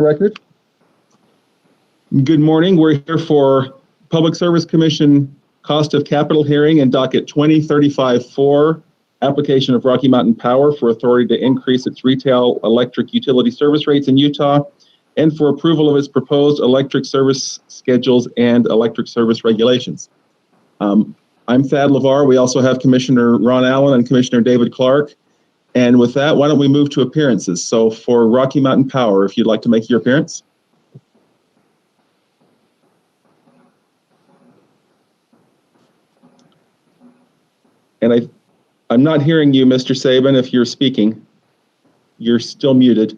Record. Good morning. We're here for Public Service Commission Cost of Capital hearing and Docket 2035-4, application of Rocky Mountain Power for authority to increase its retail electric utility service rates in Utah and for approval of its proposed electric service schedules and electric service regulations. I'm Thad LeVar. We also have Commissioner Ron Allen and Commissioner David Clark. And with that, why don't we move to appearances? So for Rocky Mountain Power, if you'd like to make your appearance. And I'm not hearing you, Mr. Sabin, if you're speaking. You're still muted.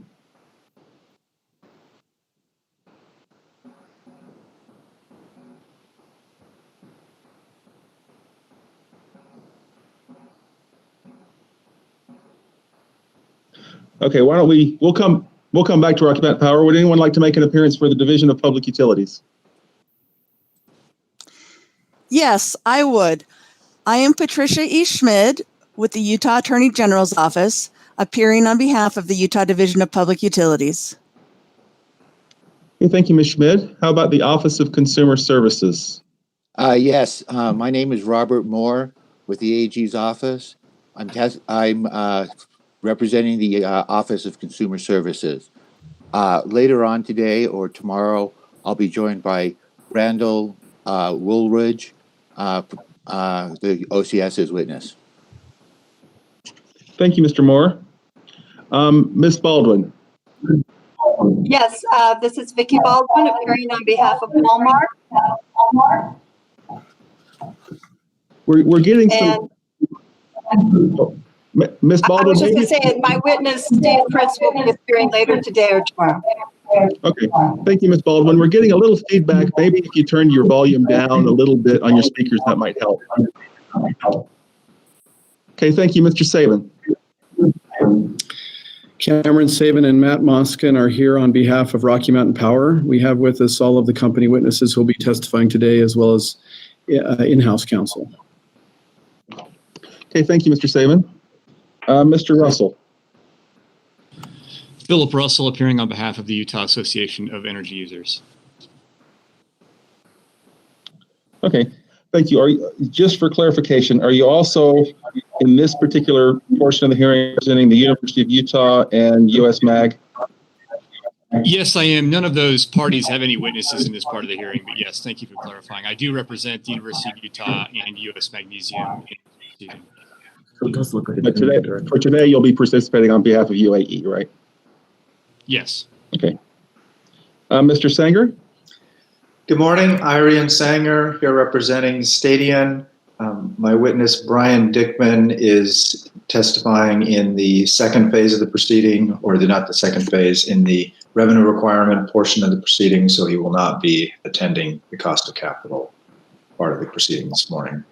Okay, why don't we'll come back to Rocky Mountain Power. Would anyone like to make an appearance for the Division of Public Utilities? Yes, I would. I am Patricia E. Schmid with the Utah Attorney General's Office, appearing on behalf of the Utah Division of Public Utilities. Okay, thank you, Ms. Schmid. How about the Office of Consumer Services? Yes, my name is Robert Moore with the AG's office. I'm representing the Office of Consumer Services. Later on today or tomorrow, I'll be joined by Randall Woolridge, the OCS's witness. Thank you, Mr. Moore. Ms. Baldwin. Yes, this is Vicki Baldwin appearing on behalf of Walmart. We're getting some. Ms. Baldwin. I was just going to say, my witness, Steve Prince, will be appearing later today or tomorrow. Okay, thank you, Ms. Baldwin. We're getting a little feedback. Maybe if you turn your volume down a little bit on your speakers, that might help. Okay, thank you, Mr. Sabin. Cameron Sabin and Matt Moskin are here on behalf of Rocky Mountain Power. We have with us all of the company witnesses who will be testifying today, as well as in-house counsel. Okay, thank you, Mr. Sabin. Mr. Russell. Philip Russell appearing on behalf of the Utah Association of Energy Users. Okay, thank you. Just for clarification, are you also in this particular portion of the hearing representing the University of Utah and USMAG? Yes, I am. None of those parties have any witnesses in this part of the hearing, but yes, thank you for clarifying. I do represent the University of Utah and US Magnesium. But today, you'll be participating on behalf of UAE, right? Yes. Okay. Mr. Sanger? Good morning. Irian Sanger here representing Stadion. My witness, Brian Dickman, is testifying in the second phase of the proceeding, or not the second phase, in the revenue requirement portion of the proceeding, so he will not be attending the cost of capital part of the proceeding this morning.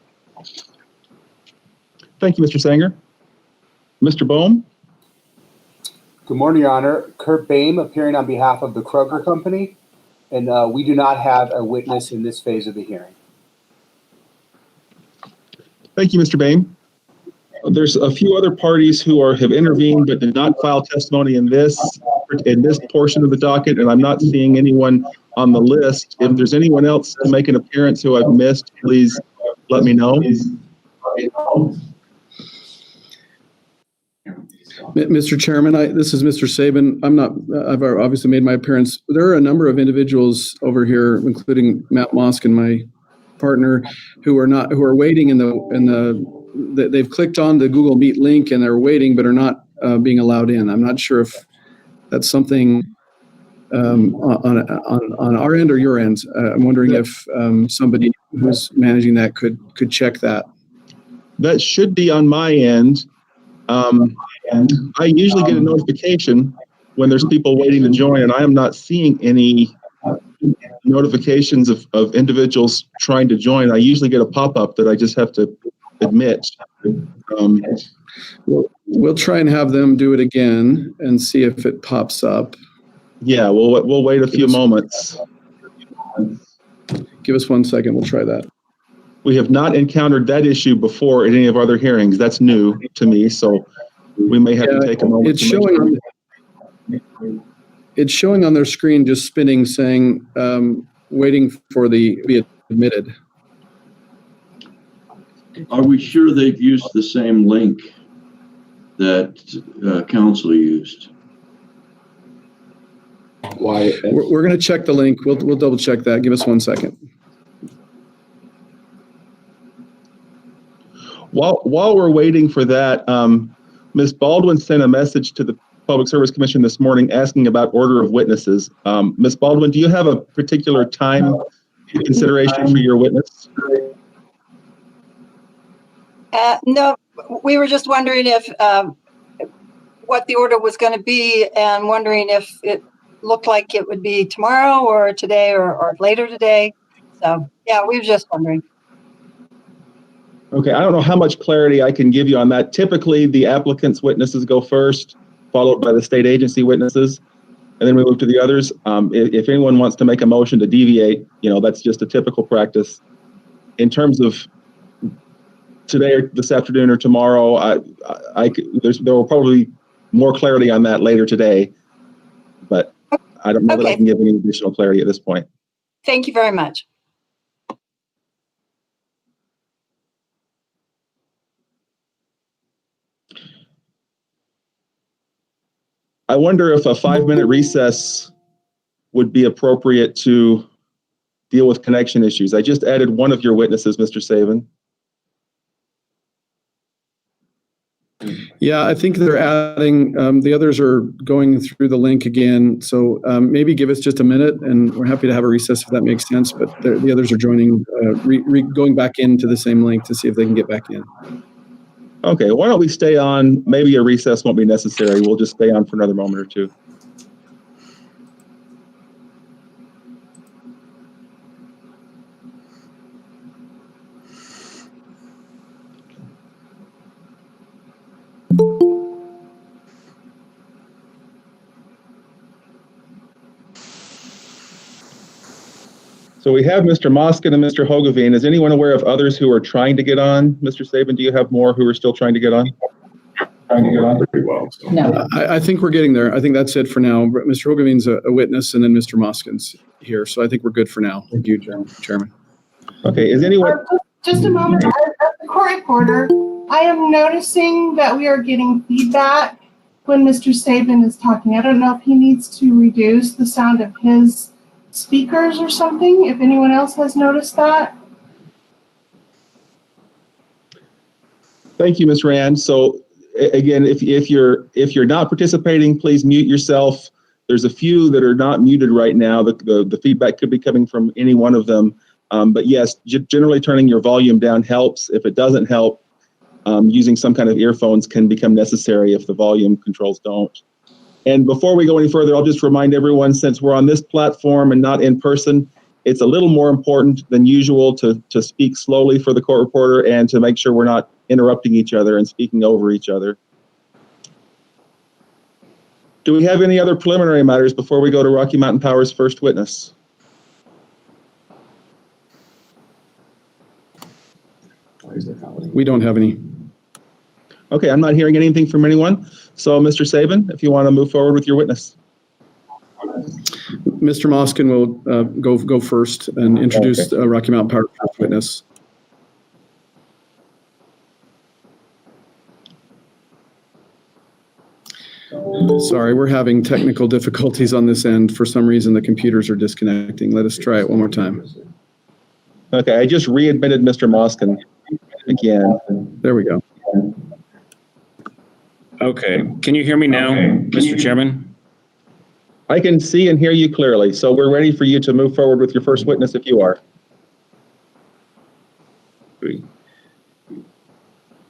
Thank you, Mr. Sanger. Mr. Bohm? Good morning, Your Honor. Kurt Boehm appearing on behalf of the Kroger Company, and we do not have a witness in this phase of the hearing. Thank you, Mr. Boehm. There's a few other parties who have intervened but did not file testimony in this portion of the docket, and I'm not seeing anyone on the list. If there's anyone else to make an appearance who I've missed, please let me know. Mr. Chairman, this is Mr. Sabin. I've obviously made my appearance. There are a number of individuals over here, including Matt Moskin, my partner, who are waiting they've clicked on the Google Meet link and they're waiting, but are not being allowed in. I'm not sure if that's something on our end or your end. I'm wondering if somebody who's managing that could check that. That should be on my end. And I usually get a notification when there's people waiting to join, and I am not seeing any notifications of individuals trying to join. I usually get a pop-up that I just have to admit. We'll try and have them do it again and see if it pops up. Yeah, we'll wait a few moments. Give us 1 second. We'll try that. We have not encountered that issue before at any of our other hearings. That's new to me, so we may have to take a moment. It's showing. it's showing on their screen just spinning saying, waiting for the be admitted. Are we sure they've used the same link that council used? Why? We're going to check the link. We'll double check that. Give us 1 second. While we're waiting for that, Ms. Baldwin sent a message to the Public Service Commission this morning asking about order of witnesses. Ms. Baldwin, do you have a particular time consideration for your witness? No, we were just wondering if what the order was going to be, and wondering if it looked like it would be tomorrow or today or later today. So yeah, we were just wondering. Okay, I don't know how much clarity I can give you on that. Typically, the applicant's witnesses go first, followed by the state agency witnesses, and then we move to the others. If anyone wants to make a motion to deviate, that's just a typical practice. In terms of today or this afternoon or tomorrow, there will probably be more clarity on that later today, but I don't know that I can give any additional clarity at this point. Thank you very much. I wonder if a 5-minute recess would be appropriate to deal with connection issues. I just added one of your witnesses, Mr. Saban. Yeah, I think they're adding, the others are going through the link again. So maybe give us just a minute and we're happy to have a recess if that makes sense. But the others are joining, going back into the same link to see if they can get back in. Okay, why don't we stay on? Maybe a recess won't be necessary. We'll just stay on for another moment or two. So we have Mr. Moskin and Mr. Hogeveen. Is anyone aware of others who are trying to get on? Mr. Saban, do you have more who are still trying to get on? Pretty well. So. No. I think we're getting there. I think that's it for now. Mr. Hogeveen's a witness and then Mr. Moskin's here. So I think we're good for now. Thank you, Chairman. Okay, is anyone? Just a moment. As the court reporter, I am noticing that we are getting feedback when Mr. Saban is talking. I don't know if he needs to reduce the sound of his speakers or something, if anyone else has noticed that. Thank you, Ms. Rand. So again, if you're not participating, please mute yourself. There's a few that are not muted right now. The feedback could be coming from any one of them. But yes, generally turning your volume down helps. If it doesn't help, using some kind of earphones can become necessary if the volume controls don't. And before we go any further, I'll just remind everyone, since we're on this platform and not in person, it's a little more important than usual to speak slowly for the court reporter and to make sure we're not interrupting each other and speaking over each other. Do we have any other preliminary matters before we go to Rocky Mountain Power's first witness? We don't have any. Okay, I'm not hearing anything from anyone. So, Mr. Saban, if you want to move forward with your witness. Mr. Moskin will go first and introduce Rocky Mountain Power first witness. Sorry, we're having technical difficulties on this end. For some reason, the computers are disconnecting. Let us try it one more time. Okay, I just readmitted Mr. Moskin again. There we go. Okay, can you hear me now, Mr. Chairman? I can see and hear you clearly, so we're ready for you to move forward with your first witness if you are.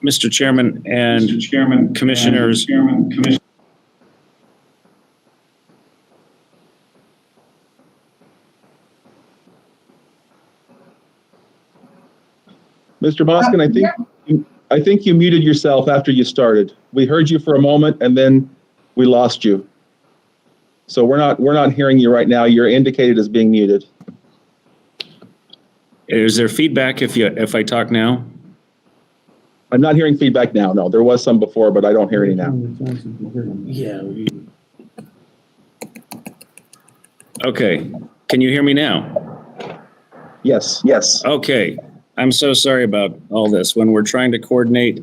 Mr. Chairman and Commissioners. Mr. Moskin, I think you muted yourself after you started. We heard you for a moment and then we lost you. So we're not hearing you right now. You're indicated as being muted. Is there feedback if I talk now? I'm not hearing feedback now. No, there was some before, but I don't hear any now. Yeah. Okay. Can you hear me now? Yes. Yes. Okay. I'm so sorry about all this. When we're trying to coordinate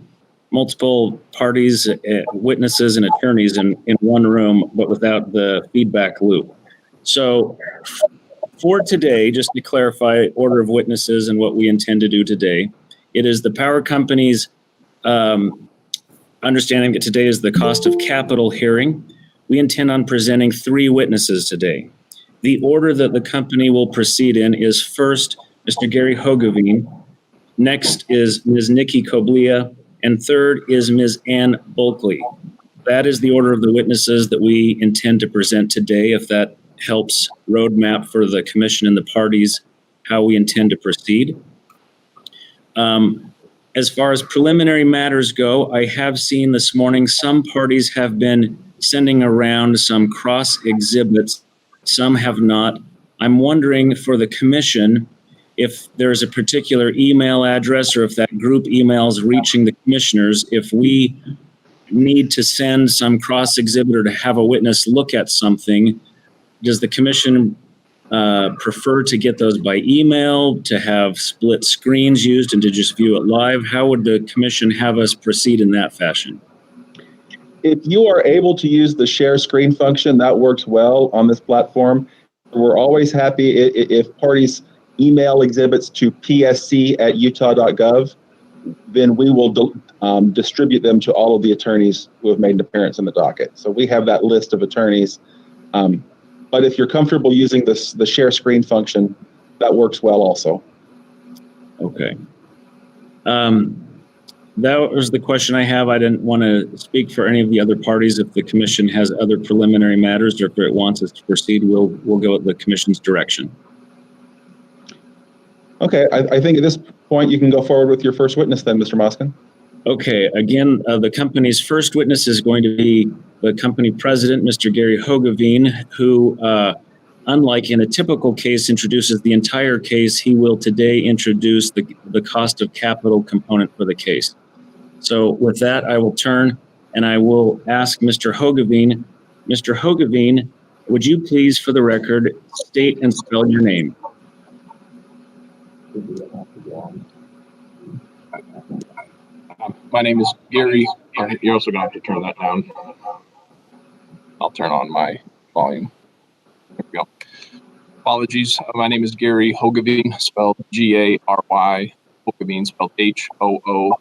multiple parties, witnesses, and attorneys in one room, but without the feedback loop. So for today, just to clarify order of witnesses and what we intend to do today, it is the power company's understanding that today is the cost of capital hearing. We intend on presenting 3 witnesses today. The order that the company will proceed in is first, Mr. Gary Hogeveen. Next is Ms. Nikki Koblia. And third is Ms. Ann Bulkley. That is the order of the witnesses that we intend to present today, if that helps roadmap for the commission and the parties how we intend to proceed. As far as preliminary matters go, I have seen this morning some parties have been sending around some cross exhibits. Some have not. I'm wondering for the commission if there's a particular email address or if that group email is reaching the commissioners, if we need to send some cross exhibit or to have a witness look at something, does the commission prefer to get those by email, to have split screens used and to just view it live? How would the commission have us proceed in that fashion? If you are able to use the share screen function, that works well on this platform. We're always happy if parties email exhibits to psc@utah.gov, then we will distribute them to all of the attorneys who have made an appearance in the docket. So we have that list of attorneys. But if you're comfortable using the share screen function, that works well also. Okay. That was the question I have. I didn't want to speak for any of the other parties. If the commission has other preliminary matters or if it wants us to proceed, we'll go at the commission's direction. Okay, I think at this point you can go forward with your first witness then, Mr. Moskin. Okay, again, the company's first witness is going to be the company president, Mr. Gary Hogeveen, who, unlike in a typical case, introduces the entire case. He will today introduce the cost of capital component for the case. So with that, I will turn and I will ask Mr. Hogeveen. Mr. Hogeveen, would you please, for the record, state and spell your name? My name is Gary. You're also going to have to turn that down. I'll turn on my volume. There we go. Apologies. My name is Gary Hogeveen, spelled Gary. Hogeveen, spelled Hoogeveen.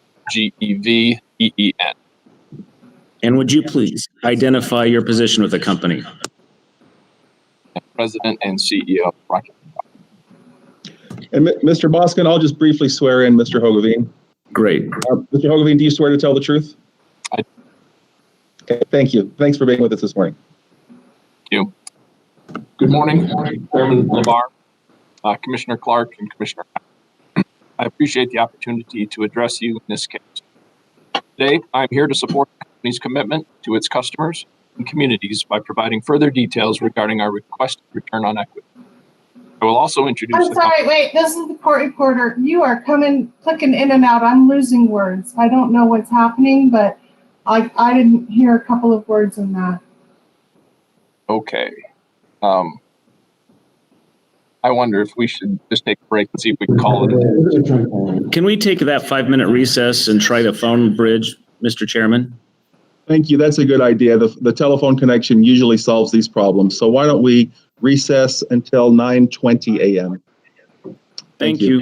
And would you please identify your position with the company? President and CEO of Rocket. And Mr. Moskin, I'll just briefly swear in Mr. Hogeveen. Great. Mr. Hogeveen, do you swear to tell the truth? I do. Okay, thank you. Thanks for being with us this morning. Thank you. Good morning, Chairman LeVar, Commissioner Clark, and Commissioner. I appreciate the opportunity to address you in this case. Today, I'm here to support the company's commitment to its customers and communities by providing further details regarding our requested return on equity. I will also introduce. I'm sorry, wait, this is the court reporter. You are clicking in and out. I'm losing words. I don't know what's happening, but I didn't hear a couple of words in that. Okay. I wonder if we should just take a break and see if we can call it. Can we take that 5-minute recess and try to phone bridge, Mr. Chairman? Thank you. That's a good idea. The telephone connection usually solves these problems. So why don't we recess until 9:20 a.m. Thank you.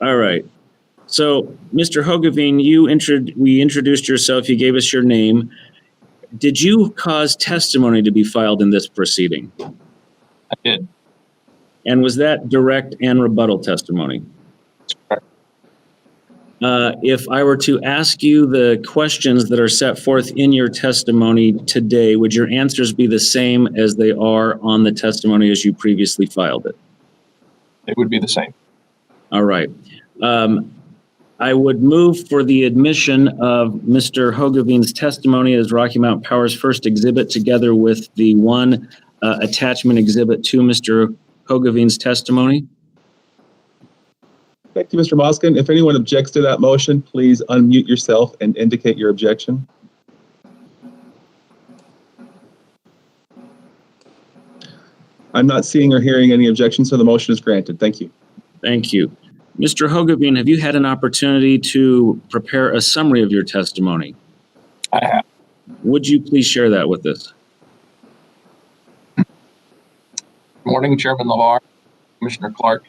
All right. So, Mr. Hogeveen, we introduced yourself. You gave us your name. Did you cause testimony to be filed in this proceeding? I did. And was that direct and rebuttal testimony? That's correct. If I were to ask you the questions that are set forth in your testimony today, would your answers be the same as they are on the testimony as you previously filed it? It would be the same. All right. I would move for the admission of Mr. Hogeveen's testimony as Rocky Mountain Power's first exhibit, together with the one attachment exhibit to Mr. Hogeveen's testimony. Thank you, Mr. Moskin. If anyone objects to that motion, please unmute yourself and indicate your objection. I'm not seeing or hearing any objections, so the motion is granted. Thank you. Thank you. Mr. Hogeveen, have you had an opportunity to prepare a summary of your testimony? I have. Would you please share that with us? Good morning, Chairman LeVar, Commissioner Clark.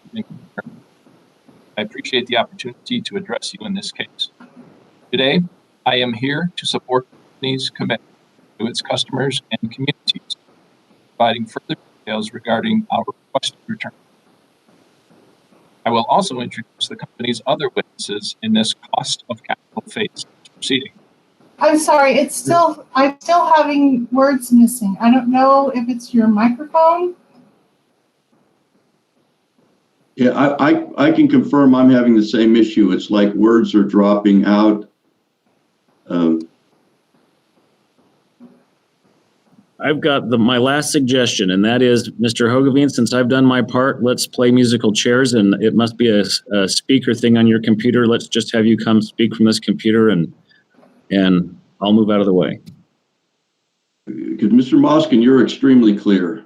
I appreciate the opportunity to address you in this case. Today, I am here to support the company's commitment to its customers and communities, providing further details regarding our requested return. I will also introduce the company's other witnesses in this cost of capital phase proceeding. I'm sorry, I'm still having words missing. I don't know if it's your microphone. Yeah, I can confirm I'm having the same issue. It's like words are dropping out. I've got my last suggestion, and that is, Mr. Hogeveen, since I've done my part, let's play musical chairs, and it must be a speaker thing on your computer. Let's just have you come speak from this computer, and I'll move out of the way. Because Mr. Moskin, you're extremely clear.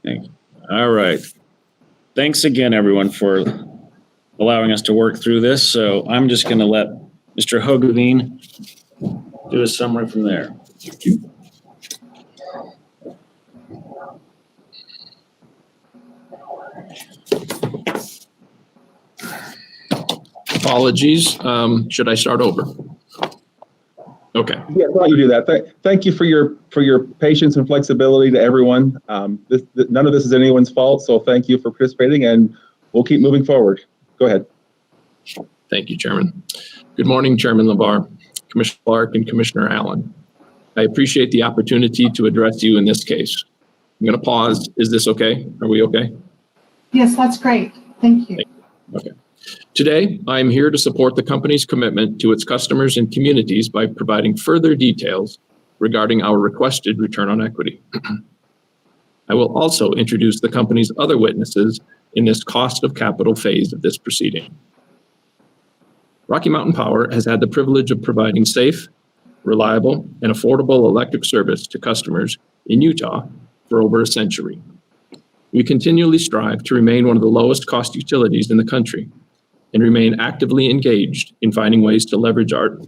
Thank you. All right. Thanks again, everyone, for allowing us to work through this. So I'm just going to let Mr. Hogeveen do a summary from there. Thank you. Apologies. Should I start over? Okay. Yeah, why don't you do that? Thank you for your patience and flexibility to everyone. None of this is anyone's fault, so thank you for participating, and we'll keep moving forward. Go ahead. Thank you, Chairman. Good morning, Chairman LeVar, Commissioner Clark, and Commissioner Allen. I appreciate the opportunity to address you in this case. I'm going to pause. Is this okay? Are we okay? Yes, that's great. Thank you. Okay. Today, I am here to support the company's commitment to its customers and communities by providing further details regarding our requested return on equity. I will also introduce the company's other witnesses in this cost of capital phase of this proceeding. Rocky Mountain Power has had the privilege of providing safe, reliable, and affordable electric service to customers in Utah for over a century. We continually strive to remain one of the lowest cost utilities in the country and remain actively engaged in finding ways to leverage our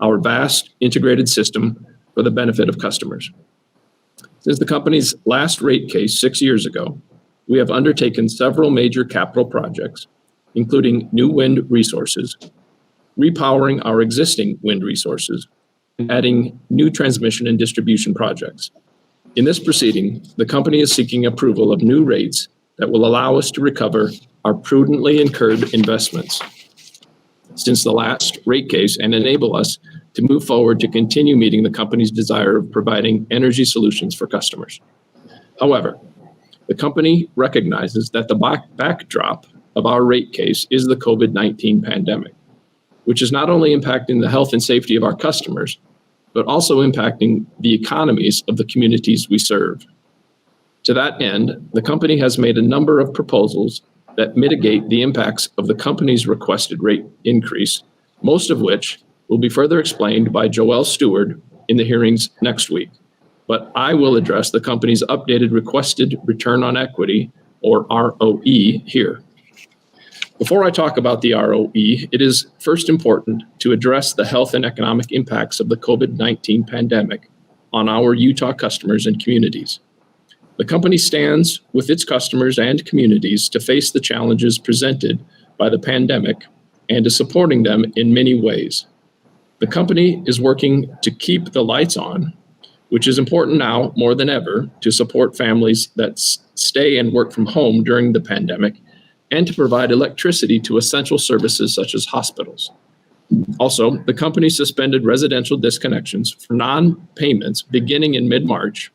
our vast integrated system for the benefit of customers. Since the company's last rate case 6 years ago, we have undertaken several major capital projects, including new wind resources, repowering our existing wind resources, and adding new transmission and distribution projects. In this proceeding, the company is seeking approval of new rates that will allow us to recover our prudently incurred investments since the last rate case and enable us to move forward to continue meeting the company's desire of providing energy solutions for customers. However, the company recognizes that the backdrop of our rate case is the COVID-19 pandemic, which is not only impacting the health and safety of our customers, but also impacting the economies of the communities we serve. To that end, the company has made a number of proposals that mitigate the impacts of the company's requested rate increase, most of which will be further explained by Joelle Stewart in the hearings next week. But I will address the company's updated requested return on equity, or ROE, here. Before I talk about the ROE, it is first important to address the health and economic impacts of the COVID-19 pandemic on our Utah customers and communities. The company stands with its customers and communities to face the challenges presented by the pandemic and is supporting them in many ways. The company is working to keep the lights on, which is important now more than ever to support families that stay and work from home during the pandemic and to provide electricity to essential services such as hospitals. Also, the company suspended residential disconnections for non-payments beginning in mid-March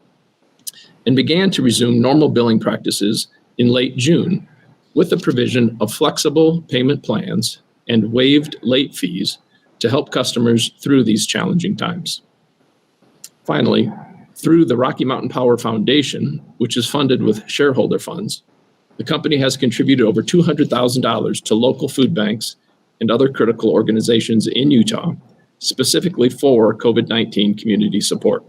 and began to resume normal billing practices in late June with the provision of flexible payment plans and waived late fees to help customers through these challenging times. Finally, through the Rocky Mountain Power Foundation, which is funded with shareholder funds, the company has contributed over $200,000 to local food banks and other critical organizations in Utah, specifically for COVID-19 community support.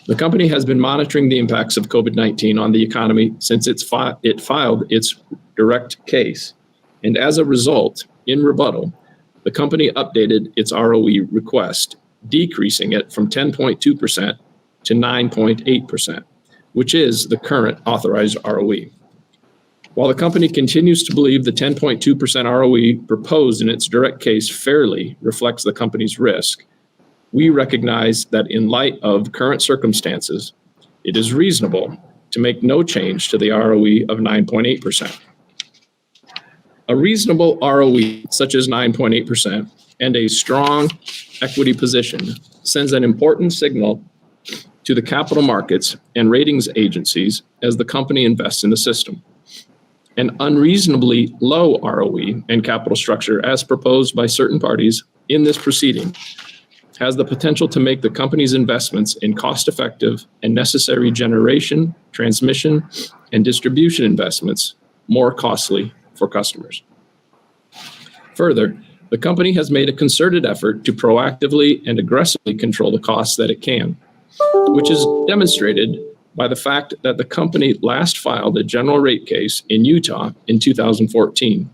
The company has been monitoring the impacts of COVID-19 on the economy since it filed its direct case, and as a result, in rebuttal, the company updated its ROE request, decreasing it from 10.2% to 9.8%, which is the current authorized ROE. While the company continues to believe the 10.2% ROE proposed in its direct case fairly reflects the company's risk, we recognize that in light of current circumstances, it is reasonable to make no change to the ROE of 9.8%. A reasonable ROE such as 9.8% and a strong equity position sends an important signal to the capital markets and ratings agencies as the company invests in the system. An unreasonably low ROE and capital structure as proposed by certain parties in this proceeding has the potential to make the company's investments in cost-effective and necessary generation, transmission, and distribution investments more costly for customers. Further, the company has made a concerted effort to proactively and aggressively control the costs that it can, which is demonstrated by the fact that the company last filed a general rate case in Utah in 2014.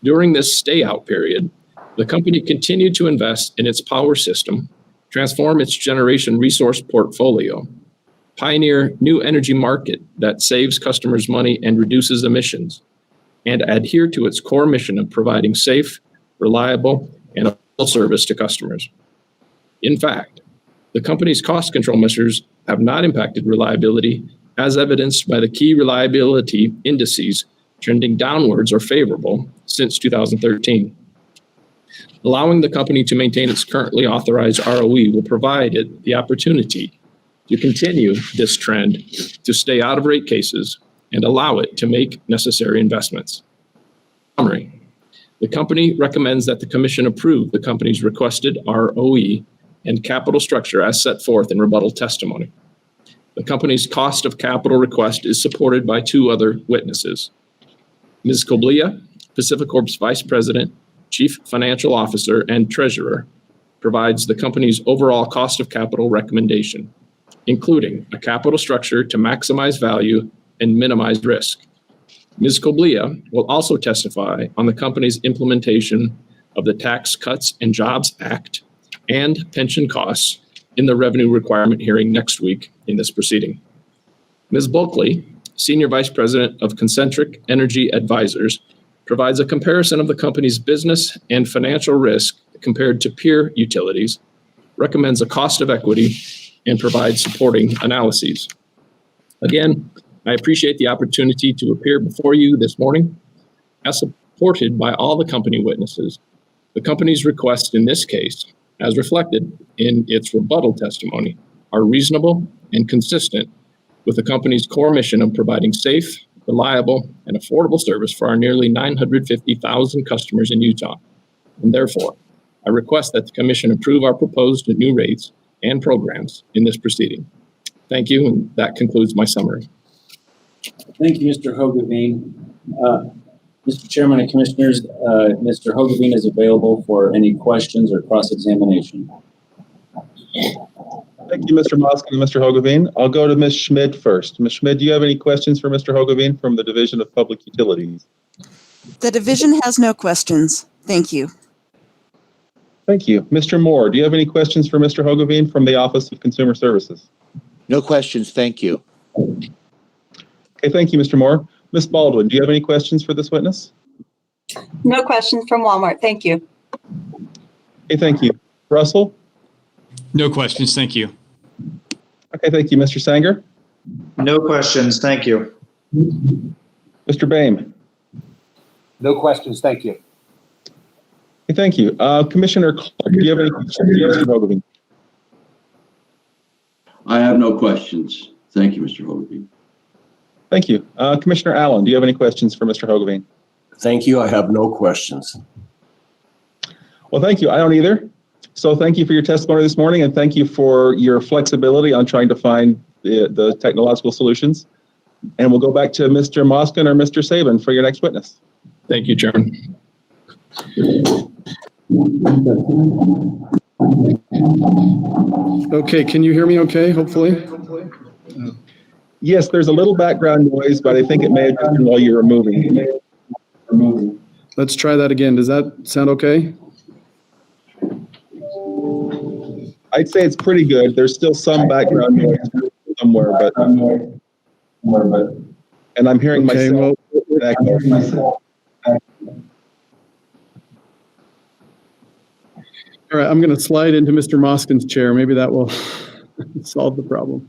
During this stay-out period, the company continued to invest in its power system, transform its generation resource portfolio, pioneer new energy market that saves customers money and reduces emissions, and adhere to its core mission of providing safe, reliable, and affordable service to customers. In fact, the company's cost control measures have not impacted reliability, as evidenced by the key reliability indices trending downwards or favorable since 2013. Allowing the company to maintain its currently authorized ROE will provide it the opportunity to continue this trend to stay out of rate cases and allow it to make necessary investments. Summary: the company recommends that the Commission approve the company's requested ROE and capital structure as set forth in rebuttal testimony. The company's cost of capital request is supported by two other witnesses. Ms. Koblia, PacifiCorp's Vice President, Chief Financial Officer, and Treasurer, provides the company's overall cost of capital recommendation, including a capital structure to maximize value and minimize risk. Ms. Koblia will also testify on the company's implementation of the Tax Cuts and Jobs Act and pension costs in the revenue requirement hearing next week in this proceeding. Ms. Bulkley, Senior Vice President of Concentric Energy Advisors, provides a comparison of the company's business and financial risk compared to peer utilities, recommends a cost of equity, and provides supporting analyses. Again, I appreciate the opportunity to appear before you this morning. As supported by all the company witnesses, the company's requests in this case, as reflected in its rebuttal testimony, are reasonable and consistent with the company's core mission of providing safe, reliable, and affordable service for our nearly 950,000 customers in Utah. And therefore, I request that the Commission approve our proposed new rates and programs in this proceeding. Thank you, and that concludes my summary. Thank you, Mr. Hogeveen. Mr. Chairman and Commissioners, Mr. Hogeveen is available for any questions or cross-examination. Thank you, Mr. Mosk and Mr. Hogeveen. I'll go to Ms. Schmid first. Ms. Schmid, do you have any questions for Mr. Hogeveen from the Division of Public Utilities? The division has no questions. Thank you. Thank you. Mr. Moore, do you have any questions for Mr. Hogeveen from the Office of Consumer Services? No questions, thank you. Okay, thank you, Mr. Moore. Ms. Baldwin, do you have any questions for this witness? No questions from Walmart. Thank you. Okay, thank you. Russell? No questions. Thank you. Okay, thank you. Mr. Sanger? No questions. Thank you. Mr. Boehm? No questions. Thank you. Okay, thank you. Commissioner Clark, do you have any questions for Mr. Hogeveen? I have no questions. Thank you, Mr. Hogeveen. Thank you. Commissioner Allen, do you have any questions for Mr. Hogeveen? Thank you. I have no questions. Well, thank you. I don't either. So thank you for your testimony this morning, and thank you for your flexibility on trying to find the technological solutions. And we'll go back to Mr. Moskin or Mr. Sabin for your next witness. Thank you, Chairman. Okay, can you hear me okay, hopefully? Yes, there's a little background noise, but I think it may have just been while you were moving. Let's try that again. Does that sound okay? I'd say it's pretty good. There's still some background noise somewhere, but and I'm hearing Okay, myself. All right, I'm going to slide into Mr. Moskin's chair. Maybe that will solve the problem.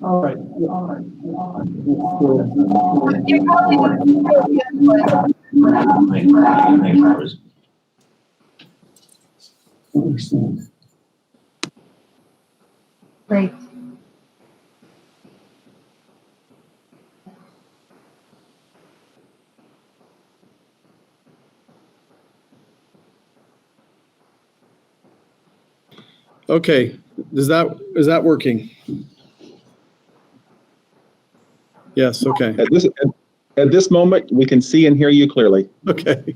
All right. Great. Okay, is that working? Yes, okay. At this moment, we can see and hear you clearly. Okay,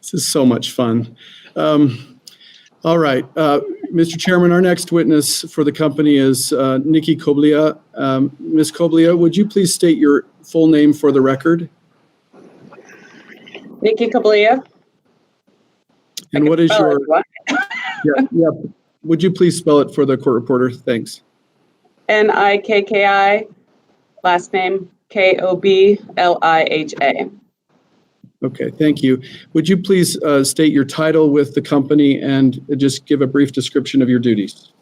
this is so much fun. All right, Mr. Chairman, our next witness for the company is Nikki Koblia. Ms. Koblia, would you please state your full name for the record? Nikki Koblia. And what is your... yeah, would you please spell it for the court reporter? Thanks. Nikki, last name Koblia. Okay, thank you. Would you please state your title with the company and just give a brief description of your duties?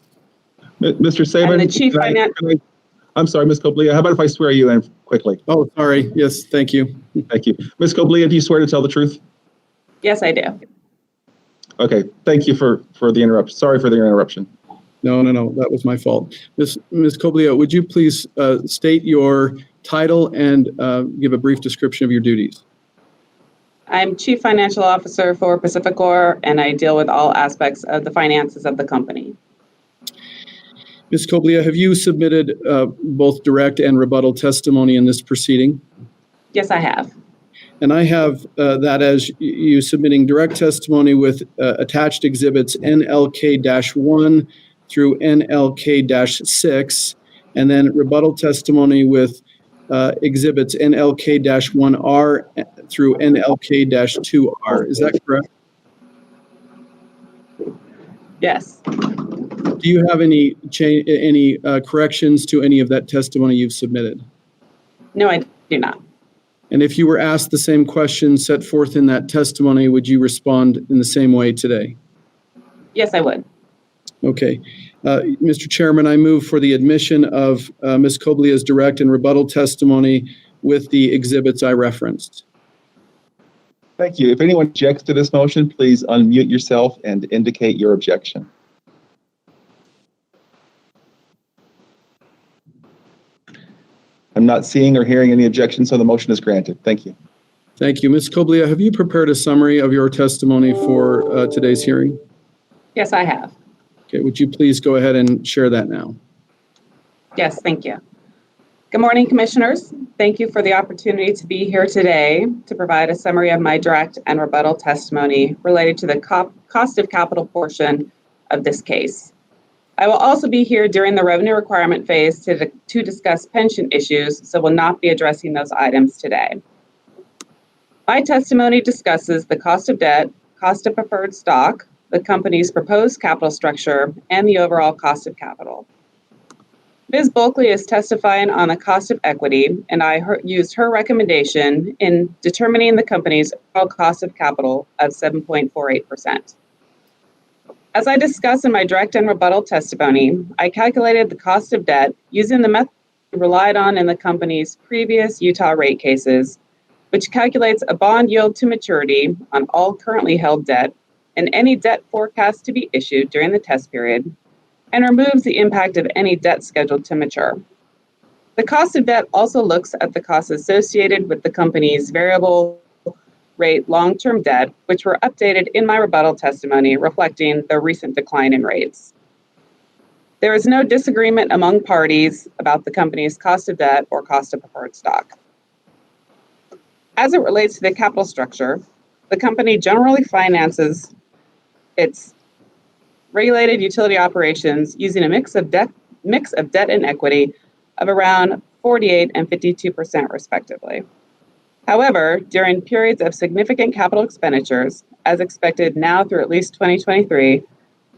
Mr. Sabin, I'm the Chief Financial. I'm sorry, Ms. Koblia. How about if I swear you in quickly? Oh, sorry. Yes, thank you. Thank you. Ms. Koblia, do you swear to tell the truth? Yes, I do. Okay, thank you for the interruption. Sorry for the interruption. No, that was my fault. Ms. Koblia, would you please state your title and give a brief description of your duties? I'm Chief Financial Officer for PacifiCorp, and I deal with all aspects of the finances of the company. Ms. Koblia, have you submitted both direct and rebuttal testimony in this proceeding? Yes, I have. And I have that as you submitting direct testimony with attached exhibits NLK-1 through NLK-6, and then rebuttal testimony with exhibits NLK-1R through NLK-2R. Is that correct? Yes. Do you have any corrections to any of that testimony you've submitted? No, I do not. And if you were asked the same question set forth in that testimony, would you respond in the same way today? Yes, I would. Okay. Mr. Chairman, I move for the admission of Ms. Koblia's direct and rebuttal testimony with the exhibits I referenced. Thank you. If anyone objects to this motion, please unmute yourself and indicate your objection. I'm not seeing or hearing any objections, so the motion is granted. Thank you. Thank you. Ms. Koblia, have you prepared a summary of your testimony for today's hearing? Yes, I have. Okay, would you please go ahead and share that now? Yes, thank you. Good morning, Commissioners. Thank you for the opportunity to be here today to provide a summary of my direct and rebuttal testimony related to the cost of capital portion of this case. I will also be here during the revenue requirement phase to discuss pension issues, so will not be addressing those items today. My testimony discusses the cost of debt, cost of preferred stock, the company's proposed capital structure, and the overall cost of capital. Ms. Bulkley is testifying on the cost of equity, and I used her recommendation in determining the company's overall cost of capital of 7.48%. As I discussed in my direct and rebuttal testimony, I calculated the cost of debt using the method relied on in the company's previous Utah rate cases, which calculates a bond yield to maturity on all currently held debt and any debt forecast to be issued during the test period, and removes the impact of any debt scheduled to mature. The cost of debt also looks at the costs associated with the company's variable rate long-term debt, which were updated in my rebuttal testimony, reflecting the recent decline in rates. There is no disagreement among parties about the company's cost of debt or cost of preferred stock. As it relates to the capital structure, the company generally finances its regulated utility operations using a mix of debt and equity of around 48% and 52% respectively. However, during periods of significant capital expenditures, as expected now through at least 2023,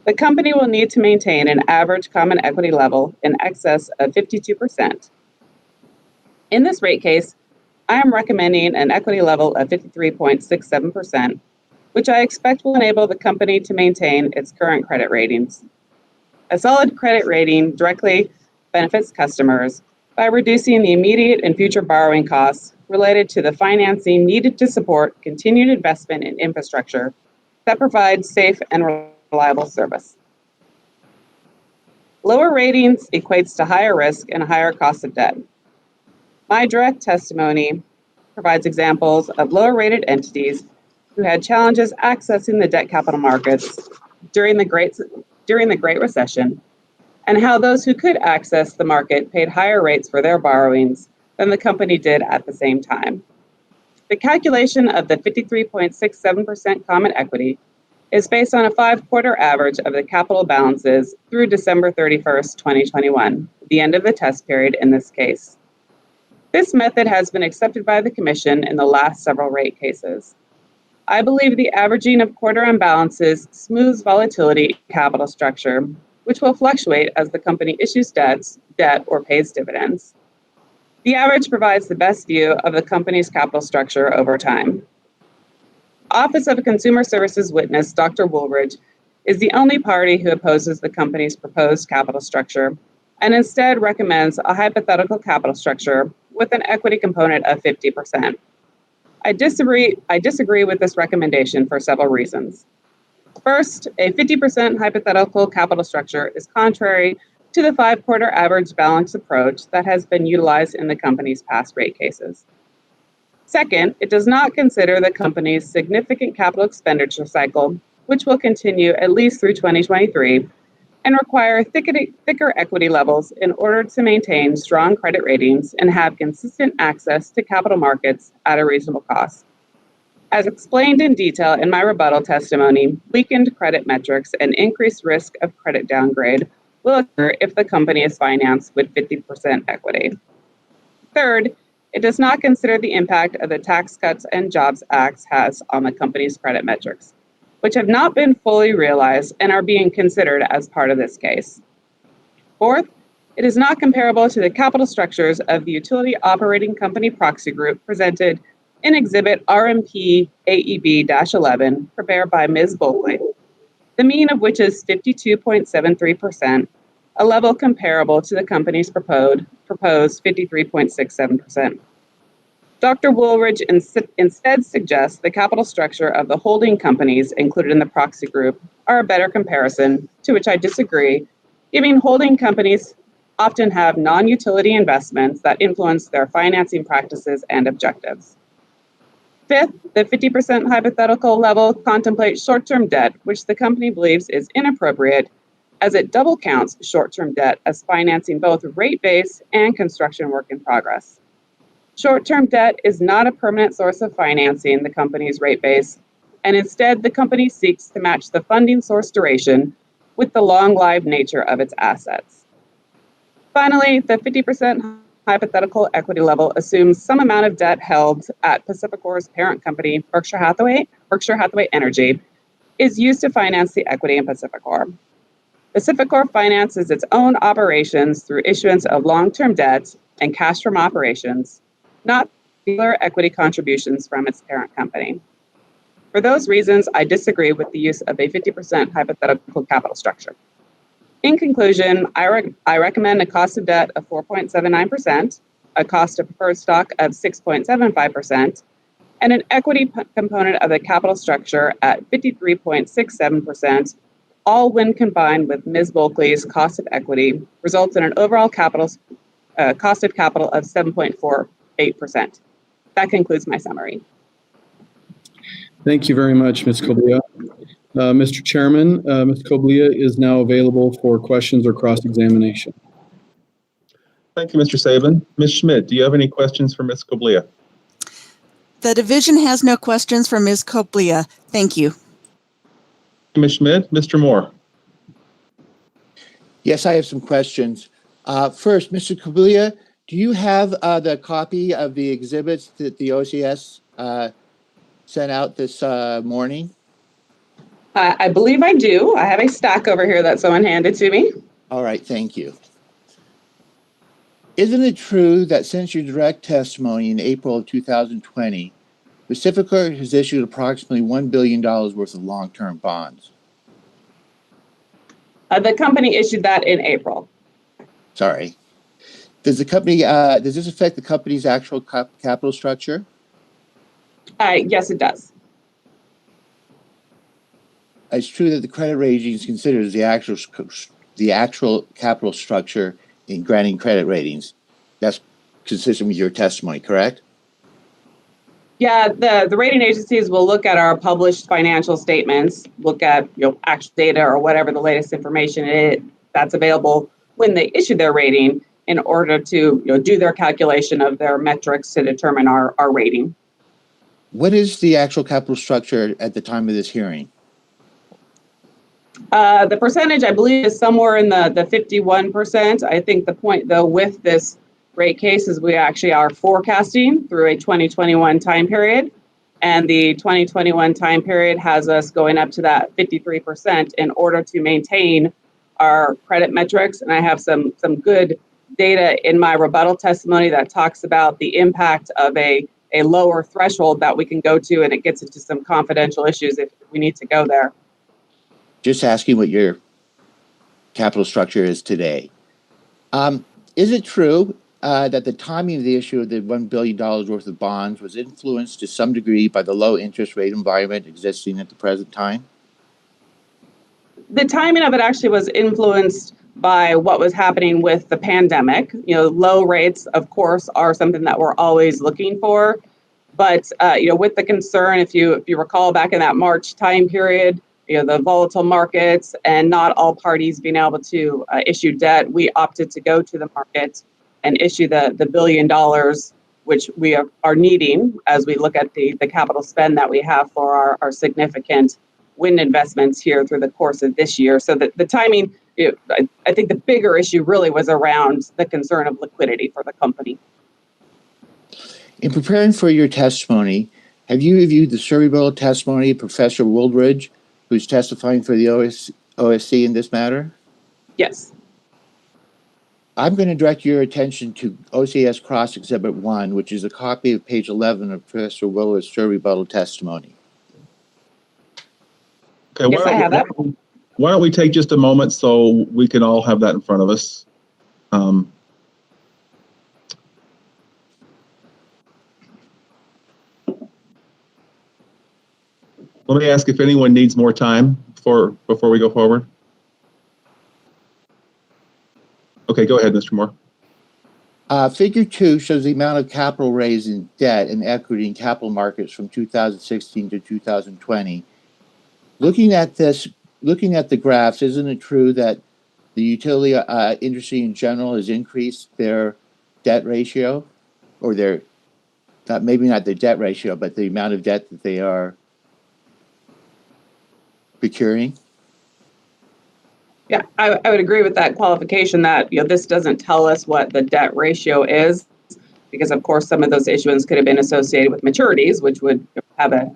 the company will need to maintain an average common equity level in excess of 52%. In this rate case, I am recommending an equity level of 53.67%, which I expect will enable the company to maintain its current credit ratings. A solid credit rating directly benefits customers by reducing the immediate and future borrowing costs related to the financing needed to support continued investment in infrastructure that provides safe and reliable service. Lower ratings equates to higher risk and a higher cost of debt. My direct testimony provides examples of lower rated entities who had challenges accessing the debt capital markets during the Great Recession, and how those who could access the market paid higher rates for their borrowings than the company did at the same time. The calculation of the 53.67% common equity is based on a 5-quarter average of the capital balances through December 31st, 2021, the end of the test period in this case. This method has been accepted by the Commission in the last several rate cases. I believe the averaging of quarter-end balances smooths volatility in capital structure, which will fluctuate as the company issues debt, or pays dividends. The average provides the best view of the company's capital structure over time. Office of Consumer Services witness Dr. Woolridge is the only party who opposes the company's proposed capital structure and instead recommends a hypothetical capital structure with an equity component of 50%. I disagree with this recommendation for several reasons. First, a 50% hypothetical capital structure is contrary to the 5-quarter average balance approach that has been utilized in the company's past rate cases. Second, it does not consider the company's significant capital expenditure cycle, which will continue at least through 2023, and require thicker equity levels in order to maintain strong credit ratings and have consistent access to capital markets at a reasonable cost. As explained in detail in my rebuttal testimony, weakened credit metrics and increased risk of credit downgrade will occur if the company is financed with 50% equity. Third, it does not consider the impact of the Tax Cuts and Jobs Act has on the company's credit metrics, which have not been fully realized and are being considered as part of this case. Fourth, it is not comparable to the capital structures of the Utility Operating Company Proxy Group presented in Exhibit RMP AEB-11 prepared by Ms. Bulkley, the mean of which is 52.73%, a level comparable to the company's proposed 53.67%. Dr. Woolridge instead suggests the capital structure of the holding companies included in the proxy group are a better comparison, to which I disagree, given holding companies often have non-utility investments that influence their financing practices and objectives. Fifth, the 50% hypothetical level contemplates short-term debt, which the company believes is inappropriate as it double counts short-term debt as financing both rate base and construction work in progress. Short-term debt is not a permanent source of financing the company's rate base, and instead the company seeks to match the funding source duration with the long-lived nature of its assets. Finally, the 50% hypothetical equity level assumes some amount of debt held at Pacificor's parent company, Berkshire Hathaway Energy, is used to finance the equity in Pacificor. Pacificor finances its own operations through issuance of long-term debt and cash from operations, not regular equity contributions from its parent company. For those reasons, I disagree with the use of a 50% hypothetical capital structure. In conclusion, I recommend a cost of debt of 4.79%, a cost of preferred stock of 6.75%, and an equity component of the capital structure at 53.67%, all when combined with Ms. Bulkley's cost of equity, results in an overall cost of capital of 7.48%. That concludes my summary. Thank you very much, Ms. Koblia. Mr. Chairman, Ms. Koblia is now available for questions or cross-examination. Thank you, Mr. Sabin. Ms. Schmidt, do you have any questions for Ms. Koblia? The division has no questions for Ms. Koblia. Thank you. Ms. Schmidt, Mr. Moore. Yes, I have some questions. First, Mr. Koblia, do you have the copy of the exhibits that the OCS sent out this morning? I believe I do. I have a stack over here that someone handed to me. All right, thank you. Isn't it true that since your direct testimony in April of 2020, Pacificor has issued approximately $1 billion worth of long-term bonds? The company issued that in April. Sorry. Does the company, does this affect the company's actual capital structure? Yes, it does. It's true that the credit ratings considers the actual capital structure in granting credit ratings. That's consistent with your testimony, correct? Yeah, the rating agencies will look at our published financial statements, look at actual data or whatever the latest information is that's available when they issue their rating in order to do their calculation of their metrics to determine our rating. What is the actual capital structure at the time of this hearing? The percentage, I believe, is somewhere in the 51%. I think the point, though, with this rate case is we actually are forecasting through a 2021 time period. And the 2021 time period has us going up to that 53% in order to maintain our credit metrics. And I have some good data in my rebuttal testimony that talks about the impact of a lower threshold that we can go to, and it gets into some confidential issues if we need to go there. Just asking what your capital structure is today. Is it true that the timing of the issue of the $1 billion worth of bonds was influenced to some degree by the low interest rate environment existing at the present time? The timing of it actually was influenced by what was happening with the pandemic. Low rates, of course, are something that we're always looking for. But, with the concern, if you recall back in that March time period, the volatile markets and not all parties being able to issue debt, we opted to go to the market and issue the $1 billion, which we are needing as we look at the capital spend that we have for our significant wind investments here through the course of this year. So the timing, I think the bigger issue really was around the concern of liquidity for the company. In preparing for your testimony, have you reviewed the survey testimony of Professor Woolridge, who's testifying for the OSC in this matter? Yes. I'm going to direct your attention to OCS Cross Exhibit 1, which is a copy of page 11 of Professor Woolridge's survey rebuttal testimony. Okay, Yes, I have that. Why don't we take just a moment so we can all have that in front of us? Let me ask if anyone needs more time before we go forward. Okay, go ahead, Mr. Moore. Figure 2 shows the amount of capital raised in debt and equity in capital markets from 2016 to 2020. Looking at the graphs, isn't it true that the utility industry in general has increased their debt ratio, or maybe not their debt ratio, but the amount of debt that they are procuring? Yeah, I would agree with that qualification that, this doesn't tell us what the debt ratio is, because of course some of those issuance could have been associated with maturities, which would have a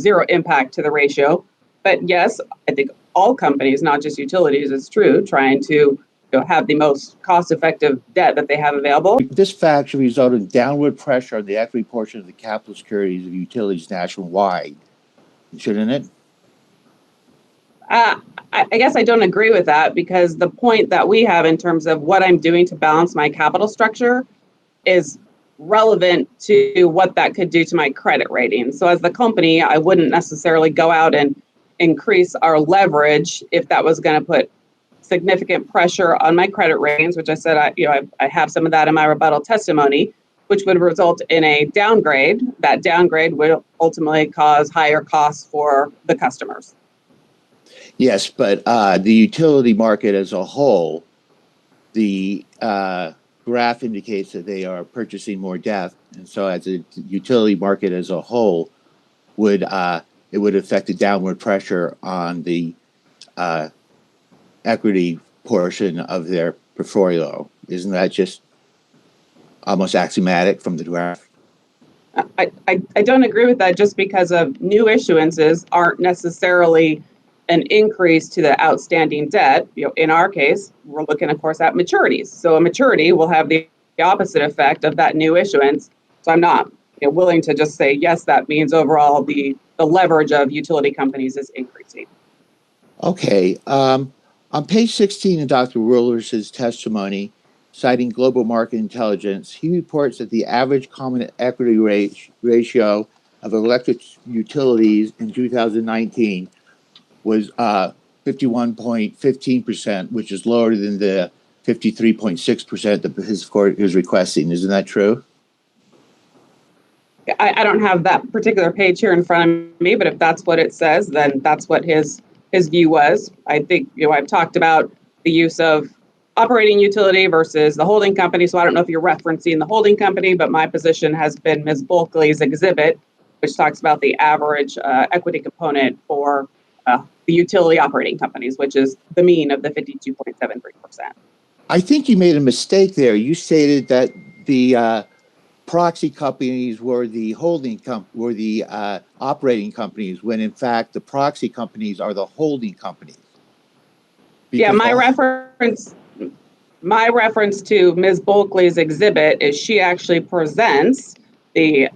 zero impact to the ratio. But yes, I think all companies, not just utilities, it's true, trying to have the most cost-effective debt that they have available. This fact should result in downward pressure on the equity portion of the capital securities of utilities nationwide, shouldn't it? I guess I don't agree with that, because the point that we have in terms of what I'm doing to balance my capital structure is relevant to what that could do to my credit rating. So as the company, I wouldn't necessarily go out and increase our leverage if that was going to put significant pressure on my credit ratings, which I said, I have some of that in my rebuttal testimony, which would result in a downgrade. That downgrade would ultimately cause higher costs for the customers. Yes, but the utility market as a whole, the graph indicates that they are purchasing more debt, and so as a utility market as a whole, it would affect the downward pressure on the equity portion of their portfolio. Isn't that just almost axiomatic from the graph? I don't agree with that, just because of new issuances aren't necessarily an increase to the outstanding debt. In our case, we're looking, of course, at maturities. So a maturity will have the opposite effect of that new issuance. So I'm not willing to just say, yes, that means overall the leverage of utility companies is increasing. Okay. On page 16 of Dr. Woolridge's testimony, citing Global Market Intelligence, he reports that the average common equity ratio of electric utilities in 2019 was 51.15%, which is lower than the 53.6% that his court is requesting. Isn't that true? I don't have that particular page here in front of me, but if that's what it says, then that's what his view was. I think, I've talked about the use of operating utility versus the holding company. So I don't know if you're referencing the holding company, but my position has been Ms. Bulkley's exhibit, which talks about the average equity component for the utility operating companies, which is the mean of the 52.73%. I think you made a mistake there. You stated that the proxy companies were the operating companies, when in fact the proxy companies are the holding companies. Yeah, my reference to Ms. Bulkley's exhibit is she actually presents the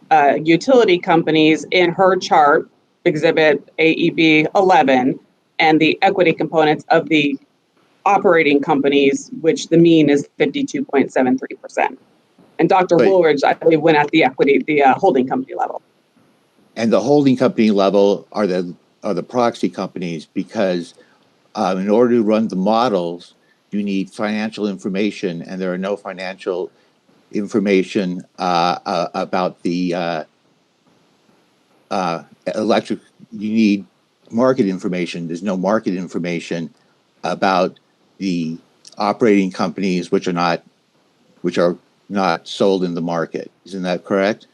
utility companies in her chart, exhibit AEB 11, and the equity components of the operating companies, which the mean is 52.73%. And Dr. Woolridge, I believe, went at the holding company level. And the holding company level are the proxy companies, because in order to run the models, you need financial information, and there are no financial information about the electric. You need market information. There's no market information about the operating companies, which are not sold in the market. Isn't that correct?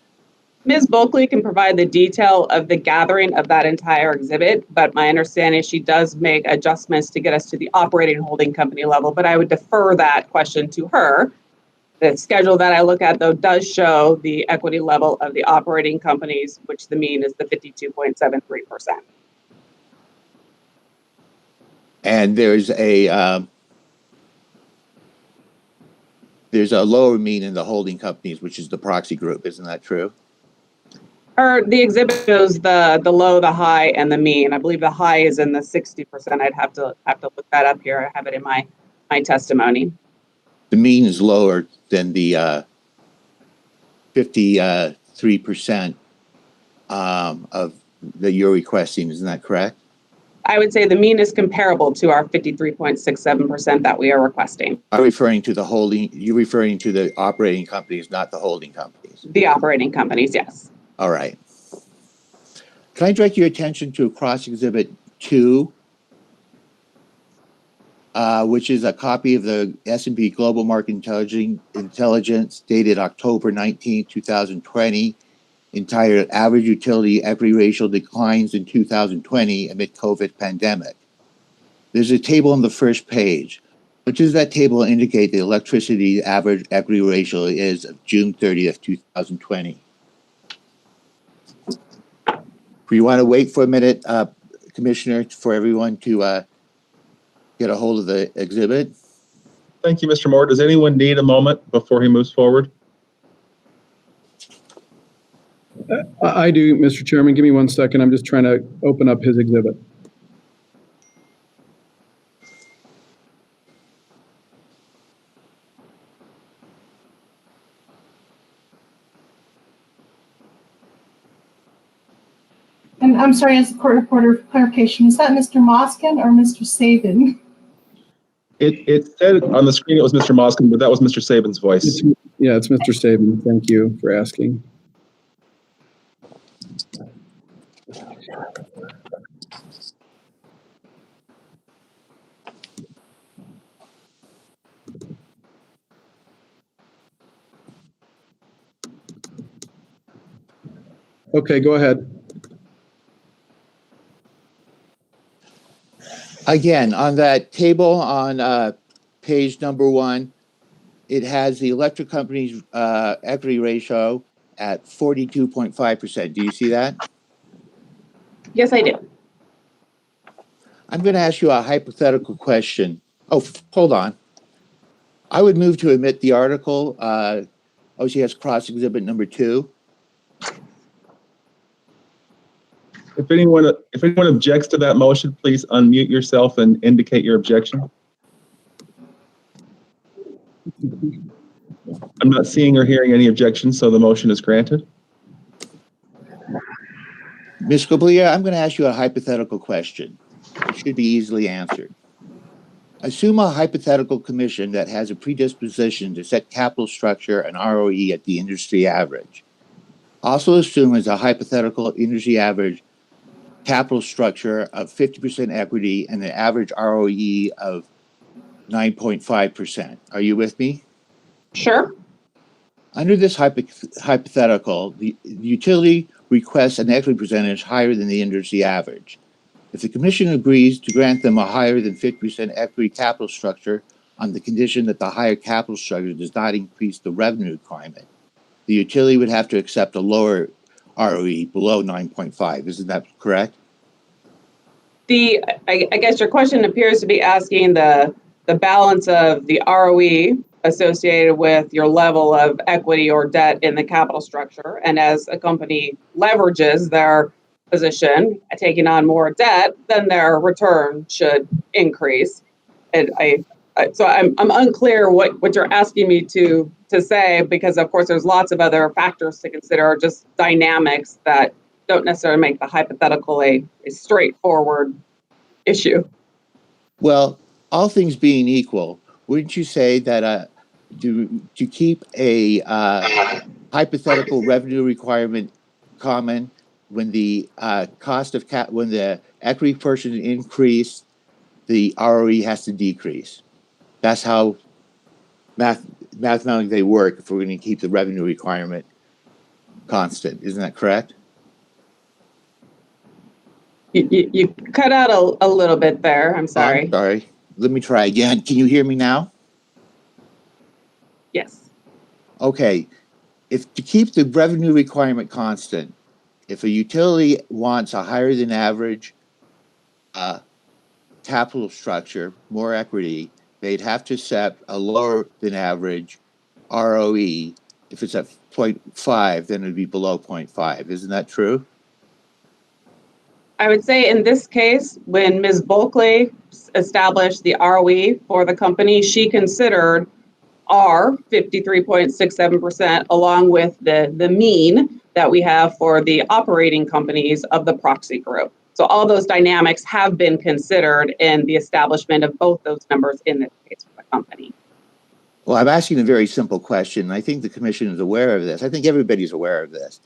Ms. Bulkley can provide the detail of the gathering of that entire exhibit, but my understanding is she does make adjustments to get us to the operating holding company level, but I would defer that question to her. The schedule that I look at, though, does show the equity level of the operating companies, which the mean is the 52.73%. And there's a lower mean in the holding companies, which is the proxy group. Isn't that true? The exhibit shows the low, the high, and the mean. I believe the high is in the 60%. I'd have to look that up here. I have it in my testimony. The mean is lower than the 53% of that you're requesting. Isn't that correct? I would say the mean is comparable to our 53.67% that we are requesting. I'm referring to the holding. You're referring to the operating companies, not the holding companies. The operating companies, yes. All right. Can I direct your attention to cross exhibit 2, which is a copy of the S&P Global Market Intelligence dated October 19, 2020, entitled Average Utility Equity Ratio Declines in 2020 Amid COVID Pandemic. there's a table on the first page. What does that table indicate the electricity average equity ratio is of June 30th, 2020? Do you want to wait for a minute, Commissioner, for everyone to get a hold of the exhibit? Thank you, Mr. Moore. Does anyone need a moment before he moves forward? I do, Mr. Chairman. Give me 1 second. I'm just trying to open up his exhibit. And I'm sorry, as a court reporter, for clarification, is that Mr. Moskin or Mr. Sabin? It said on the screen it was Mr. Moskin, but that was Mr. Saban's voice. Yeah, it's Mr. Sabin. Thank you for asking. Okay, go ahead. Again, on that table on page number 1, it has the electric company's equity ratio at 42.5%. Do you see that? Yes, I do. I'm going to ask you a hypothetical question. Oh, hold on. I would move to omit the article, OCS Cross Exhibit number 2. If anyone objects to that motion, please unmute yourself and indicate your objection. I'm not seeing or hearing any objections, so the motion is granted. Ms. Goblia, I'm going to ask you a hypothetical question. It should be easily answered. Assume a hypothetical commission that has a predisposition to set capital structure and ROE at the industry average. Also assume as a hypothetical industry average capital structure of 50% equity and an average ROE of 9.5%. Are you with me? Sure. Under this hypothetical, the utility requests an equity percentage higher than the industry average. If the commission agrees to grant them a higher than 50% equity capital structure on the condition that the higher capital structure does not increase the revenue requirement, the utility would have to accept a lower ROE below 9.5. Isn't that correct? I guess your question appears to be asking the balance of the ROE associated with your level of equity or debt in the capital structure. And as a company leverages their position, taking on more debt, then their return should increase. And so I'm unclear what you're asking me to say, because of course there's lots of other factors to consider, just dynamics that don't necessarily make the hypothetical a straightforward issue. Well, all things being equal, wouldn't you say that to keep a hypothetical revenue requirement common, when the cost of when the equity portion increase, the ROE has to decrease? That's how mathematically they work if we're going to keep the revenue requirement constant. Isn't that correct? You cut out a little bit there. I'm sorry. I'm sorry. Let me try again. Can you hear me now? Yes. Okay. If to keep the revenue requirement constant, if a utility wants a higher than average capital structure, more equity, they'd have to set a lower than average ROE. If it's at 0.5, then it'd be below 0.5. Isn't that true? I would say in this case, when Ms. Bulkley established the ROE for the company, she considered our 53.67% along with the mean that we have for the operating companies of the proxy group. So all those dynamics have been considered in the establishment of both those numbers in this case for the company. Well, I'm asking a very simple question. I think the commission is aware of this. I think everybody's aware of this.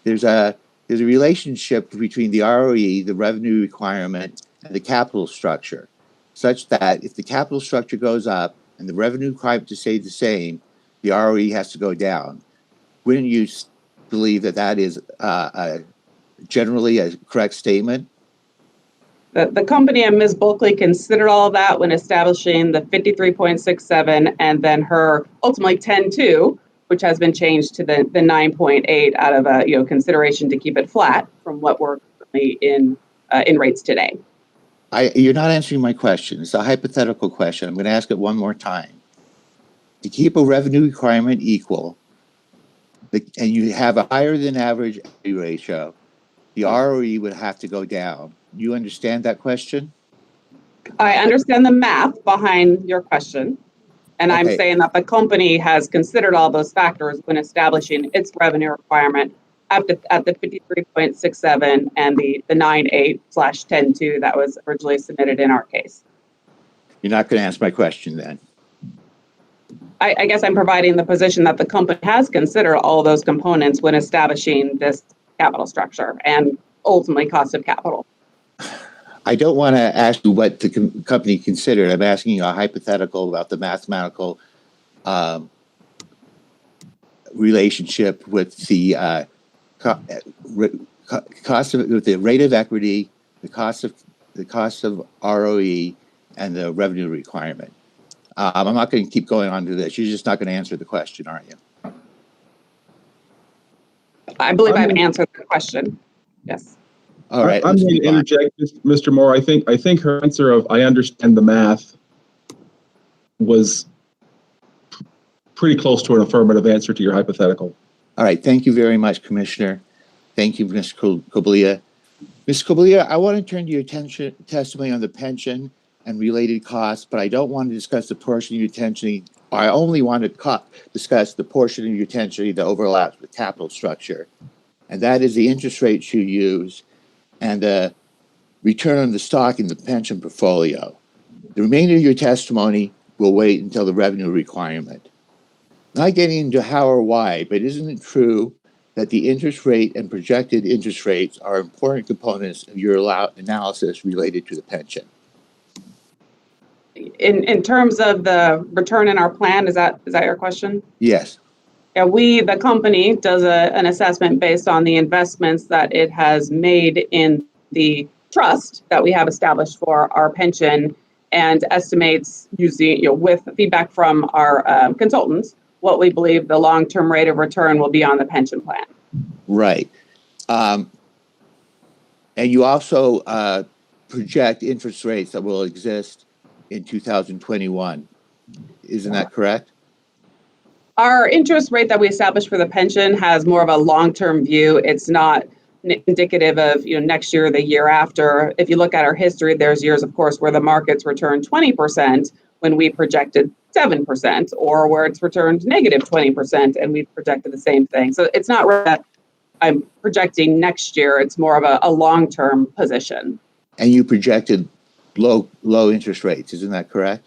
There's a relationship between the ROE, the revenue requirement, and the capital structure, such that if the capital structure goes up and the revenue requirement to stay the same, the ROE has to go down. Wouldn't you believe that that is generally a correct statement? The company and Ms. Bulkley considered all of that when establishing the 53.67 and then her ultimately 10.2, which has been changed to the 9.8 out of a consideration to keep it flat from what we're currently in rates today. You're not answering my question. It's a hypothetical question. I'm going to ask it one more time. To keep a revenue requirement equal, and you have a higher than average equity ratio, the ROE would have to go down. You understand that question? I understand the math behind your question, and I'm saying that the company has considered all those factors when establishing its revenue requirement at the 53.67 and the 9.8/10.2 that was originally submitted in our case. You're not going to answer my question then. I guess I'm providing the position that the company has considered all those components when establishing this capital structure and ultimately cost of capital. I don't want to ask you what the company considered. I'm asking you a hypothetical about the mathematical relationship with the cost of with the rate of equity, the cost of ROE, and the revenue requirement. I'm not going to keep going on to this. You're just not going to answer the question, aren't you? I believe I've answered the question. Yes. All right. I'm going to interject, Mr. Moore. I think her answer of "I understand the math" was pretty close to an affirmative answer to your hypothetical. All right. Thank you very much, Commissioner. Thank you, Ms. Kobelia. Ms. Kobelia, I want to turn to your testimony on the pension and related costs, but I don't want to discuss the portion of your testimony. I only want to discuss the portion of your testimony that overlaps with capital structure, and that is the interest rates you use and the return on the stock in the pension portfolio. The remainder of your testimony will wait until the revenue requirement. Not getting into how or why, but isn't it true that the interest rate and projected interest rates are important components of your analysis related to the pension? In terms of the return in our plan, is that your question? Yes. Yeah, the company does an assessment based on the investments that it has made in the trust that we have established for our pension and estimates using, with feedback from our consultants, what we believe the long-term rate of return will be on the pension plan. Right. And you also project interest rates that will exist in 2021. Isn't that correct? Our interest rate that we established for the pension has more of a long-term view. It's not indicative of next year or the year after. If you look at our history, there's years, of course, where the markets returned 20% when we projected 7%, or where it's returned negative 20% and we projected the same thing. So it's not really that I'm projecting next year. It's more of a long-term position. And you projected low interest rates. Isn't that correct?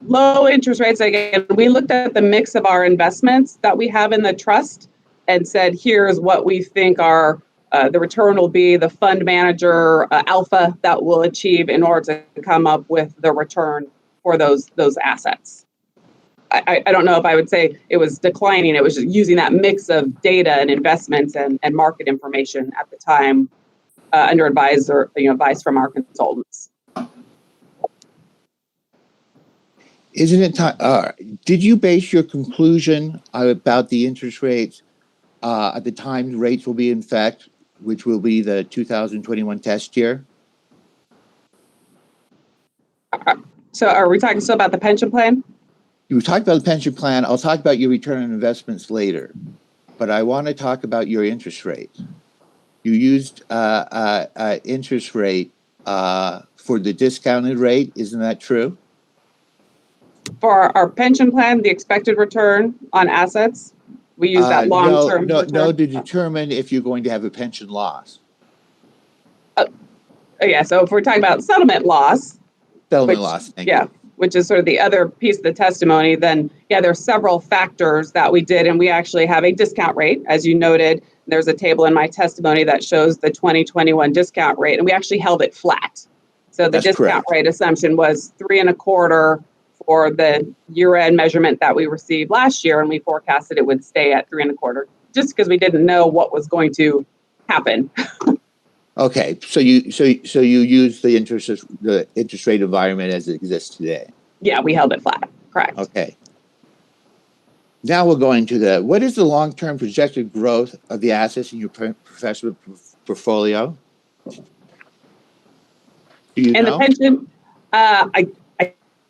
Low interest rates, again, we looked at the mix of our investments that we have in the trust and said, here's what we think our the return will be, the fund manager alpha that we'll achieve in order to come up with the return for those assets. I don't know if I would say it was declining. It was just using that mix of data and investments and market information at the time under advice from our consultants. Isn't it time? Did you base your conclusion about the interest rates at the time the rates will be in effect, which will be the 2021 test year? So are we talking still about the pension plan? You talked about the pension plan. I'll talk about your return on investments later, but I want to talk about your interest rate. You used interest rate for the discounted rate. Isn't that true? For our pension plan, the expected return on assets, we use that long-term return. No, to determine if you're going to have a pension loss. Yeah, so if we're talking about settlement loss. Settlement loss, thank you. Which is sort of the other piece of the testimony, then, there are several factors that we did, and we actually have a discount rate. As you noted, there's a table in my testimony that shows the 2021 discount rate, and we actually held it flat. So the discount rate assumption was 3.25% for the year-end measurement that we received last year, and we forecasted it would stay at 3.25%, just because we didn't know what was going to happen. Okay, so you use the interest rate environment as it exists today. Yeah, we held it flat. Correct. Okay. Now we're going to what is the long-term projected growth of the assets in your professional portfolio? Do you know? The pension, I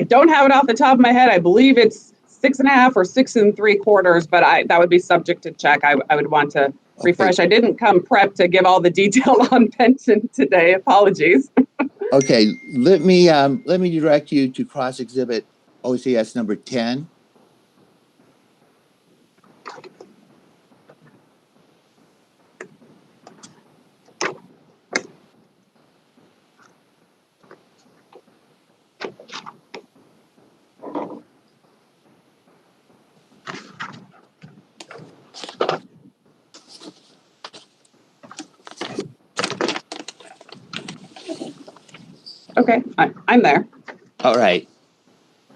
don't have it off the top of my head. I believe it's 6.5 or 6 3/4, but that would be subject to check. I would want to refresh. I didn't come prepped to give all the detail on pension today. Apologies. Okay, let me direct you to cross exhibit OCS number 10. Okay, I'm there. All right.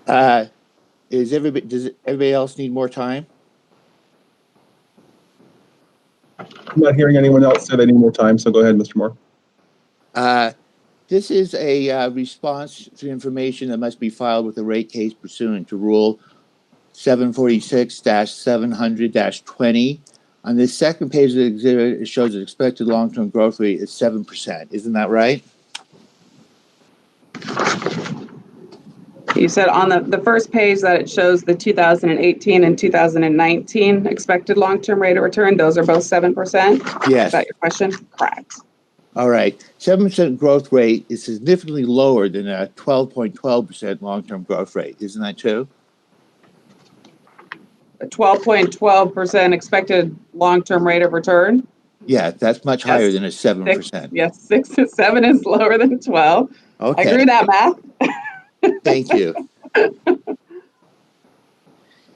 Does everybody else need more time? I'm not hearing anyone else say they need more time, so go ahead, Mr. Moore. This is a response to information that must be filed with the rate case pursuant to Rule 746-700-20. On this second page of the exhibit, it shows the expected long-term growth rate is 7%. Isn't that right? You said on the first page that it shows the 2018 and 2019 expected long-term rate of return. Those are both 7%? Yes. Is that your question? Correct. All right. 7% growth rate is significantly lower than a 12.12% long-term growth rate. Isn't that true? A 12.12% expected long-term rate of return? Yeah, that's much higher than a 7%. Yes, 6 to 7 is lower than 12. Okay. I agree with that math. Thank you.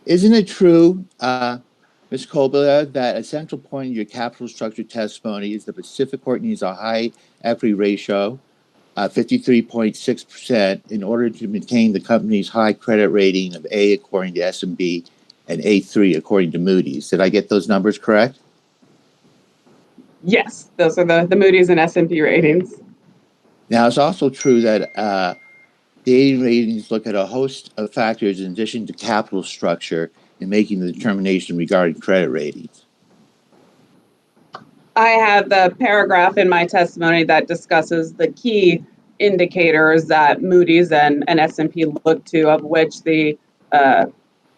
Isn't it true, Ms. Colbert, that a central point in your capital structure testimony is the Pacific Court needs a high equity ratio, 53.6%, in order to maintain the company's high credit rating of A according to S&P and A3 according to Moody's? Did I get those numbers correct? Yes, those are the Moody's and S&P ratings. Now, it's also true that the A ratings look at a host of factors in addition to capital structure in making the determination regarding credit ratings. I have the paragraph in my testimony that discusses the key indicators that Moody's and S&P look to, of which the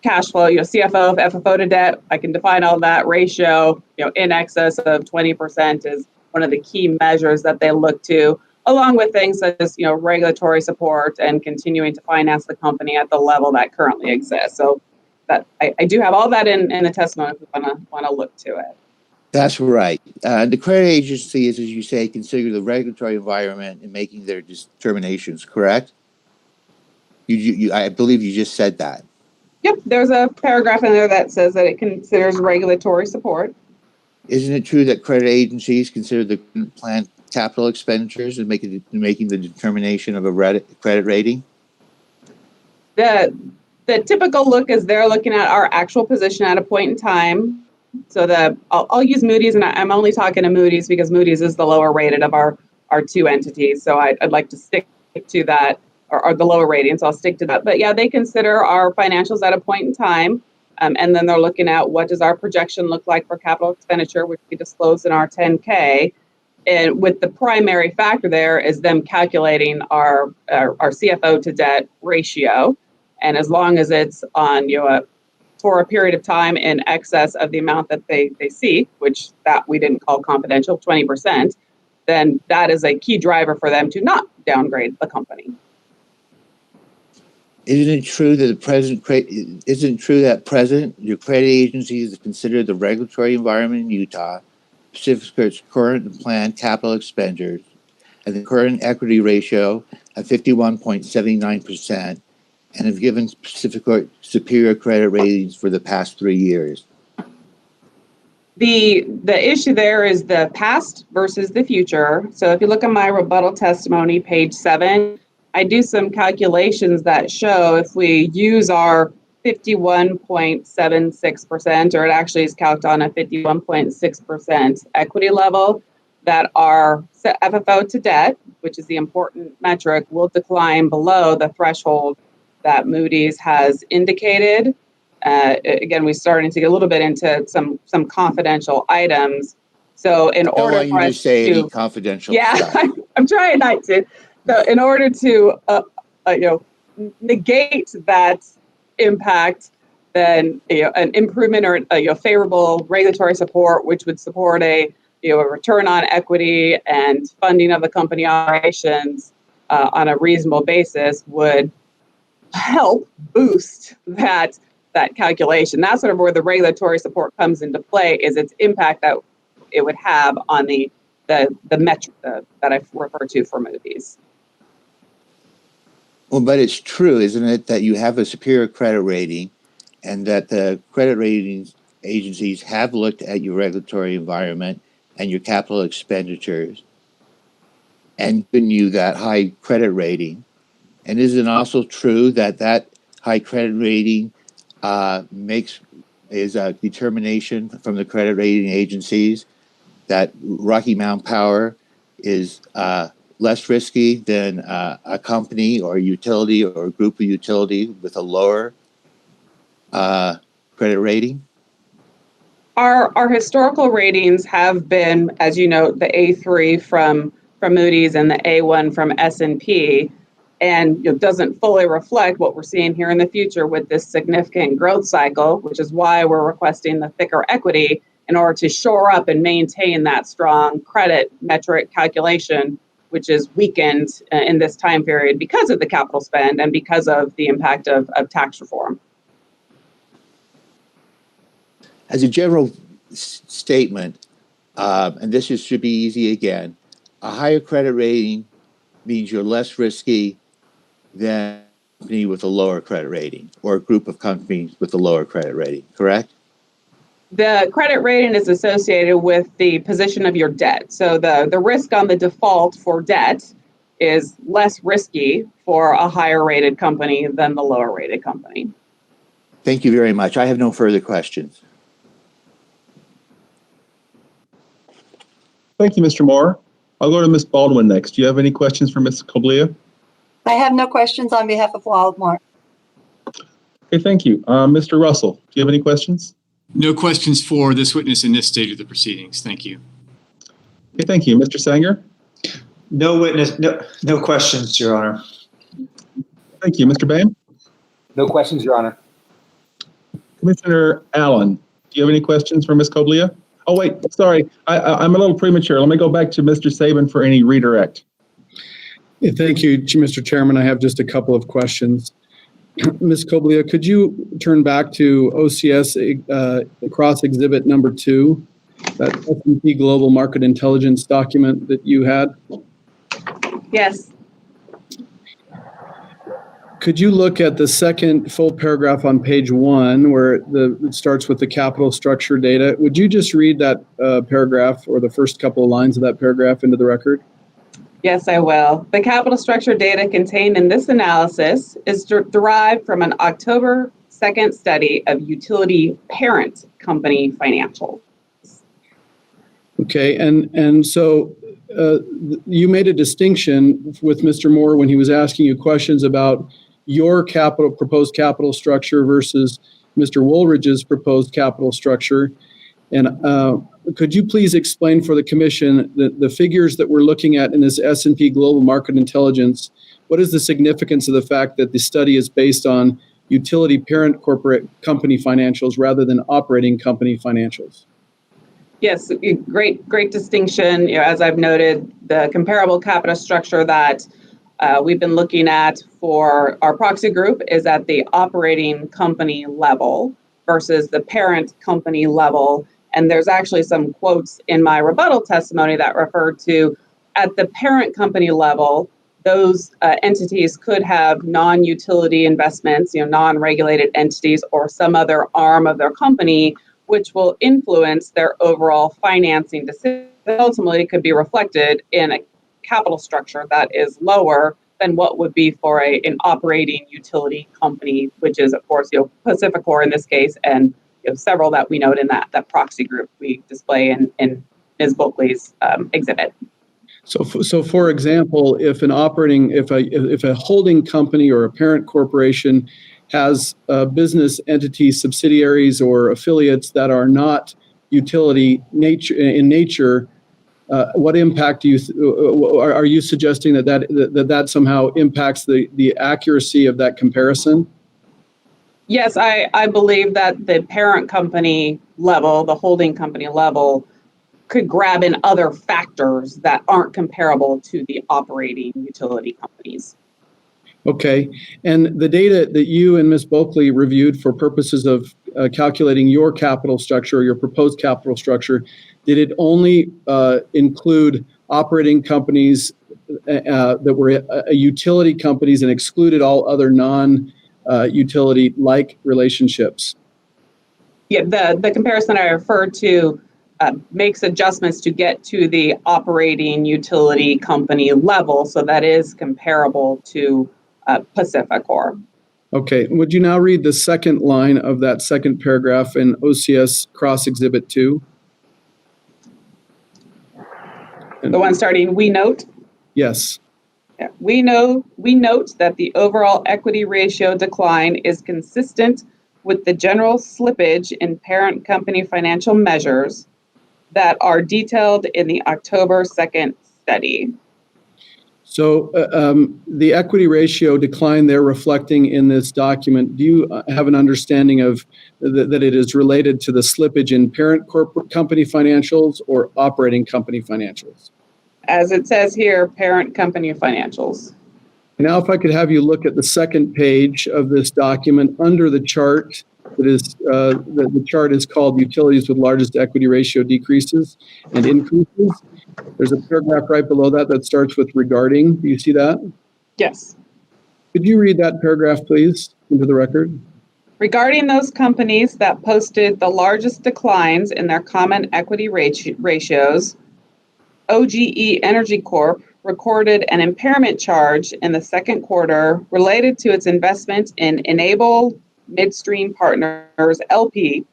cash flow, CFO, FFO to debt, I can define all that ratio, in excess of 20% is one of the key measures that they look to, along with things such as, regulatory support and continuing to finance the company at the level that currently exists. So that I do have all that in the testimony if we want to look to it. That's right. The credit agency is, as you say, consider the regulatory environment in making their determinations, correct? I believe you just said that. Yep, there's a paragraph in there that says that it considers regulatory support. Isn't it true that credit agencies consider the planned capital expenditures in making the determination of a credit rating? The typical look is they're looking at our actual position at a point in time. So I'll use Moody's, and I'm only talking to Moody's because Moody's is the lower rated of our two entities. So I'd like to stick to that, or the lower rating, so I'll stick to that. But yeah, they consider our financials at a point in time, and then they're looking at what does our projection look like for capital expenditure, which we disclose in our 10K. And with the primary factor there is them calculating our CFO to debt ratio. And as long as it's on for a period of time in excess of the amount that they seek, which that we didn't call confidential, 20%, then that is a key driver for them to not downgrade the company. Isn't it true that your credit agencies consider the regulatory environment in Utah, Pacific's current and planned capital expenditures, and the current equity ratio of 51.79%, and have given Pacific superior credit ratings for the past 3 years? The issue there is the past versus the future. So if you look at my rebuttal testimony, page 7, I do some calculations that show if we use our 51.76%, or it actually is calculated on a 51.6% equity level, that our FFO to debt, which is the important metric, will decline below the threshold that Moody's has indicated. Again, we're starting to get a little bit into some confidential items. So in order Don't for want you us to say any to, confidential yeah, stuff. I'm trying not to. So in order to, negate that impact, then an improvement or favorable regulatory support, which would support a return on equity and funding of the company operations on a reasonable basis, would help boost that calculation. That's sort of where the regulatory support comes into play, is its impact that it would have on the metric that I've referred to for Moody's. Well, but it's true, isn't it, that you have a superior credit rating and that the credit ratings agencies have looked at your regulatory environment and your capital expenditures and given you that high credit rating? And is it also true that that high credit rating is a determination from the credit rating agencies that Rocky Mountain Power is less risky than a company or a utility or a group of utility with a lower credit rating? Our historical ratings have been, as you know, the A3 from Moody's and the A1 from S&P, and it doesn't fully reflect what we're seeing here in the future with this significant growth cycle, which is why we're requesting the thicker equity in order to shore up and maintain that strong credit metric calculation, which is weakened in this time period because of the capital spend and because of the impact of tax reform. As a general statement, and this should be easy again, a higher credit rating means you're less risky than a company with a lower credit rating or a group of companies with a lower credit rating, correct? The credit rating is associated with the position of your debt. So the risk on the default for debt is less risky for a higher rated company than the lower rated company. Thank you very much. I have no further questions. Thank you, Mr. Moore. I'll go to Ms. Baldwin next. Do you have any questions for Ms. Koblia? I have no questions on behalf of Wildmark. Okay, thank you. Mr. Russell, do you have any questions? No questions for this witness in this stage of the proceedings. Thank you. Okay, thank you. Mr. Sanger? No witness, no questions, Your Honor. Thank you. Mr. Boehm? No questions, Your Honor. Commissioner Allen, do you have any questions for Ms. Koblia? Oh, wait, sorry. I'm a little premature. Let me go back to Mr. Sabin for any redirect. Yeah, thank you, Mr. Chairman. I have just a couple of questions. Ms. Koblia, could you turn back to OCS across exhibit number 2, that S&P Global Market Intelligence document that you had? Yes. Could you look at the second full paragraph on page 1 where it starts with the capital structure data? Would you just read that paragraph or the first couple of lines of that paragraph into the record? Yes, I will. The capital structure data contained in this analysis is derived from an October 2nd study of utility parent company financials. Okay, and so you made a distinction with Mr. Moore when he was asking you questions about your proposed capital structure versus Mr. Woolridge's proposed capital structure. And could you please explain for the commission the figures that we're looking at in this S&P Global Market Intelligence? What is the significance of the fact that the study is based on utility parent corporate company financials rather than operating company financials? Yes, great distinction. As I've noted, the comparable capital structure that we've been looking at for our proxy group is at the operating company level versus the parent company level. And there's actually some quotes in my rebuttal testimony that refer to at the parent company level, those entities could have non-utility investments, non-regulated entities or some other arm of their company, which will influence their overall financing decisions. Ultimately, it could be reflected in a capital structure that is lower than what would be for an operating utility company, which is, of course, Pacificor in this case, and several that we note in that proxy group we display in Ms. Bulkley's exhibit. So for example, if a holding company or a parent corporation has business entities, subsidiaries, or affiliates that are not utility in nature, what impact are you suggesting that somehow impacts the accuracy of that comparison? Yes, I believe that the parent company level, the holding company level, could grab in other factors that aren't comparable to the operating utility companies. Okay, and the data that you and Ms. Bulkley reviewed for purposes of calculating your capital structure or your proposed capital structure, did it only include operating companies that were utility companies and excluded all other non-utility-like relationships? Yeah, the comparison I referred to makes adjustments to get to the operating utility company level, so that is comparable to Pacificor. Okay, would you now read the second line of that second paragraph in OCS Cross Exhibit 2? The one starting, we note? Yes. Yeah. We note that the overall equity ratio decline is consistent with the general slippage in parent company financial measures that are detailed in the October 2nd study. So the equity ratio decline they're reflecting in this document, do you have an understanding of that it is related to the slippage in parent corporate company financials or operating company financials? As it says here, parent company financials. Now, if I could have you look at the second page of this document under the chart that is, the chart is called Utilities with Largest Equity Ratio Decreases and Increases. There's a paragraph right below that starts with regarding. Do you see that? Yes. Could you read that paragraph, please, into the record? Regarding those companies that posted the largest declines in their common equity ratios, OGE Energy Corp recorded an impairment charge in the second quarter related to its investment in Enable Midstream Partners, LP.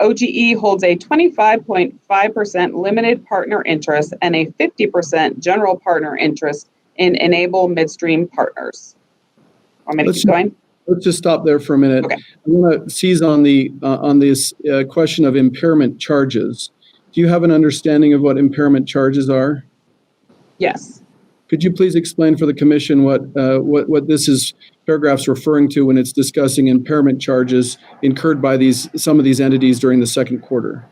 OGE holds a 25.5% limited partner interest and a 50% general partner interest in Enable Midstream Partners. Want me to keep going? Let's just stop there for a minute. Okay. I want to seize on this question of impairment charges. Do you have an understanding of what impairment charges are? Yes. Could you please explain for the commission what this is paragraph's referring to when it's discussing impairment charges incurred by some of these entities during the second quarter?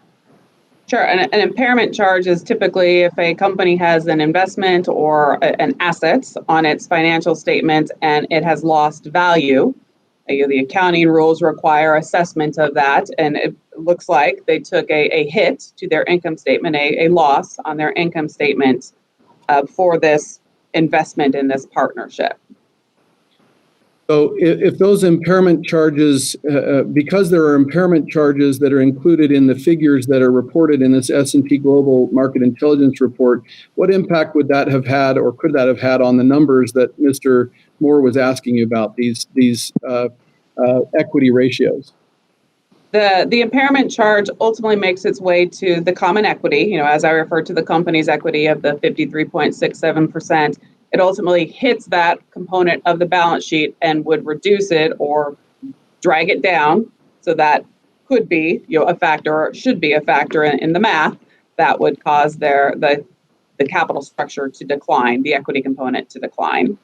Sure. An impairment charge is typically if a company has an investment or an asset on its financial statement and it has lost value. The accounting rules require assessment of that, and it looks like they took a hit to their income statement, a loss on their income statement for this investment in this partnership. So if those impairment charges, because there are impairment charges that are included in the figures that are reported in this S&P Global Market Intelligence report, what impact would that have had or could that have had on the numbers that Mr. Moore was asking you about, these equity ratios? The impairment charge ultimately makes its way to the common equity, as I referred to the company's equity of the 53.67%. It ultimately hits that component of the balance sheet and would reduce it or drag it down. So that could be a factor, or should be a factor in the math that would cause the capital structure to decline, the equity component to decline.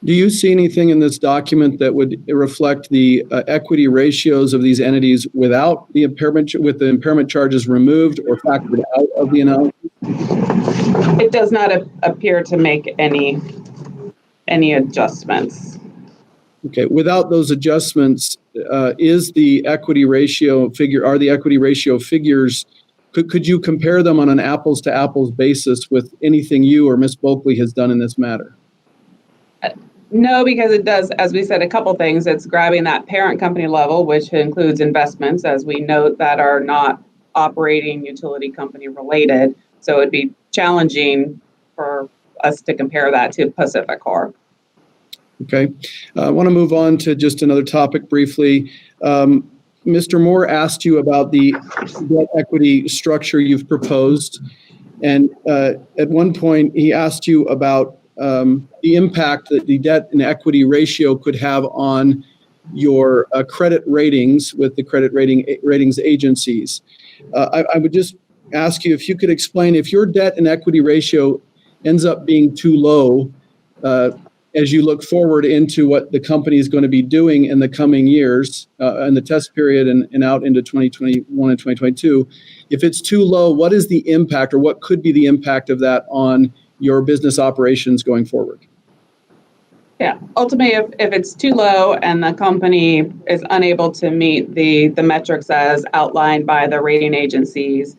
Do you see anything in this document that would reflect the equity ratios of these entities without the impairment, with the impairment charges removed or factored out of the analysis? It does not appear to make any adjustments. Okay, without those adjustments, is the equity ratio figure? Are the equity ratio figures? Could you compare them on an apples to apples basis with anything you or Ms. Bulkley has done in this matter? No, because it does, as we said, a couple things. It's grabbing that parent company level, which includes investments, as we note, that are not operating utility company related. So it'd be challenging for us to compare that to Pacificor. Okay. I want to move on to just another topic briefly. Mr. Moore asked you about the debt equity structure you've proposed. And at one point, he asked you about the impact that the debt and equity ratio could have on your credit ratings with the ratings agencies. I would just ask you if you could explain if your debt and equity ratio ends up being too low as you look forward into what the company is going to be doing in the coming years in the test period and out into 2021 and 2022. If it's too low, what is the impact or what could be the impact of that on your business operations going forward? Yeah, ultimately, if it's too low and the company is unable to meet the metrics as outlined by the rating agencies,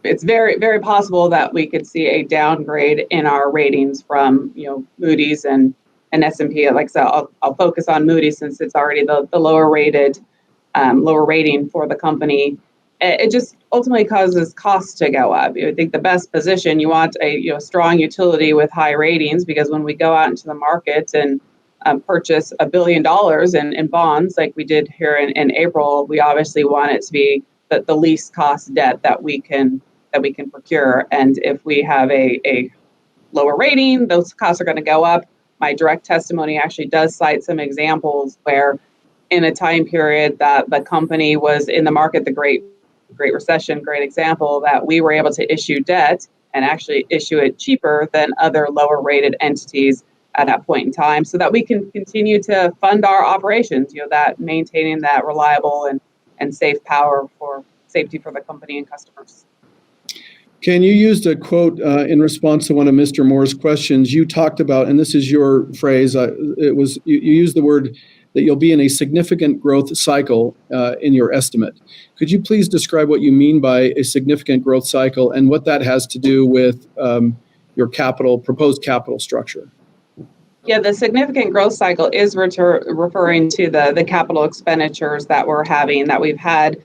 it's very, very possible that we could see a downgrade in our ratings from, Moody's and S&P. Like so, I'll focus on Moody's since it's already the lower rating for the company. It just ultimately causes costs to go up. I think the best position, you want a strong utility with high ratings, because when we go out into the market and purchase $1 billion in bonds like we did here in April, we obviously want it to be the least cost debt that we can procure. And if we have a lower rating, those costs are going to go up. My direct testimony actually does cite some examples where in a time period that the company was in the market, the Great Recession, great example, that we were able to issue debt and actually issue it cheaper than other lower rated entities at that point in time, so that we can continue to fund our operations, that maintaining that reliable and safe power for safety for the company and customers. Ken, you used a quote in response to one of Mr. Moore's questions. You talked about, and this is your phrase, you used the word that you'll be in a significant growth cycle in your estimate. Could you please describe what you mean by a significant growth cycle and what that has to do with your proposed capital structure? Yeah, the significant growth cycle is referring to the capital expenditures that we've had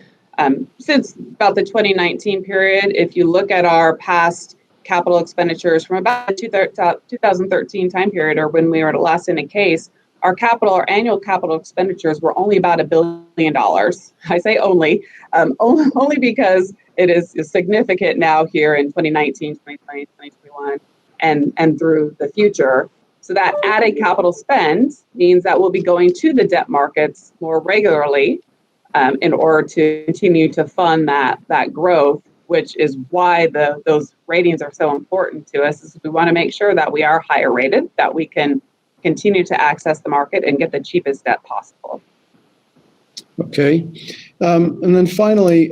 since about the 2019 period. If you look at our past capital expenditures from about the 2013 time period, or when we were last in a case, our annual capital expenditures were only about $1 billion. I say only because it is significant now here in 2019, 2020, 2021, and through the future. So that added capital spend means that we'll be going to the debt markets more regularly in order to continue to fund that growth, which is why those ratings are so important to us. Is we want to make sure that we are higher rated, that we can continue to access the market and get the cheapest debt possible. Okay. And then finally,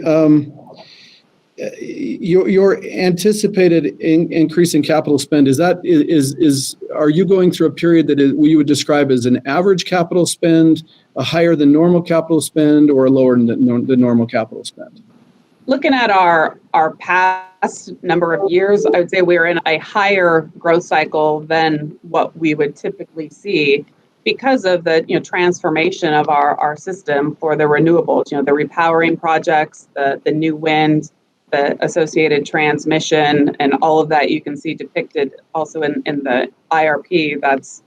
your anticipated increase in capital spend, are you going through a period that you would describe as an average capital spend, a higher than normal capital spend, or a lower than the normal capital spend? Looking at our past number of years, I would say we're in a higher growth cycle than what we would typically see because of the transformation of our system for the renewables, the repowering projects, the new wind, the associated transmission, and all of that you can see depicted also in the IRP that's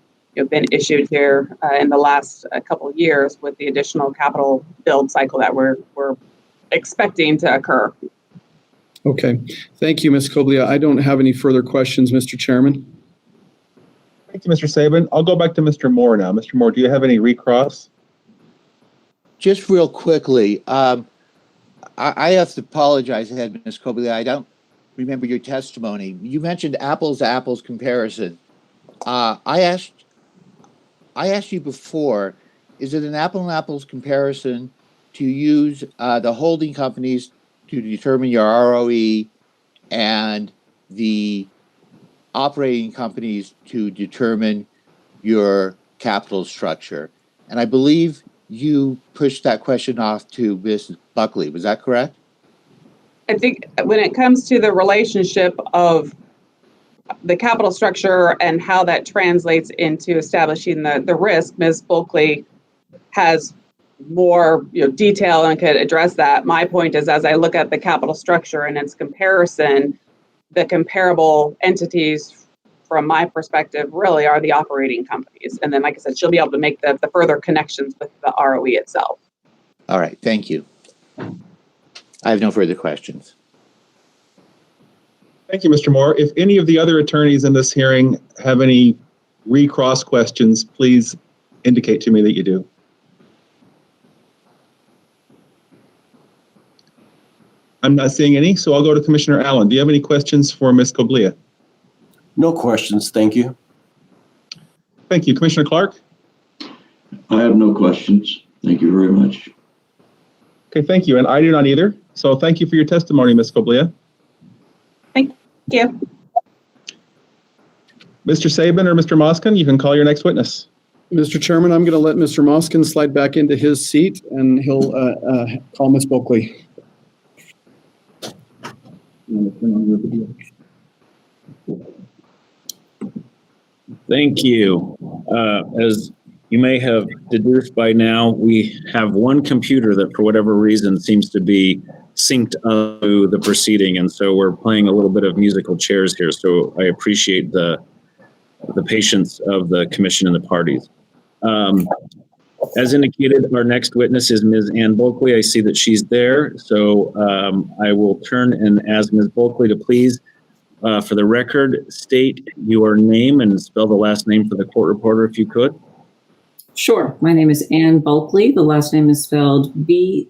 been issued here in the last couple of years with the additional capital build cycle that we're expecting to occur. Okay. Thank you, Ms. Koblia. I don't have any further questions, Mr. Chairman. Thank you, Mr. Sabin. I'll go back to Mr. Moore now. Mr. Moore, do you have any recross? Just real quickly, I have to apologize ahead, Ms. Koblia. I don't remember your testimony. You mentioned apples to apples comparison. I asked you before, is it an apple and apples comparison to use the holding companies to determine your ROE and the operating companies to determine your capital structure? And I believe you pushed that question off to Ms. Buckley. Was that correct? I think when it comes to the relationship of the capital structure and how that translates into establishing the risk, Ms. Buckley has more detail and could address that. My point is, as I look at the capital structure and its comparison, the comparable entities from my perspective really are the operating companies. And then, like I said, she'll be able to make the further connections with the ROE itself. All right. Thank you. I have no further questions. Thank you, Mr. Moore. If any of the other attorneys in this hearing have any recross questions, please indicate to me that you do. I'm not seeing any, so I'll go to Commissioner Allen. Do you have any questions for Ms. Coglia? No questions, thank you. Thank you. Commissioner Clark? I have no questions. Thank you very much. Okay, thank you. And I do not either. So thank you for your testimony, Ms. Coglia. Thank you. Mr. Sabin or Mr. Moskin, you can call your next witness. Mr. Chairman, I'm going to let Mr. Moskin slide back into his seat, and he'll call Ms. Bulkley. Thank you. As you may have deduced by now, we have one computer that for whatever reason seems to be synced up to the proceeding, and so we're playing a little bit of musical chairs here, so I appreciate the patience of the commission and the parties. As indicated, our next witness is Ms. Ann Bulkley. I see that she's there, so I will turn and ask Ms. Bulkley to please, for the record, state your name and spell the last name for the court reporter if you could. Sure. My name is Ann Bulkley. The last name is spelled Bulkley.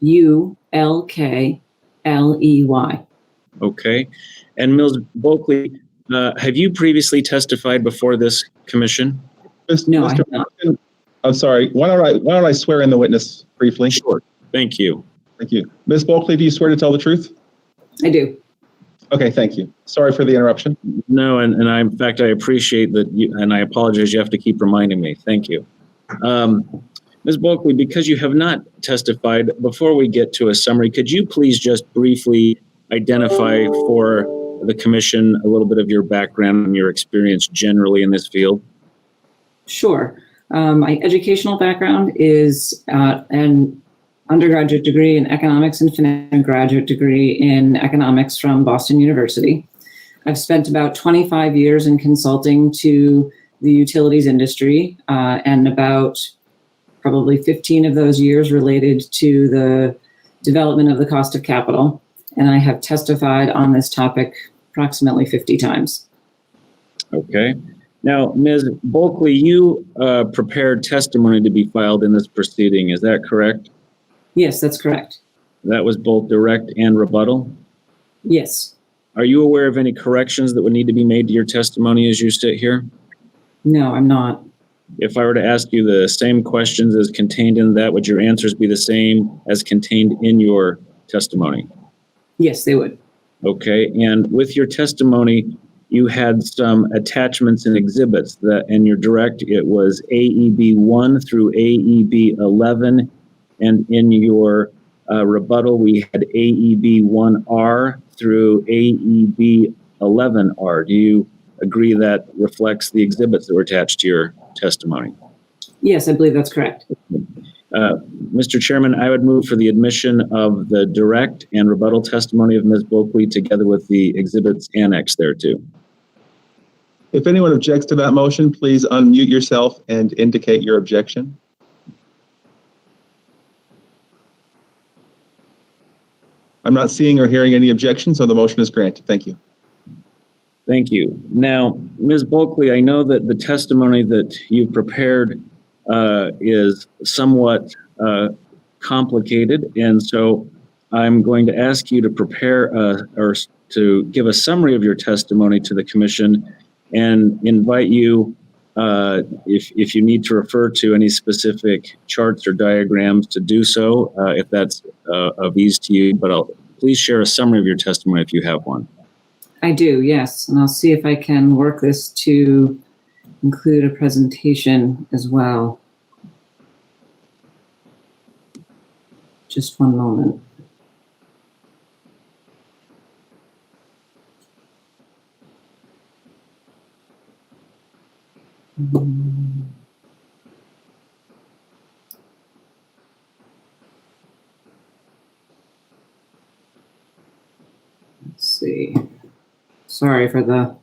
Okay. And Ms. Bulkley, have you previously testified before this commission? No, I have not. I'm sorry. Why don't I swear in the witness briefly? Sure. Thank you. Thank you. Ms. Bulkley, do you swear to tell the truth? I do. Okay, thank you. Sorry for the interruption. No, and in fact, I appreciate that you, and I apologize, you have to keep reminding me. Thank you. Ms. Bulkley, because you have not testified, before we get to a summary, could you please just briefly identify for the commission a little bit of your background and your experience generally in this field? Sure. My educational background is an undergraduate degree in economics and a graduate degree in economics from Boston University. I've spent about 25 years in consulting to the utilities industry, and about probably 15 of those years related to the development of the cost of capital. And I have testified on this topic approximately 50 times. Okay. Now, Ms. Bulkley, you prepared testimony to be filed in this proceeding. Is that correct? Yes, that's correct. That was both direct and rebuttal? Yes. Are you aware of any corrections that would need to be made to your testimony as you sit here? No, I'm not. If I were to ask you the same questions as contained in that, would your answers be the same as contained in your testimony? Yes, they would. Okay. And with your testimony, you had some attachments and exhibits that in your direct, it was AEB 1 through AEB 11. And in your rebuttal, we had AEB 1R through AEB 11R. Do you agree that reflects the exhibits that were attached to your testimony? Yes, I believe that's correct. Mr. Chairman, I would move for the admission of the direct and rebuttal testimony of Ms. Bulkley together with the exhibits annexed thereto. If anyone objects to that motion, please unmute yourself and indicate your objection. I'm not seeing or hearing any objections, so the motion is granted. Thank you. Thank you. Now, Ms. Bulkley, I know that the testimony that you've prepared is somewhat complicated, and so I'm going to ask you to prepare or to give a summary of your testimony to the commission and invite you, if you need to refer to any specific charts or diagrams, to do so, if that's of ease to you, but please share a summary of your testimony if you have one. I do, yes. And I'll see if I can work this to include a presentation as well. Just one moment. Let's see. Sorry for the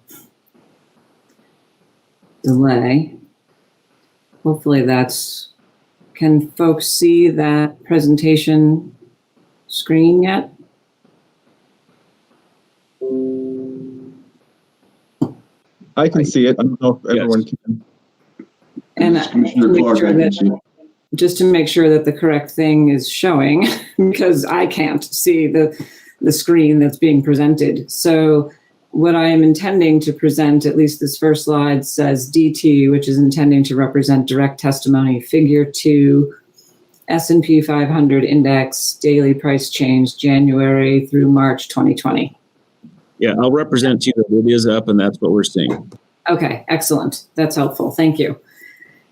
delay. Hopefully that's, can folks see that presentation screen yet? I can see it. I don't know if everyone can. And Commissioner Clark, I can see. just to make sure that the correct thing is showing, because I can't see the screen that's being presented. So what I am intending to present, at least this first slide says DT, which is intending to represent direct testimony, figure 2, S&P 500 index, daily price change, January through March 2020. Yeah, I'll represent you that it is up and that's what we're seeing. Okay, excellent. That's helpful. Thank you.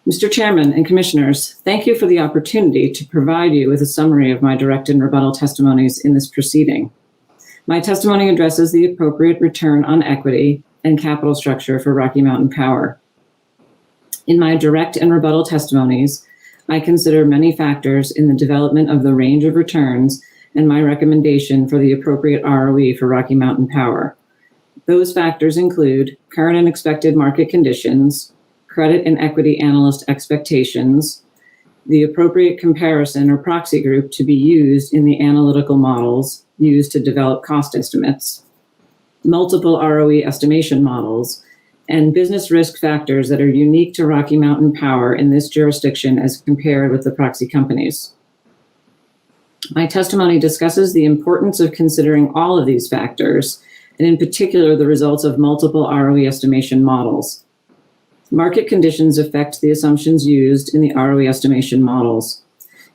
Mr. Chairman and Commissioners, thank you for the opportunity to provide you with a summary of my direct and rebuttal testimonies in this proceeding. My testimony addresses the appropriate return on equity and capital structure for Rocky Mountain Power. In my direct and rebuttal testimonies, I consider many factors in the development of the range of returns and my recommendation for the appropriate ROE for Rocky Mountain Power. Those factors include current and expected market conditions, credit and equity analyst expectations, the appropriate comparison or proxy group to be used in the analytical models used to develop cost estimates, multiple ROE estimation models, and business risk factors that are unique to Rocky Mountain Power in this jurisdiction as compared with the proxy companies. My testimony discusses the importance of considering all of these factors, and in particular, the results of multiple ROE estimation models. Market conditions affect the assumptions used in the ROE estimation models.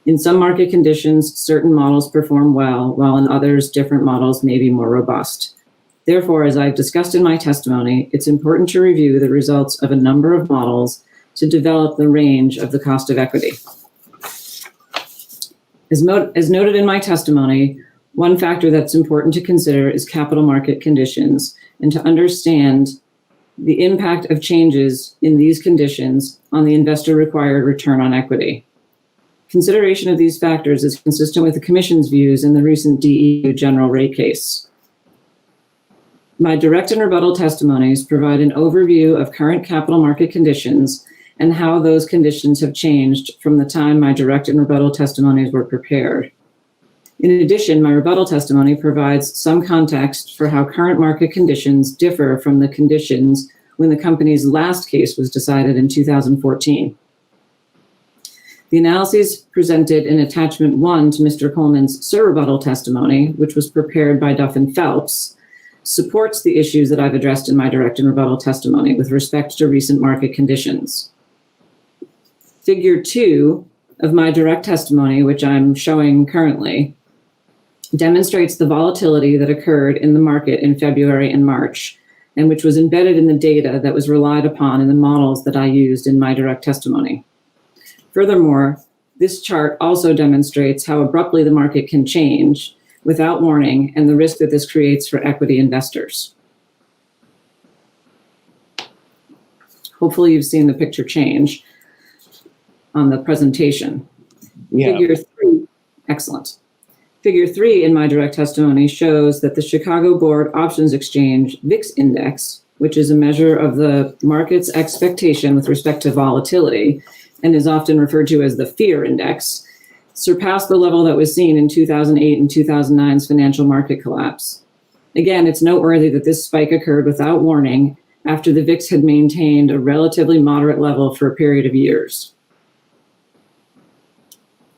In some market conditions, certain models perform well, while in others, different models may be more robust. Therefore, as I've discussed in my testimony, it's important to review the results of a number of models to develop the range of the cost of equity. As noted in my testimony, one factor that's important to consider is capital market conditions, and to understand the impact of changes in these conditions on the investor-required return on equity. Consideration of these factors is consistent with the Commission's views in the recent DEU general rate case. My direct and rebuttal testimonies provide an overview of current capital market conditions and how those conditions have changed from the time my direct and rebuttal testimonies were prepared. In addition, my rebuttal testimony provides some context for how current market conditions differ from the conditions when the company's last case was decided in 2014. The analyses presented in Attachment 1 to Mr. Coleman's surrebuttal testimony, which was prepared by Duff and Phelps, supports the issues that I've addressed in my direct and rebuttal testimony with respect to recent market conditions. Figure 2 of my direct testimony, which I'm showing currently, demonstrates the volatility that occurred in the market in February and March, and which was embedded in the data that was relied upon in the models that I used in my direct testimony. Furthermore, this chart also demonstrates how abruptly the market can change without warning and the risk that this creates for equity investors. Hopefully you've seen the picture change on the presentation. Yeah. Figure 3, excellent. Figure 3 in my direct testimony shows that the Chicago Board Options Exchange VIX index, which is a measure of the market's expectation with respect to volatility and is often referred to as the fear index, surpassed the level that was seen in 2008 and 2009's financial market collapse. Again, it's noteworthy that this spike occurred without warning after the VIX had maintained a relatively moderate level for a period of years.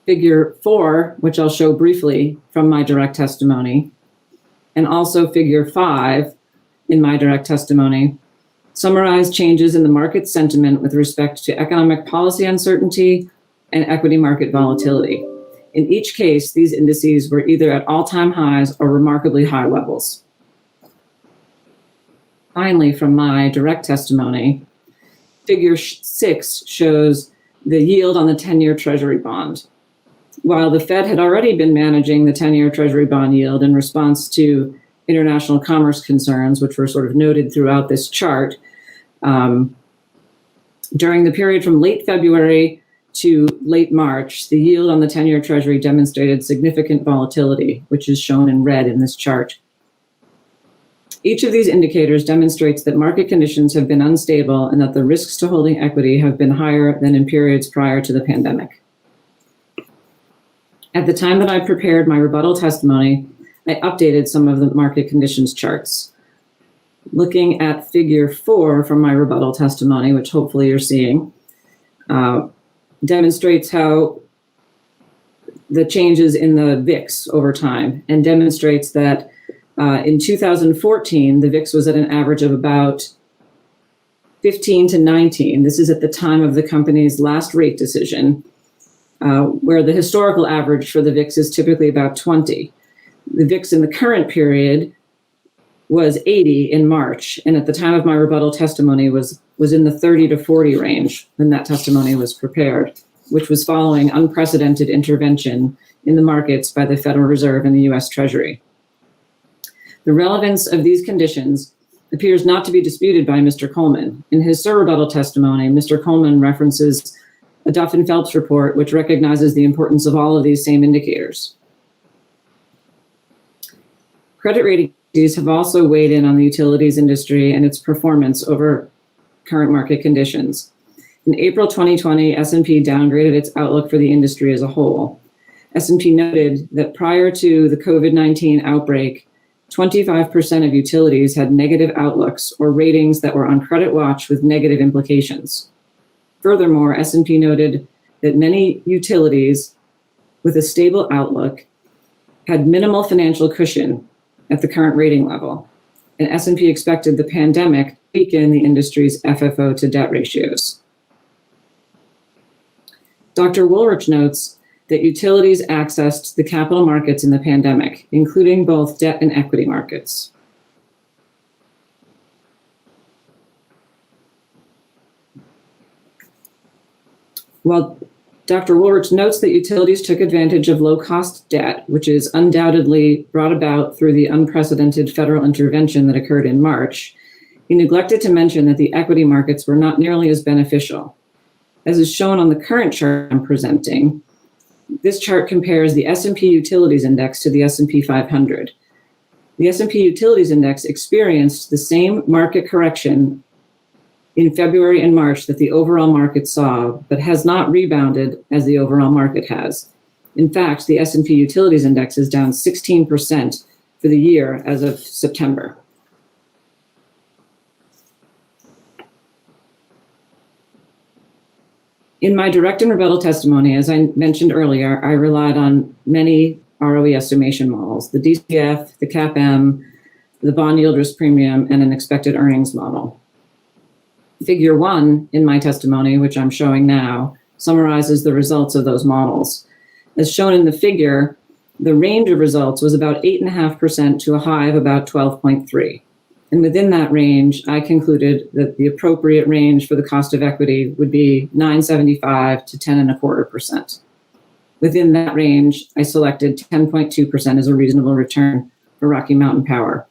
Figure 4, which I'll show briefly from my direct testimony, and also figure 5 in my direct testimony, summarize changes in the market sentiment with respect to economic policy uncertainty and equity market volatility. In each case, these indices were either at all-time highs or remarkably high levels. Finally, from my direct testimony, figure 6 shows the yield on the 10-year Treasury bond. While the Fed had already been managing the 10-year Treasury bond yield in response to international commerce concerns, which were sort of noted throughout this chart, during the period from late February to late March, the yield on the 10-year Treasury demonstrated significant volatility, which is shown in red in this chart. Each of these indicators demonstrates that market conditions have been unstable and that the risks to holding equity have been higher than in periods prior to the pandemic. At the time that I prepared my rebuttal testimony, I updated some of the market conditions charts. looking at figure 4 from my rebuttal testimony, which hopefully you're seeing, demonstrates how the changes in the VIX over time, and demonstrates that in 2014, the VIX was at an average of about 15 to 19. This is at the time of the company's last rate decision, where the historical average for the VIX is typically about 20. The VIX in the current period was 80 in March, and at the time of my rebuttal testimony was in the 30 to 40 range when that testimony was prepared, which was following unprecedented intervention in the markets by the Federal Reserve and the US Treasury. The relevance of these conditions appears not to be disputed by Mr. Coleman. In his rebuttal testimony, Mr. Coleman references a Duff and Phelps report, which recognizes the importance of all of these same indicators. Credit rating agencies have also weighed in on the utilities industry and its performance over current market conditions. In April 2020, S&P downgraded its outlook for the industry as a whole. S&P noted that prior to the COVID-19 outbreak, 25% of utilities had negative outlooks or ratings that were on credit watch with negative implications. Furthermore, S&P noted that many utilities with a stable outlook had minimal financial cushion at the current rating level, and S&P expected the pandemic to weaken the industry's FFO to debt ratios. Dr. Woolrich notes that utilities accessed the capital markets in the pandemic, including both debt and equity markets. While Dr. Woolrich notes that utilities took advantage of low-cost debt, which is undoubtedly brought about through the unprecedented federal intervention that occurred in March, he neglected to mention that the equity markets were not nearly as beneficial. As is shown on the current chart I'm presenting, this chart compares the S&P Utilities Index to the S&P 500. The S&P Utilities Index experienced the same market correction in February and March that the overall market saw, but has not rebounded as the overall market has. In fact, the S&P Utilities Index is down 16% for the year as of September. In my direct and rebuttal testimony, as I mentioned earlier, I relied on many ROE estimation models, the DCF, the CAPM, the bond yield risk premium, and an expected earnings model. Figure 1 in my testimony, which I'm showing now, summarizes the results of those models. As shown in the figure, the range of results was about 8.5% to a high of about 12.3. And within that range, I concluded that the appropriate range for the cost of equity would be 9.75 to 10.25%. Within that range, I selected 10.2% as a reasonable return for Rocky Mountain Power.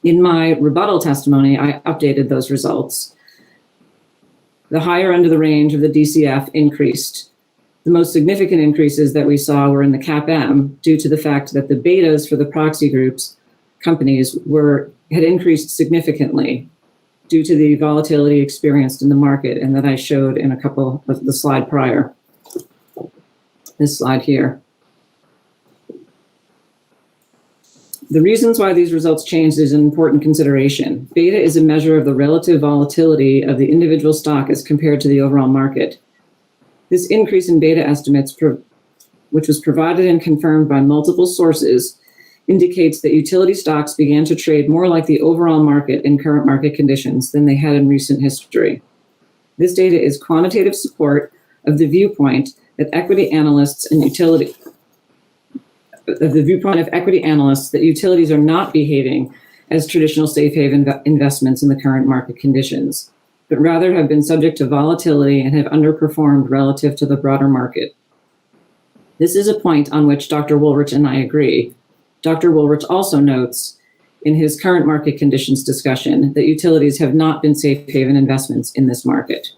In my rebuttal testimony, I updated those results. The higher end of the range of the DCF increased. The most significant increases that we saw were in the CAPM due to the fact that the betas for the proxy groups companies had increased significantly due to the volatility experienced in the market, and that I showed in a couple of the slide prior. This slide here. The reasons why these results changed is an important consideration. Beta is a measure of the relative volatility of the individual stock as compared to the overall market. This increase in beta estimates, which was provided and confirmed by multiple sources, indicates that utility stocks began to trade more like the overall market in current market conditions than they had in recent history. This data is quantitative support of the viewpoint that equity analysts and utilities are not behaving as traditional safe haven investments in the current market conditions, but rather have been subject to volatility and have underperformed relative to the broader market. This is a point on which Dr. Woolrich and I agree. Dr. Woolrich also notes in his current market conditions discussion that utilities have not been safe haven investments in this market.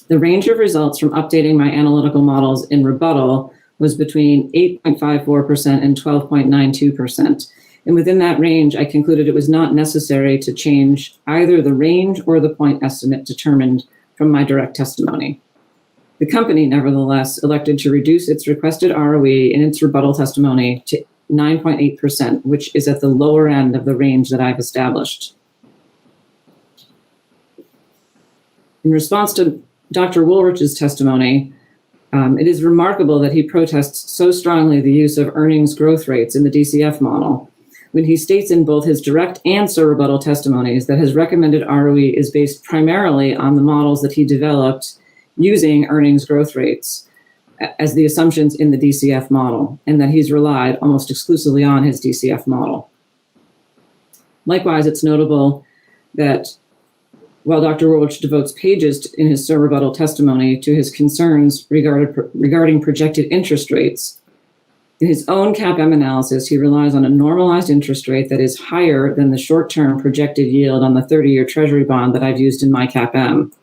The range of results from updating my analytical models in rebuttal was between 8.54% and 12.92%. And within that range, I concluded it was not necessary to change either the range or the point estimate determined from my direct testimony. The company, nevertheless, elected to reduce its requested ROE in its rebuttal testimony to 9.8%, which is at the lower end of the range that I've established. In response to Dr. Woolrich's testimony, it is remarkable that he protests so strongly the use of earnings growth rates in the DCF model, when he states in both his direct and rebuttal testimonies that his recommended ROE is based primarily on the models that he developed using earnings growth rates as the assumptions in the DCF model, and that he's relied almost exclusively on his DCF model. Likewise, it's notable that while Dr. Woolrich devotes pages in his rebuttal testimony to his concerns regarding projected interest rates, in his own CAPM analysis, he relies on a normalized interest rate that is higher than the short-term projected yield on the 30-year Treasury bond that I've used in my CAPM.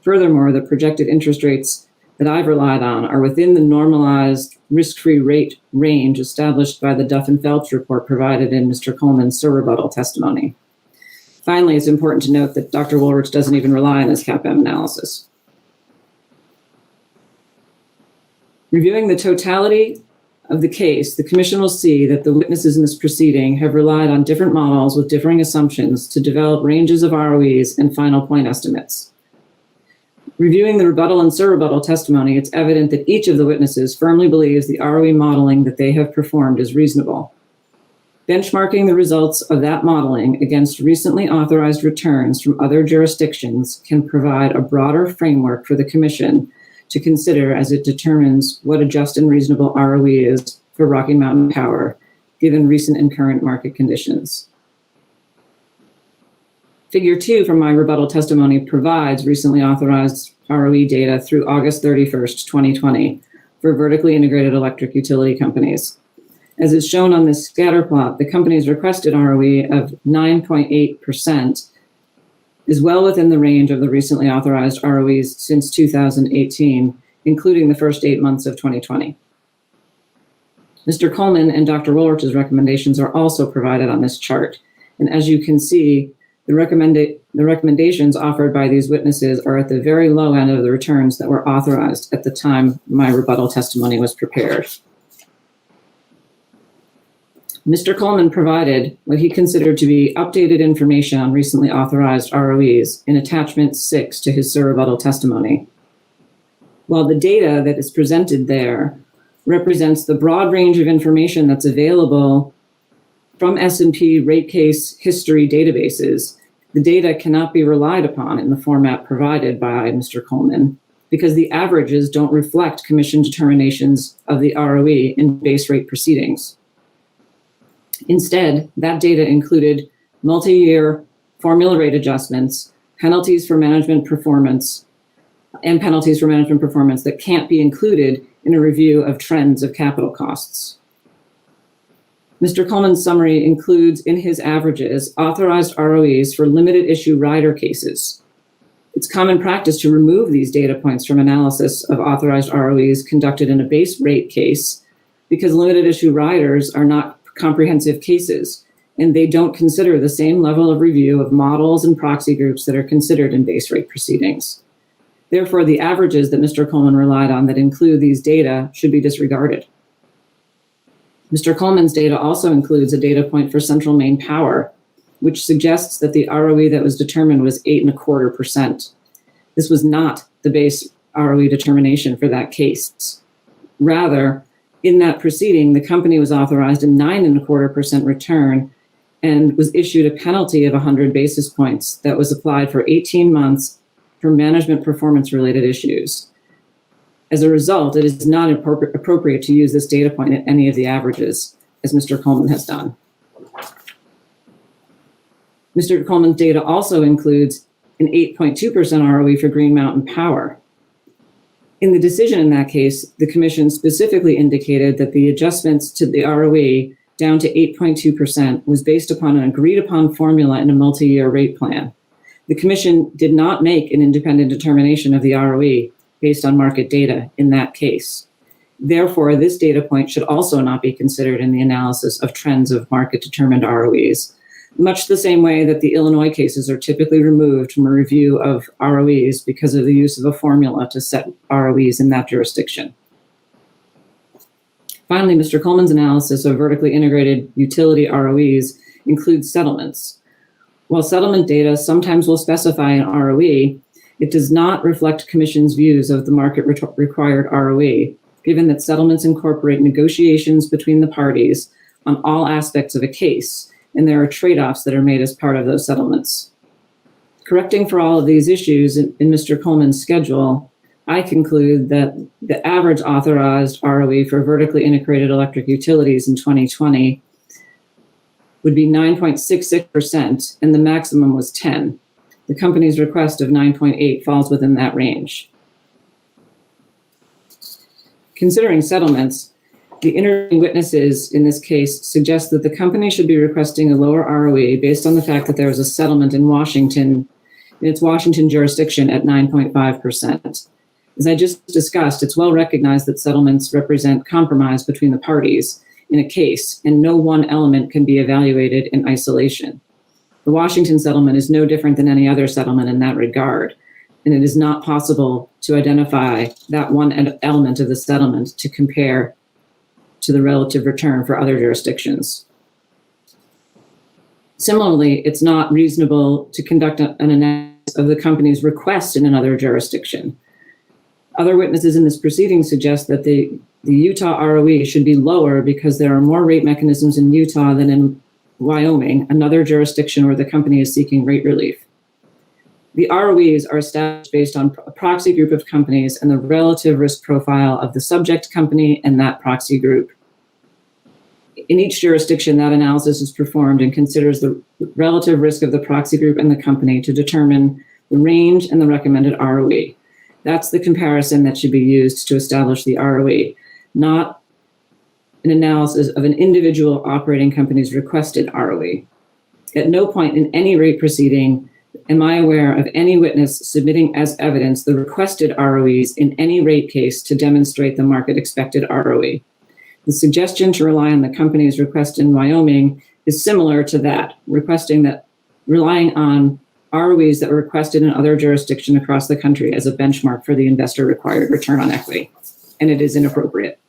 Furthermore, the projected interest rates that I've relied on are within the normalized risk-free rate range established by the Duff and Phelps report provided in Mr. Coleman's rebuttal testimony. Finally, it's important to note that Dr. Woolrich doesn't even rely on his CAPM analysis. Reviewing the totality of the case, the Commission will see that the witnesses in this proceeding have relied on different models with differing assumptions to develop ranges of ROEs and final point estimates. Reviewing the rebuttal and rebuttal testimony, it's evident that each of the witnesses firmly believes the ROE modeling that they have performed is reasonable. Benchmarking the results of that modeling against recently authorized returns from other jurisdictions can provide a broader framework for the Commission to consider as it determines what a just and reasonable ROE is for Rocky Mountain Power, given recent and current market conditions. Figure 2 from my rebuttal testimony provides recently authorized ROE data through August 31st, 2020 for vertically integrated electric utility companies. As is shown on this scatter plot, the company's requested ROE of 9.8% is well within the range of the recently authorized ROEs since 2018, including the first 8 months of 2020. Mr. Coleman and Dr. Woolrich's recommendations are also provided on this chart. And as you can see, the recommendations offered by these witnesses are at the very low end of the returns that were authorized at the time my rebuttal testimony was prepared. Mr. Coleman provided what he considered to be updated information on recently authorized ROEs in attachment 6 to his rebuttal testimony. While the data that is presented there represents the broad range of information that's available from S&P rate case history databases, the data cannot be relied upon in the format provided by Mr. Coleman because the averages don't reflect Commission determinations of the ROE in base rate proceedings. Instead, that data included multi-year formula rate adjustments, penalties for management performance that can't be included in a review of trends of capital costs. Mr. Coleman's summary includes in his averages authorized ROEs for limited issue rider cases. It's common practice to remove these data points from analysis of authorized ROEs conducted in a base rate case because limited issue riders are not comprehensive cases, and they don't consider the same level of review of models and proxy groups that are considered in base rate proceedings. Therefore, the averages that Mr. Coleman relied on that include these data should be disregarded. Mr. Coleman's data also includes a data point for Central Maine Power, which suggests that the ROE that was determined was 8.25%. This was not the base ROE determination for that case. Rather, in that proceeding, the company was authorized a 9.25% return and was issued a penalty of 100 basis points that was applied for 18 months for management performance-related issues. As a result, it is not appropriate to use this data point at any of the averages, as Mr. Coleman has done. Mr. Coleman's data also includes an 8.2% ROE for Green Mountain Power. In the decision in that case, the Commission specifically indicated that the adjustments to the ROE down to 8.2% was based upon an agreed-upon formula in a multi-year rate plan. The Commission did not make an independent determination of the ROE based on market data in that case. Therefore, this data point should also not be considered in the analysis of trends of market-determined ROEs, much the same way that the Illinois cases are typically removed from a review of ROEs because of the use of a formula to set ROEs in that jurisdiction. Finally, Mr. Coleman's analysis of vertically integrated utility ROEs includes settlements. While settlement data sometimes will specify an ROE, it does not reflect Commission's views of the market required ROE, given that settlements incorporate negotiations between the parties on all aspects of a case, and there are trade-offs that are made as part of those settlements. Correcting for all of these issues in Mr. Coleman's schedule, I conclude that the average authorized ROE for vertically integrated electric utilities in 2020 would be 9.66%, and the maximum was 10. The company's request of 9.8 falls within that range. Considering settlements, the intervening witnesses in this case suggest that the company should be requesting a lower ROE based on the fact that there was a settlement in Washington, in its Washington jurisdiction at 9.5%. As I just discussed, it's well recognized that settlements represent compromise between the parties in a case, and no one element can be evaluated in isolation. The Washington settlement is no different than any other settlement in that regard, and it is not possible to identify that one element of the settlement to compare to the relative return for other jurisdictions. Similarly, it's not reasonable to conduct an analysis of the company's request in another jurisdiction. Other witnesses in this proceeding suggest that the Utah ROE should be lower because there are more rate mechanisms in Utah than in Wyoming, another jurisdiction where the company is seeking rate relief. The ROEs are established based on a proxy group of companies and the relative risk profile of the subject company and that proxy group. In each jurisdiction, that analysis is performed and considers the relative risk of the proxy group and the company to determine the range and the recommended ROE. That's the comparison that should be used to establish the ROE, not an analysis of an individual operating company's requested ROE. At no point in any rate proceeding am I aware of any witness submitting as evidence the requested ROEs in any rate case to demonstrate the market expected ROE. The suggestion to rely on the company's request in Wyoming is similar to that, relying on ROEs that were requested in other jurisdictions across the country as a benchmark for the investor required return on equity, and it is inappropriate.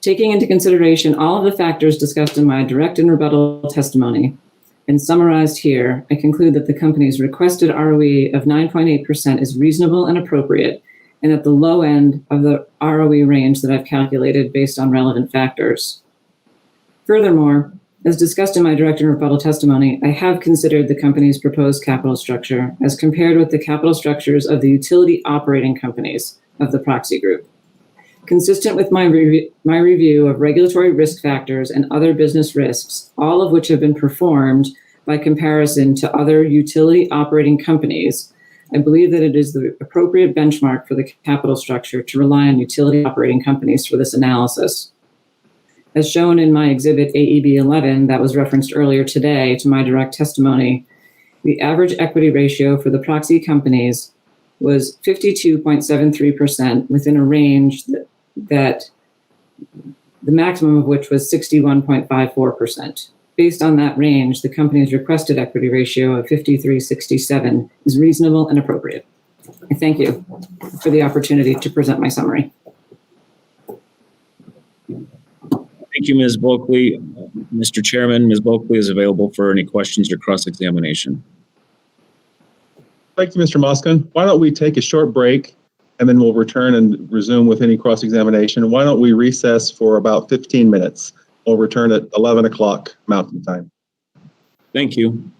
Taking into consideration all of the factors discussed in my direct and rebuttal testimony and summarized here, I conclude that the company's requested ROE of 9.8% is reasonable and appropriate, and at the low end of the ROE range that I've calculated based on relevant factors. Furthermore, as discussed in my direct and rebuttal testimony, I have considered the company's proposed capital structure as compared with the capital structures of the utility operating companies of the proxy group. Consistent with my review of regulatory risk factors and other business risks, all of which have been performed by comparison to other utility operating companies, I believe that it is the appropriate benchmark for the capital structure to rely on utility operating companies for this analysis. As shown in my exhibit AEB 11 that was referenced earlier today to my direct testimony, the average equity ratio for the proxy companies was 52.73% within a range that the maximum of which was 61.54%. Based on that range, the company's requested equity ratio of 53.67 is reasonable and appropriate. I thank you for the opportunity to present my summary. Thank you, Ms. Bulkley. Mr. Chairman, Ms. Bulkley is available for any questions or cross-examination. Thank you, Mr. Moskin. Why don't we take a short break and then we'll return and resume with any cross-examination. Why don't we recess for about 15 minutes? We'll return at 11 o'clock Mountain Time. Thank you.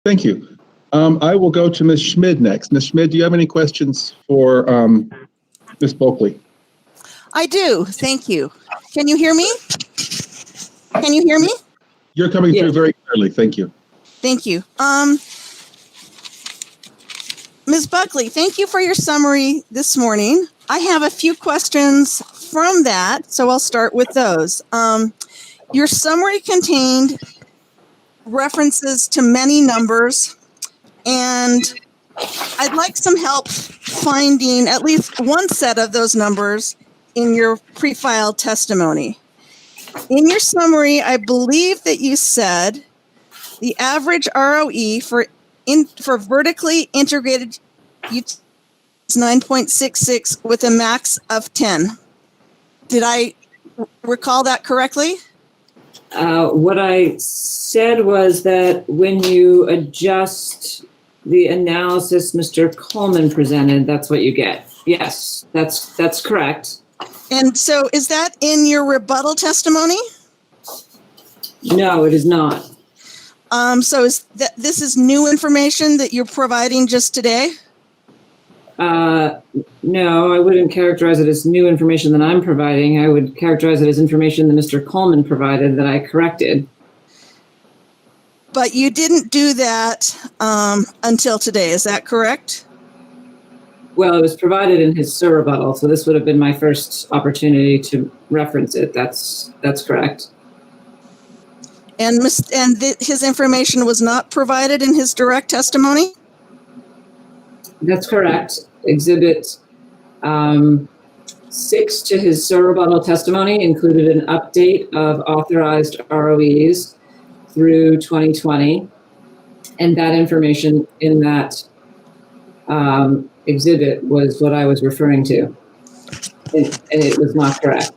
Thank you. I will go to Ms. Schmid next. Ms. Schmid, do you have any questions for Ms. Bulkley? I do. Thank you. Can you hear me? Can you hear me? You're coming through very clearly. Thank you. Thank you. Ms. Buckley, thank you for your summary this morning. I have a few questions from that, so I'll start with those. Your summary contained references to many numbers, and I'd like some help finding at least one set of those numbers in your pre-filed testimony. In your summary, I believe that you said the average ROE for vertically integrated is 9.66 with a max of 10. Did I recall that correctly? What I said was that when you adjust the analysis Mr. Coleman presented, that's what you get. Yes, that's correct. And so is that in your rebuttal testimony? No, it is not. So this is new information that you're providing just today? No, I wouldn't characterize it as new information that I'm providing. I would characterize it as information that Mr. Coleman provided that I corrected. But you didn't do that until today, is that correct? Well, it was provided in his rebuttal, so this would have been my first opportunity to reference it. That's correct. And his information was not provided in his direct testimony? That's correct. Exhibit 6 to his rebuttal testimony included an update of authorized ROEs through 2020. And that information in that exhibit was what I was referring to. And it was not correct.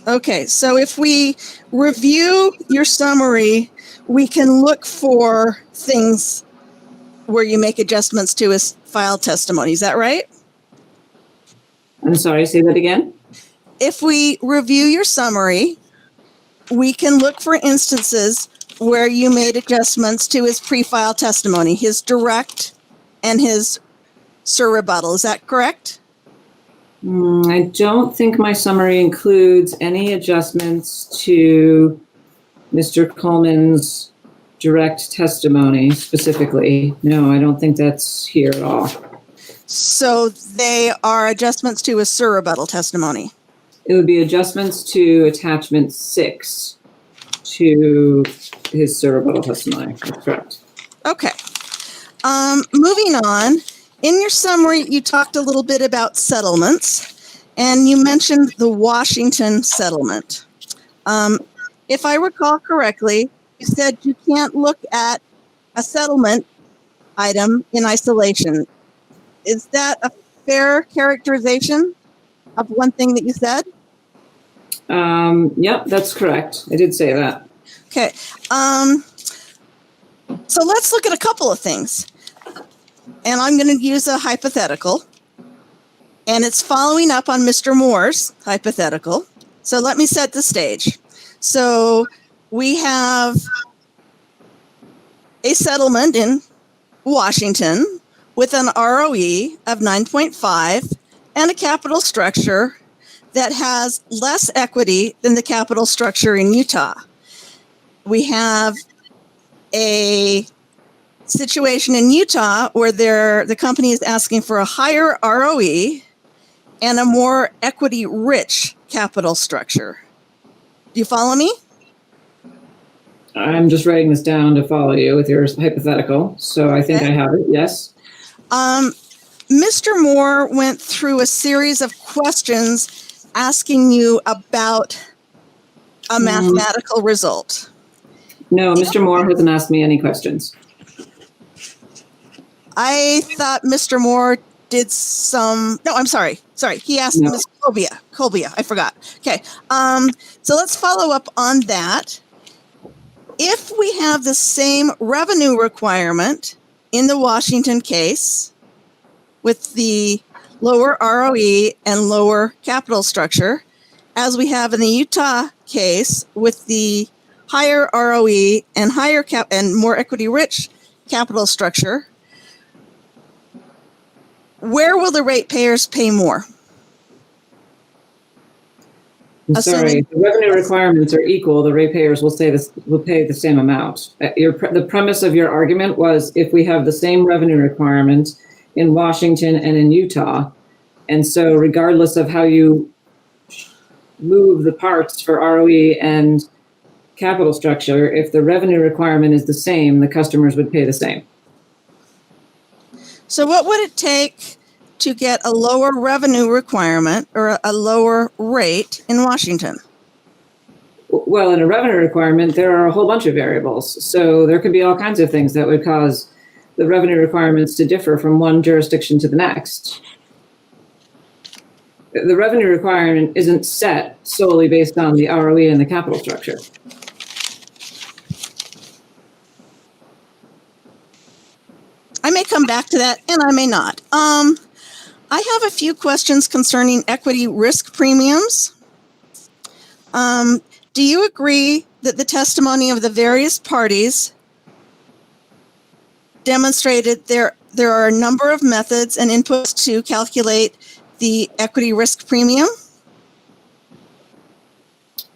Okay, so if we review your summary, we can look for things where you make adjustments to his filed testimony. Is that right? I'm sorry, say that again. If we review your summary, we can look for instances where you made adjustments to his pre-filed testimony, his direct and his rebuttal. Is that correct? I don't think my summary includes any adjustments to Mr. Coleman's direct testimony specifically. No, I don't think that's here at all. So they are adjustments to his rebuttal testimony? It would be adjustments to attachment 6 to his rebuttal testimony. That's correct. Okay. Moving on. In your summary, you talked a little bit about settlements, and you mentioned the Washington settlement. If I recall correctly, you said you can't look at a settlement item in isolation. Is that a fair characterization of one thing that you said? Yep, that's correct. I did say that. Okay. So let's look at a couple of things. And I'm going to use a hypothetical. And it's following up on Mr. Moore's hypothetical. So let me set the stage. So we have a settlement in Washington with an ROE of 9.5 and a capital structure that has less equity than the capital structure in Utah. We have a situation in Utah where the company is asking for a higher ROE and a more equity-rich capital structure. Do you follow me? I'm just writing this down to follow you with your hypothetical. So I think I have it, yes. Mr. Moore went through a series of questions asking you about a mathematical result. No, Mr. Moore hasn't asked me any questions. I thought Mr. Moore did some, no, I'm sorry. He asked Ms. Colbia, I forgot. Okay, so let's follow up on that. If we have the same revenue requirement in the Washington case with the lower ROE and lower capital structure, as we have in the Utah case with the higher ROE and higher and more equity-rich capital structure, where will the ratepayers pay more? I'm sorry, the revenue requirements are equal. The ratepayers will pay the same amount. The premise of your argument was if we have the same revenue requirements in Washington and in Utah, and so regardless of how you move the parts for ROE and capital structure, if the revenue requirement is the same, the customers would pay the same. So what would it take to get a lower revenue requirement or a lower rate in Washington? Well, in a revenue requirement, there are a whole bunch of variables. So there could be all kinds of things that would cause the revenue requirements to differ from one jurisdiction to the next. The revenue requirement isn't set solely based on the ROE and the capital structure. I may come back to that and I may not. I have a few questions concerning equity risk premiums. Do you agree that the testimony of the various parties demonstrated there are a number of methods and inputs to calculate the equity risk premium?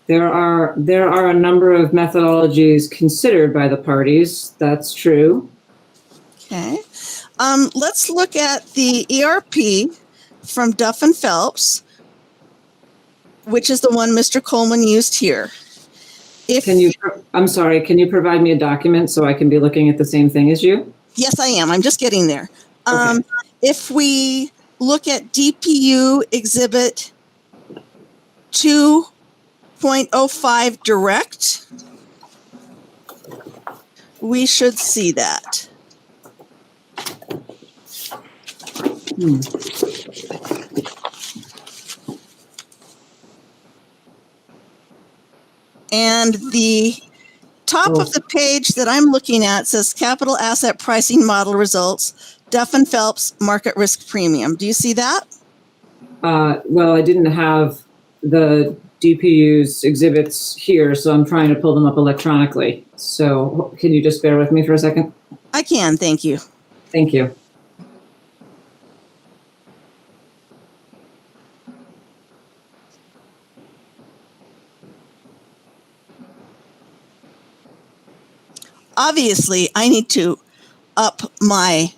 There are a number of methodologies considered by the parties. That's true. Okay. Let's look at the ERP from Duff and Phelps, which is the one Mr. Coleman used here. I'm sorry, can you provide me a document so I can be looking at the same thing as you? Yes, I am. I'm just getting there. Okay. If we look at DPU Exhibit 2.05 Direct, we should see that. And the top of the page that I'm looking at says capital asset pricing model results, Duff and Phelps market risk premium. Do you see that? Well, I didn't have the DPU's exhibits here, so I'm trying to pull them up electronically. So can you just bear with me for a second? I can, thank you. Thank you. Obviously, I need to up my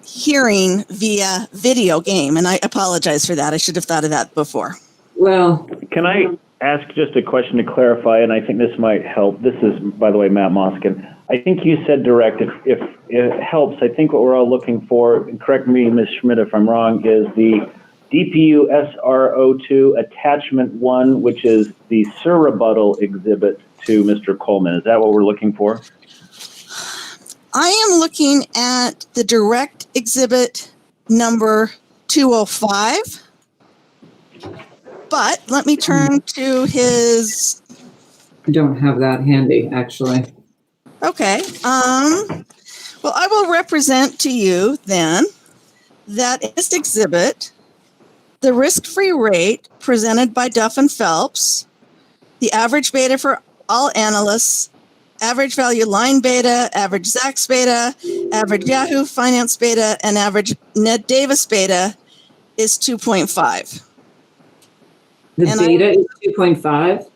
hearing via video game, and I apologize for that. I should have thought of that before. Well, can I ask just a question to clarify, and I think this might help. This is, by the way, Matt Moskin. I think you said direct. If it helps, I think what we're all looking for, and correct me, Ms. Schmidt, if I'm wrong, is the DPU SR02 Attachment 1, which is the surrebuttal exhibit to Mr. Coleman. Is that what we're looking for? I am looking at the direct exhibit number 205, but let me turn to his... I don't have that handy, actually. Okay. Well, I will represent to you then that in this exhibit, the risk-free rate presented by Duff and Phelps, the average beta for all analysts, average value line beta, average Zacks beta, average Yahoo Finance beta, and average Ned Davis beta is 2.5. The beta is 2.5?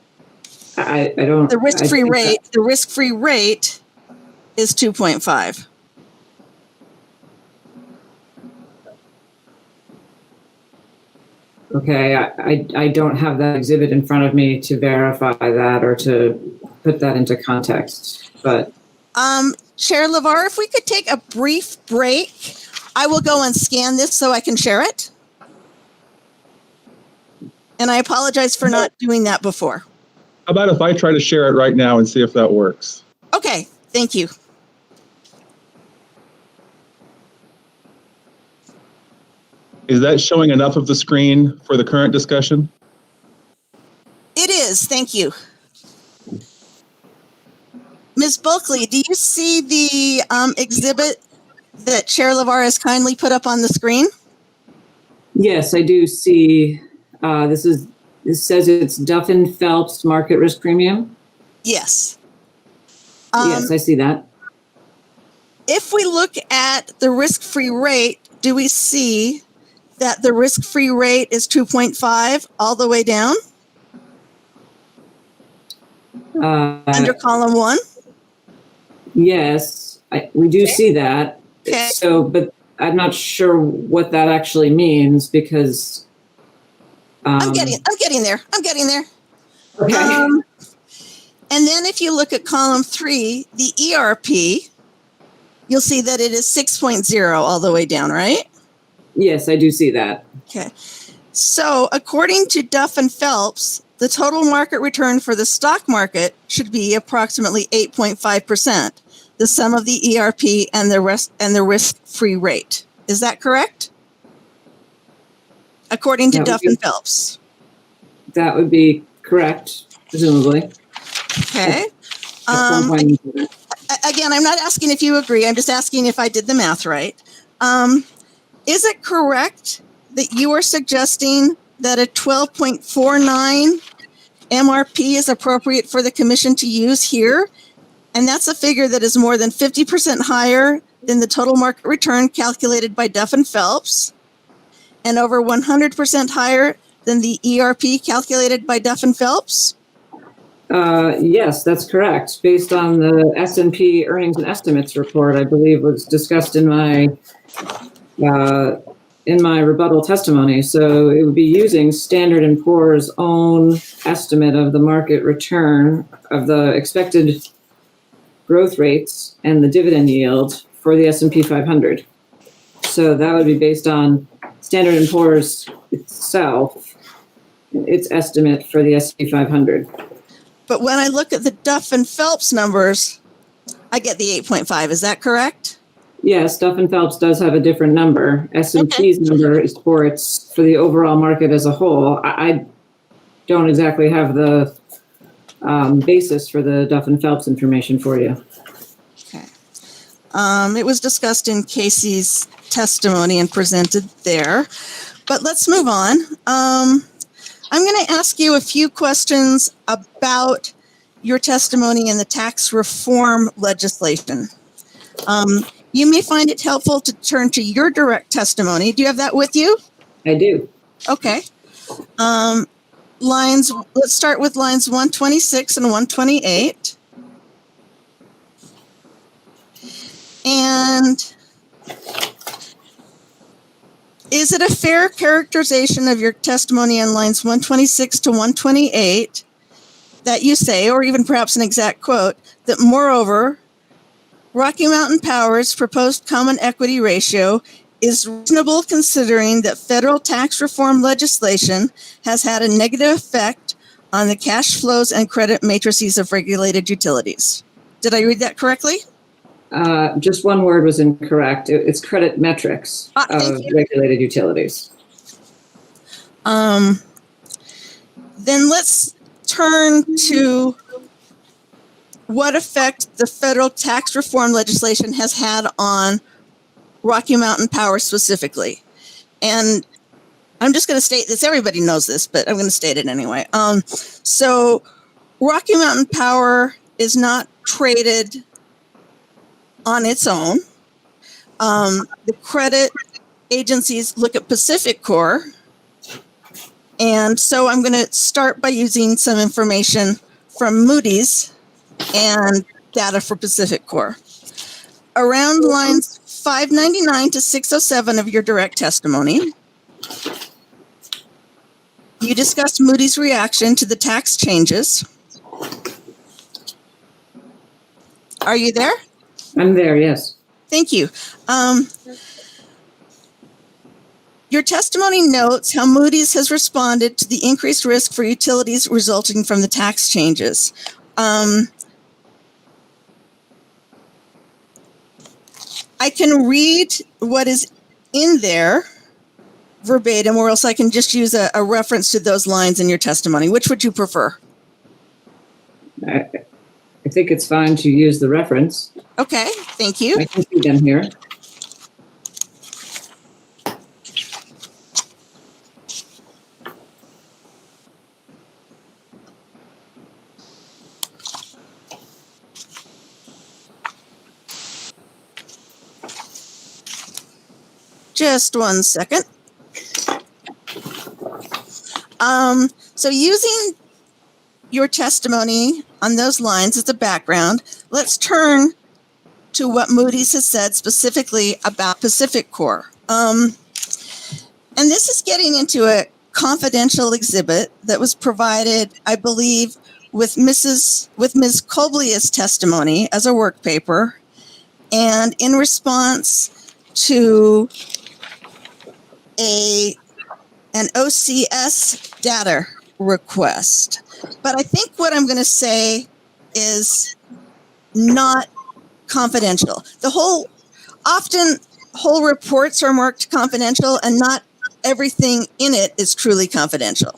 I don't... The risk-free rate is 2.5. Okay, I don't have that exhibit in front of me to verify that or to put that into context, but... Chair LeVar, if we could take a brief break, I will go and scan this so I can share it. And I apologize for not doing that before. How about if I try to share it right now and see if that works? Okay, thank you. Is that showing enough of the screen for the current discussion? It is, thank you. Ms. Bulkley, do you see the exhibit that Chair LeVar has kindly put up on the screen? Yes, I do see. This says it's Duff and Phelps market risk premium. Yes. Yes, I see that. If we look at the risk-free rate, do we see that the risk-free rate is 2.5 all the way down under column 1? Yes, we do see that. Okay. So, but I'm not sure what that actually means because I'm getting there. Okay. And then if you look at column 3, the ERP, you'll see that it is 6.0 all the way down, right? Yes, I do see that. Okay. So according to Duff and Phelps, the total market return for the stock market should be approximately 8.5%, the sum of the ERP and the risk-free rate. Is that correct? According to Duff and Phelps. That would be correct, presumably. Okay. At some point. Again, I'm not asking if you agree. I'm just asking if I did the math right. Is it correct that you are suggesting that a 12.49 MRP is appropriate for the commission to use here? And that's a figure that is more than 50% higher than the total market return calculated by Duff and Phelps, and over 100% higher than the ERP calculated by Duff and Phelps? Yes, that's correct. Based on the S&P earnings and estimates report, I believe was discussed in my rebuttal testimony. So it would be using Standard & Poor's own estimate of the market return of the expected growth rates and the dividend yield for the S&P 500. So that would be based on Standard & Poor's itself, its estimate for the S&P 500. But when I look at the Duff and Phelps numbers, I get the 8.5. Is that correct? Yes, Duff and Phelps does have a different number. S&P's number is for the overall market as a whole. I don't exactly have the basis for the Duff and Phelps information for you. Okay. It was discussed in Casey's testimony and presented there. But let's move on. I'm going to ask you a few questions about your testimony in the tax reform legislation. You may find it helpful to turn to your direct testimony. Do you have that with you? I do. Okay. Let's start with lines 126 and 128. And is it a fair characterization of your testimony on lines 126 to 128 that you say, or even perhaps an exact quote, that moreover, Rocky Mountain Power's proposed common equity ratio is reasonable considering that federal tax reform legislation has had a negative effect on the cash flows and credit matrices of regulated utilities? Did I read that correctly? Just one word was incorrect. It's credit metrics of regulated utilities. Then let's turn to what effect the federal tax reform legislation has had on Rocky Mountain Power specifically. And I'm just going to state this. Everybody knows this, but I'm going to state it anyway. So Rocky Mountain Power is not traded on its own. The credit agencies look at Pacific Core. And so I'm going to start by using some information from Moody's and data for Pacific Core. Around lines 599 to 607 of your direct testimony, you discussed Moody's reaction to the tax changes. Are you there? I'm there, yes. Thank you. Your testimony notes how Moody's has responded to the increased risk for utilities resulting from the tax changes. I can read what is in there verbatim, or else I can just use a reference to those lines in your testimony. Which would you prefer? I think it's fine to use the reference. Okay, thank you. I can see them here. Just one second. So using your testimony on those lines as a background, let's turn to what Moody's has said specifically about Pacific Core. And this is getting into a confidential exhibit that was provided, I believe, with Ms. Coblia's testimony as a work paper, and in response to an OCS data request. But I think what I'm going to say is not confidential. Often whole reports are marked confidential, and not everything in it is truly confidential.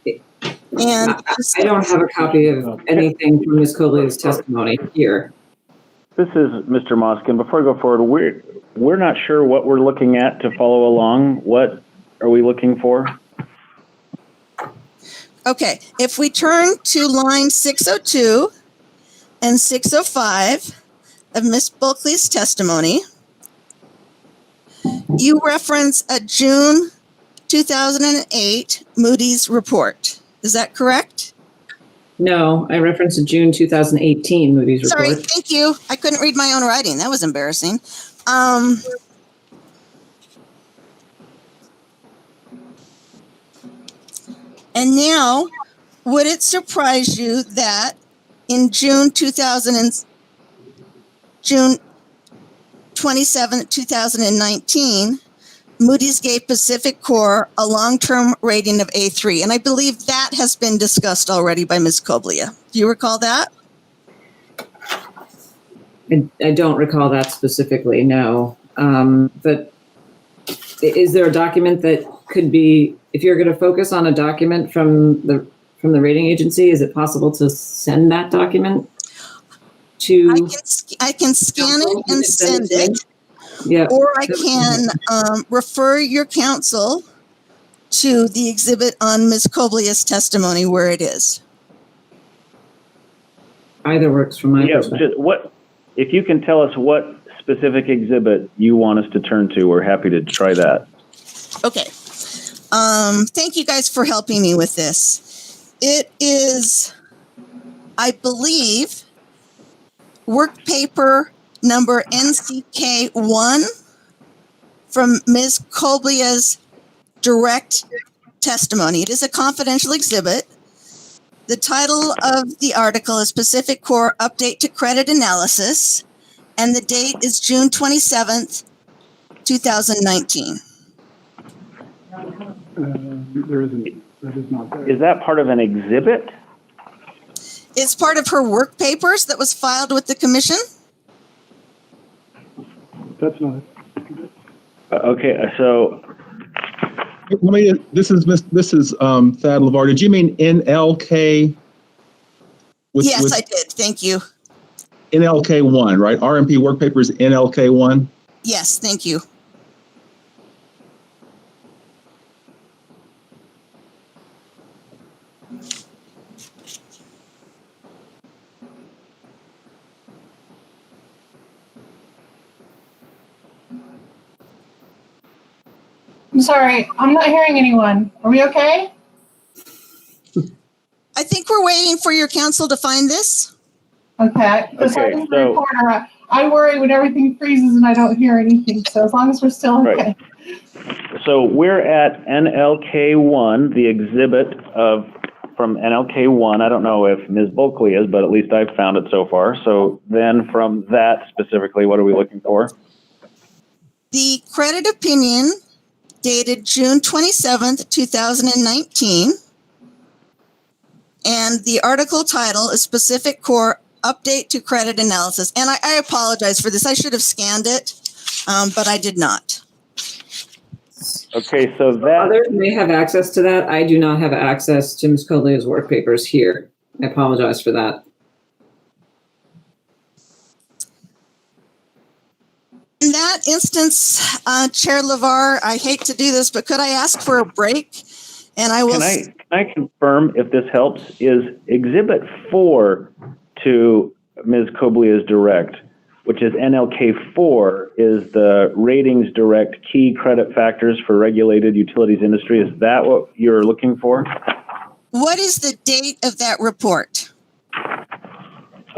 And I don't have a copy of anything from Ms. Coblia's testimony here. This is Mr. Moskin. Before I go forward, we're not sure what we're looking at to follow along. What are we looking for? Okay, if we turn to line 602 and 605 of Ms. Bulkley's testimony, you reference a June 2008 Moody's report. Is that correct? No, I referenced a June 2018 Moody's report. Sorry, thank you. I couldn't read my own writing. That was embarrassing. And now, would it surprise you that in June 27, 2019, Moody's gave Pacific Core a long-term rating of A3, and I believe that has been discussed already by Ms. Coblia. Do you recall that? I don't recall that specifically, no. But is there a document that could be, if you're going to focus on a document from the rating agency, is it possible to send that document to? I can scan it and send it. Yeah. Or I can refer your counsel to the exhibit on Ms. Coblia's testimony where it is. Either works from my perspective. If you can tell us what specific exhibit you want us to turn to, we're happy to try that. Okay. Thank you guys for helping me with this. It is, I believe, work paper number NCK1 from Ms. Coblia's direct testimony. It is a confidential exhibit. The title of the article is Pacific Core Update to Credit Analysis, and the date is June 27th, 2019. There isn't. That is not there. Is that part of an exhibit? It's part of her work papers that was filed with the commission. That's not it. Okay, so this is Thad LeVar. Did you mean NLK? Yes, I did. Thank you. NLK1, right? RMP work papers NLK1. Yes, thank you. I'm sorry, I'm not hearing anyone. Are we okay? I think we're waiting for your counsel to find this. Okay. Okay, so Reporter, I worry when everything freezes and I don't hear anything. So as long as we're still okay. Right. So we're at NLK1, the exhibit from NLK1. I don't know if Ms. Bulkley is, but at least I've found it so far. So then from that specifically, what are we looking for? The credit opinion dated June 27th, 2019. And the article title is Pacific Core Update to Credit Analysis. And I apologize for this. I should have scanned it, but I did not. Okay, so that others may have access to that. I do not have access to Ms. Coblia's work papers here. I apologize for that. In that instance, Chair LeVar, I hate to do this, but could I ask for a break? And I will. Can I confirm, if this helps, is Exhibit 4 to Ms. Coblia's direct, which is NLK4, is the ratings direct key credit factors for regulated utilities industry. Is that what you're looking for? What is the date of that report?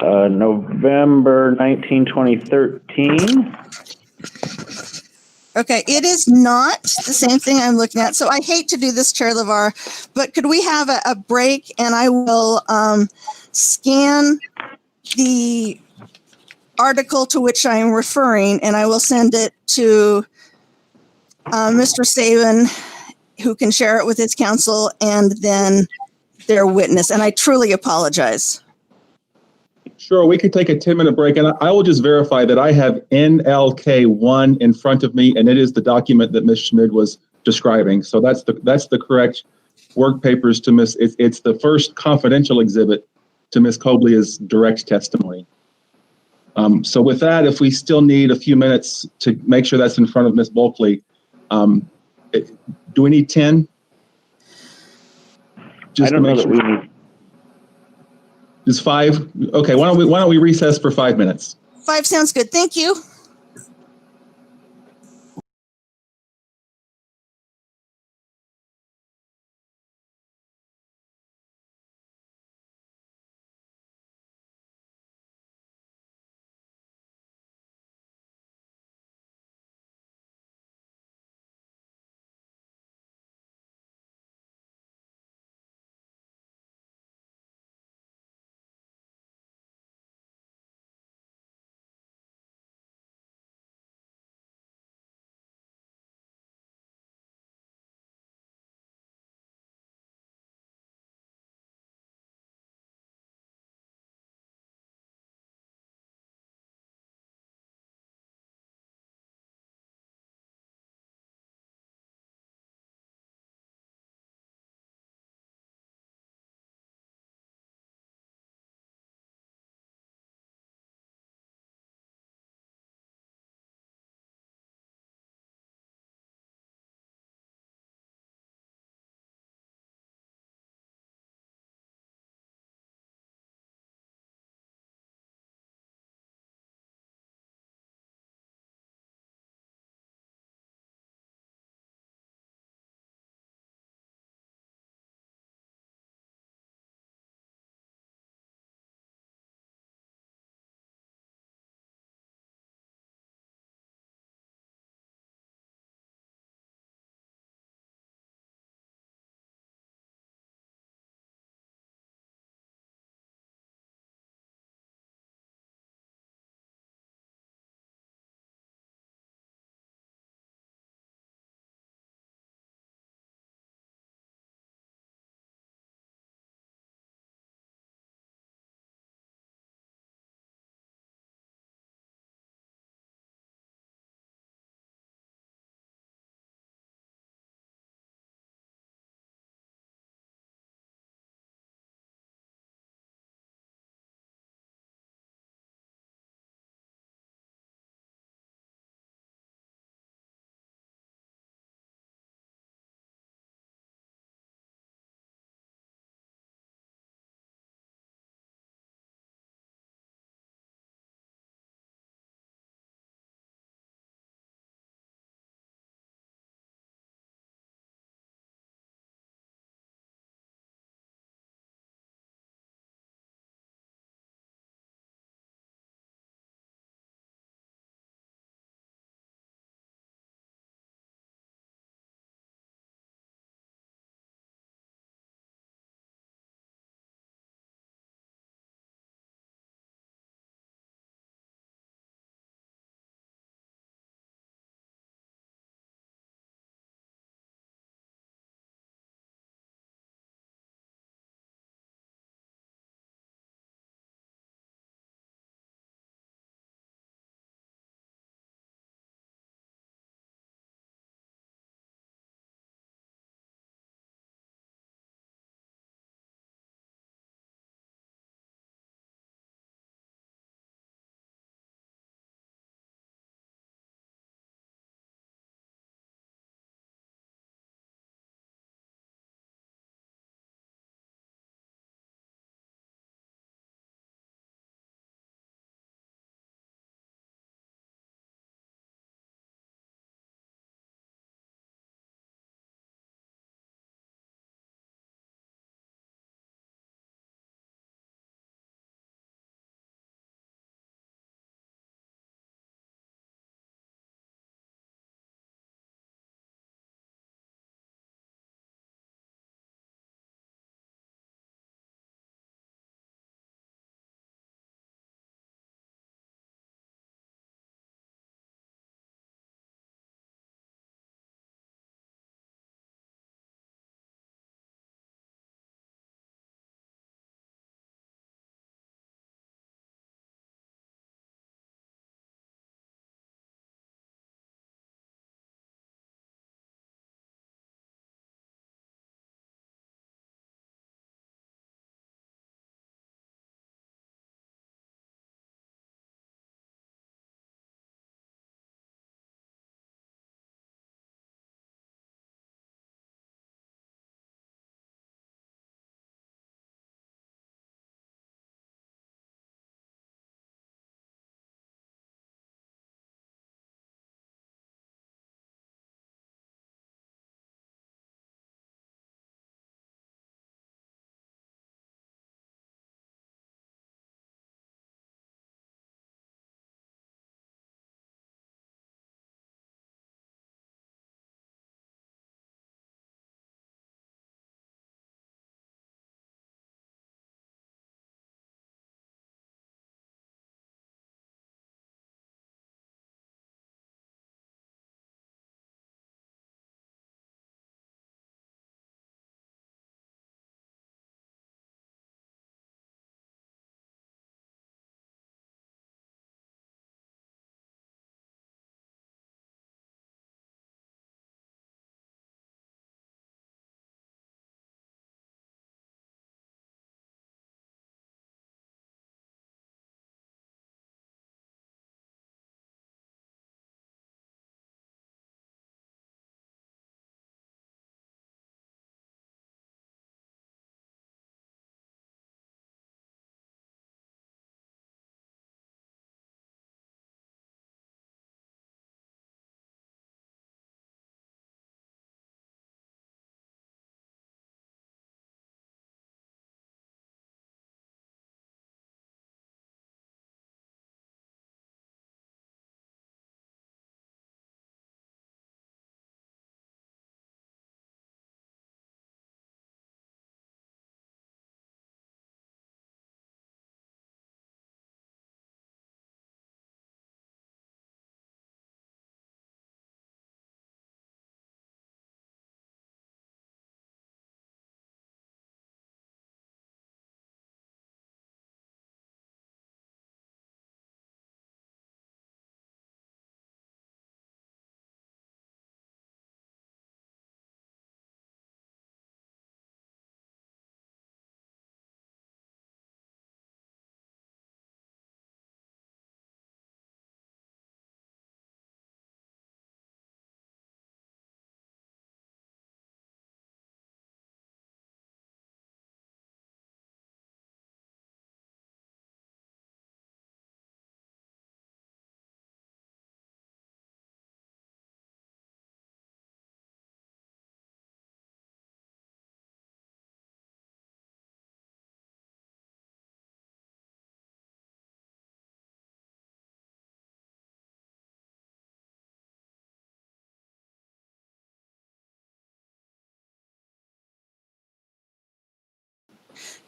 November 19, 2013. Okay, it is not the same thing I'm looking at. So I hate to do this, Chair LeVar, but could we have a break and I will scan the article to which I am referring and I will send it to Mr. Saban, who can share it with his counsel and then their witness. And I truly apologize. Sure, we could take a 10-minute break, and I will just verify that I have NLK1 in front of me, and it is the document that Ms. Schmid was describing. So that's the correct work papers to Ms. It's the first confidential exhibit to Ms. Coblia's direct testimony. So with that, if we still need a few minutes to make sure that's in front of Ms. Bulkley, do we need 10? Just I don't to make know sure. that we need. Is 5? Okay, why don't we recess for 5 minutes? 5 sounds good. Thank you.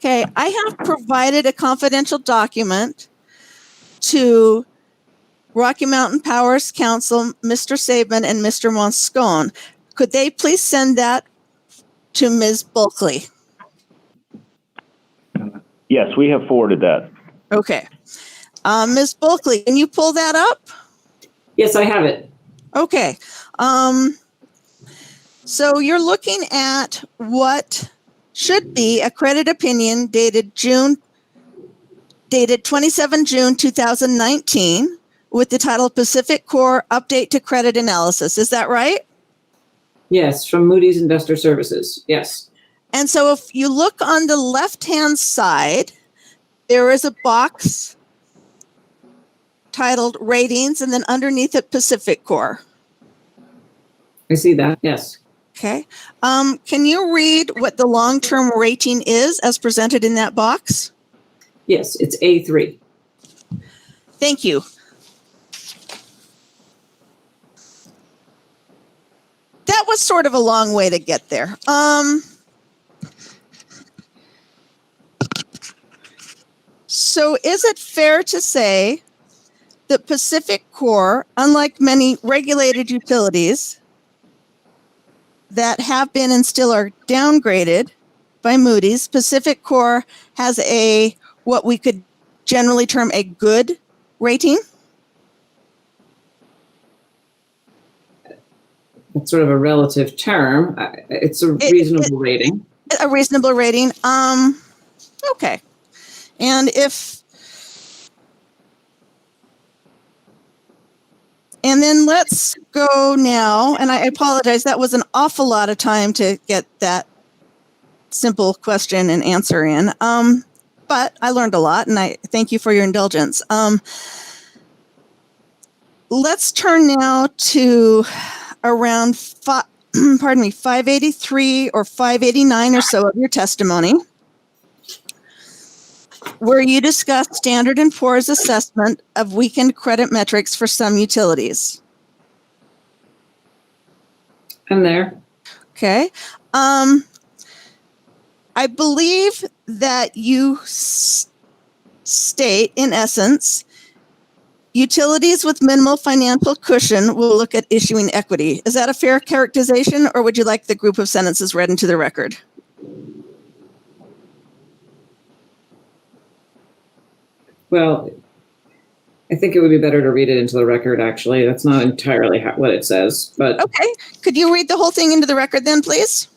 Okay, I have provided a confidential document to Rocky Mountain Power's Council, Mr. Saban and Mr. Moscone. Could they please send that to Ms. Bulkley? Yes, we have forwarded that. Okay. Ms. Bulkley, can you pull that up? Yes, I have it. Okay. So you're looking at what should be a credit opinion dated 27 June 2019 with the title Pacific Core Update to Credit Analysis. Is that right? Yes, from Moody's Investor Services. Yes. And so if you look on the left-hand side, there is a box titled Ratings, and then underneath it, Pacific Core. I see that. Yes. Okay. Can you read what the long-term rating is as presented in that box? Yes, it's A3. Thank you. That was sort of a long way to get there. So is it fair to say that Pacific Core, unlike many regulated utilities that have been and still are downgraded by Moody's, Pacific Core has what we could generally term a good rating? It's sort of a relative term. It's a reasonable rating. A reasonable rating. Okay. And then let's go now, and I apologize, that was an awful lot of time to get that simple question and answer in. But I learned a lot, and I thank you for your indulgence. Let's turn now to around 583 or 589 or so of your testimony, where you discuss Standard & Poor's assessment of weakened credit metrics for some utilities. I'm there. Okay. I believe that you state, in essence, utilities with minimal financial cushion will look at issuing equity. Is that a fair characterization, or would you like the group of sentences read into the record? Well, I think it would be better to read it into the record, actually. That's not entirely what it says, but... Okay. Could you read the whole thing into the record then, please?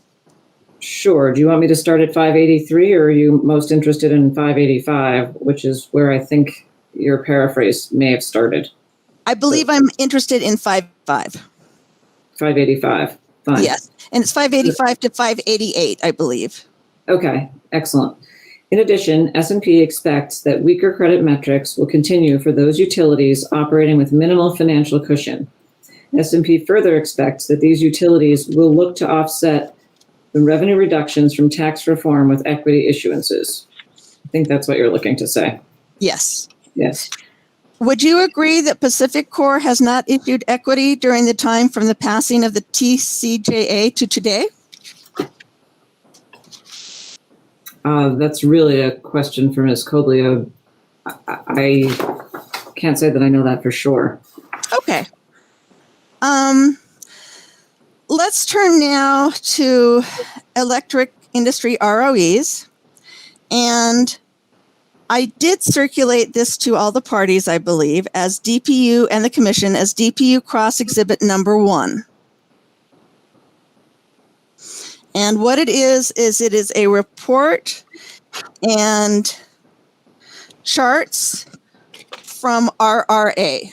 Sure. Do you want me to start at 583, or are you most interested in 585, which is where I think your paraphrase may have started? I believe I'm interested in 585. Fine. Yes. And it's 585 to 588, I believe. Okay. Excellent. In addition, S&P expects that weaker credit metrics will continue for those utilities operating with minimal financial cushion. S&P further expects that these utilities will look to offset the revenue reductions from tax reform with equity issuances. I think that's what you're looking to say. Yes. Yes. Would you agree that Pacific Core has not issued equity during the time from the passing of the TCJA to today? That's really a question for Ms. Coblio. I can't say that I know that for sure. Okay. Let's turn now to electric industry ROEs. And I did circulate this to all the parties, I believe, as DPU and the Commission as DPU Cross Exhibit number 1. And what it is it is a report and charts from RRA.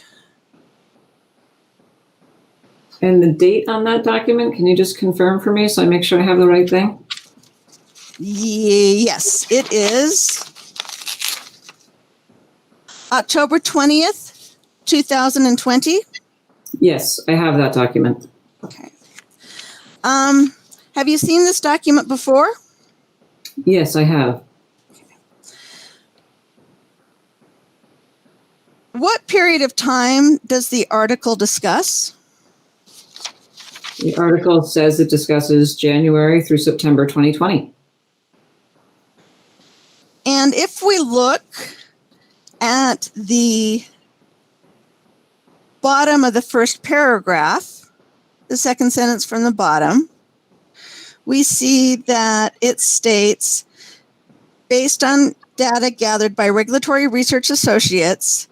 And the date on that document, can you just confirm for me so I make sure I have the right thing? Yes, it is October 20th, 2020. Yes, I have that document. Okay. Have you seen this document before? Yes, I have. What period of time does the article discuss? The article says it discusses January through September 2020. And if we look at the bottom of the first paragraph, the second sentence from the bottom, we see that it states, based on data gathered by Regulatory Research Associates,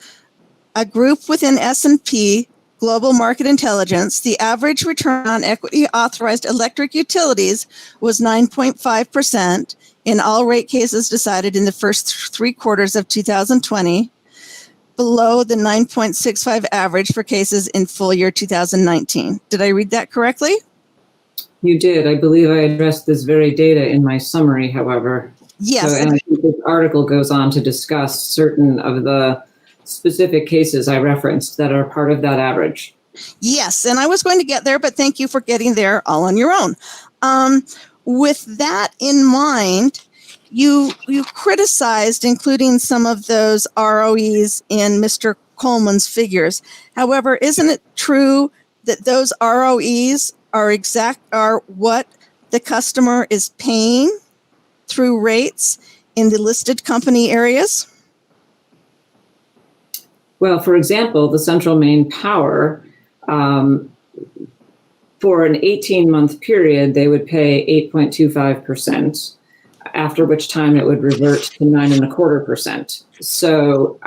a group within S&P Global Market Intelligence, the average return on equity authorized electric utilities was 9.5% in all rate cases decided in the first 3 quarters of 2020, below the 9.65 average for cases in full year 2019. Did I read that correctly? You did. I believe I addressed this very data in my summary, however. Yes. So, and I think this article goes on to discuss certain of the specific cases I referenced that are part of that average. Yes, and I was going to get there, but thank you for getting there all on your own. With that in mind, you criticized including some of those ROEs in Mr. Coleman's figures. However, isn't it true that those ROEs are what the customer is paying through rates in the listed company areas? Well, for example, the Central Maine Power, for an 18-month period, they would pay 8.25%, after which time it would revert to 9.25%. So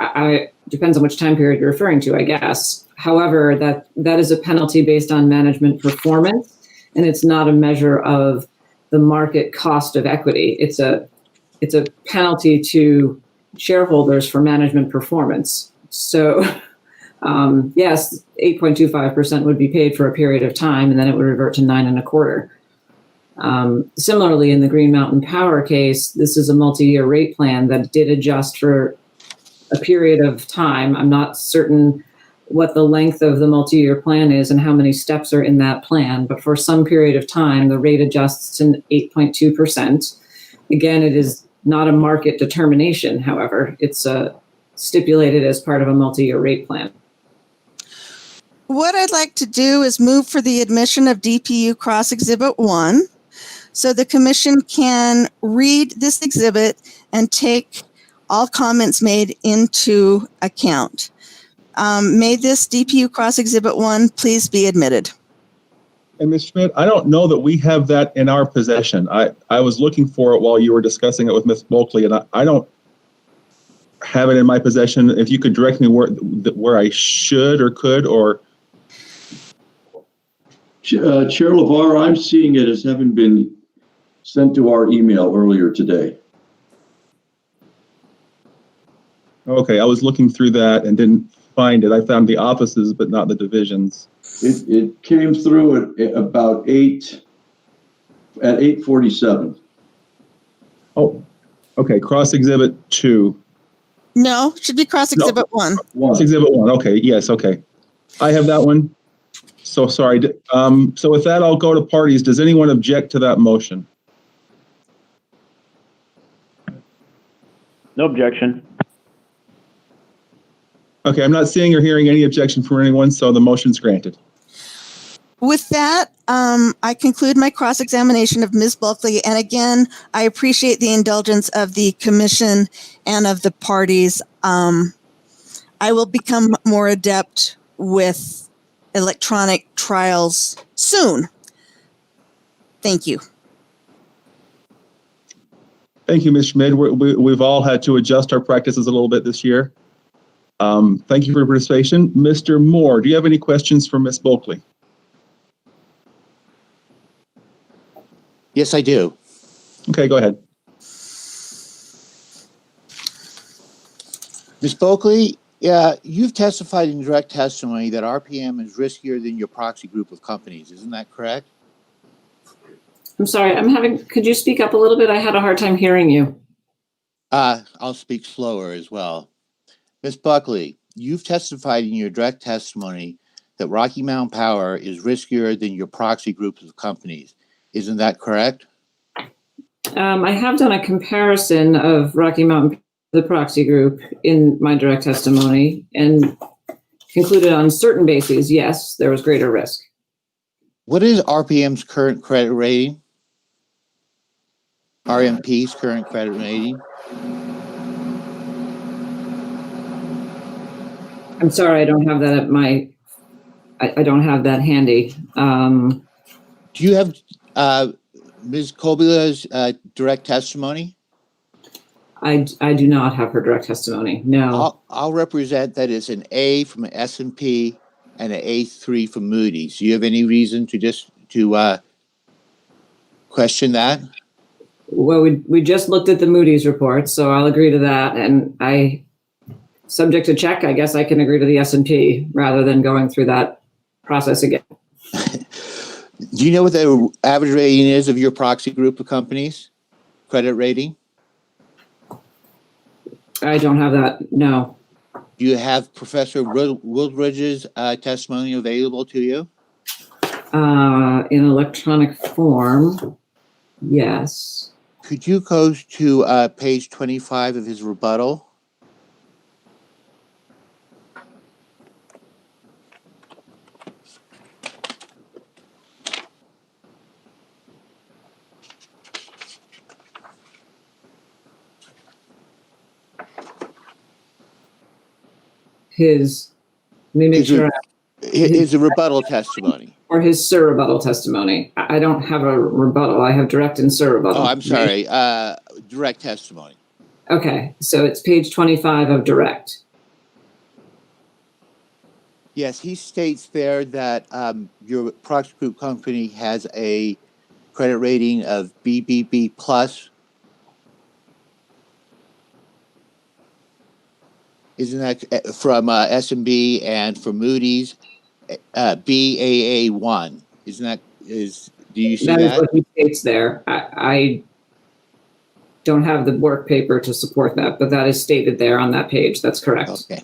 depends on which time period you're referring to, I guess. However, that is a penalty based on management performance, and it's not a measure of the market cost of equity. It's a penalty to shareholders for management performance. So, yes, 8.25% would be paid for a period of time, and then it would revert to 9.25%. Similarly, in the Green Mountain Power case, this is a multi-year rate plan that did adjust for a period of time. I'm not certain what the length of the multi-year plan is and how many steps are in that plan, but for some period of time, the rate adjusts to 8.2%. Again, it is not a market determination, however. It's stipulated as part of a multi-year rate plan. What I'd like to do is move for the admission of DPU Cross Exhibit 1, so the commission can read this exhibit and take all comments made into account. May this DPU Cross Exhibit 1 please be admitted. And Ms. Schmidt, I don't know that we have that in our possession. I was looking for it while you were discussing it with Ms. Bulkley, and I don't have it in my possession. If you could direct me where I should or could, or Chair LeVar, I'm seeing it as having been sent to our email earlier today. Okay, I was looking through that and didn't find it. I found the offices, but not the divisions. It came through at about 8:47. Oh, okay, Cross Exhibit 2. No, should be Cross Exhibit 1. Cross Exhibit 1, okay, yes, okay. I have that one. So sorry. So with that, I'll go to parties. Does anyone object to that motion? No objection. Okay, I'm not seeing or hearing any objection from anyone, so the motion's granted. With that, I conclude my cross-examination of Ms. Bulkley. And again, I appreciate the indulgence of the commission and of the parties. I will become more adept with electronic trials soon. Thank you. Thank you, Ms. Schmid. We've all had to adjust our practices a little bit this year. Thank you for your participation. Mr. Moore, do you have any questions for Ms. Bulkley? Yes, I do. Okay, go ahead. Ms. Bulkley, you've testified in direct testimony that RPM is riskier than your proxy group of companies. Isn't that correct? I'm sorry, could you speak up a little bit? I had a hard time hearing you. I'll speak slower as well. Ms. Bulkley, you've testified in your direct testimony that Rocky Mountain Power is riskier than your proxy groups of companies. Isn't that correct? I have done a comparison of Rocky Mountain, the proxy group, in my direct testimony and concluded on certain bases, yes, there was greater risk. What is RPM's current credit rating? RMP's current credit rating? I'm sorry, I don't have that at my, I don't have that handy. Do you have Ms. Kobula's direct testimony? I do not have her direct testimony, no. I'll represent that it's an A from S&P and an A3 from Moody's. Do you have any reason to question that? Well, we just looked at the Moody's report, so I'll agree to that. And subject to check, I guess I can agree to the S&P rather than going through that process again. Do you know what the average rating is of your proxy group of companies? Credit rating? I don't have that, no. Do you have Professor Woolridge's testimony available to you? In electronic form, yes. Could you go to page 25 of his rebuttal? Let me make sure. His rebuttal testimony. Or his surrebuttal testimony. I don't have a rebuttal. I have direct and surrebuttal. Oh, I'm sorry. Direct testimony. Okay, so it's page 25 of direct. Yes, he states there that your proxy group company has a credit rating of BBB plus. Isn't that from S&P and from Moody's? BAA1. Isn't that do you see that? That is what he states there. I don't have the work paper to support that, but that is stated there on that page. That's correct. Okay.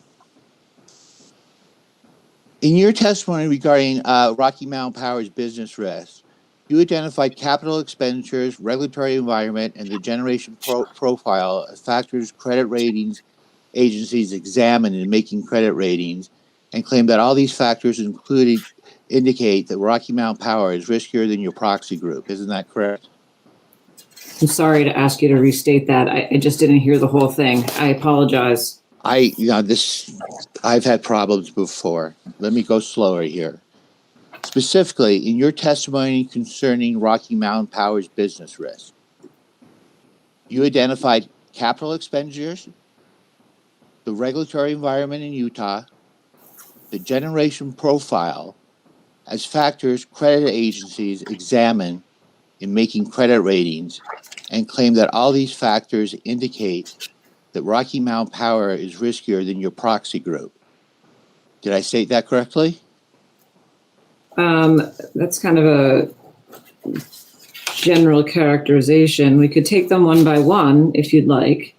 In your testimony regarding Rocky Mountain Power's business risk, you identified capital expenditures, regulatory environment, and the generation profile as factors credit ratings agencies examine in making credit ratings, and claim that all these factors indicate that Rocky Mountain Power is riskier than your proxy group. Isn't that correct? I'm sorry to ask you to restate that. I just didn't hear the whole thing. I apologize. I've had problems before. Let me go slower here. Specifically, in your testimony concerning Rocky Mountain Power's business risk, you identified capital expenditures, the regulatory environment in Utah, the generation profile as factors credit agencies examine in making credit ratings, and claim that all these factors indicate that Rocky Mountain Power is riskier than your proxy group. Did I state that correctly? That's kind of a general characterization. We could take them one by one if you'd like.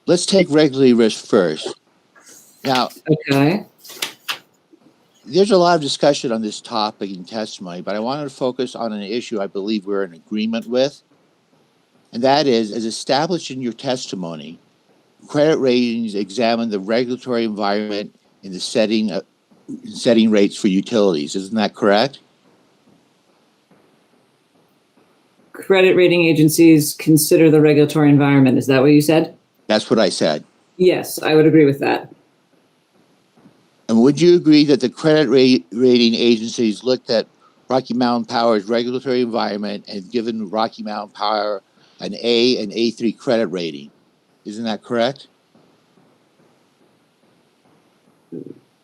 Let's take regulatory risk first. Now, okay. There's a lot of discussion on this topic in testimony, but I wanted to focus on an issue I believe we're in agreement with, and that is, as established in your testimony, credit ratings examine the regulatory environment in the setting rates for utilities. Isn't that correct? Credit rating agencies consider the regulatory environment. Is that what you said? That's what I said. Yes, I would agree with that. And would you agree that the credit rating agencies looked at Rocky Mountain Power's regulatory environment and given Rocky Mountain Power an A and A3 credit rating? Isn't that correct?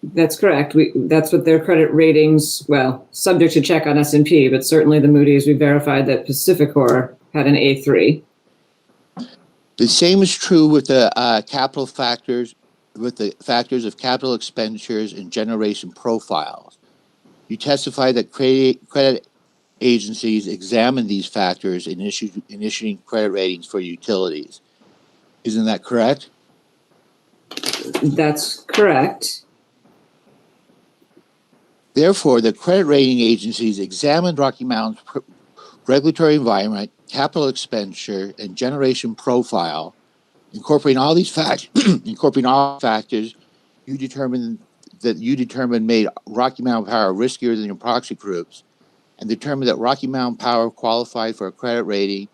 That's correct. That's what their credit ratings, well, subject to check on S&P, but certainly the Moody's, we verified that Pacificor had an A3. The same is true with the capital factors, with the factors of capital expenditures and generation profiles. You testify that credit agencies examine these factors in issuing credit ratings for utilities. Isn't that correct? That's correct. Therefore, the credit rating agencies examined Rocky Mountain's regulatory environment, capital expenditure, and generation profile. Incorporating all these factors, you determined made Rocky Mountain Power riskier than your proxy groups, and determined that Rocky Mountain Power qualified for a credit rating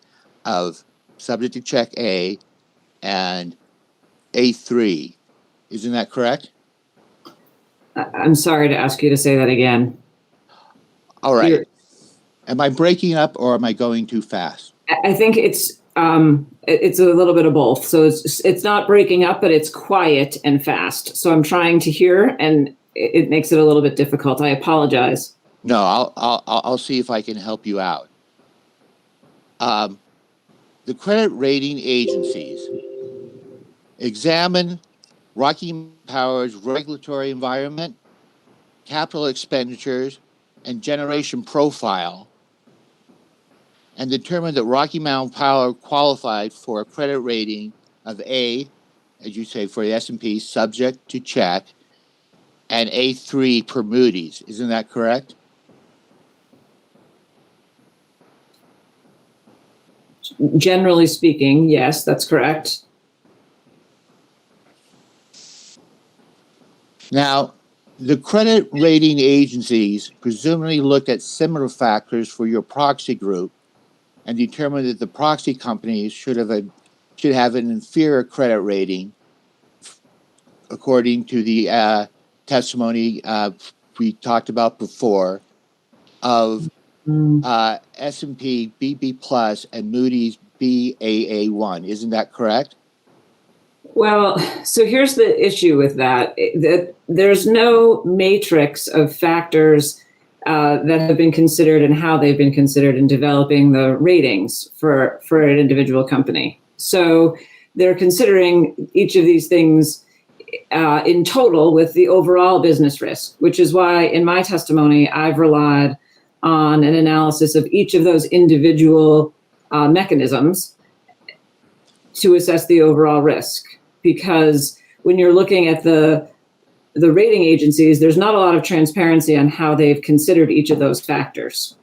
of subject to check A and A3. Isn't that correct? I'm sorry to ask you to say that again. All right. Am I breaking up or am I going too fast? I think it's a little bit of both. So it's not breaking up, but it's quiet and fast. So I'm trying to hear, and it makes it a little bit difficult. I apologize. No, I'll see if I can help you out. The credit rating agencies examine Rocky Mountain Power's regulatory environment, capital expenditures, and generation profile, and determined that Rocky Mountain Power qualified for a credit rating of A, as you say, for the S&P, subject to check, and A3 per Moody's. Isn't that correct? Generally speaking, yes, that's correct. Now, the credit rating agencies presumably looked at similar factors for your proxy group and determined that the proxy companies should have an inferior credit rating, according to the testimony we talked about before, of S&P BB plus and Moody's Baa1. Isn't that correct? Well, so here's the issue with that there's no matrix of factors that have been considered and how they've been considered in developing the ratings for an individual company. So they're considering each of these things in total with the overall business risk, which is why in my testimony, I've relied on an analysis of each of those individual mechanisms to assess the overall risk. Because when you're looking at the rating agencies, there's not a lot of transparency on how they've considered each of those factors.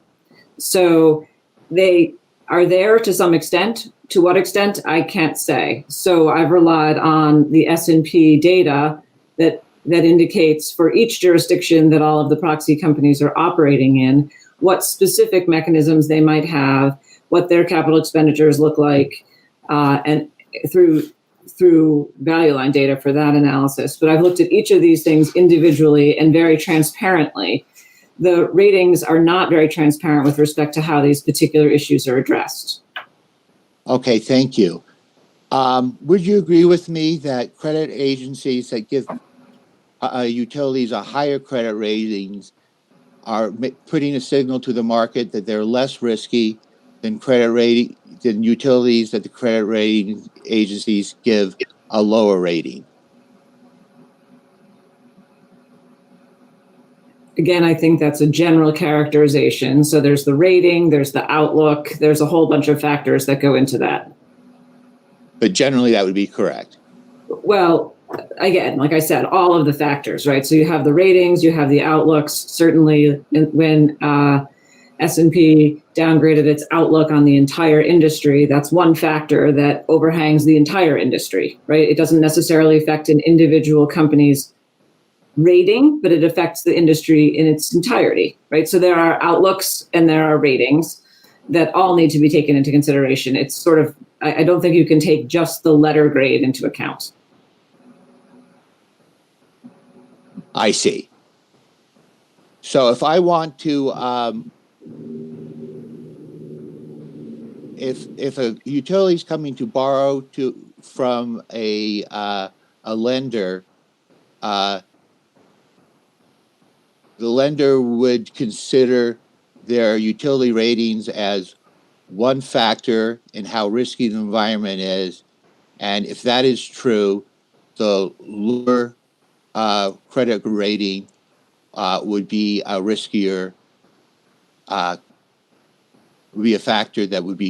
So they are there to some extent. To what extent, I can't say. So I've relied on the S&P data that indicates for each jurisdiction that all of the proxy companies are operating in, what specific mechanisms they might have, what their capital expenditures look like, and through value line data for that analysis. But I've looked at each of these things individually and very transparently. The ratings are not very transparent with respect to how these particular issues are addressed. Okay, thank you. Would you agree with me that credit agencies that give utilities a higher credit ratings are putting a signal to the market that they're less risky than utilities that the credit rating agencies give a lower rating? Again, I think that's a general characterization. So there's the rating, there's the outlook, there's a whole bunch of factors that go into that. But generally that would be correct. Well, again, like I said, all of the factors, right? So you have the ratings, you have the outlooks. Certainly when S&P downgraded its outlook on the entire industry, that's one factor that overhangs the entire industry, right? It doesn't necessarily affect an individual company's rating, but it affects the industry in its entirety, right? So there are outlooks and there are ratings that all need to be taken into consideration. It's sort of, I don't think you can take just the letter grade into account. I see. So if I want to, if a utility is coming to borrow from a lender, the lender would consider their utility ratings as one factor in how risky the environment is. And if that is true, the lower credit rating would be a riskier, would be a factor that would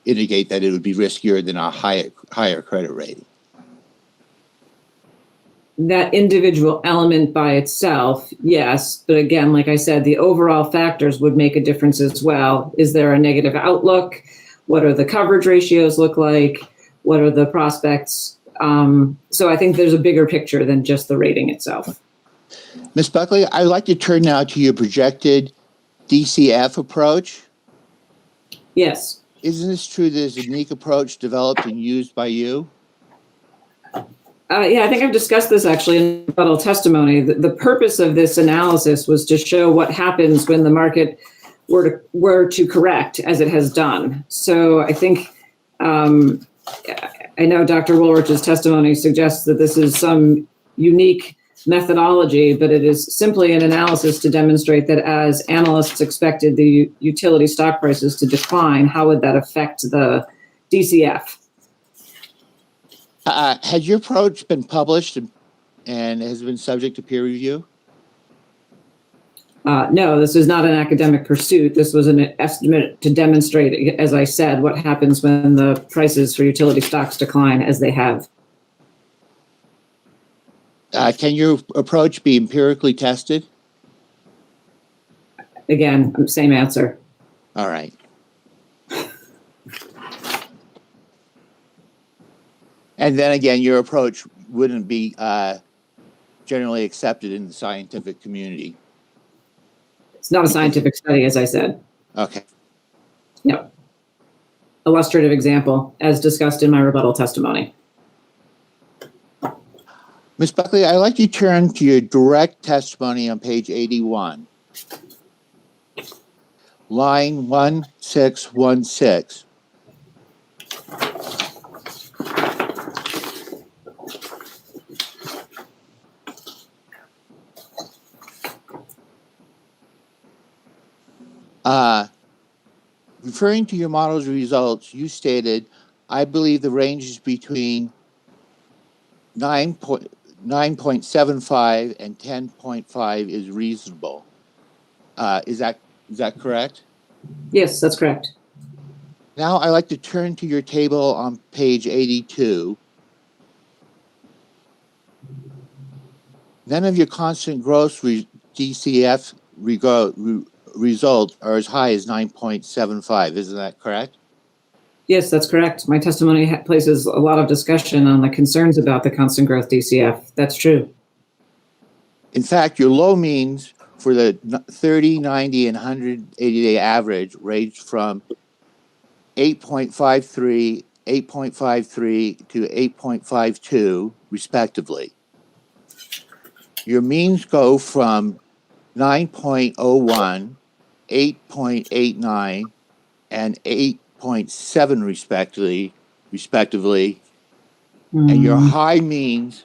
indicate that it would be riskier than a higher credit rating. That individual element by itself, yes. But again, like I said, the overall factors would make a difference as well. Is there a negative outlook? What are the coverage ratios look like? What are the prospects? So I think there's a bigger picture than just the rating itself. Ms. Buckley, I'd like to turn now to your projected DCF approach. Yes. Isn't this true that there's a unique approach developed and used by you? Yeah, I think I've discussed this actually in rebuttal testimony. The purpose of this analysis was to show what happens when the market were to correct as it has done. So I think, I know Dr. Woolrich's testimony suggests that this is some unique methodology, but it is simply an analysis to demonstrate that as analysts expected the utility stock prices to decline, how would that affect the DCF? Has your approach been published and has been subject to peer review? No, this is not an academic pursuit. This was an estimate to demonstrate, as I said, what happens when the prices for utility stocks decline as they have. Can your approach be empirically tested? Again, same answer. All right. And then again, your approach wouldn't be generally accepted in the scientific community. It's not a scientific study, as I said. Okay. Yep. Illustrative example, as discussed in my rebuttal testimony. Ms. Buckley, I'd like you to turn to your direct testimony on page 81. Line 1616. Referring to your model's results, you stated, I believe the range is between 9.75 and 10.5 is reasonable. Is that correct? Yes, that's correct. Now I'd like to turn to your table on page 82. None of your constant growth DCF results are as high as 9.75. Isn't that correct? Yes, that's correct. My testimony places a lot of discussion on the concerns about the constant growth DCF. That's true. In fact, your low means for the 30, 90, and 180-day average ranged from 8.53, 8.53 to 8.52, respectively. Your means go from 9.01, 8.89, and 8.7 respectively. And your high means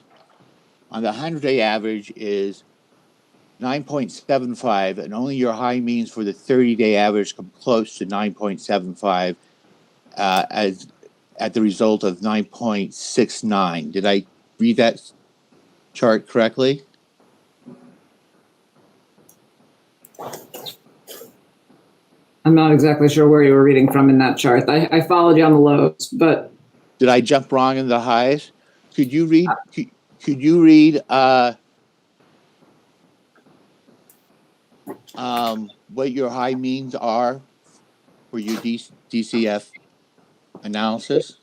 on the 100-day average is 9.75, and only your high means for the 30-day average come close to 9.75 as at the result of 9.69. Did I read that chart correctly? I'm not exactly sure where you were reading from in that chart. I followed you on the lows, but did I jump wrong in the highs? Could you read? Could you read what your high means are for your DCF analysis?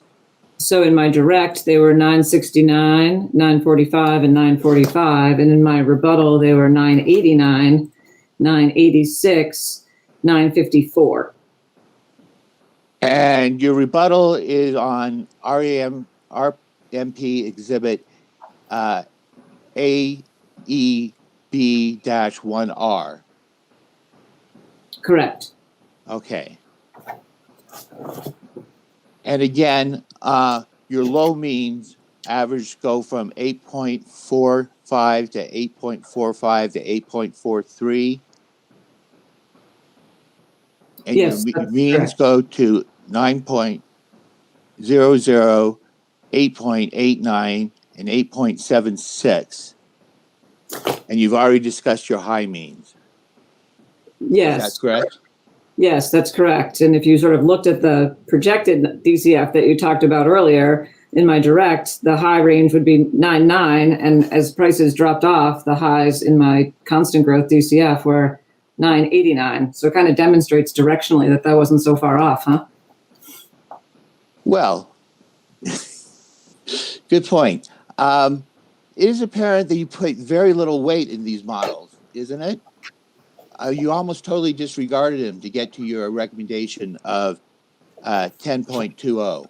So in my direct, they were 969, 945, and 945. And in my rebuttal, they were 989, 986, 954. And your rebuttal is on RMP exhibit AEB-1R. Correct. Okay. And again, your low means average go from 8.45 to 8.45 to 8.43. And yes, your means go to 9.00, 8.89, and 8.76. And you've already discussed your high means. Yes. Is that correct? Yes, that's correct. And if you sort of looked at the projected DCF that you talked about earlier, in my direct, the high range would be 9.9, and as prices dropped off, the highs in my constant growth DCF were 9.89. So it kind of demonstrates directionally that wasn't so far off, huh? Well, good point. It is apparent that you put very little weight in these models, isn't it? You almost totally disregarded them to get to your recommendation of 10.20.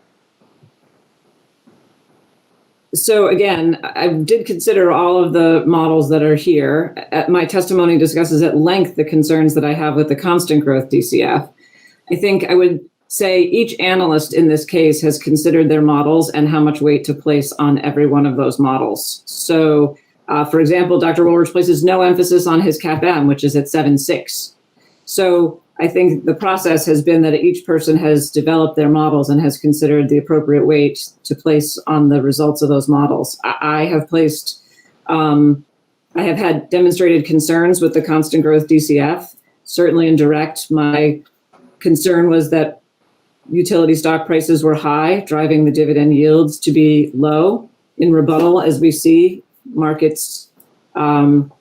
So again, I did consider all of the models that are here. My testimony discusses at length the concerns that I have with the constant growth DCF. I think I would say each analyst in this case has considered their models and how much weight to place on every one of those models. So, for example, Dr. Woolridge places no emphasis on his CAPM, which is at 7.6. So I think the process has been that each person has developed their models and has considered the appropriate weight to place on the results of those models. I have placed, I have had demonstrated concerns with the constant growth DCF. Certainly in direct, my concern was that utility stock prices were high, driving the dividend yields to be low. In rebuttal, as we see, markets corrected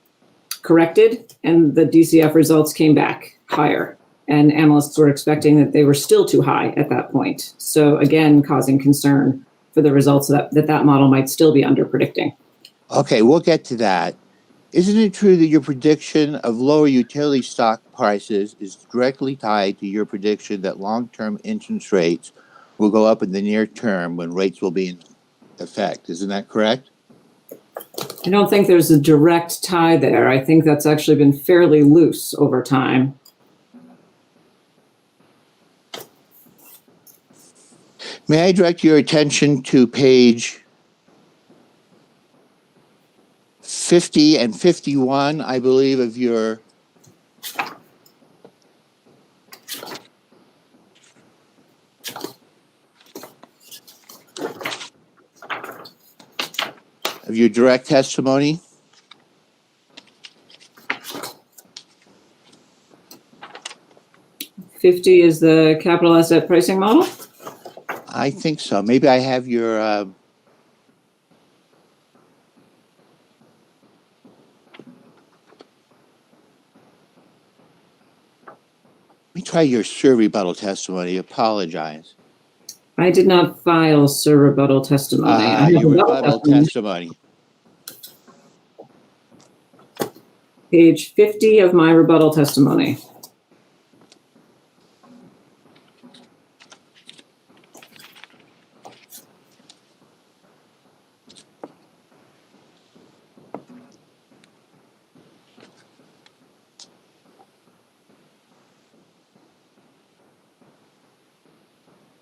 and the DCF results came back higher. And analysts were expecting that they were still too high at that point. So again, causing concern for the results that model might still be under predicting. Okay, we'll get to that. Isn't it true that your prediction of lower utility stock prices is directly tied to your prediction that long-term interest rates will go up in the near term when rates will be in effect? Isn't that correct? I don't think there's a direct tie there. I think that's actually been fairly loose over time. May I direct your attention to page 50 and 51, I believe, of your direct testimony? $50 is the capital asset pricing model? I think so. Maybe I have your let me try your Sir rebuttal testimony. Apologize. I did not file Sir rebuttal testimony. Your rebuttal testimony. Page 50 of my rebuttal testimony.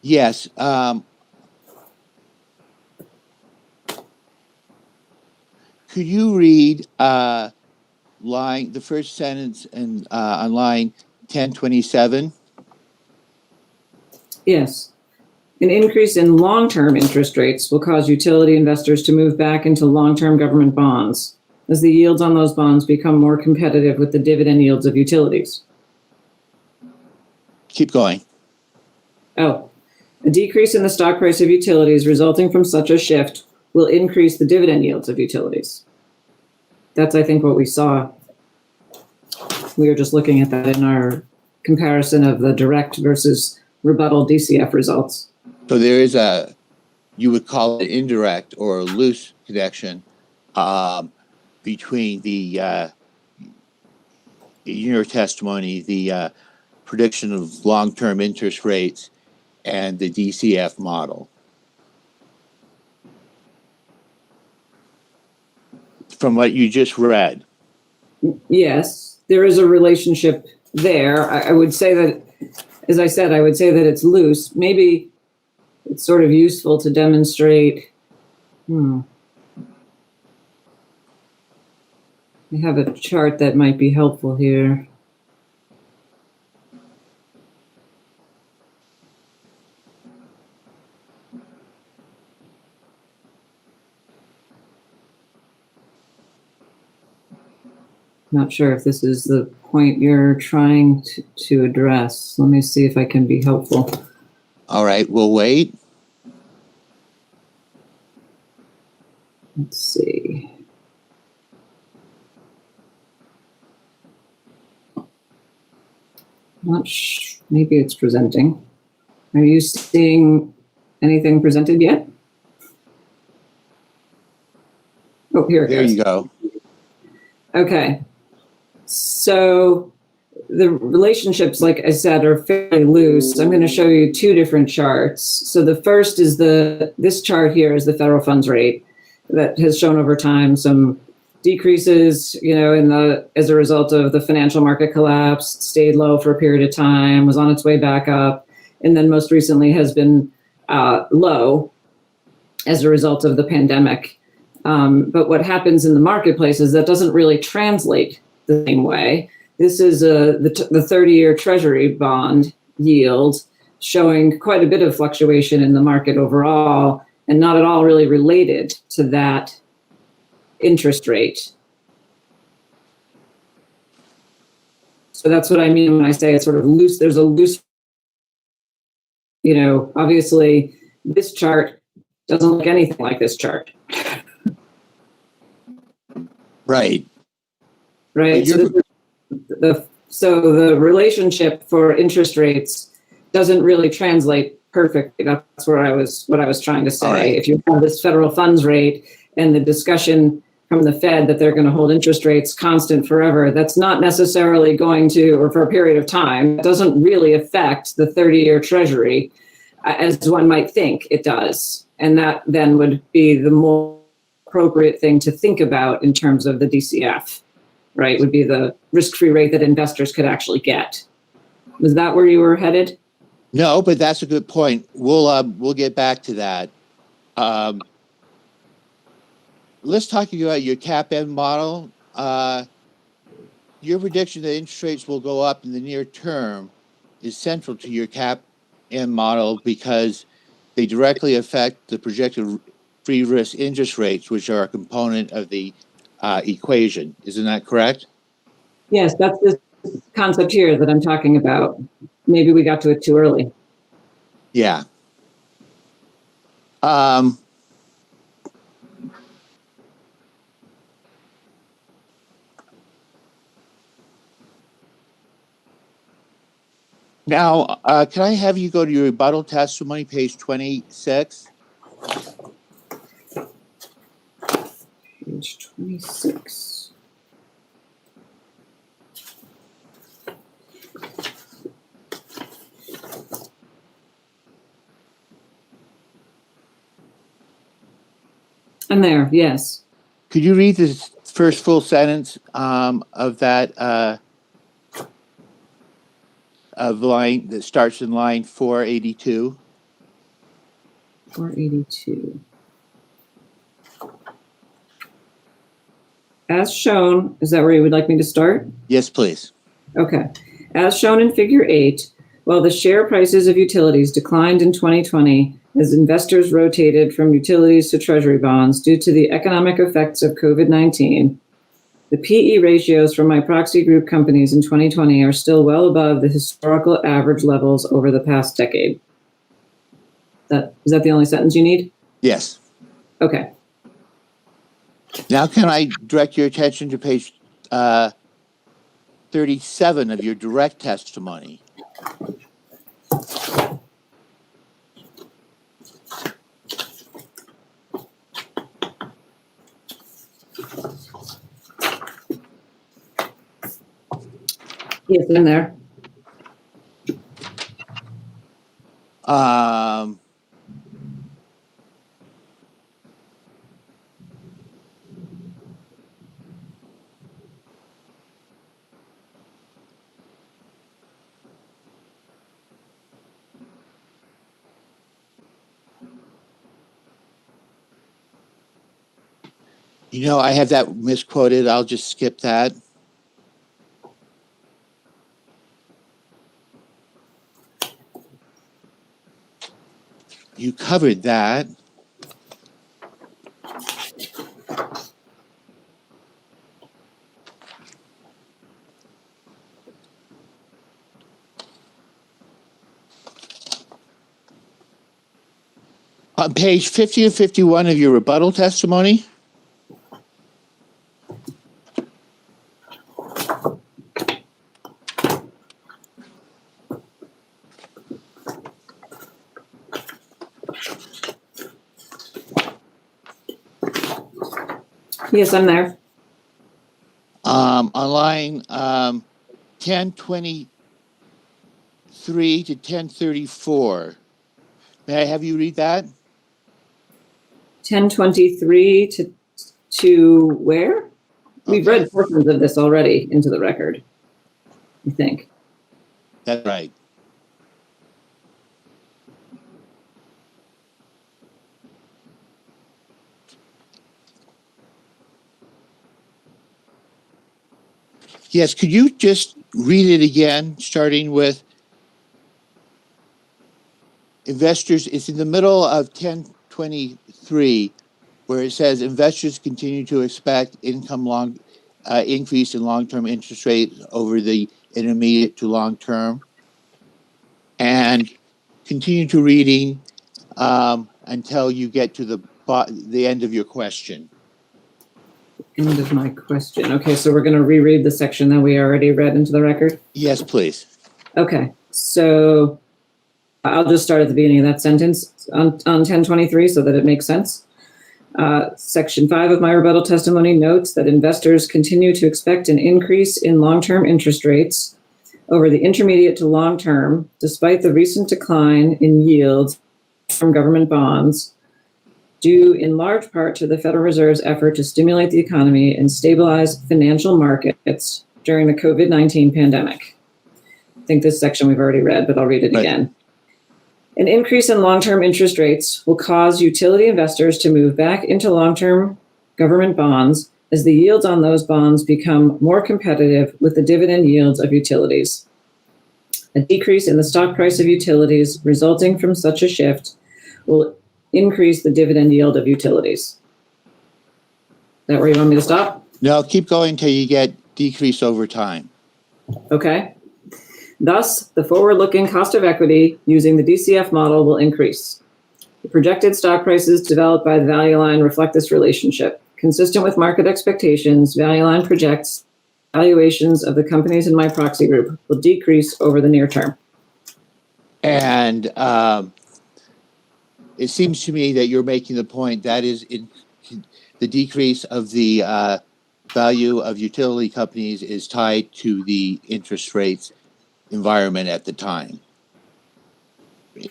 Yes. Could you read the first sentence on line 1027? Yes. An increase in long-term interest rates will cause utility investors to move back into long-term government bonds as the yields on those bonds become more competitive with the dividend yields of utilities. Keep going. Oh, a decrease in the stock price of utilities resulting from such a shift will increase the dividend yields of utilities. That's, I think, what we saw. We were just looking at that in our comparison of the direct versus rebuttal DCF results. So there is you would call it indirect or loose connection between in your testimony, the prediction of long-term interest rates and the DCF model. From what you just read. Yes, there is a relationship there. I would say that, as I said, I would say that it's loose. Maybe it's sort of useful to demonstrate. I have a chart that might be helpful here. Not sure if this is the point you're trying to address. Let me see if I can be helpful. All right, we'll wait. Let's see. Maybe it's presenting. Are you seeing anything presented yet? Oh, here it goes. There you go. Okay. So the relationships, like I said, are fairly loose. I'm going to show you two different charts. So the first is this chart here is the federal funds rate. that has shown over time some decreases, as a result of the financial market collapse, stayed low for a period of time, was on its way back up, and then most recently has been low as a result of the pandemic. But what happens in the marketplace is that doesn't really translate the same way. This is the 30-year Treasury bond yield showing quite a bit of fluctuation in the market overall, and not at all really related to that interest rate. So that's what I mean when I say it's sort of loose. There's a loose, obviously this chart doesn't look anything like this chart. Right. Right. So the relationship for interest rates doesn't really translate perfectly. That's what I was trying to say. Right. If you have this federal funds rate and the discussion from the Fed that they're going to hold interest rates constant forever, that's not necessarily going to, or for a period of time, it doesn't really affect the 30-year Treasury as one might think it does. And that then would be the more appropriate thing to think about in terms of the DCF, right? Would be the risk-free rate that investors could actually get. Was that where you were headed? No, but that's a good point. We'll get back to that. Let's talk about your CAPM model. Your prediction that interest rates will go up in the near term is central to your CAPM model because they directly affect the projected free risk interest rates, which are a component of the equation. Isn't that correct? Yes, that's the concept here that I'm talking about. Maybe we got to it too early. Yeah. Now, can I have you go to your rebuttal testimony, page 26? Page 26. I'm there, yes. Could you read this first full sentence of that of line that starts in line 482? 482. As shown, is that where you would like me to start? Yes, please. Okay. As shown in Figure 8, while the share prices of utilities declined in 2020 as investors rotated from utilities to treasury bonds due to the economic effects of COVID-19, the PE ratios for my proxy group companies in 2020 are still well above the historical average levels over the past decade. Is that the only sentence you need? Yes. Okay. Now, can I direct your attention to page 37 of your direct testimony? Yes, in there. You know, I have that misquoted. I'll just skip that. You covered that. On page 50 and 51 of your rebuttal testimony, Yes, I'm there. on line 1023 to 1034. May I have you read that? 1023 to where? We've read portions of this already into the record, I think. That's right. Yes, could you just read it again, starting with investors? It's in the middle of 1023, where it says investors continue to expect increase in long-term interest rates over the intermediate to long term, and continue to reading until you get to the end of your question. End of my question. Okay, so we're going to reread the section that we already read into the record? Yes, please. Okay, so I'll just start at the beginning of that sentence on 1023 so that it makes sense. Section 5 of my rebuttal testimony notes that investors continue to expect an increase in long-term interest rates over the intermediate to long term, despite the recent decline in yields from government bonds, due in large part to the Federal Reserve's effort to stimulate the economy and stabilize financial markets during the COVID-19 pandemic. I think this section we've already read, but I'll read it again. An increase in long-term interest rates will cause utility investors to move back into long-term government bonds as the yields on those bonds become more competitive with the dividend yields of utilities. A decrease in the stock price of utilities resulting from such a shift will increase the dividend yield of utilities. Is that where you want me to stop? No, keep going till you get decrease over time. Okay. Thus, the forward-looking cost of equity using the DCF model will increase. The projected stock prices developed by the value line reflect this relationship. Consistent with market expectations, value line projects valuations of the companies in my proxy group will decrease over the near term. And it seems to me that you're making the point that is the decrease of the value of utility companies is tied to the interest rates environment at the time.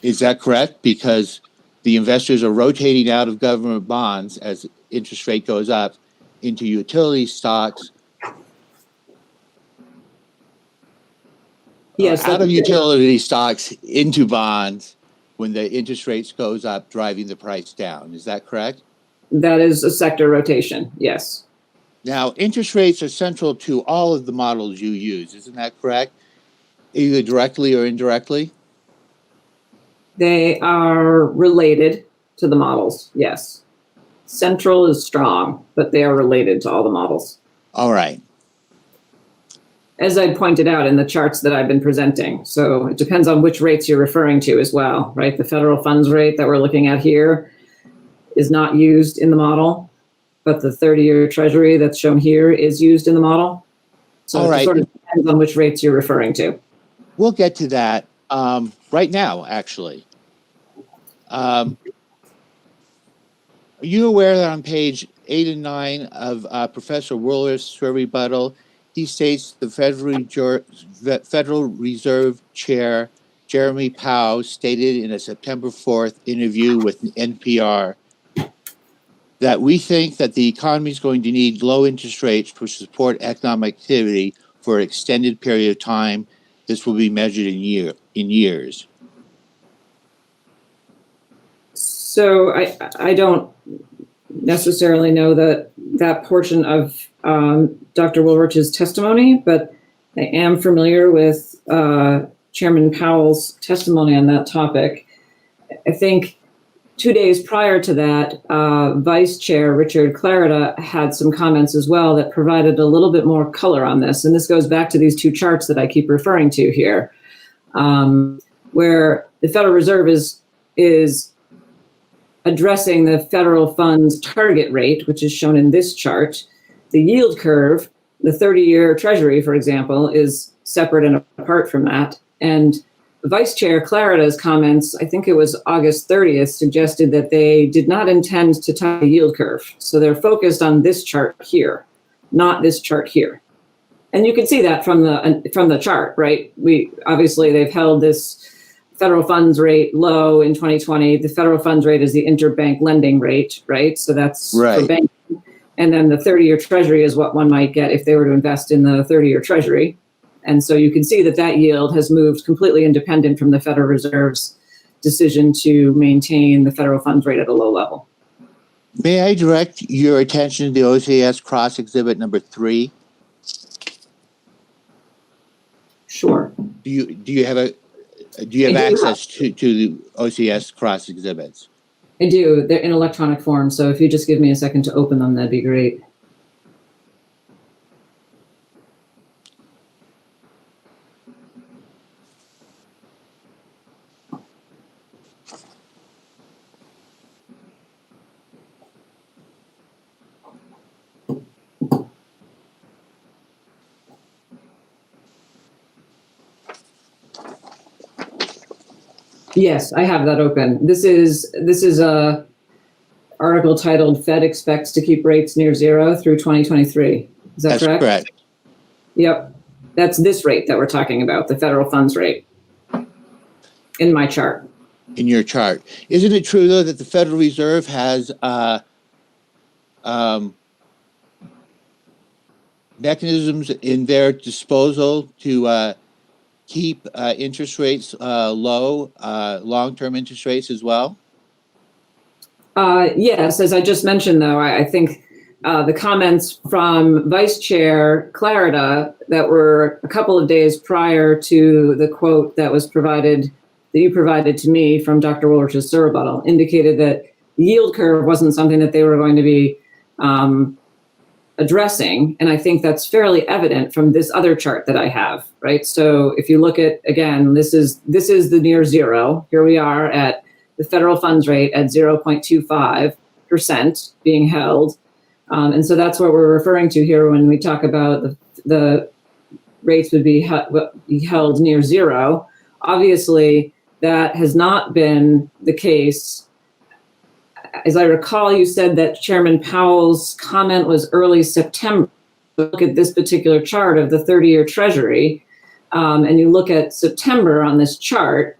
Is that correct? Because the investors are rotating out of government bonds as interest rate goes up into utility stocks. Yes, out of utility stocks into bonds when the interest rates goes up, driving the price down. Is that correct? That is a sector rotation, yes. Now, interest rates are central to all of the models you use. Isn't that correct? Either directly or indirectly? They are related to the models, yes. Central is strong, but they are related to all the models. All right. As I pointed out in the charts that I've been presenting. So it depends on which rates you're referring to as well, right? The federal funds rate that we're looking at here is not used in the model, but the 30-year treasury that's shown here is used in the model. So all right. It sort of depends on which rates you're referring to. We'll get to that right now, actually. Are you aware that on page 8 and 9 of Professor Woolworth's rebuttal, he states the Federal Reserve Chair Jeremy Powell stated in a September 4th interview with NPR that we think that the economy is going to need low interest rates to support economic activity for an extended period of time. This will be measured in years. So I don't necessarily know that portion of Dr. Woolrich's testimony, but I am familiar with Chairman Powell's testimony on that topic. I think 2 days prior to that, Vice Chair Richard Clarida had some comments as well that provided a little bit more color on this. And this goes back to these two charts that I keep referring to here, where the Federal Reserve is addressing the federal funds target rate, which is shown in this chart. The yield curve, the 30-year treasury, for example, is separate and apart from that. And Vice Chair Clarida's comments, I think it was August 30th, suggested that they did not intend to tie the yield curve. So they're focused on this chart here, not this chart here. And you can see that from the chart, right? They've held this federal funds rate low in 2020. The federal funds rate is the interbank lending rate, right? So that's Right. for banking. And then the 30-year treasury is what one might get if they were to invest in the 30-year treasury. And so you can see that that yield has moved completely independent from the Federal Reserve's decision to maintain the federal funds rate at a low level. May I direct your attention to the OCS cross exhibit number 3? Sure. Do you have access to the OCS cross exhibits? I do. They're in electronic form. So if you just give me a second to open them, that'd be great. Yes, I have that open. This is a article titled "Fed expects to keep rates near zero through 2023." Is that correct? That's correct. Yep, that's this rate that we're talking about, the federal funds rate, in my chart. In your chart, isn't it true though that the Federal Reserve has mechanisms in their disposal to keep interest rates low, long-term interest rates as well? Yes, as I just mentioned, though, I think the comments from Vice Chair Clarida that were a couple of days prior to the quote that you provided to me from Dr. Woolrich's rebuttal indicated that the yield curve wasn't something that they were going to be addressing. And I think that's fairly evident from this other chart that I have, right? So if you look at, again, this is the near zero. Here we are at the federal funds rate at 0.25% being held. And so that's what we're referring to here when we talk about the rates would be held near zero. Obviously, that has not been the case. As I recall, you said that Chairman Powell's comment was early September. Look at this particular chart of the 30-year Treasury, and you look at September on this chart,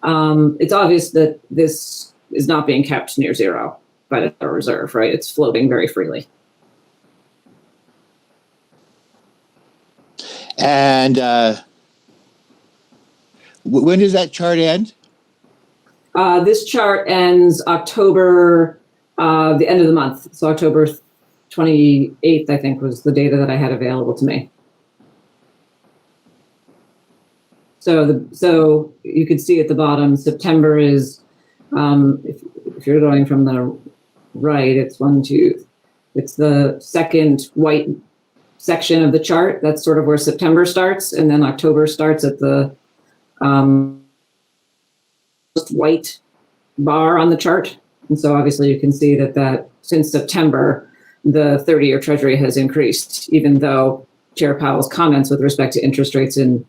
it's obvious that this is not being kept near zero by the Federal Reserve, right? It's floating very freely. And when does that chart end? This chart ends October, the end of the month. So October 28th, I think, was the data that I had available to me. So you can see at the bottom, September is, if you're going from the right, it's it's the second white section of the chart. That's sort of where September starts, and then October starts at the white bar on the chart. And so obviously you can see that since September, the 30-year Treasury has increased, even though Chair Powell's comments with respect to interest rates in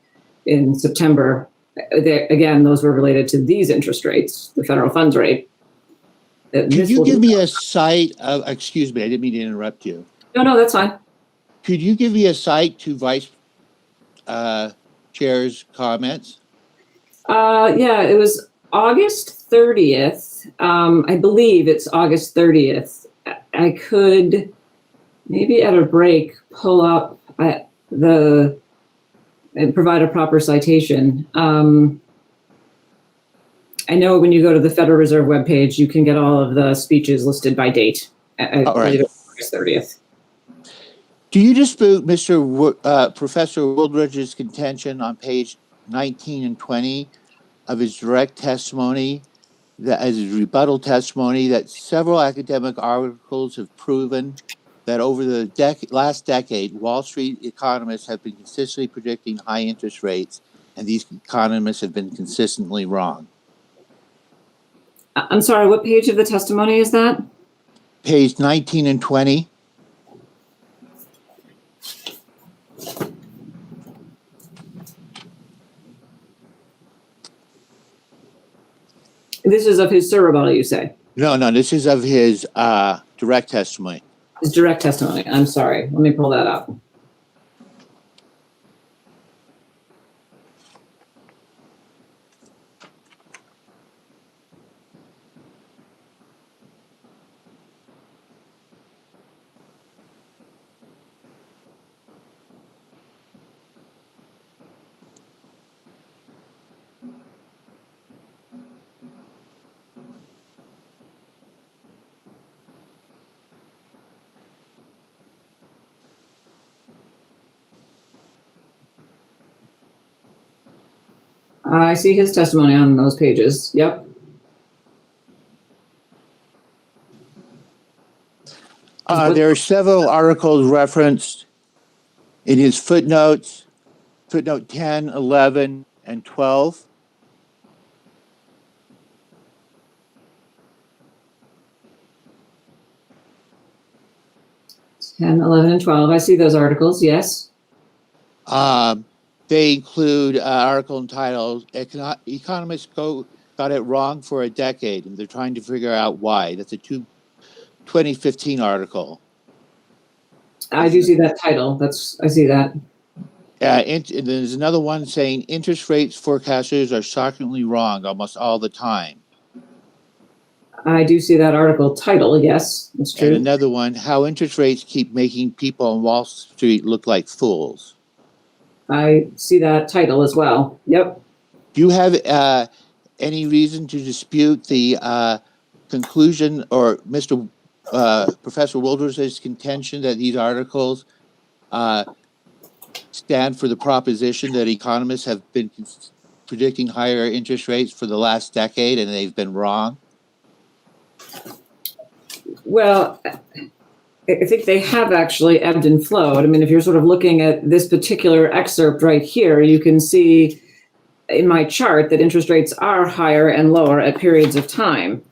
September, again, those were related to these interest rates, the federal funds rate. Could you give me a cite of, excuse me, I didn't mean to interrupt you. No, that's fine. Could you give me a cite to Vice Chair's comments? Yeah, it was August 30th. I believe it's August 30th. I could maybe at a break pull up and provide a proper citation. I know when you go to the Federal Reserve webpage, you can get all of the speeches listed by date. All right. August 30th. Do you dispute Professor Woolrich's contention on page 19 and 20 of his direct testimony, as his rebuttal testimony, that several academic articles have proven that over the last decade, Wall Street economists have been consistently predicting high interest rates, and these economists have been consistently wrong? I'm sorry, what page of the testimony is that? Page 19 and 20. This is of his rebuttal, you say? No, this is of his direct testimony. His direct testimony. I'm sorry. Let me pull that up. I see his testimony on those pages. Yep. There are several articles referenced in his footnotes, footnote 10, 11, and 12. And 11 and 12. I see those articles. Yes. They include an article entitled Economists Got It Wrong for a Decade, and they're trying to figure out why. That's a 2015 article. I do see that title. I see that. And there's another one saying interest rates forecasters are shockingly wrong almost all the time. I do see that article title. Yes, that's true. And another one, how interest rates keep making people on Wall Street look like fools. I see that title as well. Yep. Do you have any reason to dispute the conclusion or Professor Wilders' contention that these articles stand for the proposition that economists have been predicting higher interest rates for the last decade and they've been wrong? Well, I think they have actually ebbed and flowed. I mean, if you're sort of looking at this particular excerpt right here, you can see in my chart that interest rates are higher and lower at periods of time.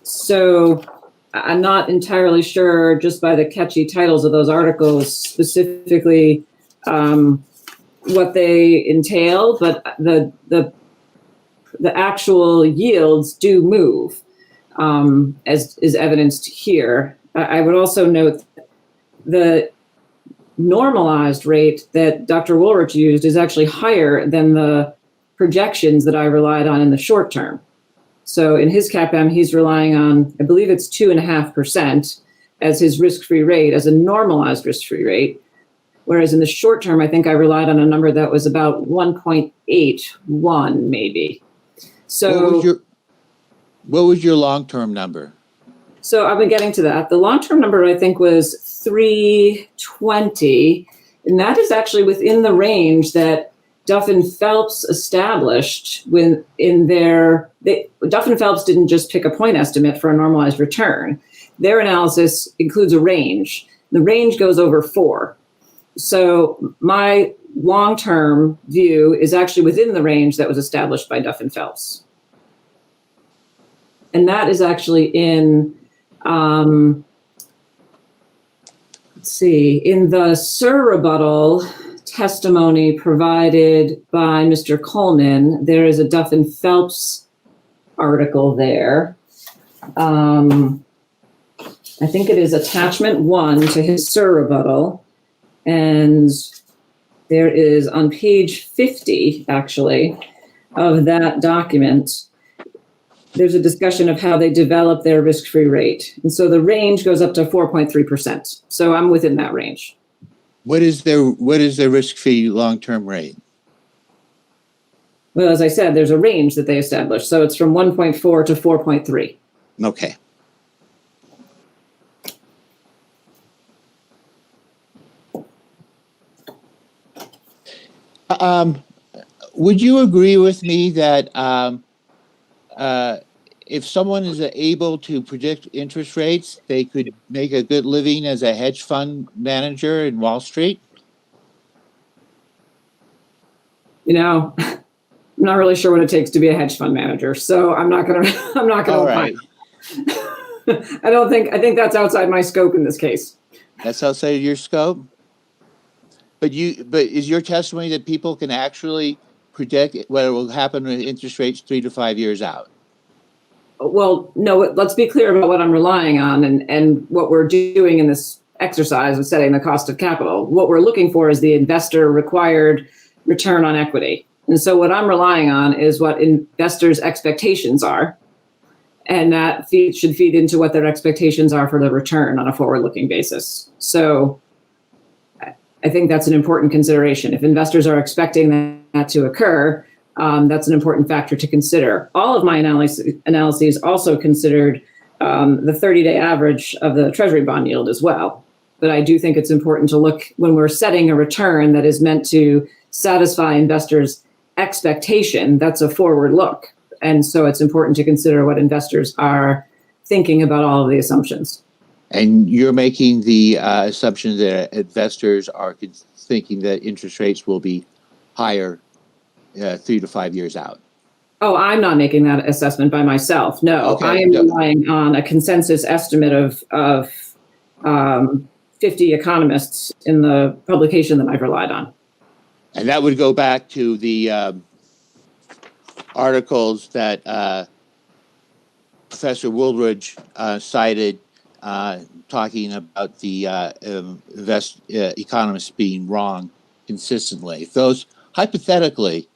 So I'm not entirely sure just by the catchy titles of those articles specifically what they entail, but the actual yields do move, as is evidenced here. I would also note the normalized rate that Dr. Woolrich used is actually higher than the projections that I relied on in the short term. So in his CAPM, he's relying on, I believe it's 2.5% as his risk-free rate, as a normalized risk-free rate. Whereas in the short term, I think I relied on a number that was about 1.81 maybe. So what was your long-term number? So I've been getting to that. The long-term number, I think, was 320, and that is actually within the range that Duff and Phelps established when Duff and Phelps didn't just pick a point estimate for a normalized return. Their analysis includes a range. The range goes over 4. So my long-term view is actually within the range that was established by Duff and Phelps. And that is actually in in the surrebuttal testimony provided by Mr. Coleman, there is a Duff and Phelps article there. I think it is attachment 1 to his surrebuttal. And there is on page 50, actually, of that document, there's a discussion of how they develop their risk-free rate. And so the range goes up to 4.3%. So I'm within that range. What is their risk-free long-term rate? Well, as I said, there's a range that they established. So it's from 1.4 to 4.3. Okay. Would you agree with me that if someone is able to predict interest rates, they could make a good living as a hedge fund manager in Wall Street? You know, I'm not really sure what it takes to be a hedge fund manager, so I'm not gonna All right. I think that's outside my scope in this case. That's outside of your scope? But is your testimony that people can actually predict what will happen with interest rates 3 to 5 years out? Well, no, let's be clear about what I'm relying on and what we're doing in this exercise of setting the cost of capital. What we're looking for is the investor required return on equity. And so what I'm relying on is what investors' expectations are. And that should feed into what their expectations are for the return on a forward-looking basis. So I think that's an important consideration. If investors are expecting that to occur, that's an important factor to consider. All of my analyses also considered the 30-day average of the Treasury bond yield as well. But I do think it's important to look when we're setting a return that is meant to satisfy investors' expectation. That's a forward look. And so it's important to consider what investors are thinking about all of the assumptions. And you're making the assumption that investors are thinking that interest rates will be higher 3 to 5 years out. Oh, I'm not making that assessment by myself. No, Okay. I am relying on a consensus estimate of 50 economists in the publication that I've relied on. And that would go back to the articles that Professor Woolridge cited talking about the economists being wrong consistently. Those, hypothetically,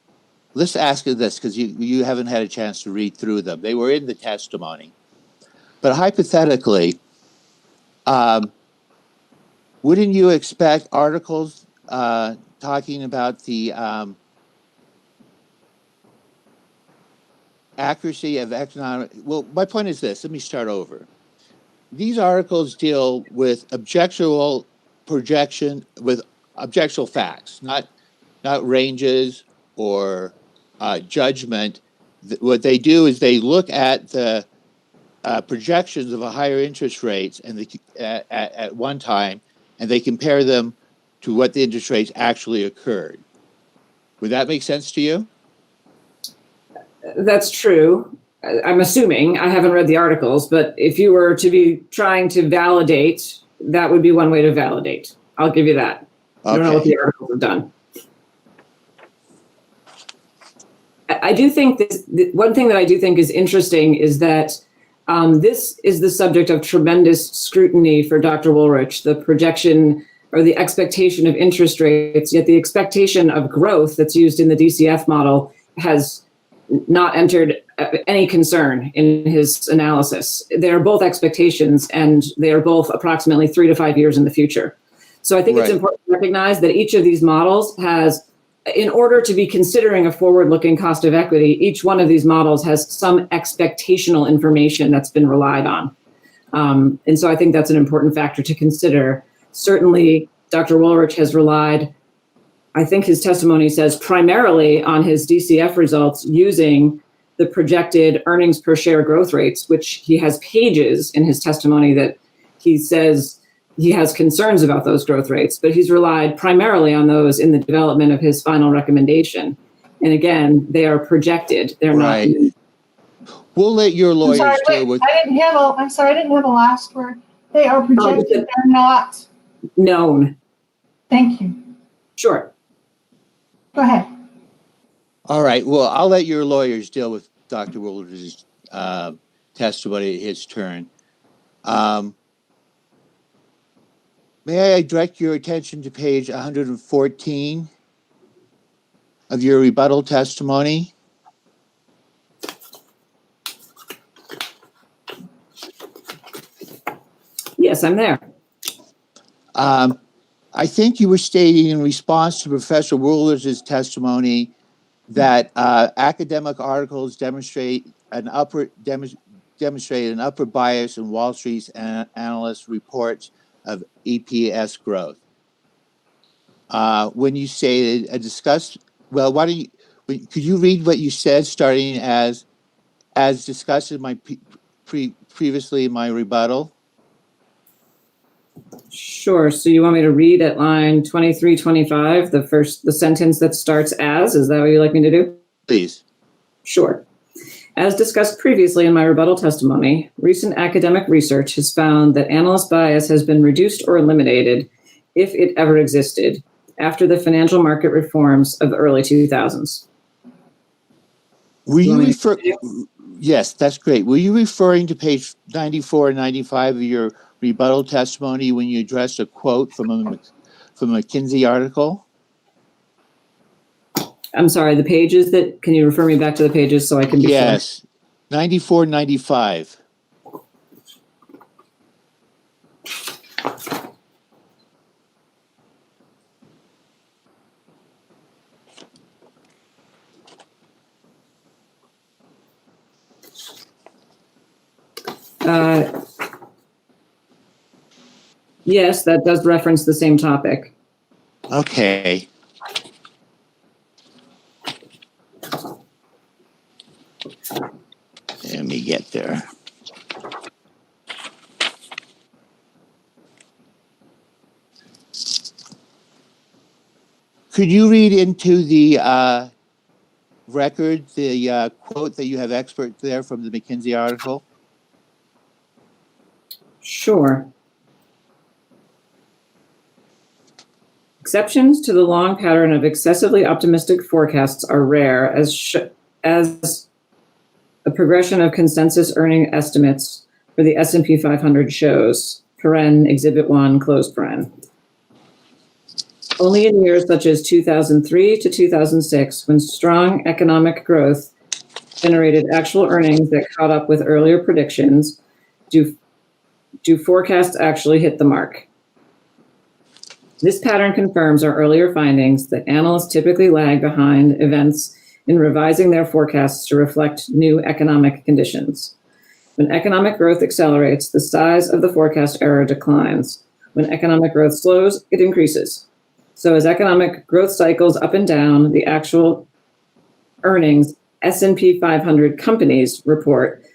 let's ask you this because you haven't had a chance to read through them. They were in the testimony. But hypothetically, wouldn't you expect articles talking about the accuracy of economic... Well, my point is this. Let me start over. These articles deal with objectionable projection, with objectionable facts, not ranges or judgment. What they do is they look at the projections of a higher interest rates and at one time, and they compare them to what the interest rates actually occurred. Would that make sense to you? That's true. I'm assuming, I haven't read the articles, but if you were to be trying to validate, that would be one way to validate. I'll give you that. I don't know what the articles have done. I do think this, one thing that I do think is interesting is that this is the subject of tremendous scrutiny for Dr. Woolrich, the projection or the expectation of interest rates, yet the expectation of growth that's used in the DCF model has not entered any concern in his analysis. They are both expectations and they are both approximately 3 to 5 years in the future. So I think it's important to recognize that each of these models has, in order to be considering a forward-looking cost of equity, each one of these models has some expectational information that's been relied on. And so I think that's an important factor to consider. Certainly, Dr. Woolrich has relied, I think his testimony says, primarily on his DCF results using the projected earnings per share growth rates, which he has pages in his testimony that he says he has concerns about those growth rates, but he's relied primarily on those in the development of his final recommendation. And again, they are projected. They're not. We'll let your lawyers deal with. I'm sorry, I didn't have a last word. They are projected. They're not known. Thank you. Sure. Go ahead. All right. Well, I'll let your lawyers deal with Dr. Woolridge's testimony at his turn. May I direct your attention to page 114 of your rebuttal testimony? Yes, I'm there. I think you were stating in response to Professor Woolridge's testimony that academic articles demonstrate an upward bias in Wall Street's analyst reports of EPS growth. When you stated well, why don't you? Could you read what you said, starting as discussed in my previously in my rebuttal? Sure. So you want me to read at line 2325, the sentence that starts as? Is that what you'd like me to do? Please. Sure. As discussed previously in my rebuttal testimony, recent academic research has found that analyst bias has been reduced or eliminated, if it ever existed, after the financial market reforms of the early 2000s. Were you yes, that's great. Were you referring to page 94 and 95 of your rebuttal testimony when you addressed a quote from a McKinsey article? I'm sorry, the pages can you refer me back to the pages so I can be sure? Yes, 94, 95. Yes, that does reference the same topic. Okay. Let me get there. Could you read into the record the quote that you have expert there from the McKinsey article? Sure. Exceptions to the long pattern of excessively optimistic forecasts are rare, as a progression of consensus earning estimates for the S&P 500 shows. Exhibit 1, close paren. Only in years such as 2003 to 2006, when strong economic growth generated actual earnings that caught up with earlier predictions, do forecasts actually hit the mark. This pattern confirms our earlier findings that analysts typically lag behind events in revising their forecasts to reflect new economic conditions. When economic growth accelerates, the size of the forecast error declines. When economic growth slows, it increases. So as economic growth cycles up and down, the actual earnings S&P 500 companies report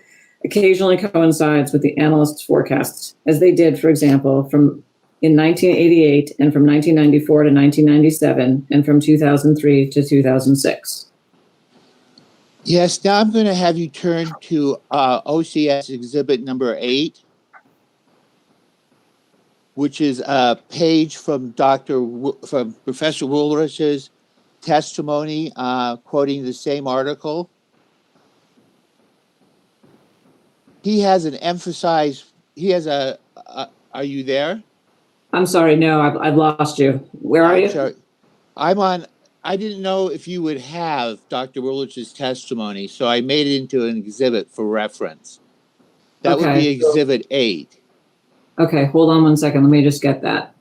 occasionally coincides with the analysts' forecasts, as they did, for example, in 1988 and from 1994 to 1997 and from 2003 to 2006. Yes, now I'm going to have you turn to OCS exhibit number 8, which is a page from from Professor Woolrich's testimony, quoting the same article. He has an emphasized, are you there? I'm sorry, no, I've lost you. Where are you? Sorry. I didn't know if you would have Dr. Woolrich's testimony, so I made it into an exhibit for reference. That would be exhibit 8. Okay, hold on one second. Let me just get that.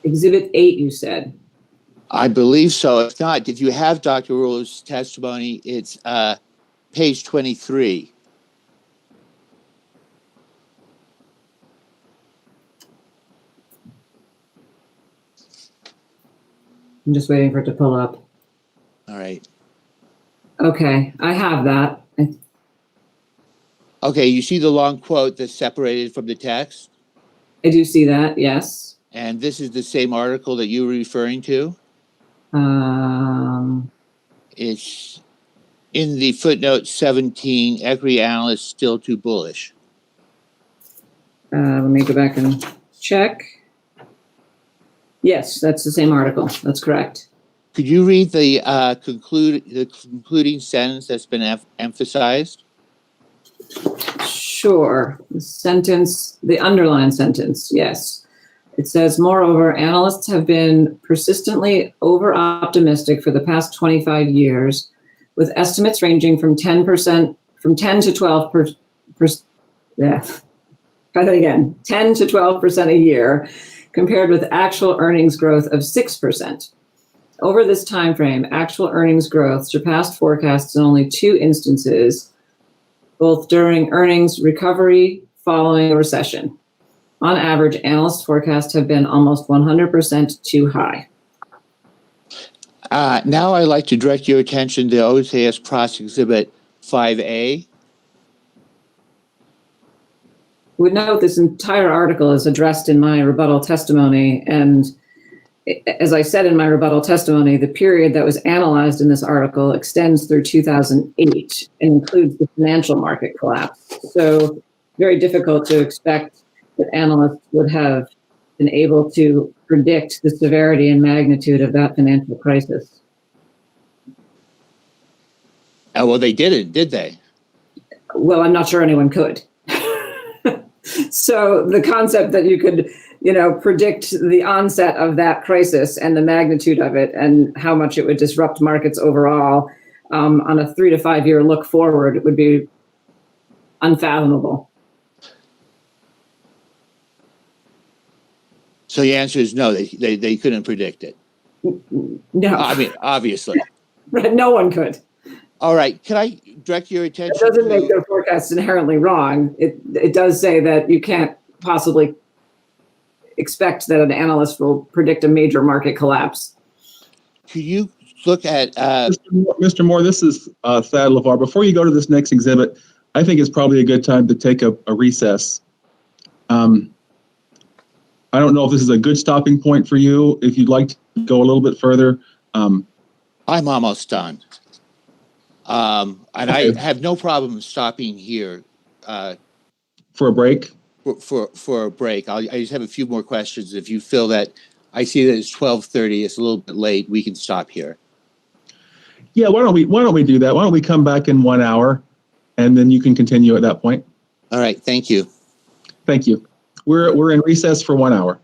Exhibit 8, you said? I believe so. If not, if you have Dr. Woolrich's testimony, it's page 23. I'm just waiting for it to pull up. All right. Okay, I have that. Okay, you see the long quote that's separated from the text? I do see that, yes. And this is the same article that you were referring to? It's in the footnote 17, equity analysts still too bullish. Let me go back and check. Yes, that's the same article. That's correct. Could you read the concluding sentence that's been emphasized? Sure. The underlined sentence, yes. It says, moreover, analysts have been persistently over-optimistic for the past 25 years, with estimates ranging from 10 to 12%, 10 to 12% a year, compared with actual earnings growth of 6%. Over this time frame, actual earnings growth surpassed forecasts in only 2 instances, both during earnings recovery following a recession. On average, analyst forecasts have been almost 100% too high. Now I'd like to direct your attention to OCS Cross Exhibit 5A. Would note this entire article is addressed in my rebuttal testimony, and as I said in my rebuttal testimony, the period that was analyzed in this article extends through 2008 and includes the financial market collapse. So very difficult to expect that analysts would have been able to predict the severity and magnitude of that financial crisis. Well, they didn't, did they? Well, I'm not sure anyone could. So the concept that you could, predict the onset of that crisis and the magnitude of it and how much it would disrupt markets overall on a 3 to 5 year look forward would be unfathomable. So the answer is no, they couldn't predict it. No. I mean, obviously. No one could. All right. Can I direct your attention It doesn't make to, their forecast inherently wrong. It does say that you can't possibly expect that an analyst will predict a major market collapse. could you look at, Mr. Moore, this is Thad LeVar. Before you go to this next exhibit, I think it's probably a good time to take a recess. I don't know if this is a good stopping point for you. If you'd like to go a little bit further. I'm almost done. And Okay. I have no problem stopping here. For a break? For a break. I just have a few more questions. If you feel that, I see that it's 12:30, it's a little bit late, we can stop here. Yeah, why don't we do that? Why don't we come back in 1 hour and then you can continue at that point? All right, thank you. Thank you. We're in recess for 1 hour.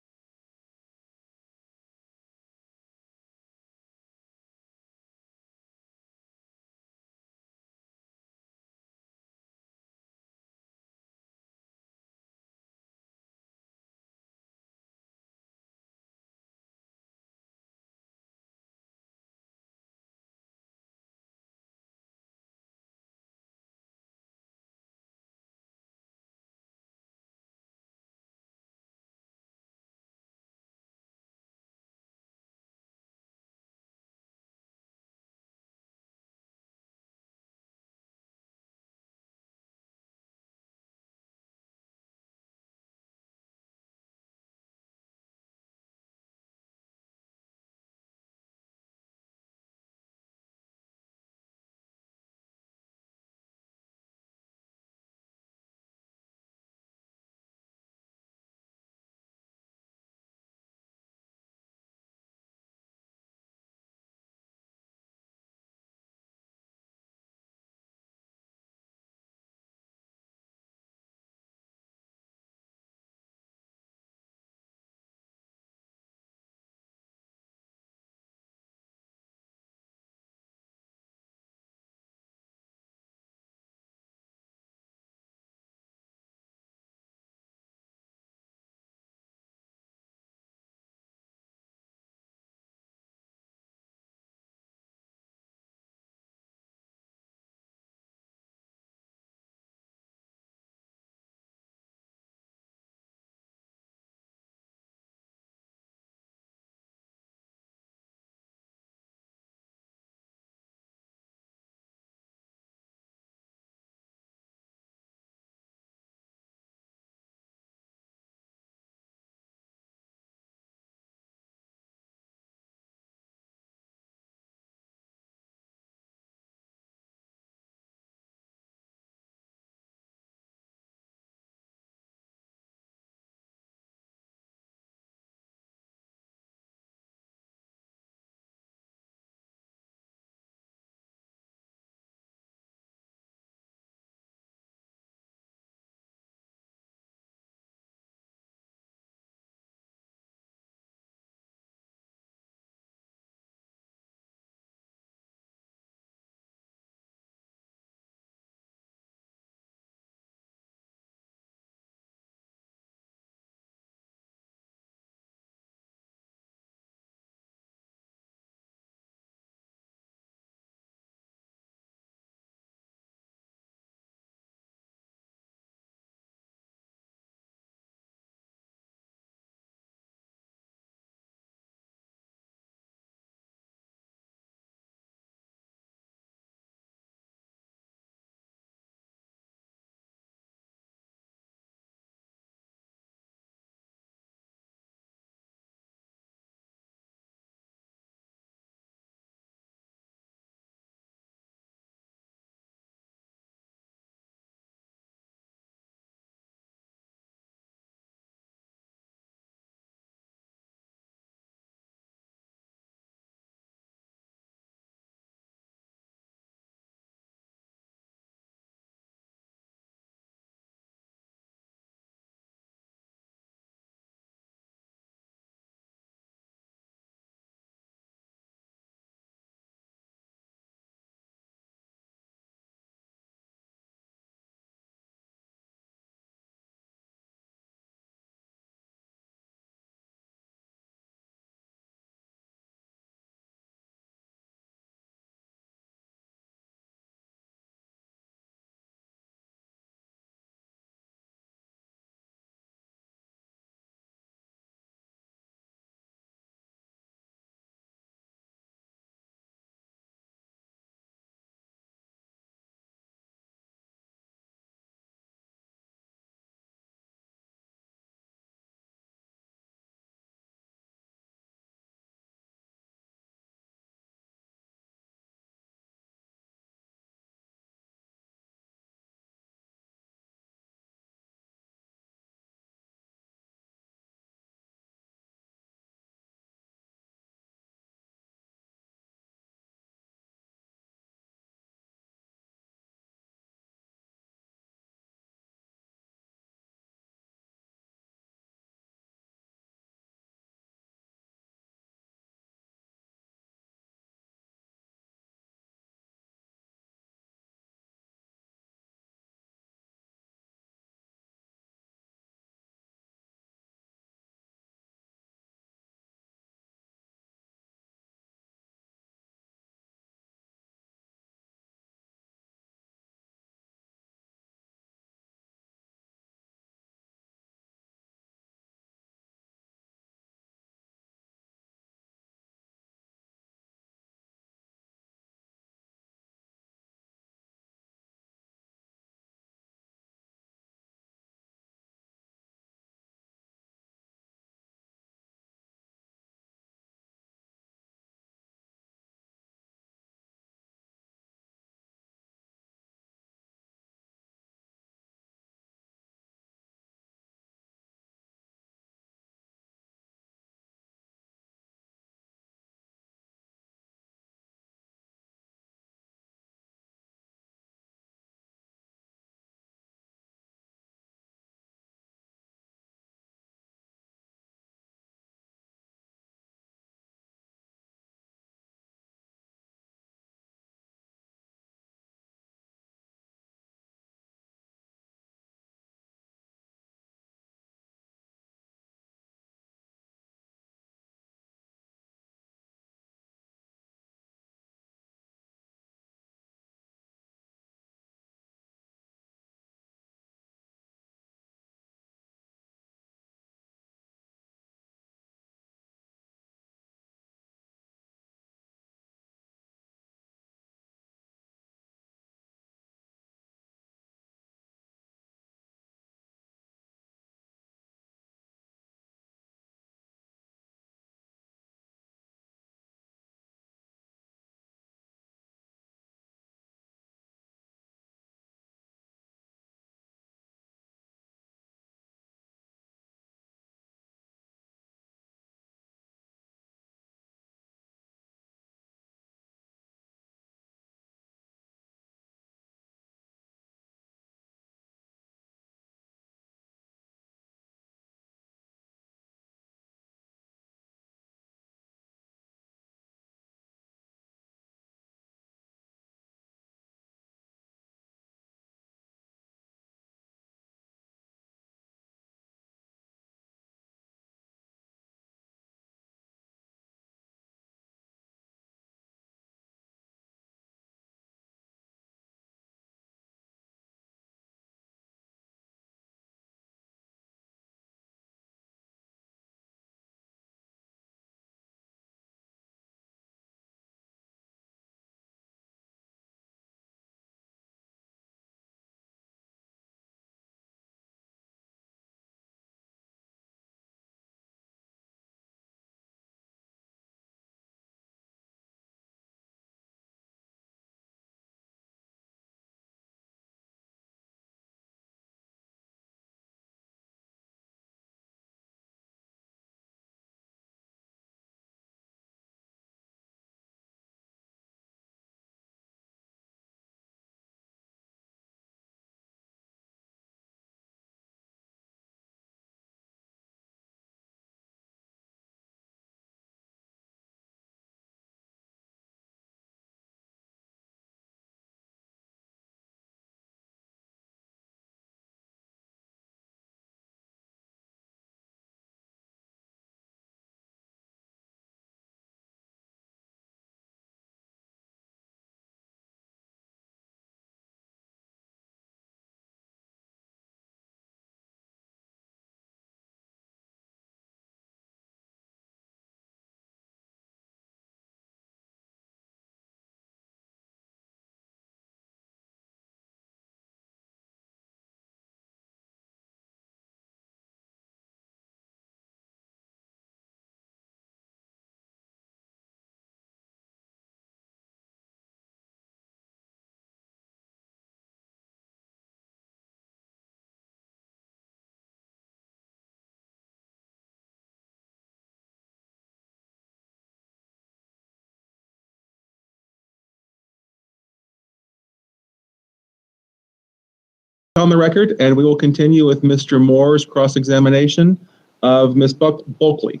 on the record, and we will continue with Mr. Moore's cross-examination of Ms. Bulkley.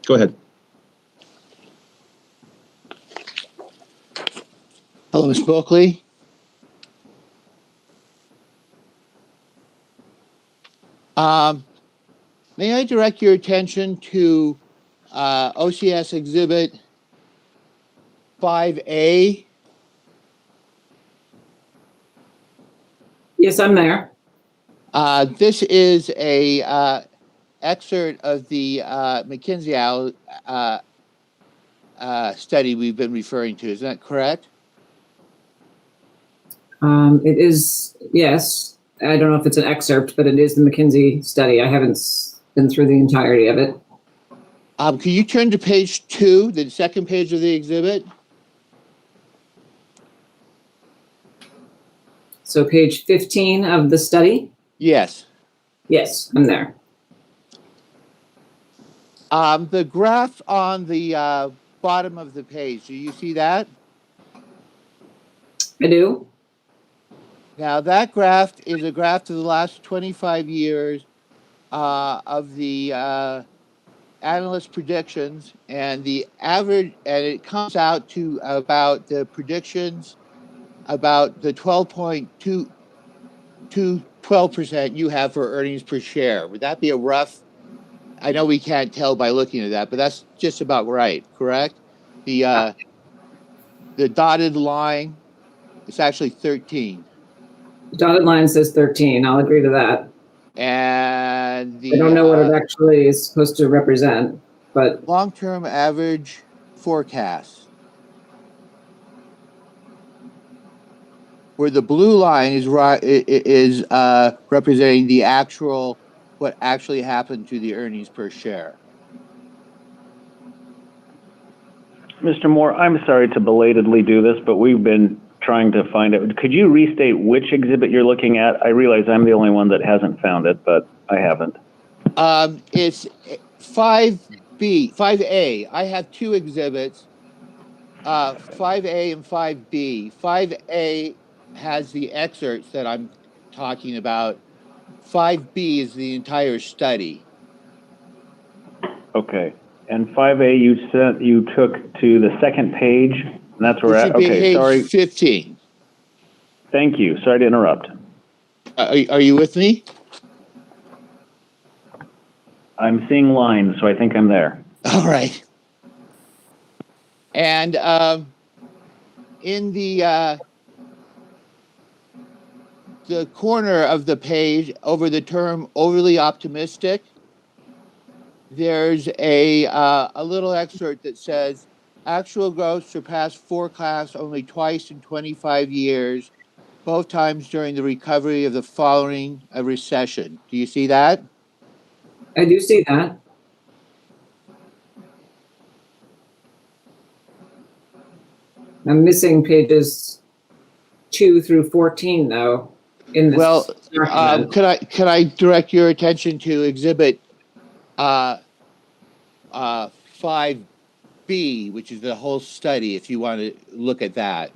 Go ahead. Hello, Ms. Bulkley. May I direct your attention to OCS Exhibit 5A? Yes, I'm there. This is a excerpt of the McKinsey study we've been referring to. Is that correct? It is, yes. I don't know if it's an excerpt, but it is the McKinsey study. I haven't been through the entirety of it. Can you turn to page 2, the second page of the exhibit? So page 15 of the study? Yes. Yes, I'm there. The graph on the bottom of the page, do you see that? I do. Now, that graph is a graph of the last 25 years of the analyst predictions, and the average, and it comes out to about the predictions about the 12% you have for earnings per share. Would that be a rough? I know we can't tell by looking at that, but that's just about right, correct? The dotted line, it's actually 13. The dotted line says 13. I'll agree to that. And the I don't know what it actually is supposed to represent, but long-term average forecast, where the blue line is representing the actual, what actually happened to the earnings per share. Mr. Moore, I'm sorry to belatedly do this, but we've been trying to find it. Could you restate which exhibit you're looking at? I realize I'm the only one that hasn't found it, but I haven't. It's 5A. I have two exhibits, 5A and 5B. 5A has the excerpts that I'm talking about. 5B is the entire study. Okay. And 5A you took to the second page, and that's where It should be page sorry. 15. Thank you. Sorry to interrupt. Are you with me? I'm seeing lines, so I think I'm there. All right. And in the corner of the page, over the term overly optimistic, there's a little excerpt that says, actual growth surpassed forecast only twice in 25 years, both times during the recovery of the following a recession. Do you see that? I do see that. I'm missing pages 2 through 14, though. In this document. Could I direct your attention to exhibit 5B, which is the whole study, if you want to look at that.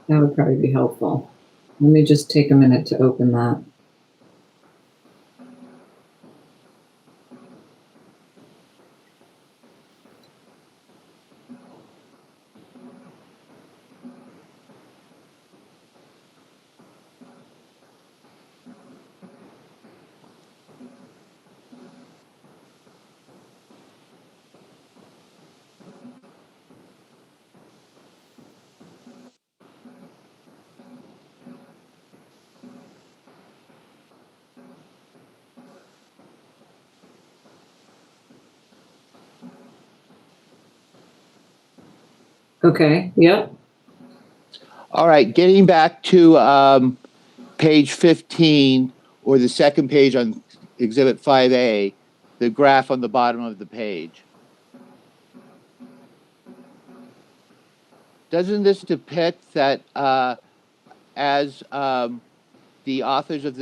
That would probably be helpful. Let me just take a minute to open that. Okay, yep. All right, getting back to page 15, or the second page on exhibit 5A, the graph on the bottom of the page. Doesn't this depict that as the authors of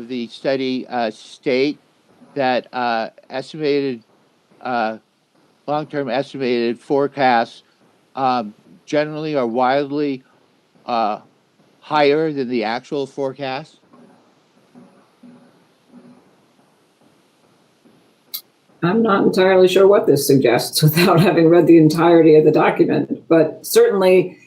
the study state that long-term estimated forecasts generally are wildly higher than the actual forecast? I'm not entirely sure what this suggests without having read the entirety of the document, but certainly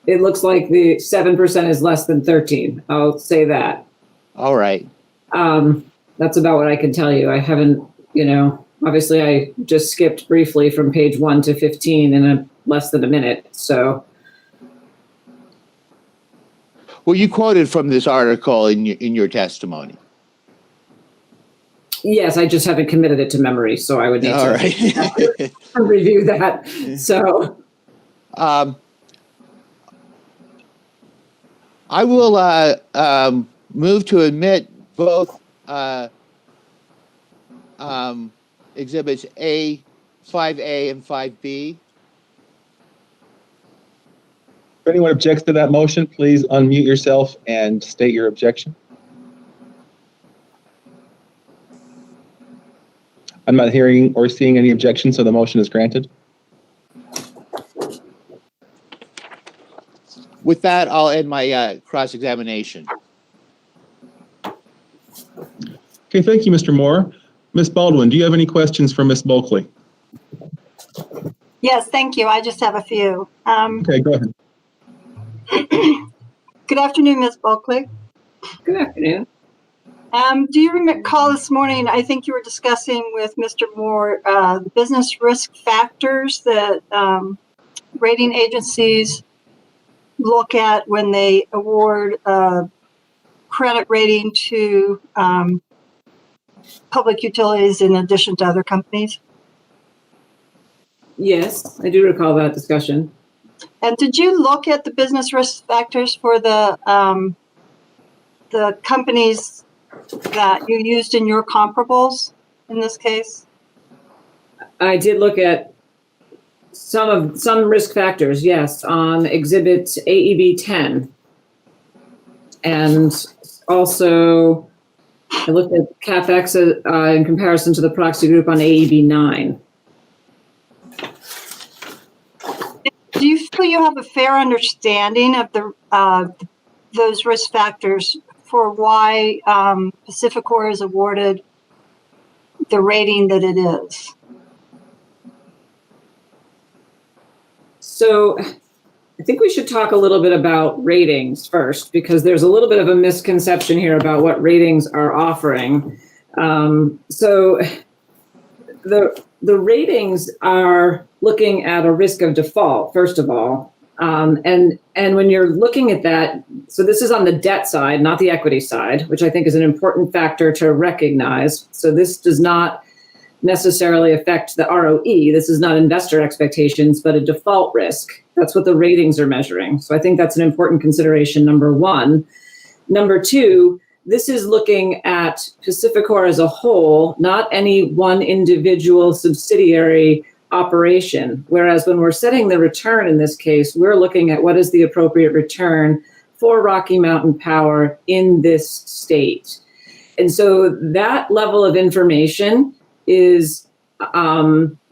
it looks like the 7% is less than 13. I'll say that. All right. That's about what I can tell you. I haven't, obviously I just skipped briefly from page 1 to 15 in less than a minute. So. Well, you quoted from this article in your testimony. Yes, I just haven't committed it to memory, so I would need to review that. So. I will move to admit both exhibits 5A and 5B. If anyone objects to that motion, please unmute yourself and state your objection. I'm not hearing or seeing any objections, so the motion is granted. With that, I'll end my cross-examination. Okay, thank you, Mr. Moore. Ms. Baldwin, do you have any questions for Ms. Bulkley? Yes, thank you. I just have a few. Okay, go ahead. Good afternoon, Ms. Bulkley. Good afternoon. Do you recall this morning, I think you were discussing with Mr. Moore, the business risk factors that rating agencies look at when they award credit rating to public utilities in addition to other companies? Yes, I do recall that discussion. And did you look at the business risk factors for the companies that you used in your comparables in this case? I did look at some risk factors, yes, on exhibit AEB 10. And also I looked at CapEx in comparison to the proxy group on AEB 9. Do you feel you have a fair understanding of those risk factors for why Pacificor is awarded the rating that it is? So I think we should talk a little bit about ratings first, because there's a little bit of a misconception here about what ratings are offering. So the ratings are looking at a risk of default, first of all. And when you're looking at that, so this is on the debt side, not the equity side, which I think is an important factor to recognize. So this does not necessarily affect the ROE. This is not investor expectations, but a default risk. That's what the ratings are measuring. So I think that's an important consideration, number one. Number two, this is looking at Pacificor as a whole, not any one individual subsidiary operation. Whereas when we're setting the return in this case, we're looking at what is the appropriate return for Rocky Mountain Power in this state. And so that level of information is not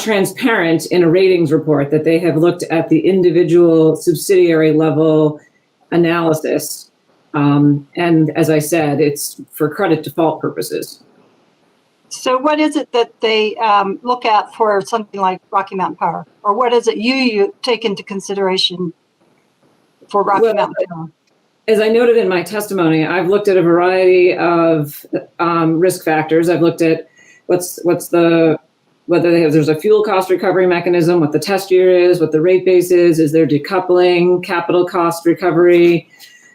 transparent in a ratings report, that they have looked at the individual subsidiary level analysis. And as I said, it's for credit default purposes. So what is it that they look at for something like Rocky Mountain Power? Or what is it you take into consideration for Rocky Mountain Power? As I noted in my testimony, I've looked at a variety of risk factors. I've looked at whether there's a fuel cost recovery mechanism, what the test year is, what the rate base is there decoupling, capital cost recovery.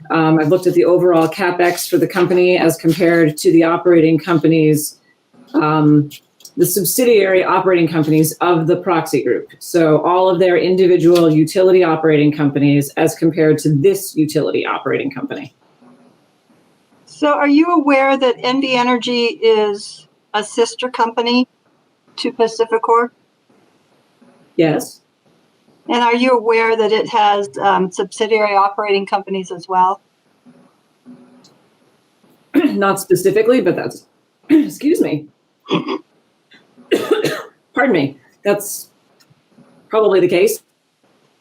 I've looked at the overall CapEx for the company as compared to the operating companies, the subsidiary operating companies of the proxy group. So all of their individual utility operating companies as compared to this utility operating company. So are you aware that NV Energy is a sister company to Pacificor? Yes. And are you aware that it has subsidiary operating companies as well? Not specifically, but that's, excuse me. Pardon me. That's probably the case.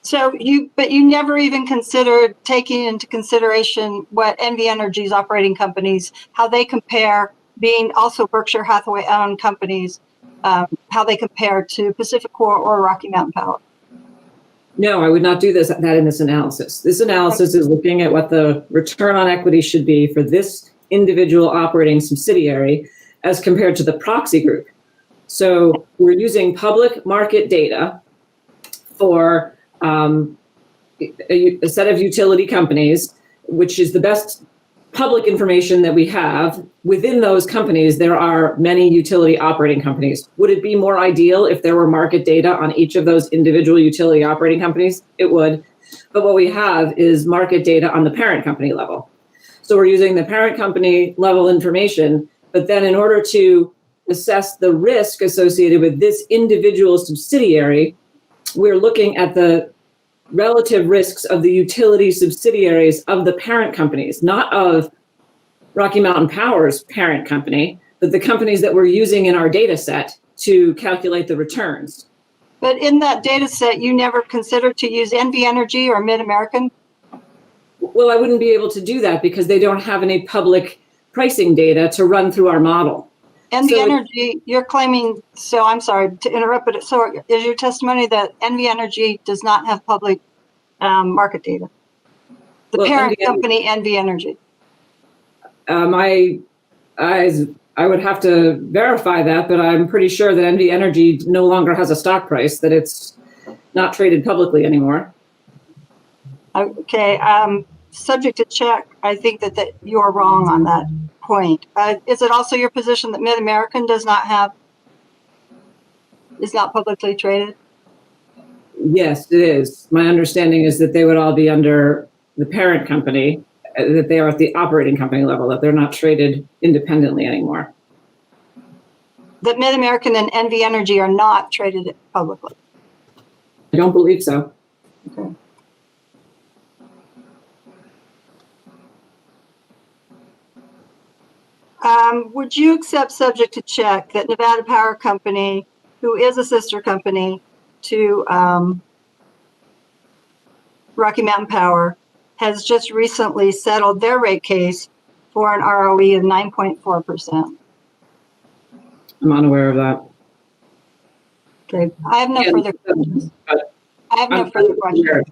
So you never even considered taking into consideration what NV Energy's operating companies, how they compare being also Berkshire Hathaway owned companies, how they compare to Pacific Core or Rocky Mountain Power? No, I would not do that in this analysis. This analysis is looking at what the return on equity should be for this individual operating subsidiary as compared to the proxy group. So we're using public market data for a set of utility companies, which is the best public information that we have. Within those companies, there are many utility operating companies. Would it be more ideal if there were market data on each of those individual utility operating companies? It would. But what we have is market data on the parent company level. So we're using the parent company level information, but then in order to assess the risk associated with this individual subsidiary, we're looking at the relative risks of the utility subsidiaries of the parent companies, not of Rocky Mountain Power's parent company, but the companies that we're using in our data set to calculate the returns. But in that data set, you never considered to use NV Energy or Mid-American? Well, I wouldn't be able to do that because they don't have any public pricing data to run through our model. NV Energy, you're claiming, so I'm sorry to interrupt, but so is your testimony that NV Energy does not have public market data? The parent company, NV Energy. I would have to verify that, but I'm pretty sure that NV Energy no longer has a stock price, that it's not traded publicly anymore. Okay, subject to check, I think that you're wrong on that point. Is it also your position that Mid-American is not publicly traded? Yes, it is. My understanding is that they would all be under the parent company, that they are at the operating company level, that they're not traded independently anymore. That Mid-American and NV Energy are not traded publicly? I don't believe so. Okay. Would you accept, subject to check, that Nevada Power Company, who is a sister company to Rocky Mountain Power, has just recently settled their rate case for an ROE of 9.4%? I'm unaware of that. Okay, I have no further questions. I have no further questions.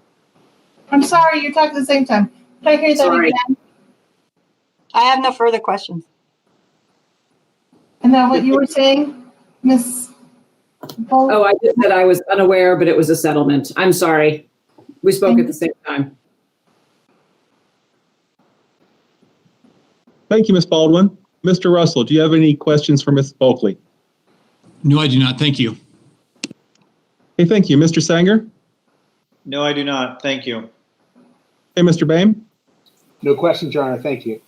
I'm sorry, you're talking at the same time. Can I hear that again? I have no further questions. And then what you were saying, Ms. Bolt? Oh, I just said I was unaware, but it was a settlement. I'm sorry. We spoke at the same time. Thank you, Ms. Baldwin. Mr. Russell, do you have any questions for Ms. Bulkley? No, I do not. Thank you. Okay, thank you. Mr. Sanger? No, I do not. Thank you. Okay, Mr. Boehm? No questions, Your Honor. Thank you.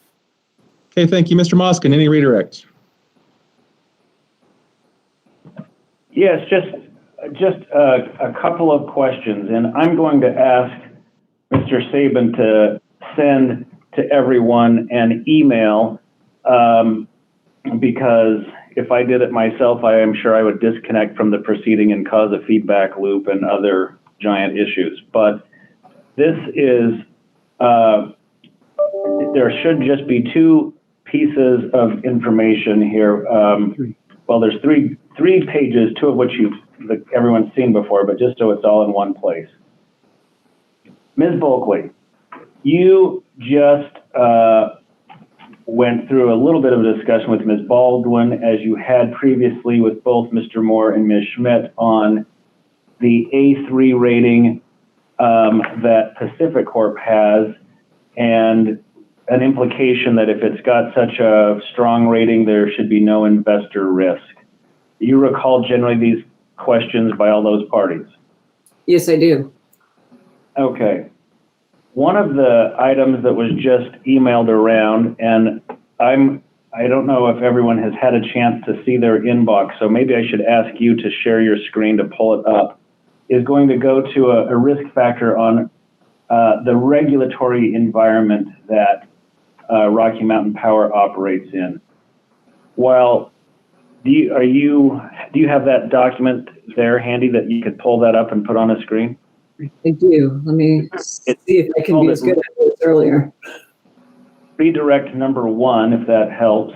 Okay, thank you. Mr. Moskin, any redirects? Yes, just a couple of questions, and I'm going to ask Mr. Sabin to send to everyone an email because if I did it myself, I am sure I would disconnect from the proceeding and cause a feedback loop and other giant issues. But this is, there should just be two pieces of information here. Well, there's three pages, two of which everyone's seen before, but just so it's all in one place. Ms. Bulkley, you just went through a little bit of a discussion with Ms. Baldwin, as you had previously with both Mr. Moore and Ms. Schmidt, on the A3 rating that Pacific Corp has, and an implication that if it's got such a strong rating, there should be no investor risk. Do you recall generally these questions by all those parties? Yes, I do. Okay. One of the items that was just emailed around, and I don't know if everyone has had a chance to see their inbox, so maybe I should ask you to share your screen to pull it up, is going to go to a risk factor on the regulatory environment that Rocky Mountain Power operates in. While do you have that document there handy that you could pull that up and put on a screen? I do. Let me see if I can be as good as I was earlier. Redirect number 1, if that helps.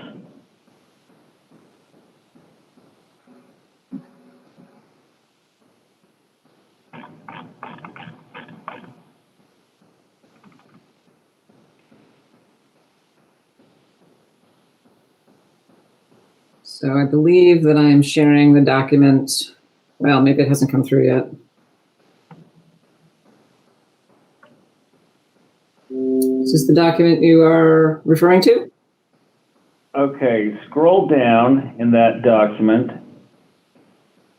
So I believe that I am sharing the document. Well, maybe it hasn't come through yet. Is this the document you are referring to? Okay, scroll down in that document.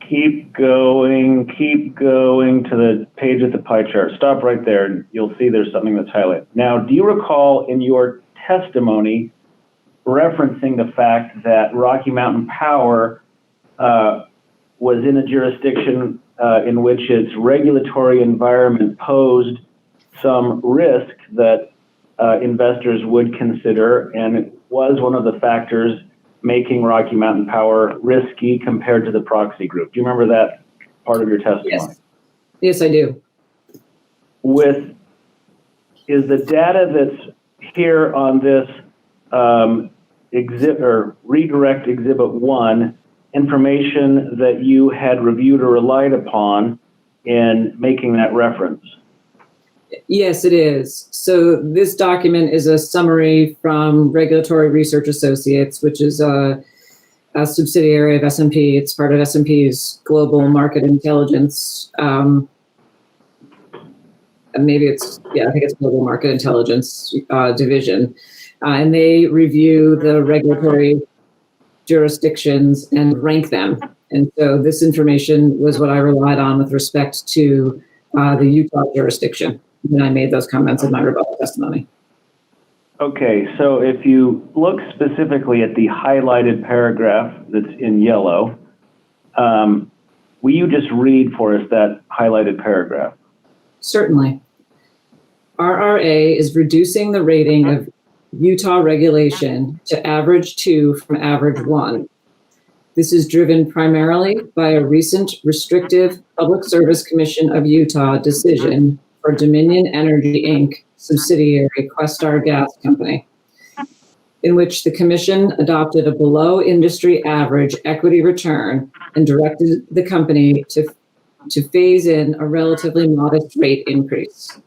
Keep going to the page at the pie chart. Stop right there and you'll see there's something that's highlighted. Now, do you recall in your testimony referencing the fact that Rocky Mountain Power was in a jurisdiction in which its regulatory environment posed some risk that investors would consider, and it was one of the factors making Rocky Mountain Power risky compared to the proxy group? Do you remember that part of your testimony? Yes, yes, I do. Is the data that's here on this exhibit or redirect exhibit 1 information that you had reviewed or relied upon in making that reference? Yes, it is. So this document is a summary from Regulatory Research Associates, which is a subsidiary of S&P. It's part of S&P's Global Market Intelligence. Maybe it's, I think it's Global Market Intelligence division. And they review the regulatory jurisdictions and rank them. And so this information was what I relied on with respect to the Utah jurisdiction when I made those comments in my rebuttal testimony. Okay, so if you look specifically at the highlighted paragraph that's in yellow, will you just read for us that highlighted paragraph? Certainly. RRA is reducing the rating of Utah regulation to average 2 from average 1. This is driven primarily by a recent restrictive Public Service Commission of Utah decision for Dominion Energy, Inc., subsidiary Questar Gas Company, in which the commission adopted a below industry average equity return and directed the company to phase in a relatively modest rate increase.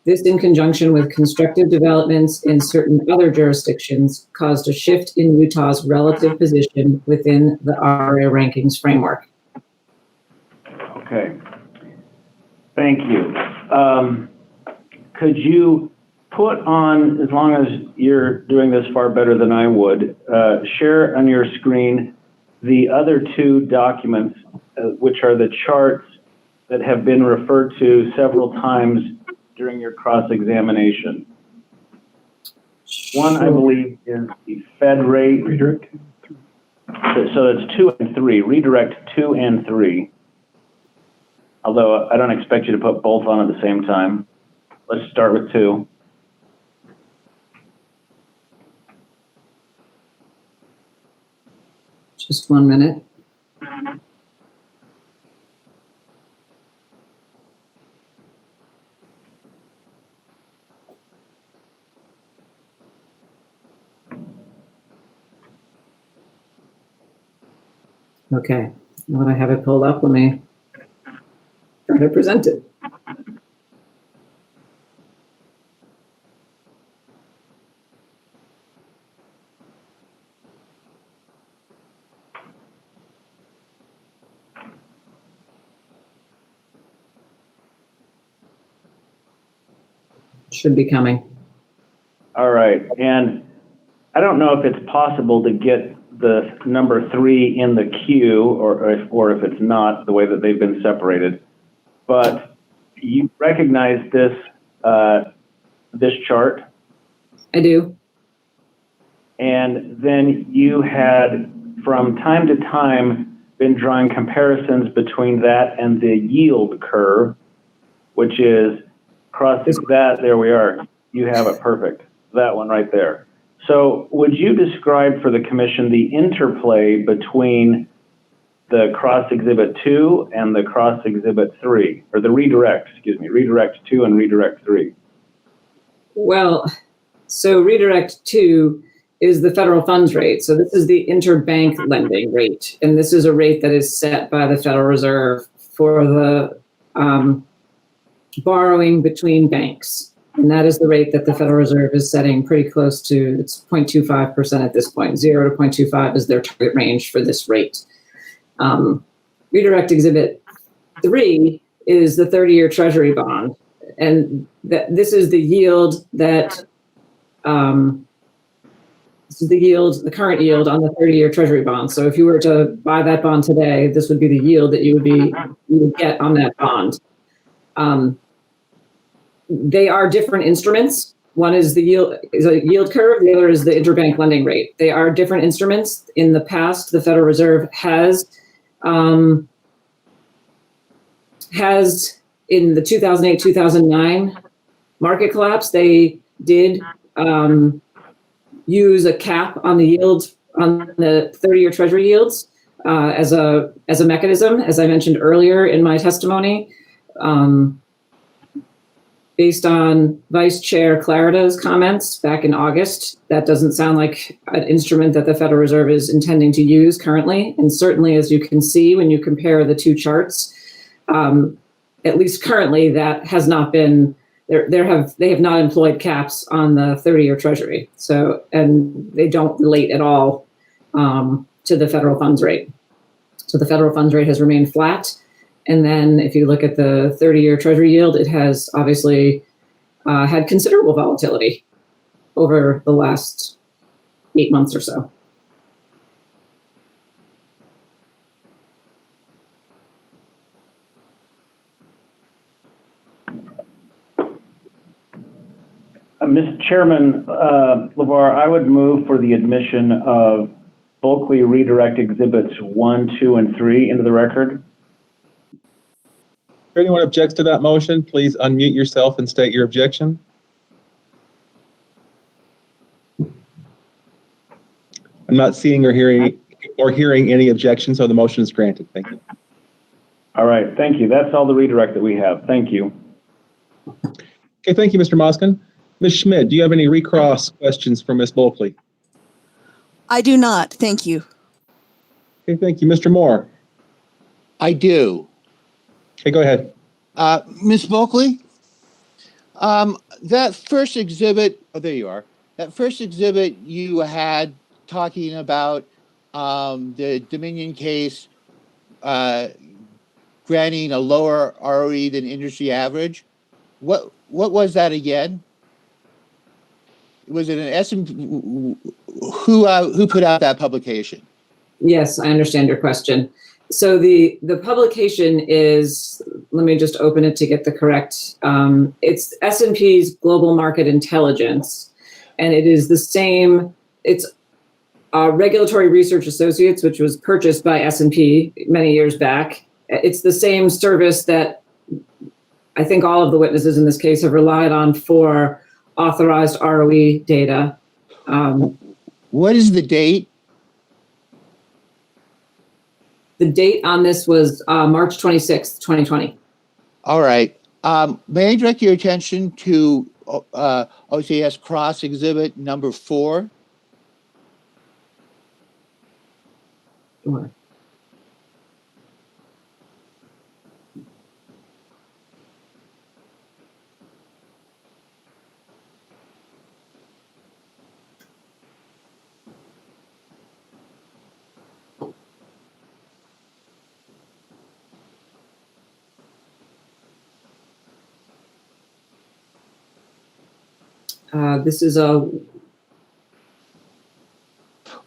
This, in conjunction with constructive developments in certain other jurisdictions, caused a shift in Utah's relative position within the RRA rankings framework. Okay, thank you. Could you put on, as long as you're doing this far better than I would, share on your screen the other 2 documents, which are the charts that have been referred to several times during your cross-examination. One, I believe, is the Fed rate. Redirect. So it's 2 and 3. Redirect 2 and 3. Although I don't expect you to put both on at the same time. Let's start with 2. Just 1 minute. Okay, now that I have it pulled up, let me try to present it. Should be coming. All right, and I don't know if it's possible to get the number 3 in the queue, or if it's not, the way that they've been separated. But you recognize this this chart? I do. And then you had, from time to time, been drawing comparisons between that and the yield curve, which is that, there we are. You have it perfect. That one right there. So would you describe for the commission the interplay between the cross exhibit 2 and the cross exhibit 3, or the redirect 2 and redirect 3? Well, so redirect 2 is the federal funds rate. So this is the interbank lending rate. And this is a rate that is set by the Federal Reserve for the borrowing between banks. And that is the rate that the Federal Reserve is setting pretty close to. It's 0.25% at this point. 0 to 0.25 is their target range for this rate. Redirect Exhibit 3 is the 30-year Treasury bond. And this is the yield that, this is the current yield on the 30-year Treasury bond. So if you were to buy that bond today, this would be the yield that you would get on that bond. They are different instruments. One is a yield curve. The other is the interbank lending rate. They are different instruments. In the past, the Federal Reserve has in the 2008-2009 market collapse, they did use a cap on the yield on the 30-year Treasury yields as a mechanism, as I mentioned earlier in my testimony. Based on Vice Chair Clarida's comments back in August, that doesn't sound like an instrument that the Federal Reserve is intending to use currently. And certainly, as you can see, when you compare the two charts, at least currently, that has not been, they have not employed caps on the 30-year Treasury. So, and they don't relate at all to the federal funds rate. So the federal funds rate has remained flat. And then if you look at the 30-year Treasury yield, it has obviously had considerable volatility over the last 8 months or so. Mr. Chairman, LeVar, I would move for the admission of Bulkley Redirect Exhibits 1, 2, and 3 into the record. If anyone objects to that motion, please unmute yourself and state your objection. I'm not seeing or hearing any objection, so the motion is granted. Thank you. All right, thank you. That's all the redirect that we have. Thank you. Okay, thank you, Mr. Moskin. Ms. Schmidt, do you have any recross questions for Ms. Bulkley? I do not. Thank you. Okay, thank you. Mr. Moore? I do. Okay, go ahead. Ms. Bulkley, that first exhibit, oh, there you are. That first exhibit you had talking about the Dominion case granting a lower ROE than industry average. What was that again? Was it an S&P? Who put out that publication? Yes, I understand your question. So the publication is, let me just open it to get the correct, it's S&P's Global Market Intelligence, and it is the same, it's Regulatory Research Associates, which was purchased by S&P many years back. It's the same service that I think all of the witnesses in this case have relied on for authorized ROE data. What is the date? The date on this was March 26th, 2020. All right. May I direct your attention to OCS Cross Exhibit number 4? Sure. This is a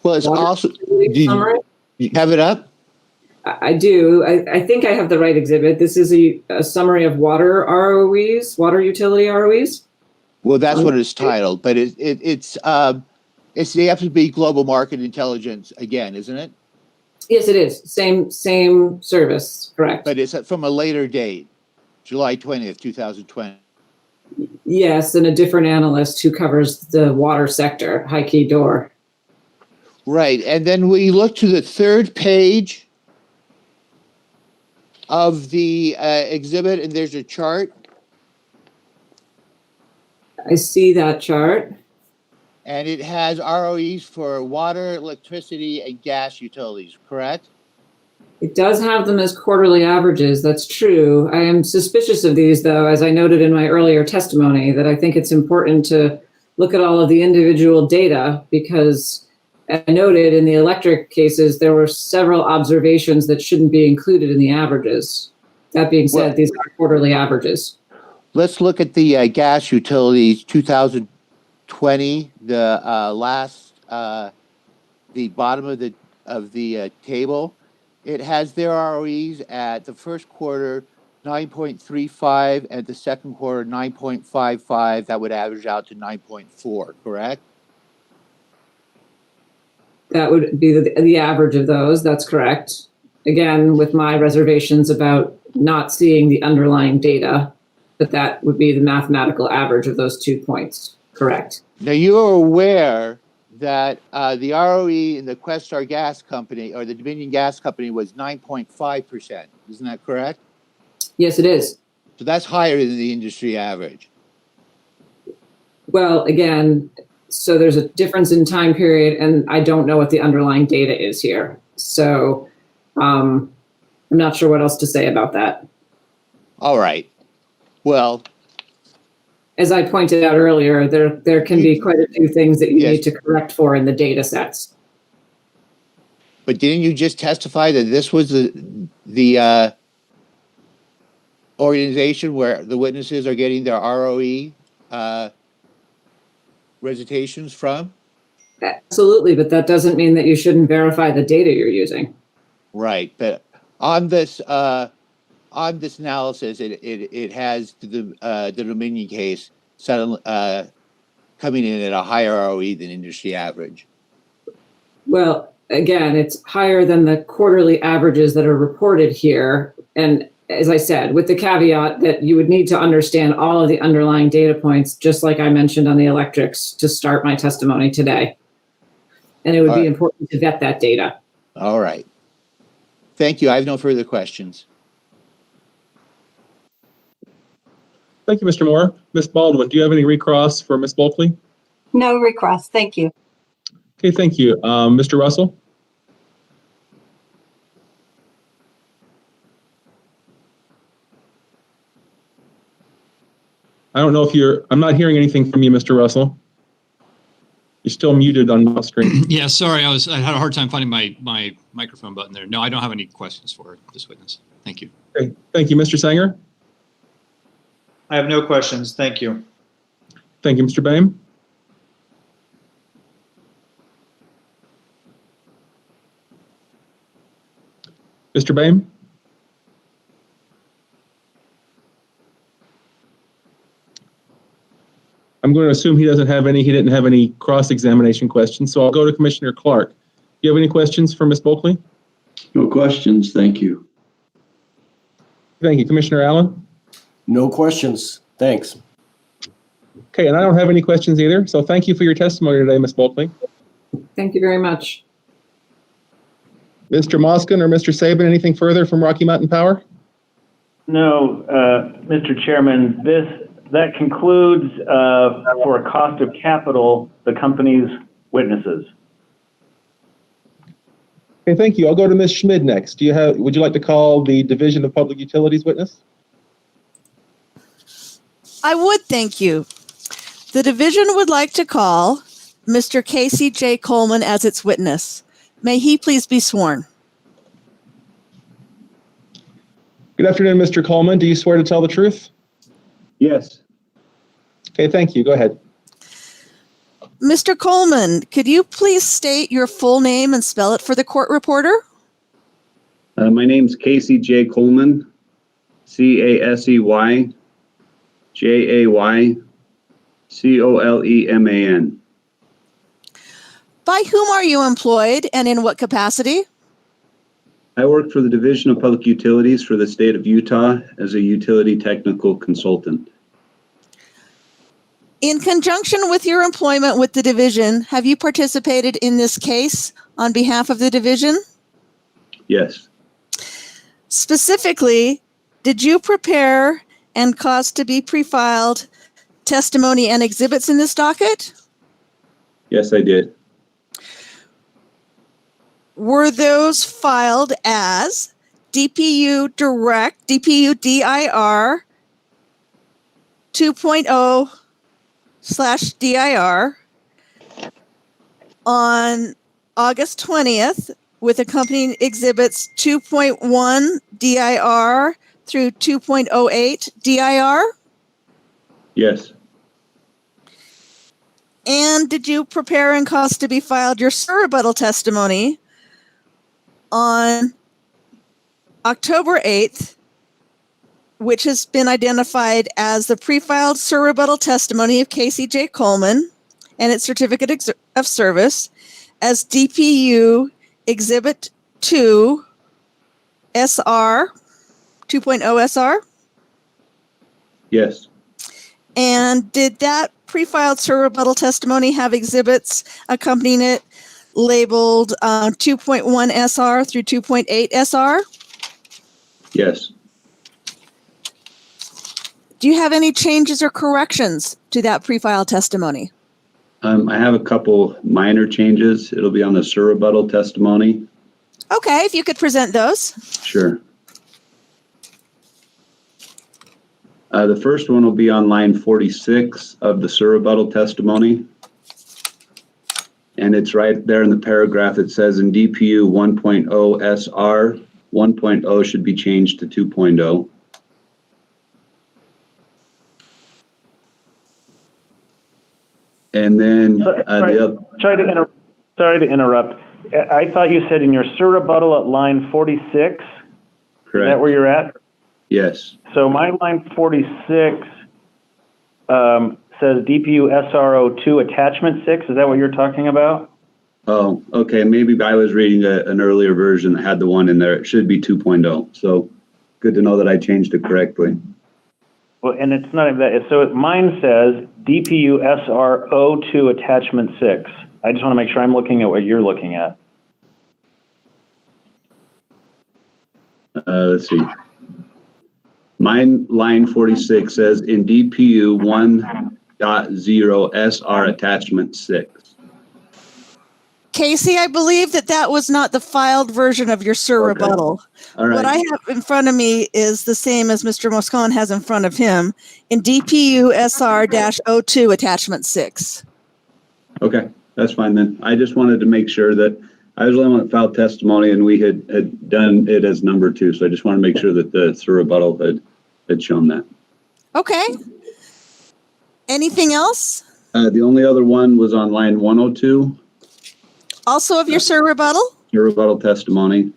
well. It's also. Do you have it up? I do. I think I have the right exhibit. This is a summary of water ROEs, water utility ROEs. Well, that's what it's titled, but it's the FSB Global Market Intelligence again, isn't it? Yes, it is. Same service, correct. But it's from a later date, July 20th, 2020. Yes, and a different analyst who covers the water sector, Heike Dorr. Right, and then we look to the third page of the exhibit, and there's a chart. I see that chart. And it has ROEs for water, electricity, and gas utilities, correct? It does have them as quarterly averages. That's true. I am suspicious of these, though, as I noted in my earlier testimony, that I think it's important to look at all of the individual data because, as I noted in the electric cases, there were several observations that shouldn't be included in the averages. That being said, these are quarterly averages. Let's look at the gas utilities 2020, the bottom of the table. It has their ROEs at the first quarter 9.35 and the second quarter 9.55. That would average out to 9.4, correct? That would be the average of those. That's correct. Again, with my reservations about not seeing the underlying data, but that would be the mathematical average of those 2 points. Correct. Now, you're aware that the ROE in the Questar Gas Company or the Dominion Gas Company was 9.5%. Isn't that correct? Yes, it is. So that's higher than the industry average. Well, again, so there's a difference in time period, and I don't know what the underlying data is here. So I'm not sure what else to say about that. All right. Well, as I pointed out earlier, there can be quite a few things that you need to correct for in the data sets. But didn't you just testify that this was the organization where the witnesses are getting their ROE recitations from? Absolutely, but that doesn't mean that you shouldn't verify the data you're using. Right, but on this analysis, it has the Dominion case coming in at a higher ROE than industry average. Well, again, it's higher than the quarterly averages that are reported here. And as I said, with the caveat that you would need to understand all of the underlying data points, just like I mentioned on the electrics to start my testimony today. And it would be important to vet that data. All right. Thank you. I have no further questions. Thank you, Mr. Moore. Ms. Baldwin, do you have any recross for Ms. Bulkley? No recross. Thank you. Okay, thank you. Mr. Russell? I don't know if I'm not hearing anything from you, Mr. Russell. You're still muted on my screen. Yeah, sorry, I had a hard time finding my microphone button there. No, I don't have any questions for this witness. Thank you. Okay, thank you, Mr. Sanger. I have no questions. Thank you. Thank you, Mr. Boehm. Mr. Boehm? I'm going to assume he didn't have any cross-examination questions, so I'll go to Commissioner Clark. Do you have any questions for Ms. Bulkley? No questions, thank you. Thank you. Commissioner Allen? No questions, thanks. Okay, and I don't have any questions either, so thank you for your testimony today, Ms. Bulkley. Thank you very much. Mr. Moskin or Mr. Sabin, anything further from Rocky Mountain Power? No, Mr. Chairman, that concludes for a cost of capital the company's witnesses. Okay, thank you. I'll go to Ms. Schmid next. Would you like to call the Division of Public Utilities witness? I would, thank you. The division would like to call Mr. Casey J. Coleman as its witness. May he please be sworn. Good afternoon, Mr. Coleman. Do you swear to tell the truth? Yes. Okay, thank you. Go ahead. Mr. Coleman, could you please state your full name and spell it for the court reporter? My name's Casey J. Coleman, CASEY JAYCOLEMAN. By whom are you employed and in what capacity? I work for the Division of Public Utilities for the state of Utah as a utility technical consultant. In conjunction with your employment with the division, have you participated in this case on behalf of the division? Yes. Specifically, did you prepare and cause to be pre-filed testimony and exhibits in this docket? Yes, I did. were those filed as DPU Direct, DPU DIR 2.0/DIR on August 20th with accompanying exhibits 2.1 DIR through 2.08 DIR? Yes. And did you prepare and cause to be filed your surrebuttal testimony on October 8th, which has been identified as the pre-filed surrebuttal testimony of Casey J. Coleman and its certificate of service as DPU Exhibit 2 SR 2.0 SR? Yes. And did that pre-filed surrebuttal testimony have exhibits accompanying it labeled 2.1 SR through 2.8 SR? Yes. Do you have any changes or corrections to that pre-filed testimony? I have a couple minor changes. It'll be on the surrebuttal testimony. Okay, if you could present those. Sure. The first one will be on line 46 of the surrebuttal testimony. And it's right there in the paragraph. It says in DPU 1.0 SR, 1.0 should be changed to 2.0. And then sorry to interrupt. I thought you said in your surrebuttal at line 46. Correct. Is that where you're at? Yes. So my line 46 says DPU SR02 attachment 6. Is that what you're talking about? Oh, okay. Maybe I was reading an earlier version that had the one in there. It should be 2.0. So good to know that I changed it correctly. Well, and it's not that. So mine says DPU SR02 attachment 6. I just want to make sure I'm looking at what you're looking at. Let's see. Mine line 46 says in DPU 1.0 SR attachment 6. Casey, I believe that was not the filed version of your surrebuttal. Okay. All right. What I have in front of me is the same as Mr. Moscon has in front of him in DPU SR-02 attachment 6. Okay, that's fine then. I just wanted to make sure that I was the only one that filed testimony and we had done it as number 2. So I just want to make sure that the surrebuttal had shown that. Okay. Anything else? The only other one was on line 102. Also of your surrebuttal? Your rebuttal testimony.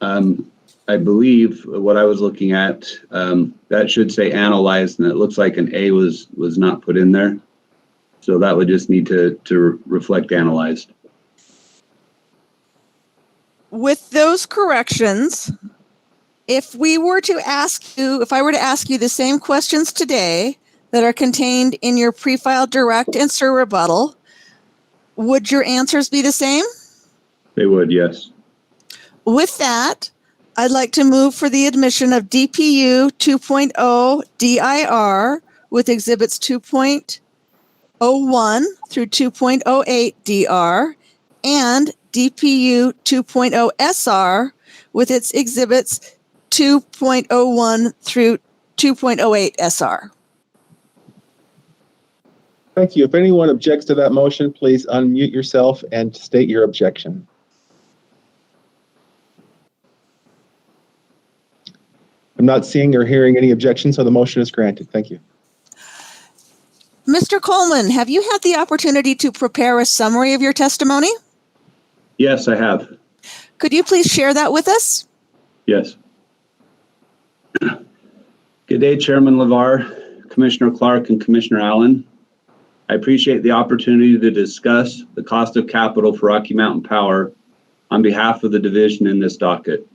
I believe what I was looking at, that should say analyzed, and it looks like an A was not put in there. So that would just need to reflect analyzed. With those corrections, if I were to ask you the same questions today that are contained in your pre-filed direct and surrebuttal, would your answers be the same? They would, yes. With that, I'd like to move for the admission of DPU 2.0 DIR with exhibits 2.01 through 2.08 DR and DPU 2.0 SR with its exhibits 2.01 through 2.08 SR. Thank you. If anyone objects to that motion, please unmute yourself and state your objection. I'm not seeing or hearing any objections, so the motion is granted. Thank you. Mr. Coleman, have you had the opportunity to prepare a summary of your testimony? Yes, I have. Could you please share that with us? Yes. Good day, Chairman LeVar, Commissioner Clark, and Commissioner Allen. I appreciate the opportunity to discuss the cost of capital for Rocky Mountain Power on behalf of the division in this docket.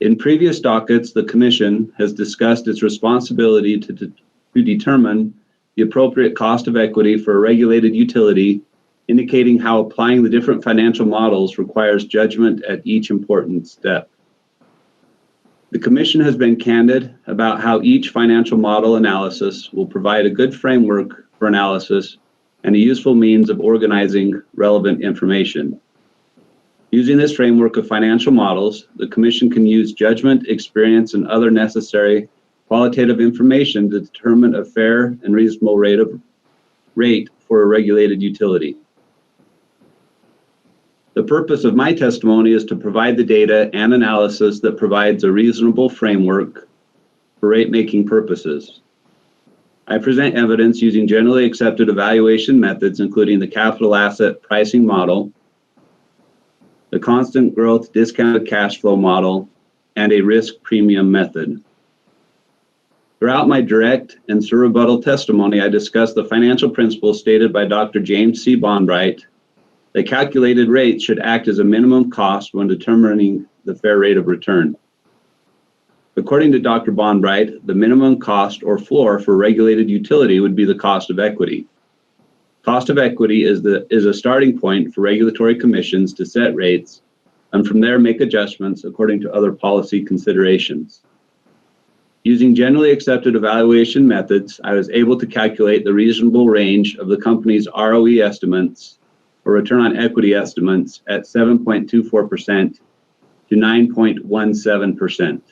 In previous dockets, the Commission has discussed its responsibility to determine the appropriate cost of equity for a regulated utility, indicating how applying the different financial models requires judgment at each important step. The Commission has been candid about how each financial model analysis will provide a good framework for analysis and a useful means of organizing relevant information. Using this framework of financial models, the Commission can use judgment, experience, and other necessary qualitative information to determine a fair and reasonable rate for a regulated utility. The purpose of my testimony is to provide the data and analysis that provides a reasonable framework for rate-making purposes. I present evidence using generally accepted evaluation methods, including the capital asset pricing model, the constant growth discounted cash flow model, and a risk premium method. Throughout my direct and rebuttal testimony, I discussed the financial principles stated by Dr. James C. Bondbright. The calculated rates should act as a minimum cost when determining the fair rate of return. According to Dr. Bondbright, the minimum cost or floor for regulated utility would be the cost of equity. Cost of equity is a starting point for regulatory commissions to set rates and from there make adjustments according to other policy considerations. Using generally accepted evaluation methods, I was able to calculate the reasonable range of the company's ROE estimates or return on equity estimates at 7.24% to 9.17%.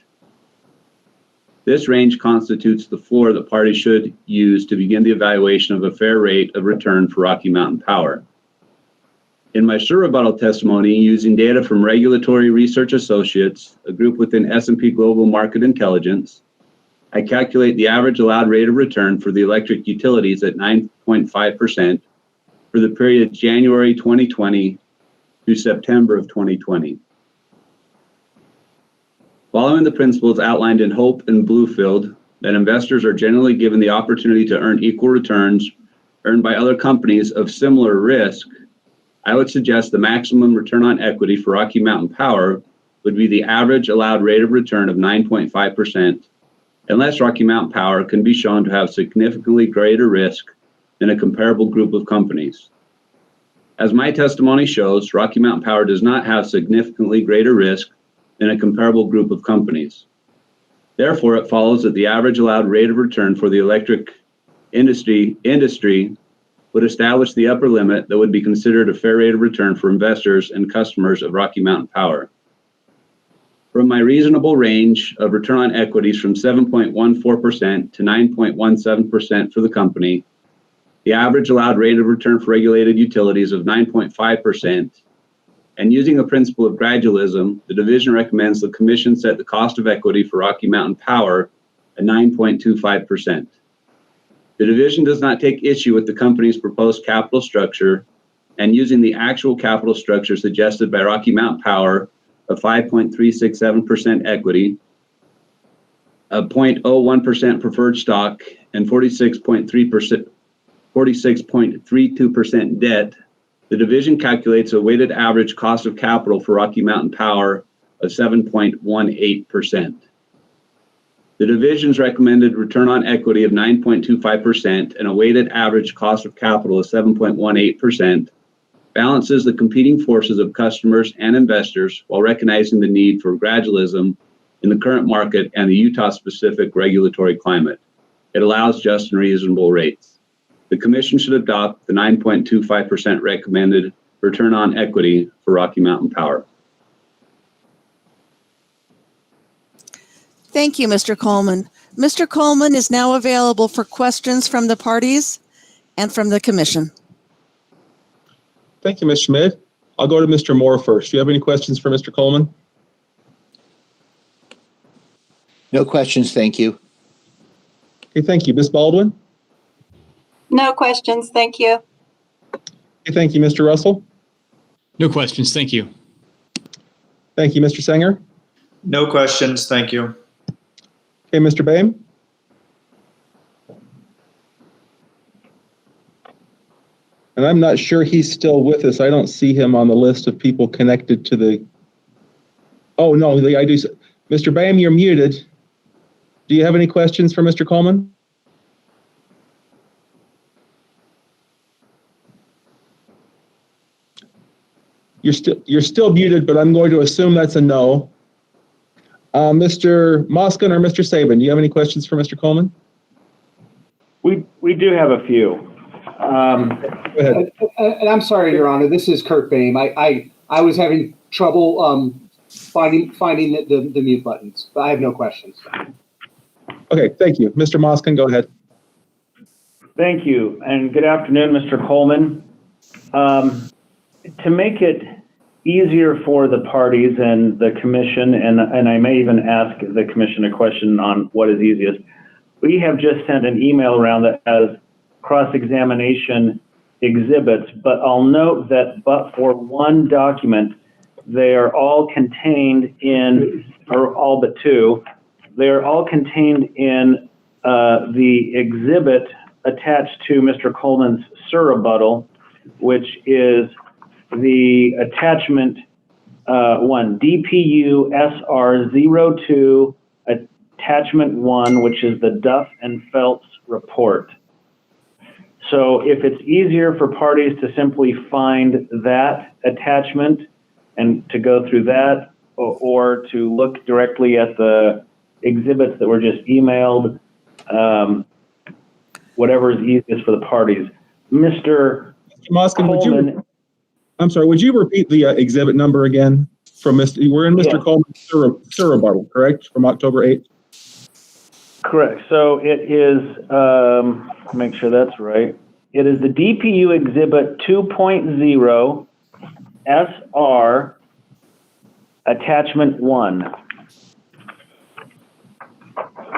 This range constitutes the floor that parties should use to begin the evaluation of a fair rate of return for Rocky Mountain Power. In my rebuttal testimony, using data from Regulatory Research Associates, a group within S&P Global Market Intelligence, I calculate the average allowed rate of return for the electric utilities at 9.5% for the period January 2020 through September of 2020. Following the principles outlined in Hope and Bluefield, that investors are generally given the opportunity to earn equal returns earned by other companies of similar risk, I would suggest the maximum return on equity for Rocky Mountain Power would be the average allowed rate of return of 9.5%, unless Rocky Mountain Power can be shown to have significantly greater risk than a comparable group of companies. As my testimony shows, Rocky Mountain Power does not have significantly greater risk than a comparable group of companies. Therefore, it follows that the average allowed rate of return for the electric industry would establish the upper limit that would be considered a fair rate of return for investors and customers of Rocky Mountain Power. From my reasonable range of return on equities from 7.14% to 9.17% for the company, the average allowed rate of return for regulated utilities of 9.5%, and using the principle of gradualism, the division recommends the Commission set the cost of equity for Rocky Mountain Power at 9.25%. The division does not take issue with the company's proposed capital structure, and using the actual capital structure suggested by Rocky Mountain Power of 5.367% equity, a 0.01% preferred stock, and 46.32% debt, the division calculates a weighted average cost of capital for Rocky Mountain Power of 7.18%. The division's recommended return on equity of 9.25% and a weighted average cost of capital of 7.18% balances the competing forces of customers and investors while recognizing the need for gradualism in the current market and the Utah-specific regulatory climate. It allows just and reasonable rates. The Commission should adopt the 9.25% recommended return on equity for Rocky Mountain Power. Thank you, Mr. Coleman. Mr. Coleman is now available for questions from the parties and from the Commission. Thank you, Ms. Schmidt. I'll go to Mr. Moore first. Do you have any questions for Mr. Coleman? No questions, thank you. Okay, thank you. Ms. Baldwin? No questions, thank you. Okay, thank you. Mr. Russell? No questions, thank you. Thank you. Mr. Sanger? No questions, thank you. Okay, Mr. Boehm? And I'm not sure he's still with us. I don't see him on the list of people connected to the... Oh, no, I do. Mr. Boehm, you're muted. Do you have any questions for Mr. Coleman? You're still muted, but I'm going to assume that's a no. Mr. Moskin or Mr. Sabin, do you have any questions for Mr. Coleman? We do have a few. And I'm sorry, Your Honor, this is Kurt Boehm. I was having trouble finding the mute buttons, but I have no questions. Okay, thank you. Mr. Moskin, go ahead. Thank you, and good afternoon, Mr. Coleman. To make it easier for the parties and the commission, and I may even ask the commission a question on what is easiest, we have just sent an email around that has cross-examination exhibits, but I'll note that but for one document, they are all contained in, or all but two, they are all contained in the exhibit attached to Mr. Coleman's surrebuttal, which is the attachment 1, DPU SR02 attachment 1, which is the Duff and Phelps report. So if it's easier for parties to simply find that attachment and to go through that, or to look directly at the exhibits that were just emailed, whatever is easiest for the parties. Mr. Moskin, Coleman, would you repeat the exhibit number again from Mr. We're in Mr. Coleman's surrebuttal, correct? From October 8th? Correct. So it is, make sure that's right. It is the DPU exhibit 2.0 SR attachment 1.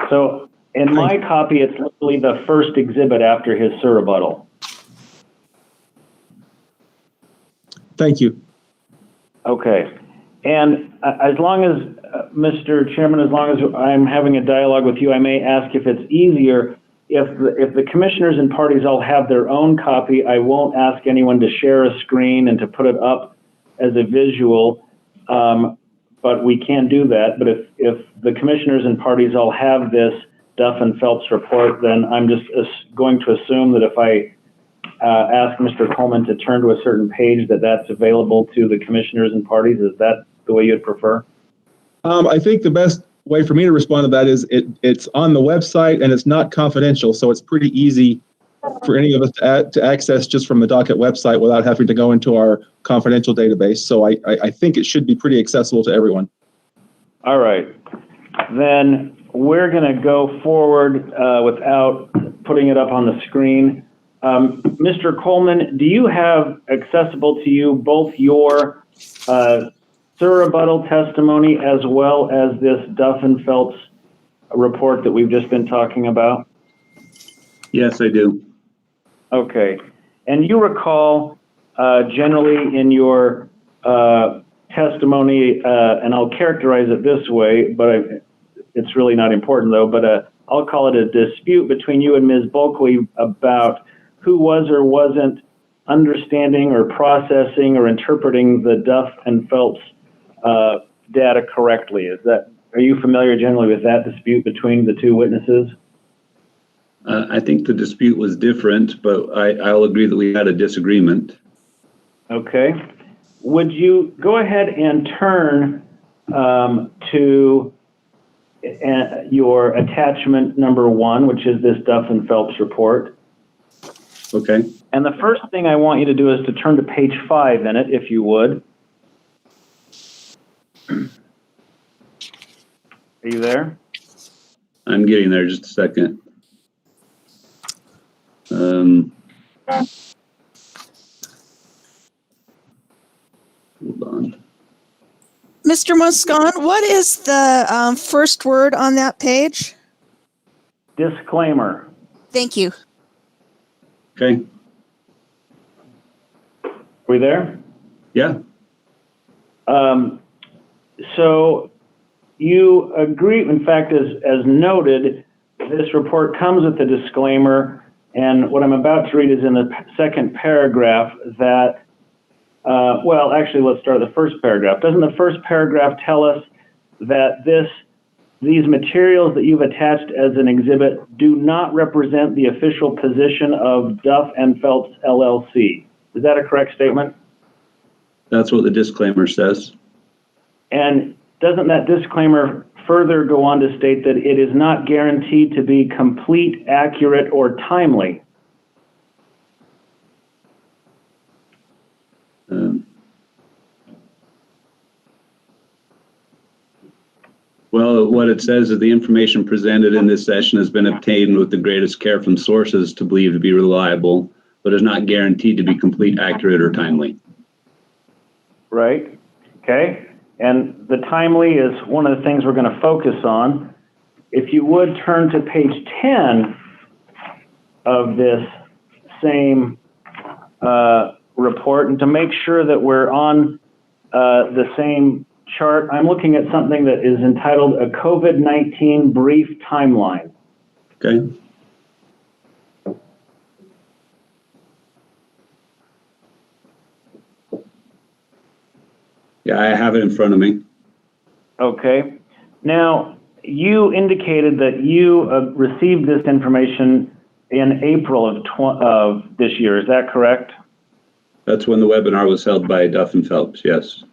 So in my copy, it's literally the first exhibit after his surrebuttal. Thank you. Okay. And as long as, Mr. Chairman, as long as I'm having a dialogue with you, I may ask if it's easier, if the commissioners and parties all have their own copy, I won't ask anyone to share a screen and to put it up as a visual, but we can do that. But if the commissioners and parties all have this Duff and Phelps report, then I'm just going to assume that if I ask Mr. Coleman to turn to a certain page, that's available to the commissioners and parties. Is that the way you'd prefer? I think the best way for me to respond to that is it's on the website and it's not confidential, so it's pretty easy for any of us to access just from the Docket website without having to go into our confidential database. So I think it should be pretty accessible to everyone. All right. Then we're going to go forward without putting it up on the screen. Mr. Coleman, do you have accessible to you both your surrebuttal testimony as well as this Duff and Phelps report that we've just been talking about? Yes, I do. Okay. And you recall generally in your testimony, and I'll characterize it this way, but it's really not important though, but I'll call it a dispute between you and Ms. Bulkley about who was or wasn't understanding or processing or interpreting the Duff and Phelps data correctly. Are you familiar generally with that dispute between the two witnesses? I think the dispute was different, but I'll agree that we had a disagreement. Okay. Would you go ahead and turn to your attachment number 1, which is this Duff and Phelps report? Okay. And the first thing I want you to do is to turn to page 5 in it, if you would. Are you there? I'm getting there, just a second. Hold on. Mr. Moscon, what is the first word on that page? Disclaimer. Thank you. Okay. Are we there? Yeah. So you agree, in fact, as noted, this report comes with a disclaimer, and what I'm about to read is in the second paragraph that, well, actually, let's start with the first paragraph. Doesn't the first paragraph tell us that these materials that you've attached as an exhibit do not represent the official position of Duff and Phelps LLC? Is that a correct statement? That's what the disclaimer says. And doesn't that disclaimer further go on to state that it is not guaranteed to be complete, accurate, or timely? Well, what it says is the information presented in this session has been obtained with the greatest care from sources to believe to be reliable, but is not guaranteed to be complete, accurate, or timely. Right. Okay. And the timely is one of the things we're going to focus on. If you would turn to page 10 of this same report, and to make sure that we're on the same chart, I'm looking at something that is entitled a COVID-19 brief timeline. Okay. Yeah, I have it in front of me. Okay. Now, you indicated that you received this information in April of this year. Is that correct? That's when the webinar was held by Duff and Phelps, yes.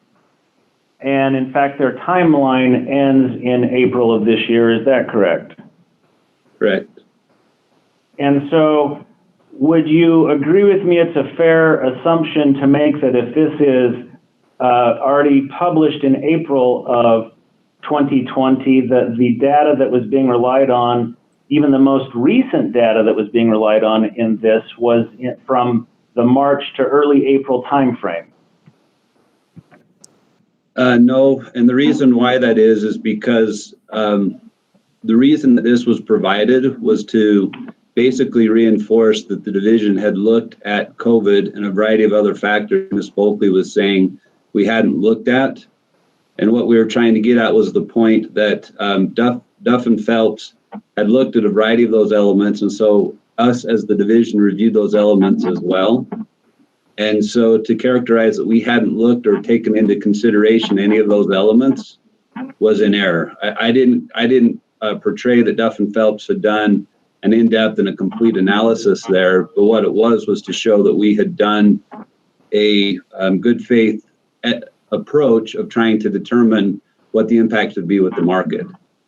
And in fact, their timeline ends in April of this year. Is that correct? Correct. And so would you agree with me it's a fair assumption to make that if this is already published in April of 2020, that the data that was being relied on, even the most recent data that was being relied on in this, was from the March to early April timeframe? No, and the reason why that is because the reason that this was provided was to basically reinforce that the division had looked at COVID and a variety of other factors Ms. Bulkley was saying we hadn't looked at. And what we were trying to get at was the point that Duff and Phelps had looked at a variety of those elements, and so us as the division reviewed those elements as well. And so to characterize that we hadn't looked or taken into consideration any of those elements was in error. I didn't portray that Duff and Phelps had done an in-depth and a complete analysis there, but what it was to show that we had done a good faith approach of trying to determine what the impact would be with the market.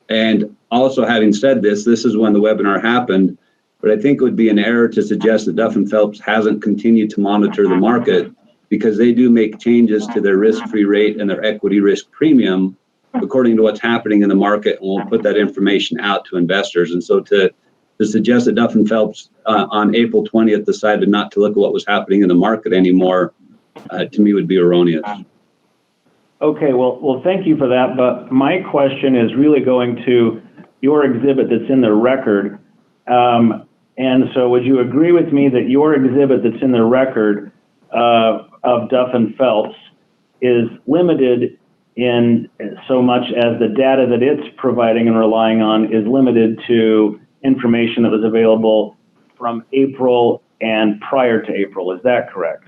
And also, having said this is when the webinar happened, but I think it would be an error to suggest that Duff and Phelps hasn't continued to monitor the market, because they do make changes to their risk-free rate and their equity risk premium according to what's happening in the market, and we'll put that information out to investors. And so to suggest that Duff and Phelps on April 20th decided not to look at what was happening in the market anymore, to me would be erroneous. Okay, well, thank you for that. But my question is really going to your exhibit that's in the record. And so would you agree with me that your exhibit that's in the record of Duff and Phelps is limited in so much as the data that it's providing and relying on is limited to information that was available from April and prior to April? Is that correct?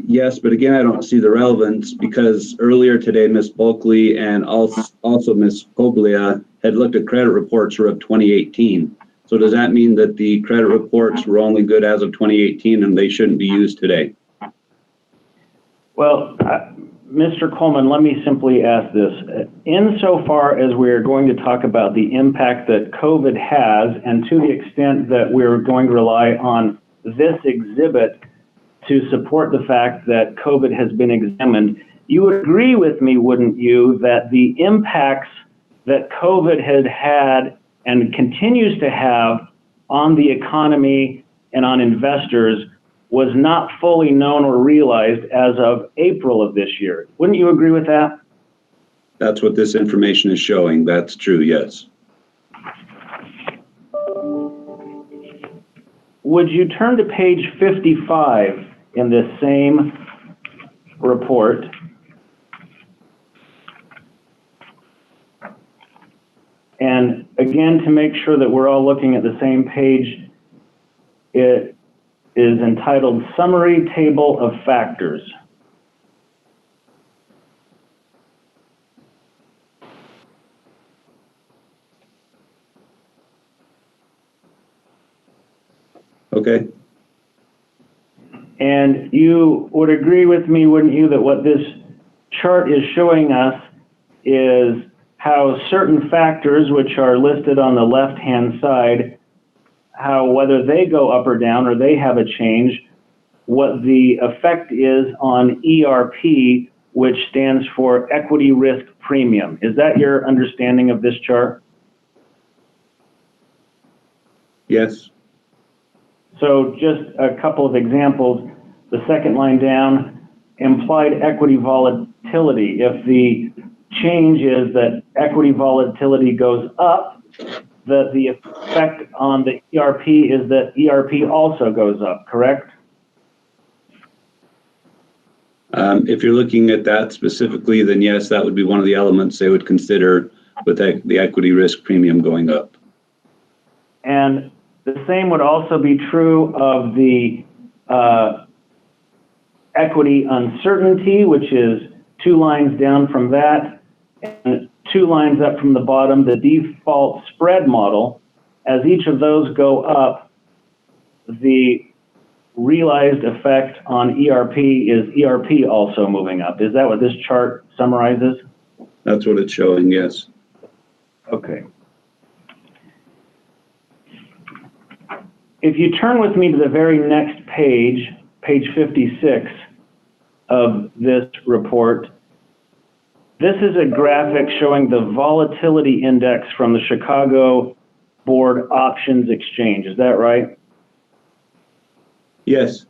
Yes, but again, I don't see the relevance, because earlier today, Ms. Bulkley and also Ms. Poglia had looked at credit reports for of 2018. So does that mean that the credit reports were only good as of 2018 and they shouldn't be used today? Well, Mr. Coleman, let me simply ask this. Insofar as we're going to talk about the impact that COVID has, and to the extent that we're going to rely on this exhibit to support the fact that COVID has been examined, you would agree with me, wouldn't you, that the impacts that COVID had and continues to have on the economy and on investors was not fully known or realized as of April of this year? Wouldn't you agree with that? That's what this information is showing. That's true, yes. Would you turn to page 55 in this same report? And again, to make sure that we're all looking at the same page, it is entitled Summary Table of Factors. Okay. And you would agree with me, wouldn't you, that what this chart is showing us is how certain factors, which are listed on the left-hand side, how whether they go up or down or they have a change, what the effect is on ERP which stands for equity risk premium. Is that your understanding of this chart? Yes. So just a couple of examples. The second line down, implied equity volatility. If the change is that equity volatility goes up, the effect on the ERP is that ERP also goes up, correct? If you're looking at that specifically, then yes, that would be one of the elements they would consider with the equity risk premium going up. And the same would also be true of the equity uncertainty, which is 2 lines down from that, and 2 lines up from the bottom, the default spread model. As each of those go up, the realized effect on ERP is ERP also moving up. Is that what this chart summarizes? That's what it's showing, yes. Okay. If you turn with me to the very next page, page 56 of this report, this is a graphic showing the volatility index from the Chicago Board Options Exchange. Is that right? Yes.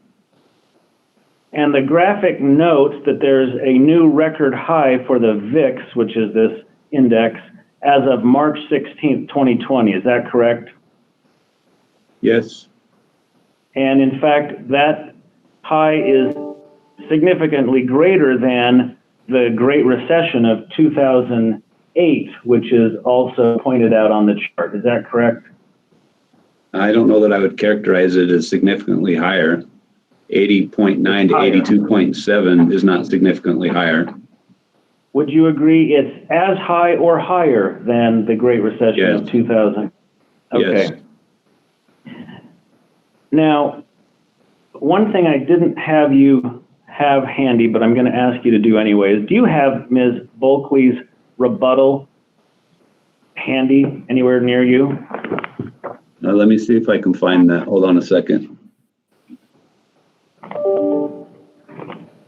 And the graphic notes that there's a new record high for the VIX, which is this index, as of March 16th, 2020. Is that correct? Yes. And in fact, that high is significantly greater than the Great Recession of 2008, which is also pointed out on the chart. Is that correct? I don't know that I would characterize it as significantly higher. 80.9 to 82.7 is not significantly higher. Would you agree it's as high or higher than the Great Recession of 2000? Okay. Yes. Now, one thing I didn't have you have handy, but I'm going to ask you to do anyways. Do you have Ms. Bulkley's rebuttal handy anywhere near you? Let me see if I can find that. Hold on a second.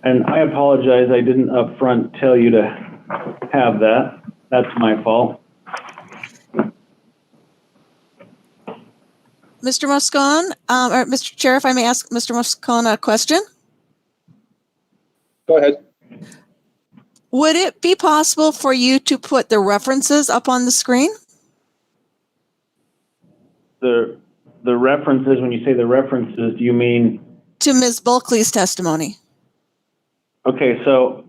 And I apologize, I didn't up front tell you to have that. That's my fault. Mr. Moscone, or Mr. Chair, if I may ask Mr. Moscone a question? Go ahead. Would it be possible for you to put the references up on the screen? The references, when you say the references, do you mean? To Ms. Bulkley's testimony. Okay, so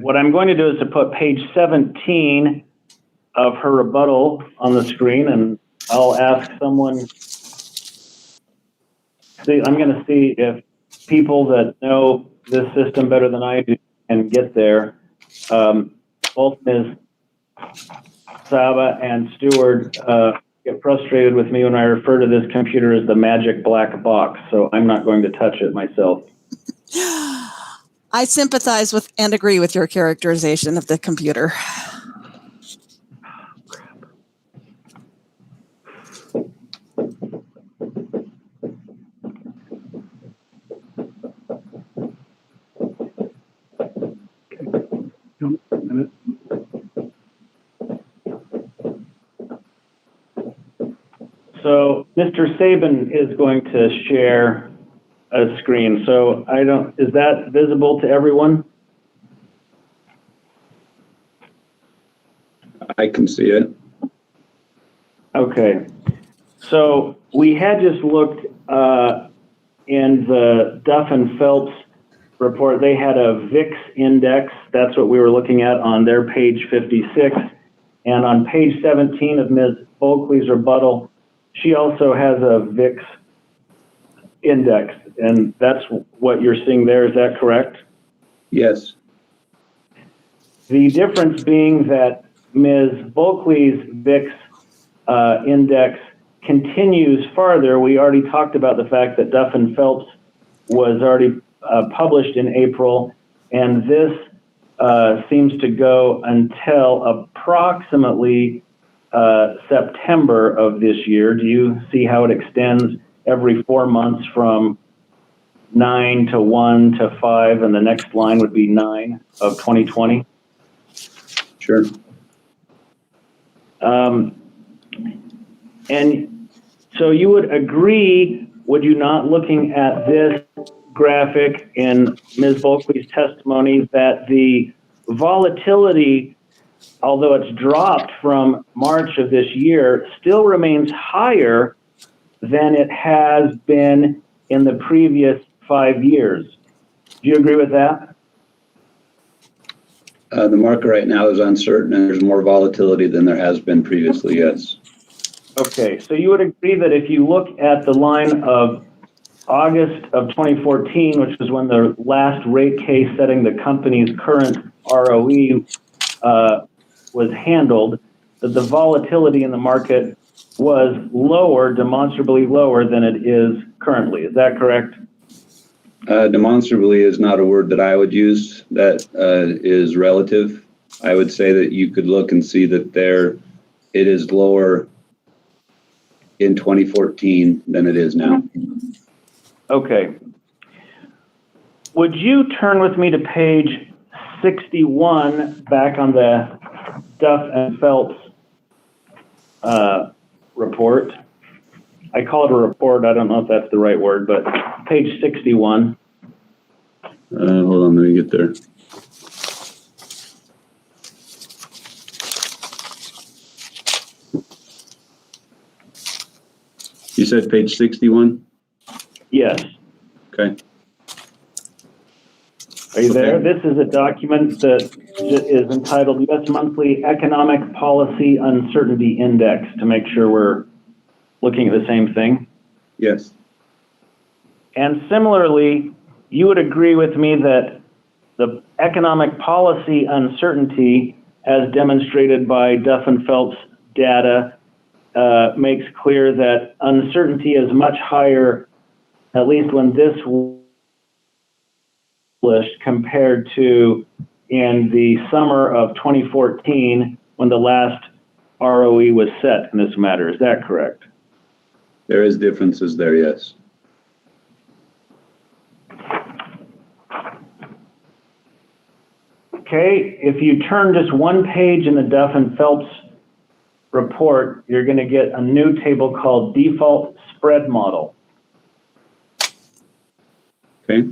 what I'm going to do is to put page 17 of her rebuttal on the screen, and I'll ask someone, I'm going to see if people that know this system better than I do can get there. Both Ms. Saba and Stewart get frustrated with me when I refer to this computer as the magic black box, so I'm not going to touch it myself. I sympathize with and agree with your characterization of the computer. So Mr. Sabin is going to share a screen. So is that visible to everyone? I can see it. Okay. So we had just looked in the Duff and Phelps report. They had a VIX index. That's what we were looking at on their page 56. And on page 17 of Ms. Bulkley's rebuttal, she also has a VIX index, and that's what you're seeing there. Is that correct? Yes. The difference being that Ms. Bulkley's VIX index continues farther. We already talked about the fact that Duff and Phelps was already published in April, and this seems to go until approximately September of this year. Do you see how it extends every 4 months from 9 to 1 to 5, and the next line would be 9 of 2020? Sure. And so you would agree, would you not, looking at this graphic in Ms. Bulkley's testimony, that the volatility, although it's dropped from March of this year, still remains higher than it has been in the previous 5 years? Do you agree with that? The market right now is uncertain and there's more volatility than there has been previously, yes. Okay, so you would agree that if you look at the line of August of 2014, which was when the last rate case setting the company's current ROE was handled, that the volatility in the market was lower, demonstrably lower than it is currently. Is that correct? Demonstrably is not a word that I would use. That is relative. I would say that you could look and see that it is lower in 2014 than it is now. Okay. Would you turn with me to page 61 back on the Duff and Phelps report? I call it a report. I don't know if that's the right word, but page 61. Hold on, let me get there. You said page 61? Yes. Okay. Are you there? This is a document that is entitled U.S. Monthly Economic Policy Uncertainty Index, to make sure we're looking at the same thing. Yes. And similarly, you would agree with me that the economic policy uncertainty, as demonstrated by Duff and Phelps data, makes clear that uncertainty is much higher, at least when this was published, compared to in the summer of 2014 when the last ROE was set in this matter. Is that correct? There is differences there, yes. Okay, if you turn just one page in the Duff and Phelps report, you're going to get a new table called Default Spread Model. Okay.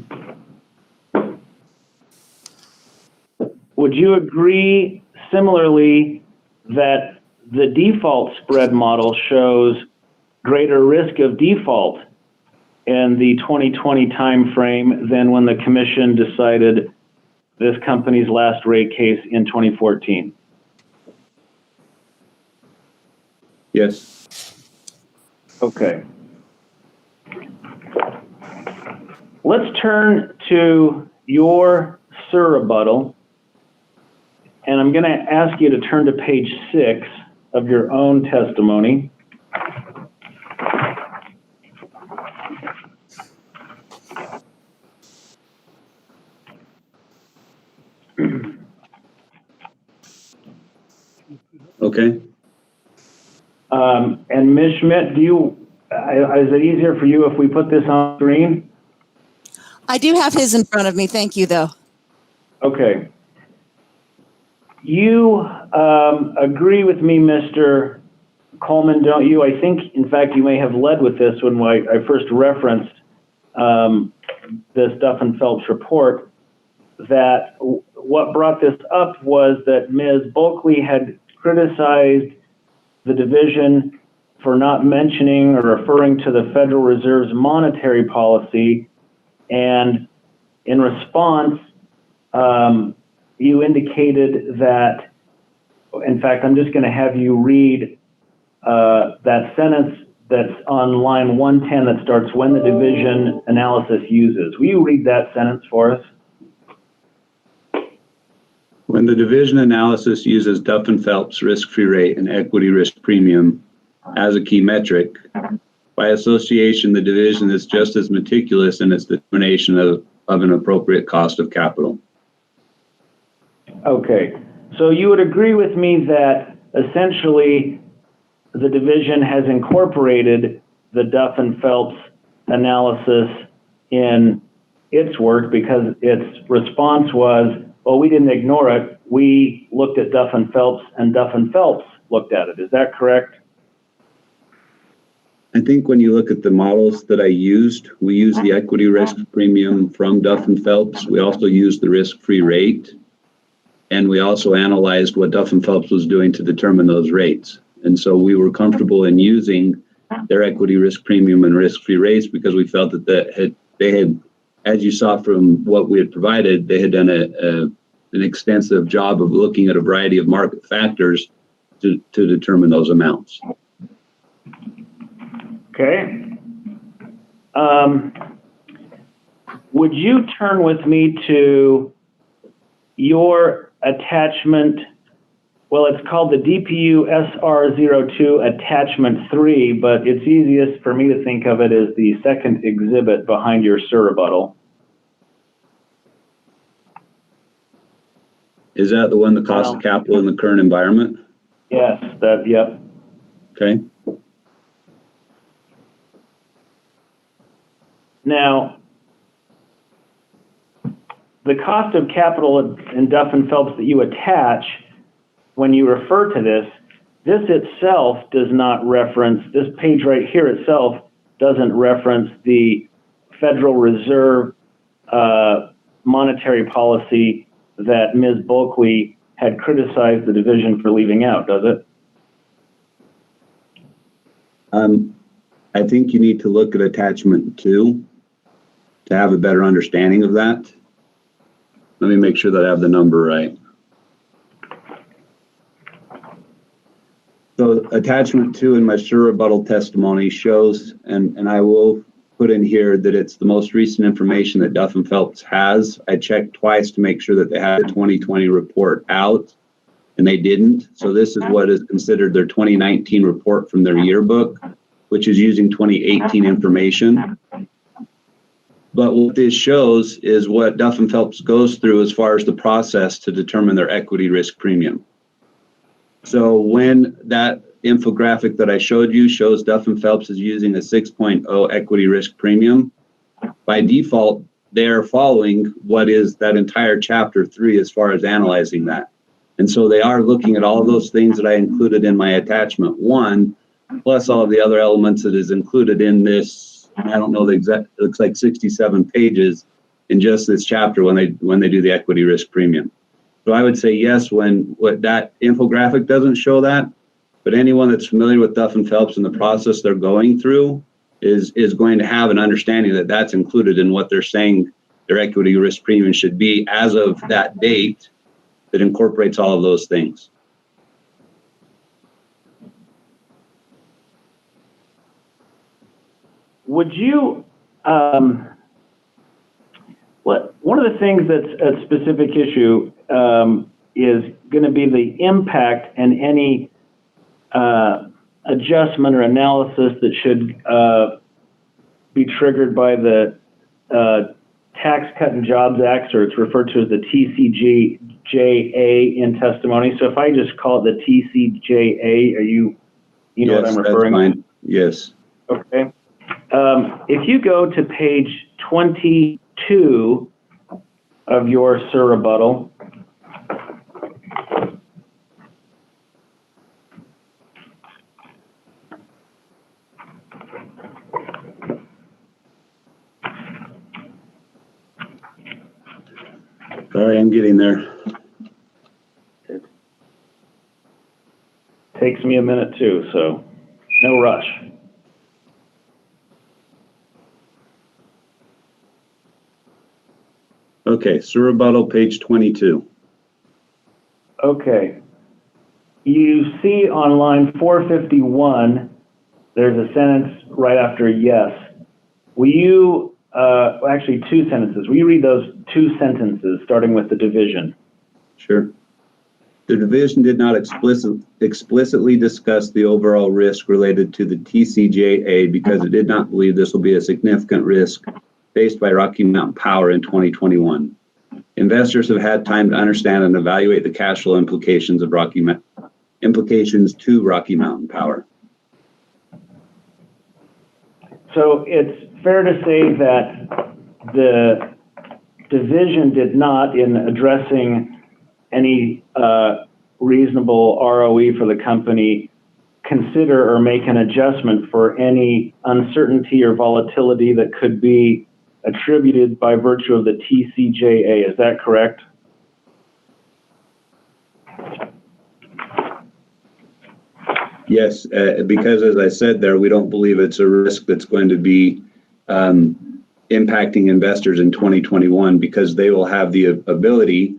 Would you agree similarly that the default spread model shows greater risk of default in the 2020 timeframe than when the commission decided this company's last rate case in 2014? Yes. Okay. Let's turn to your surrebuttal, and I'm going to ask you to turn to page 6 of your own testimony. Okay. And Ms. Schmidt, is it easier for you if we put this on screen? I do have his in front of me. Thank you, though. Okay. You agree with me, Mr. Coleman, don't you? I think, in fact, you may have led with this when I first referenced this Duff and Phelps report, that what brought this up was that Ms. Bulkley had criticized the division for not mentioning or referring to the Federal Reserve's monetary policy, and in response, you indicated that, in fact, I'm just going to have you read that sentence that's on line 110 that starts, when the division analysis uses. Will you read that sentence for us? When the division analysis uses Duff and Phelps risk-free rate and equity risk premium as a key metric, by association, the division is just as meticulous in its determination of an appropriate cost of capital. Okay, so you would agree with me that essentially the division has incorporated the Duff and Phelps analysis in its work because its response was, well, we didn't ignore it. We looked at Duff and Phelps, and Duff and Phelps looked at it. Is that correct? I think when you look at the models that I used, we used the equity risk premium from Duff and Phelps. We also used the risk-free rate. And we also analyzed what Duff and Phelps was doing to determine those rates. And so we were comfortable in using their equity risk premium and risk-free rates because we felt that they had, as you saw from what we had provided, they had done an extensive job of looking at a variety of market factors to determine those amounts. Okay. Would you turn with me to your attachment? Well, it's called the DPU SR02 Attachment 3, but it's easiest for me to think of it as the second exhibit behind your surrebuttal. Is that the one, the cost of capital in the current environment? Yes, yep. Okay. Now, the cost of capital in Duff and Phelps that you attach, when you refer to this itself does not reference, this page right here itself doesn't reference the Federal Reserve monetary policy that Ms. Bulkley had criticized the division for leaving out, does it? I think you need to look at attachment 2 to have a better understanding of that. Let me make sure that I have the number right. So attachment 2 in my surrebuttal testimony shows, and I will put in here that it's the most recent information that Duff and Phelps has. I checked twice to make sure that they had a 2020 report out, and they didn't. So this is what is considered their 2019 report from their yearbook, which is using 2018 information. But what this shows is what Duff and Phelps goes through as far as the process to determine their equity risk premium. So when that infographic that I showed you shows Duff and Phelps is using a 6.0 equity risk premium, by default, they're following what is that entire chapter 3 as far as analyzing that. And so they are looking at all those things that I included in my attachment 1, plus all of the other elements that is included in this. I don't know the exact, it looks like 67 pages in just this chapter when they do the equity risk premium. So I would say yes, when what that infographic doesn't show that, but anyone that's familiar with Duff and Phelps and the process they're going through is going to have an understanding that that's included in what they're saying their equity risk premium should be as of that date that incorporates all of those things. Would you, one of the things that's a specific issue is going to be the impact and any adjustment or analysis that should be triggered by the Tax Cut and Jobs Act, or it's referred to as the TCJA in testimony. So if I just call it the TCJA, you know what I'm referring to? Yes. Okay. If you go to page 22 of your surrebuttal, Sorry, I'm getting there. it takes me a minute too, so no rush. Okay, surrebuttal page 22. Okay. You see on line 451, there's a sentence right after yes. Will you, actually 2 sentences. Will you read those 2 sentences starting with the division? Sure. The division did not explicitly discuss the overall risk related to the TCJA because it did not believe this will be a significant risk faced by Rocky Mountain Power in 2021. Investors have had time to understand and evaluate the cash flow implications of implications to Rocky Mountain Power. So it's fair to say that the division did not, in addressing any reasonable ROE for the company, consider or make an adjustment for any uncertainty or volatility that could be attributed by virtue of the TCJA. Is that correct? Yes, because as I said there, we don't believe it's a risk that's going to be impacting investors in 2021, because they will have the ability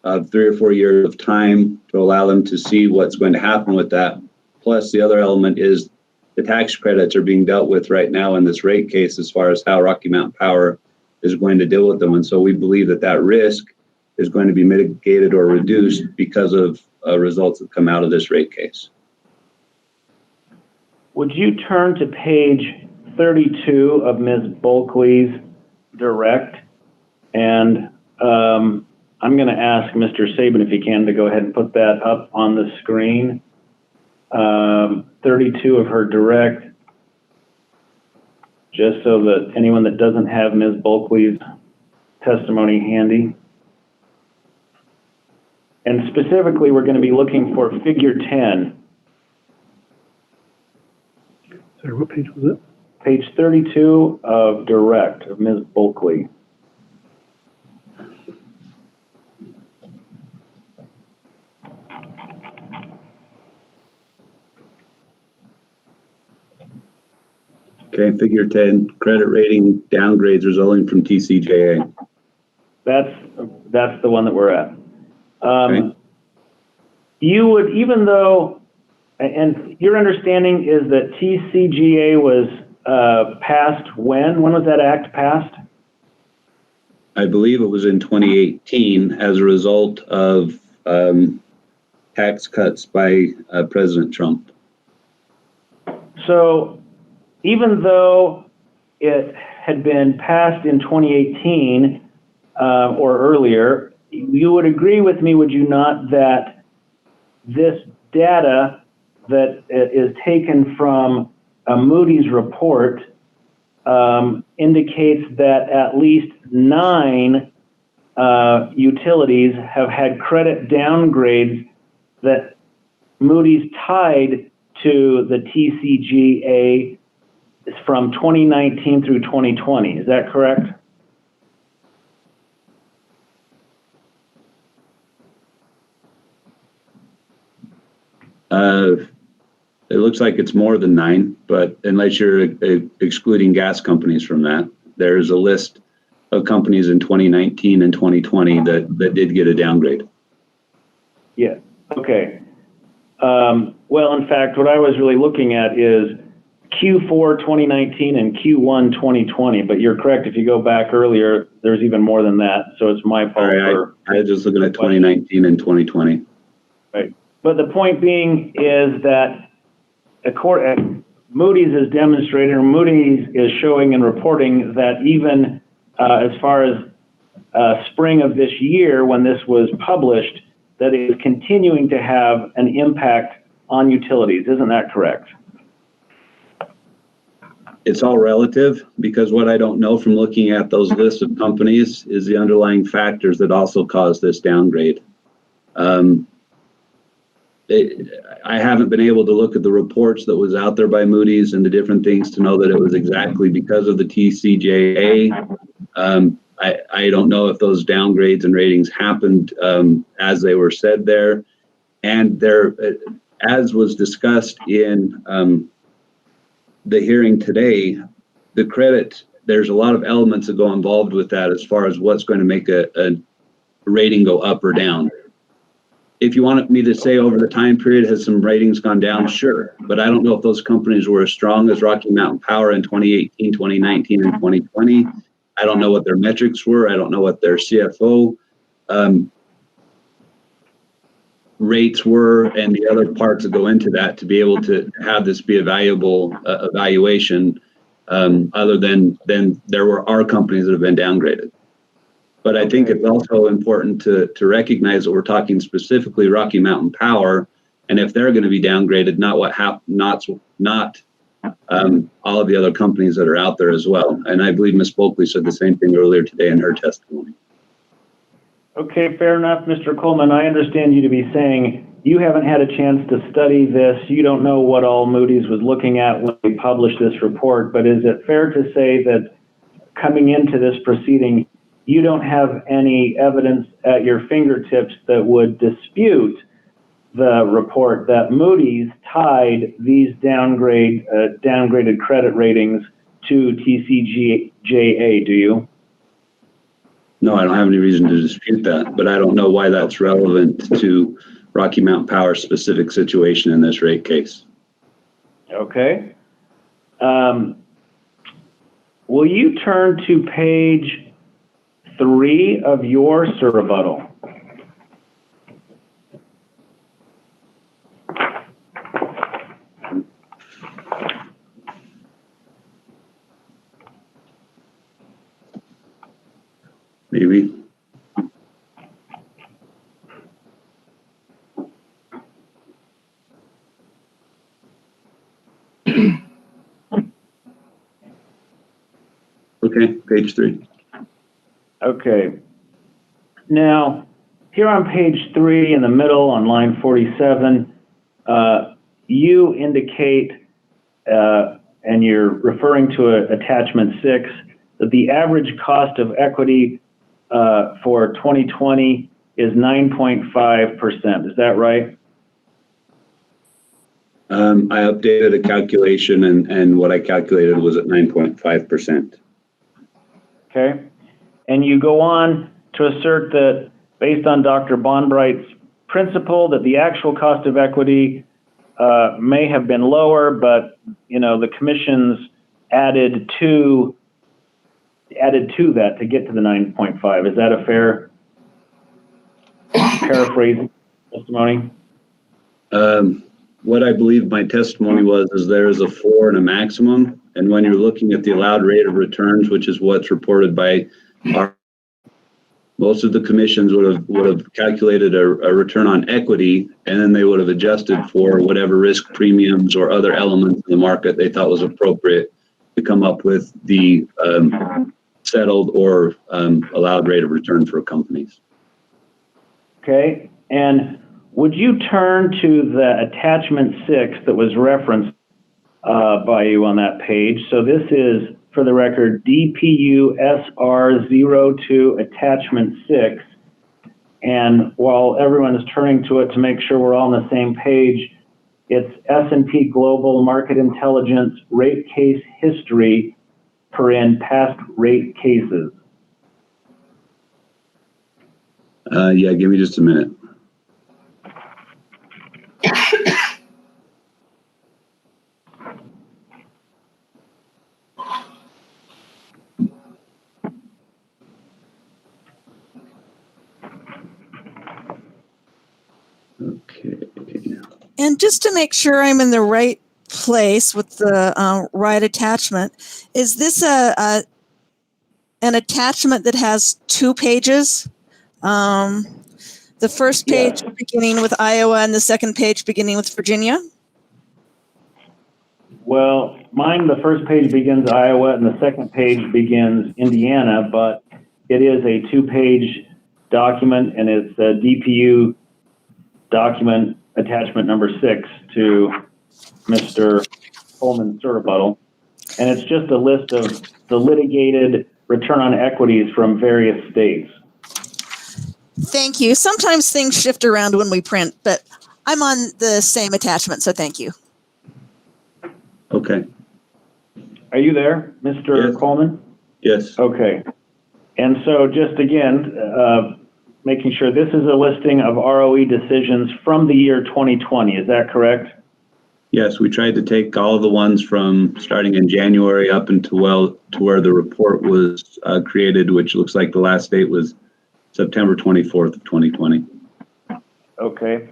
of 3 or 4 years of time to allow them to see what's going to happen with that. Plus, the other element is the tax credits are being dealt with right now in this rate case as far as how Rocky Mountain Power is going to deal with them. And so we believe that that risk is going to be mitigated or reduced because of results that come out of this rate case. Would you turn to page 32 of Ms. Bulkley's direct? And I'm going to ask Mr. Sabin, if he can, to go ahead and put that up on the screen. 32 of her direct, just so that anyone that doesn't have Ms. Bulkley's testimony handy. And specifically, we're going to be looking for figure 10. Sorry, what page was it? Page 32 of direct of Ms. Bulkley. Okay, figure 10, credit rating downgrades resulting from TCJA. That's the one that we're at. Okay. You would, even though, and your understanding is that TCJA was passed when? When was that act passed? I believe it was in 2018 as a result of tax cuts by President Trump. So even though it had been passed in 2018 or earlier, you would agree with me, would you not, that this data that is taken from a Moody's report indicates that at least 9 utilities have had credit downgrades that Moody's tied to the TCJA from 2019 through 2020. Is that correct? It looks like it's more than 9, but unless you're excluding gas companies from that, there's a list of companies in 2019 and 2020 that did get a downgrade. Yeah, okay. Well, in fact, what I was really looking at is Q4 2019 and Q1 2020, but you're correct. If you go back earlier, there's even more than that. So it's my fault. I was just looking at 2019 and 2020. Right. But the point being is that Moody's has demonstrated, or Moody's is showing and reporting that even as far as spring of this year, when this was published, that it is continuing to have an impact on utilities. Isn't that correct? It's all relative, because what I don't know from looking at those lists of companies is the underlying factors that also caused this downgrade. I haven't been able to look at the reports that was out there by Moody's and the different things to know that it was exactly because of the TCJA. I don't know if those downgrades and ratings happened as they were said there. And there, as was discussed in the hearing today, the credit, there's a lot of elements that go involved with that as far as what's going to make a rating go up or down. If you wanted me to say over the time period, has some ratings gone down? Sure. But I don't know if those companies were as strong as Rocky Mountain Power in 2018, 2019, and 2020. I don't know what their metrics were. I don't know what their CFO rates were and the other parts that go into that to be able to have this be a valuable evaluation other than there are companies that have been downgraded. But I think it's also important to recognize that we're talking specifically Rocky Mountain Power, and if they're going to be downgraded, not all of the other companies that are out there as well. And I believe Ms. Bulkley said the same thing earlier today in her testimony. Okay, fair enough, Mr. Coleman. I understand you to be saying you haven't had a chance to study this. You don't know what all Moody's was looking at when we published this report, but is it fair to say that coming into this proceeding, you don't have any evidence at your fingertips that would dispute the report that Moody's tied these downgraded credit ratings to TCJA, do you? No, I don't have any reason to dispute that, but I don't know why that's relevant to Rocky Mountain Power's specific situation in this rate case. Okay. Will you turn to page 3 of your surrebuttal? Maybe. Okay, page 3. Okay. Now, here on page 3 in the middle on line 47, you indicate, and you're referring to attachment 6, that the average cost of equity for 2020 is 9.5%. Is that right? I updated a calculation and what I calculated was at 9.5%. Okay. And you go on to assert that based on Dr. Bonbright's principle that the actual cost of equity may have been lower, but the commission's added to that to get to the 9.5. Is that a fair paraphrase testimony? What I believe my testimony was is there is a floor and a maximum, and when you're looking at the allowed rate of returns, which is what's reported by most of the commissions would have calculated a return on equity, and then they would have adjusted for whatever risk premiums or other elements in the market they thought was appropriate to come up with the settled or allowed rate of return for companies. Okay, and would you turn to the attachment 6 that was referenced by you on that page? So this is, for the record, DPU SR02 attachment 6. And while everyone is turning to it to make sure we're all on the same page, it's S&P Global Market Intelligence Rate Case History past rate cases. Yeah, give me just a minute. Okay. And just to make sure I'm in the right place with the right attachment, is this an attachment that has 2 pages? The first page beginning with Iowa and the second page beginning with Virginia? Well, mine, the first page begins Iowa and the second page begins Indiana, but it is a 2-page document, and it's a DPU document attachment number 6 to Mr. Coleman's rebuttal. And it's just a list of the litigated return on equities from various states. Thank you. Sometimes things shift around when we print, but I'm on the same attachment, so thank you. Okay. Are you there, Mr. Coleman? Yes. Okay. And so just again, making sure this is a listing of ROE decisions from the year 2020. Is that correct? Yes, we tried to take all of the ones from starting in January up until to where the report was created, which looks like the last date was September 24th of 2020. Okay.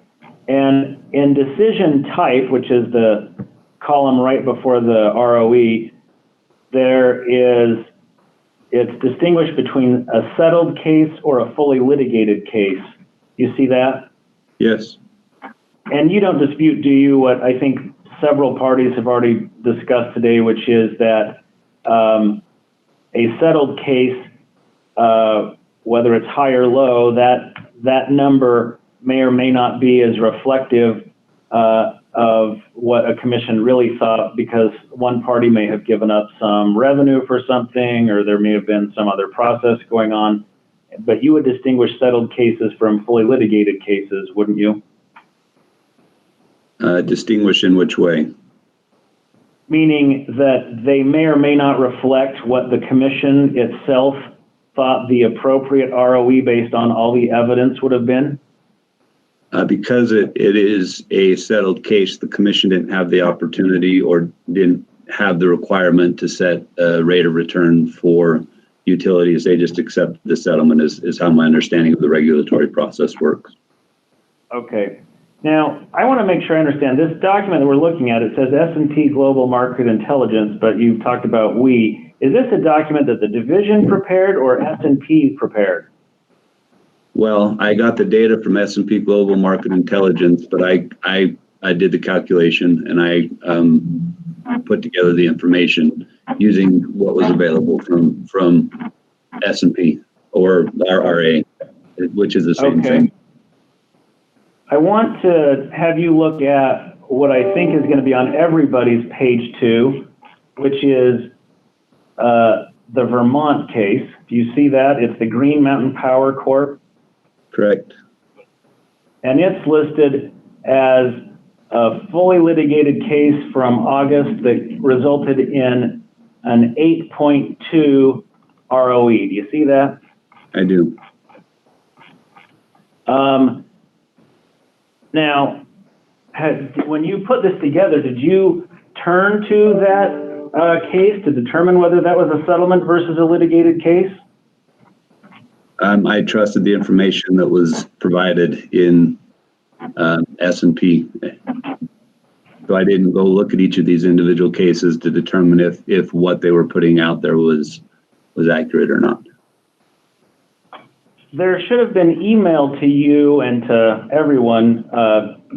And in decision type, which is the column right before the ROE, it's distinguished between a settled case or a fully litigated case. You see that? Yes. And you don't dispute, do you, what I think several parties have already discussed today, which is that a settled case whether it's high or low, that number may or may not be as reflective of what a commission really thought, because one party may have given up some revenue for something, or there may have been some other process going on. But you would distinguish settled cases from fully litigated cases, wouldn't you? Distinguish in which way? Meaning that they may or may not reflect what the commission itself thought the appropriate ROE based on all the evidence would have been? Because it is a settled case, the commission didn't have the opportunity or didn't have the requirement to set a rate of return for utilities. They just accept the settlement is how my understanding of the regulatory process works. Okay. Now, I want to make sure I understand. This document that we're looking at, it says S&P Global Market Intelligence, but you've talked about we. Is this a document that the division prepared or S&P prepared? Well, I got the data from S&P Global Market Intelligence, but I did the calculation and I put together the information using what was available from S&P or RRA, which is the same thing. I want to have you look at what I think is going to be on everybody's page 2, which is the Vermont case. Do you see that? It's the Green Mountain Power Corp. Correct. And it's listed as a fully litigated case from August that resulted in an 8.2 ROE. Do you see that? I do. Now, when you put this together, did you turn to that case to determine whether that was a settlement versus a litigated case? I trusted the information that was provided in S&P. So I didn't go look at each of these individual cases to determine if what they were putting out there was accurate or not. There should have been emailed to you and to everyone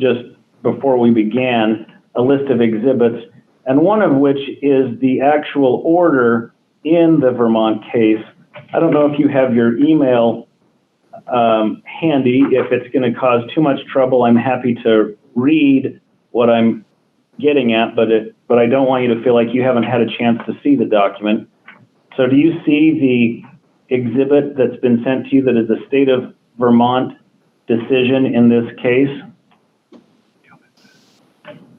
just before we began a list of exhibits, and one of which is the actual order in the Vermont case. I don't know if you have your email handy. If it's going to cause too much trouble, I'm happy to read what I'm getting at, but I don't want you to feel like you haven't had a chance to see the document. So do you see the exhibit that's been sent to you that is the state of Vermont decision in this case?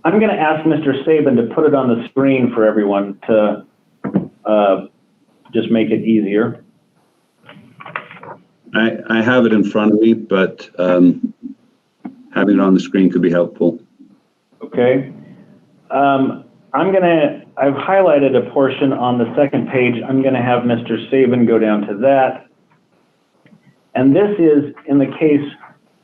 I'm going to ask Mr. Sabin to put it on the screen for everyone to just make it easier. I have it in front of me, but having it on the screen could be helpful. Okay. I've highlighted a portion on the second page. I'm going to have Mr. Sabin go down to that. And this is in the case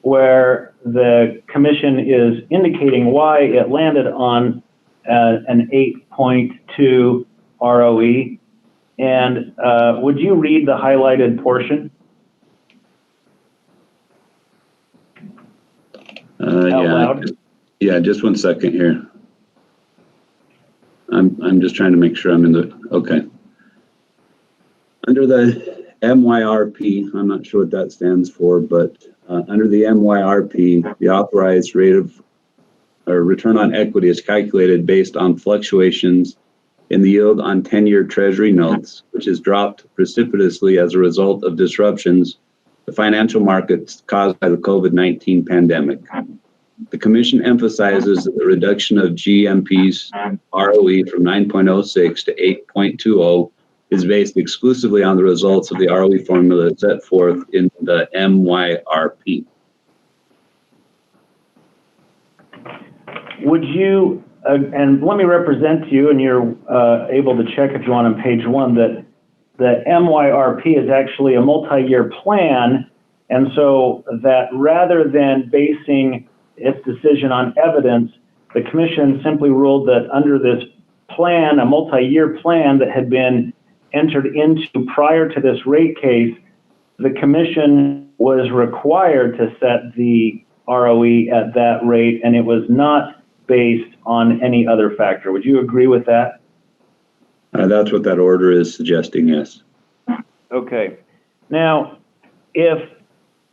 where the commission is indicating why it landed on an 8.2 ROE. And would you read the highlighted portion? Yeah, just 1 second here. I'm just trying to make sure I'm in the, okay. Under the MYRP, I'm not sure what that stands for, but under the MYRP, the authorized rate of or return on equity is calculated based on fluctuations in the yield on 10-year Treasury notes, which has dropped precipitously as a result of disruptions to financial markets caused by the COVID-19 pandemic. The commission emphasizes that the reduction of GMP's ROE from 9.06 to 8.20 is based exclusively on the results of the ROE formula set forth in the MYRP. Would you, and let me represent to you, and you're able to check if you want on page 1, that the MYRP is actually a multi-year plan, and so that rather than basing its decision on evidence, the commission simply ruled that under this plan, a multi-year plan that had been entered into prior to this rate case, the commission was required to set the ROE at that rate, and it was not based on any other factor. Would you agree with that? That's what that order is suggesting, yes. Okay. Now, if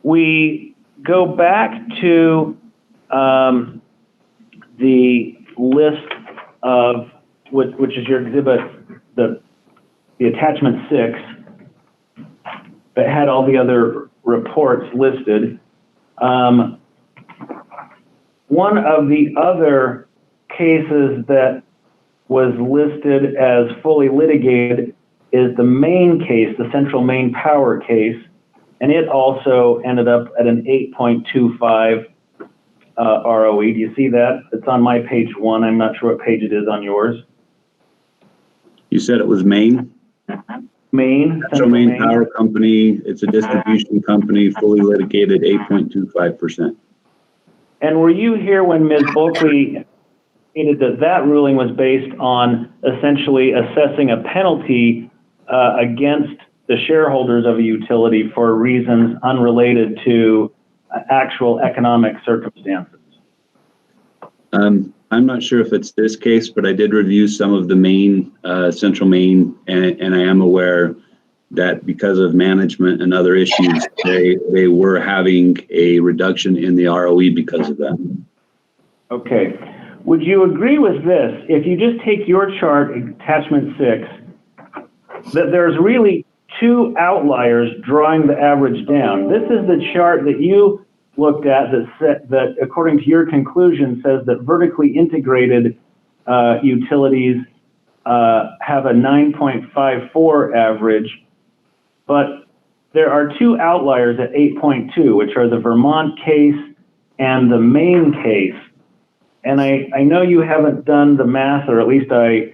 we go back to the list of, which is your exhibit, the attachment 6, that had all the other reports listed. One of the other cases that was listed as fully litigated is the Maine case, the Central Maine Power case, and it also ended up at an 8.25 ROE. Do you see that? It's on my page 1. I'm not sure what page it is on yours. You said it was Maine? Maine. Central Maine Power Company. It's a distribution company, fully litigated, 8.25%. And were you here when Ms. Bulkley stated that ruling was based on essentially assessing a penalty against the shareholders of a utility for reasons unrelated to actual economic circumstances? I'm not sure if it's this case, but I did review some of the Maine, Central Maine, and I am aware that because of management and other issues, they were having a reduction in the ROE because of that. Okay. Would you agree with this? If you just take your chart, attachment 6, that there's really 2 outliers drawing the average down. This is the chart that you looked at that according to your conclusion, says that vertically integrated utilities have a 9.54 average, but there are 2 outliers at 8.2, which are the Vermont case and the Maine case. And I know you haven't done the math, or at least I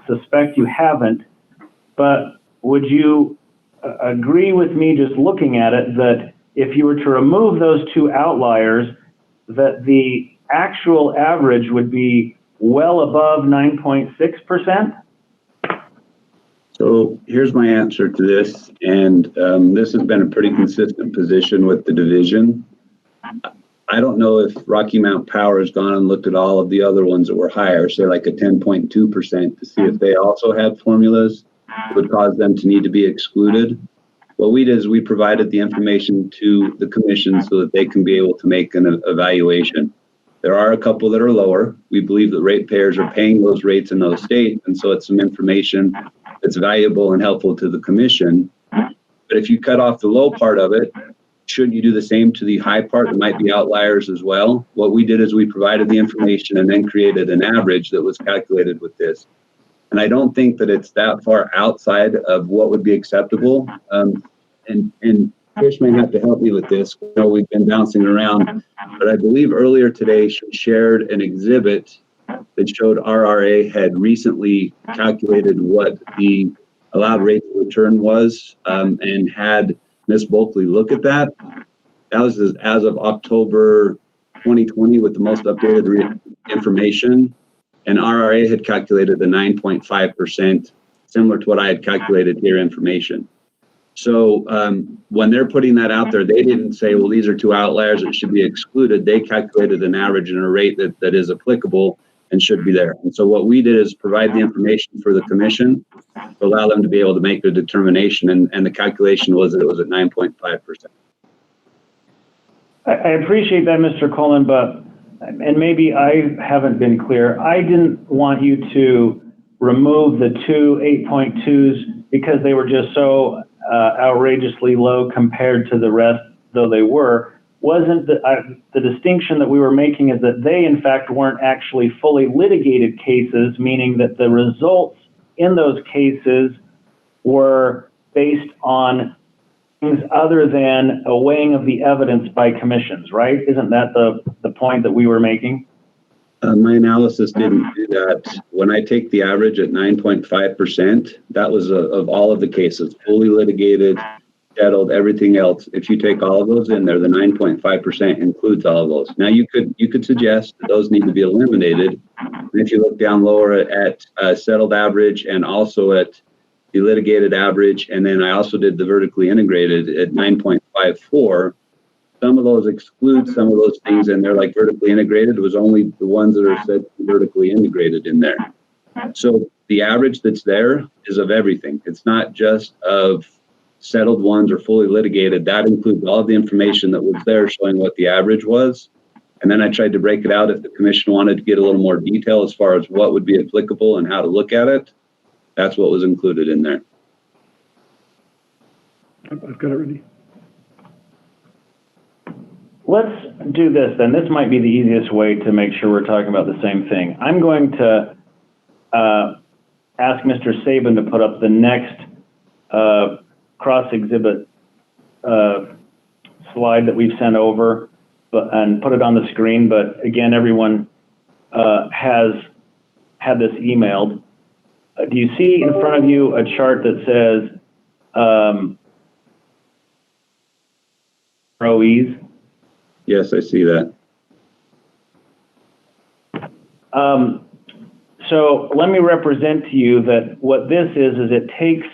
suspect you haven't, but would you agree with me just looking at it that if you were to remove those 2 outliers, that the actual average would be well above 9.6%? So here's my answer to this, and this has been a pretty consistent position with the division. I don't know if Rocky Mount Power has gone and looked at all of the other ones that were higher, say like a 10.2%, to see if they also had formulas that would cause them to need to be excluded. What we did is we provided the information to the commission so that they can be able to make an evaluation. There are a couple that are lower. We believe that ratepayers are paying those rates in those states, and so it's some information that's valuable and helpful to the commission. But if you cut off the low part of it, should you do the same to the high part? There might be outliers as well. What we did is we provided the information and then created an average that was calculated with this. And I don't think that it's that far outside of what would be acceptable. And Trish may have to help me with this. I know we've been bouncing around, but I believe earlier today she shared an exhibit that showed RRA had recently calculated what the allowed rate of return was, and had Ms. Bulkley look at that. That was as of October 2020 with the most updated information. And RRA had calculated the 9.5%, similar to what I had calculated here information. So when they're putting that out there, they didn't say, well, these are 2 outliers that should be excluded. They calculated an average and a rate that is applicable and should be there. And so what we did is provide the information for the commission to allow them to be able to make the determination. And the calculation was that it was at 9.5%. I appreciate that, Mr. Coleman, but, and maybe I haven't been clear, I didn't want you to remove the 2 8.2s because they were just so outrageously low compared to the rest, though they were. Wasn't the distinction that we were making is that they, in fact, weren't actually fully litigated cases, meaning that the results in those cases were based on things other than a weighing of the evidence by commissions, right? Isn't that the point that we were making? My analysis didn't do that. When I take the average at 9.5%, that was of all of the cases, fully litigated, settled, everything else. If you take all of those in there, the 9.5% includes all of those. Now you could suggest that those need to be eliminated. And if you look down lower at settled average and also at the litigated average, and then I also did the vertically integrated at 9.54. Some of those exclude some of those things, and they're like vertically integrated. It was only the ones that are said vertically integrated in there. So the average that's there is of everything. It's not just of settled ones or fully litigated, that includes all of the information that was there showing what the average was. And then I tried to break it out if the commission wanted to get a little more detail as far as what would be applicable and how to look at it. That's what was included in there. I've got it ready. Let's do this then. This might be the easiest way to make sure we're talking about the same thing. I'm going to ask Mr. Sabin to put up the next cross-exhibit slide that we've sent over and put it on the screen. But again, everyone has had this emailed. Do you see in front of you a chart that says ROEs? Yes, I see that. So let me represent to you that what this is it takes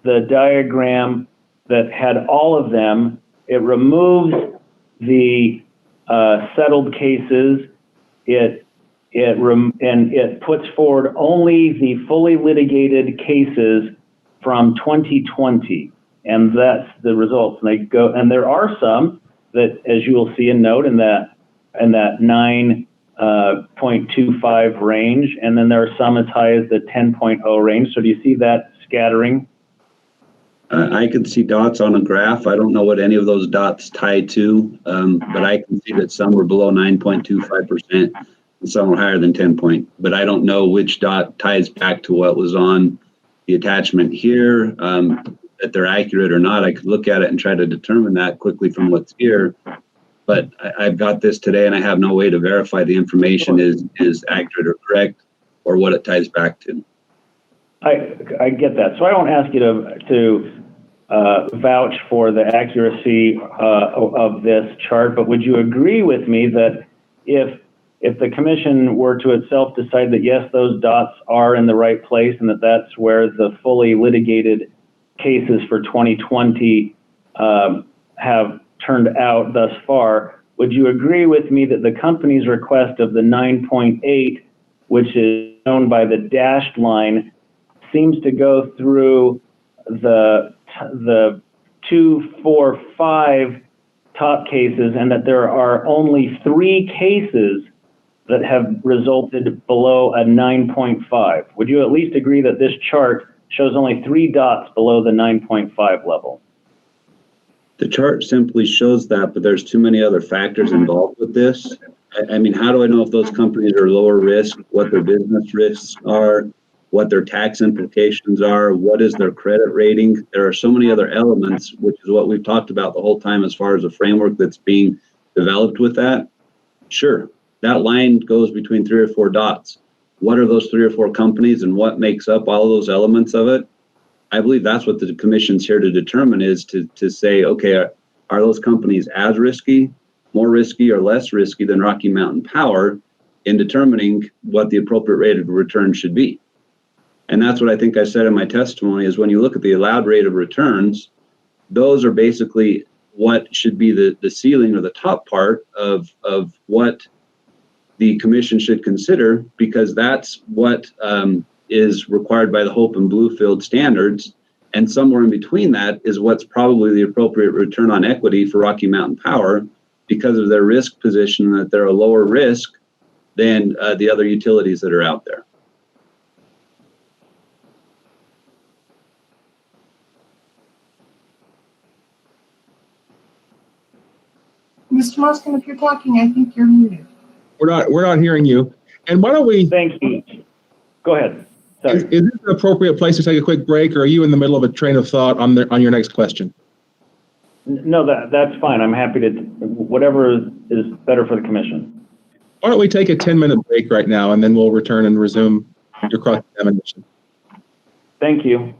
the diagram that had all of them, it removes the settled cases, and it puts forward only the fully litigated cases from 2020, and that's the results. And they go, and there are some that, as you will see and note, in that 9.25 range, and then there are some as high as the 10.0 range. So do you see that scattering? I can see dots on a graph. I don't know what any of those dots tie to, but I can see that some were below 9.25% and some were higher than 10 point. But I don't know which dot ties back to what was on the attachment here, that they're accurate or not. I could look at it and try to determine that quickly from what's here. But I've got this today and I have no way to verify the information is accurate or correct or what it ties back to. I get that. So I don't ask you to vouch for the accuracy of this chart, but would you agree with me that if the commission were to itself decide that yes, those dots are in the right place and that that's where the fully litigated cases for 2020 have turned out thus far, would you agree with me that the company's request of the 9.8, which is shown by the dashed line, seems to go through the 2, 4, 5 top cases, and that there are only 3 cases that have resulted below a 9.5? Would you at least agree that this chart shows only 3 dots below the 9.5 level? The chart simply shows that, but there's too many other factors involved with this. I mean, how do I know if those companies are lower risk, what their business risks are, what their tax implications are, what is their credit rating? There are so many other elements, which is what we've talked about the whole time as far as a framework that's being developed with that. Sure, that line goes between 3 or 4 dots. What are those 3 or 4 companies and what makes up all of those elements of it? I believe that's what the commission's here to determine, is to say, okay, are those companies as risky, more risky, or less risky than Rocky Mountain Power in determining what the appropriate rate of return should be? And that's what I think I said in my testimony, is when you look at the allowed rate of returns, those are basically what should be the ceiling or the top part of what the commission should consider, because that's what is required by the Hope and Bluefield standards. And somewhere in between that is what's probably the appropriate return on equity for Rocky Mountain Power, because of their risk position, that they're a lower risk than the other utilities that are out there. Mr. Moskin, if you're talking, I think you're muted. We're not hearing you. And why don't we? Thank you. Go ahead. Sorry. Is this an appropriate place to take a quick break, or are you in the middle of a train of thought on your next question? No, that's fine. I'm happy to, whatever is better for the commission. Why don't we take a 10-minute break right now, and then we'll return and resume your cross-examination. Thank you.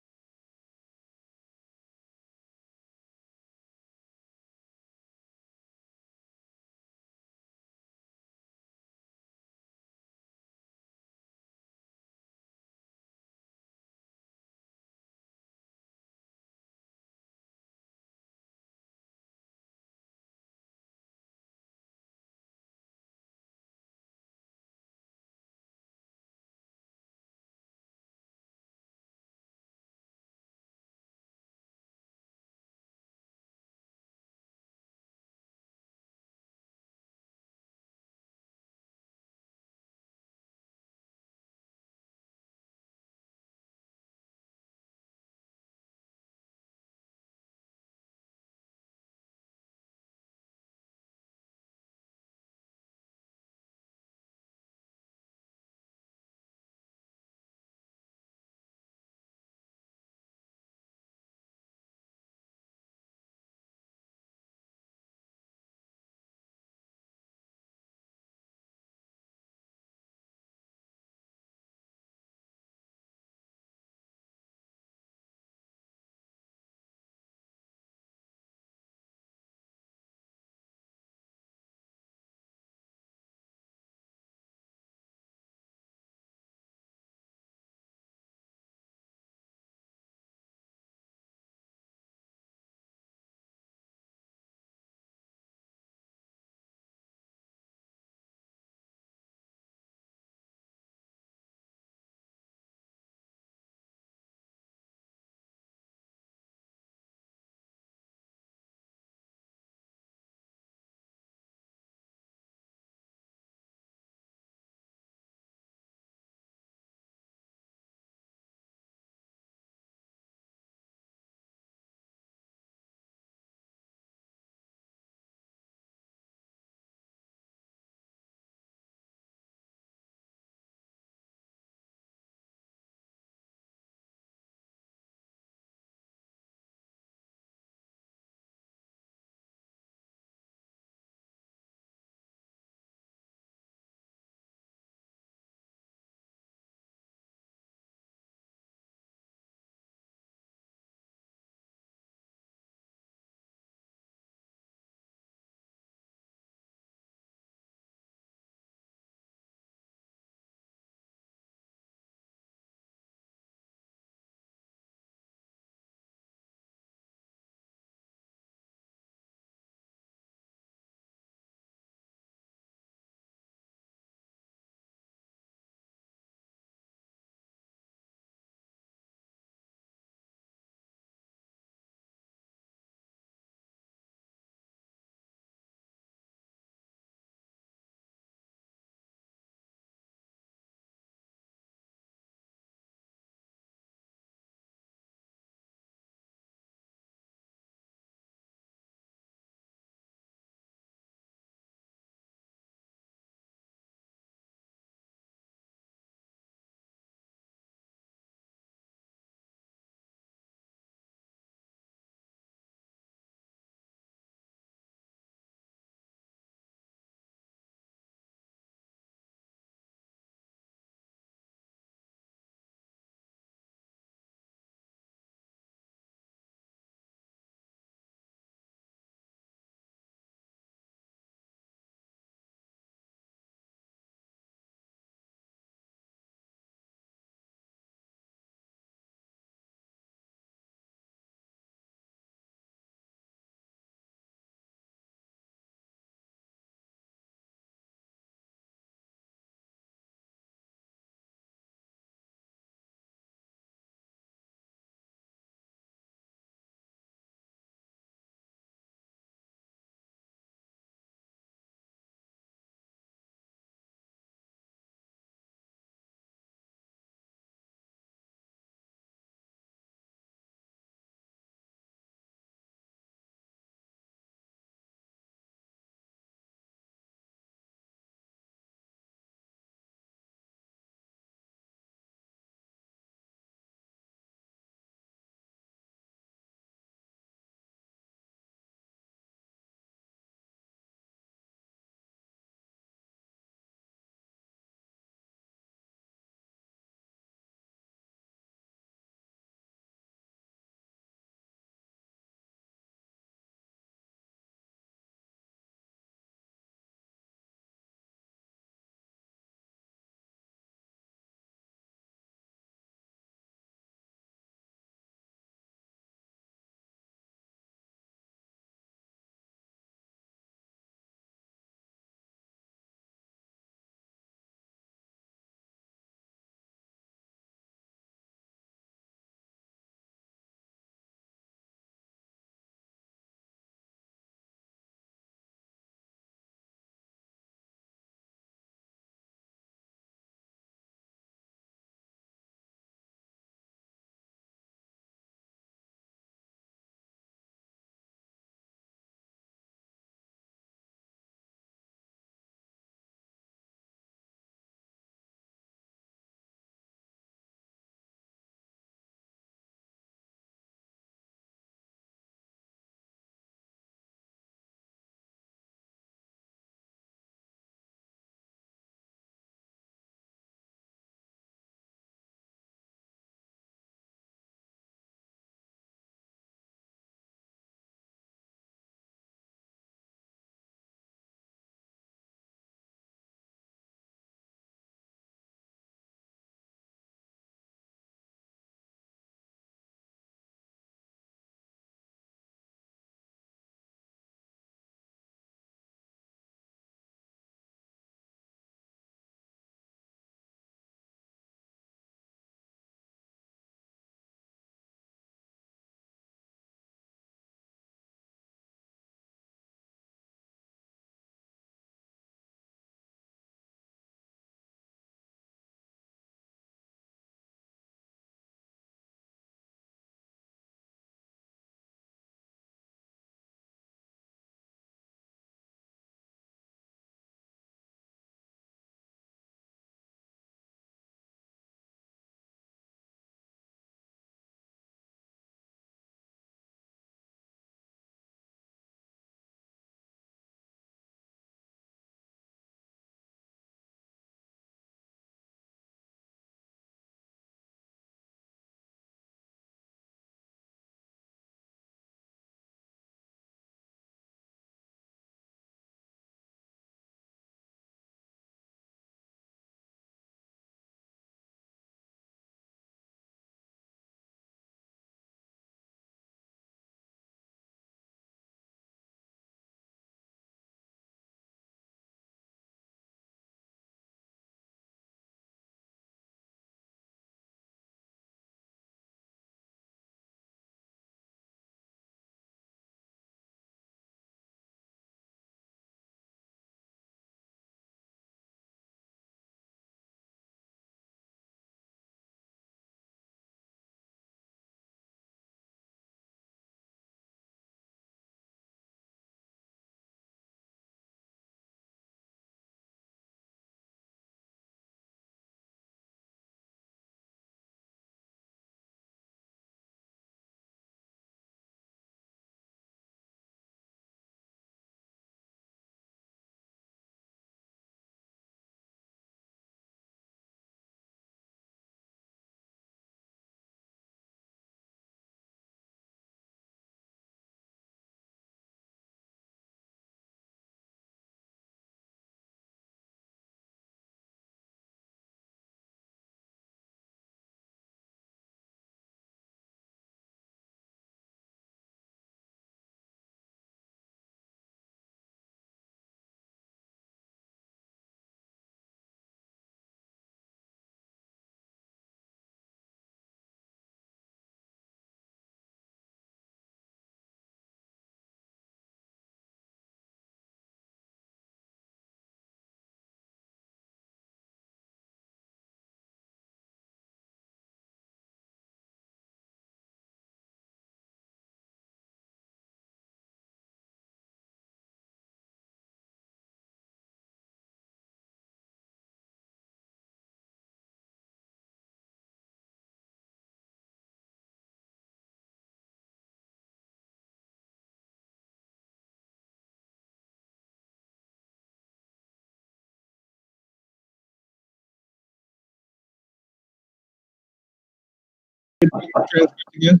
Transcript again?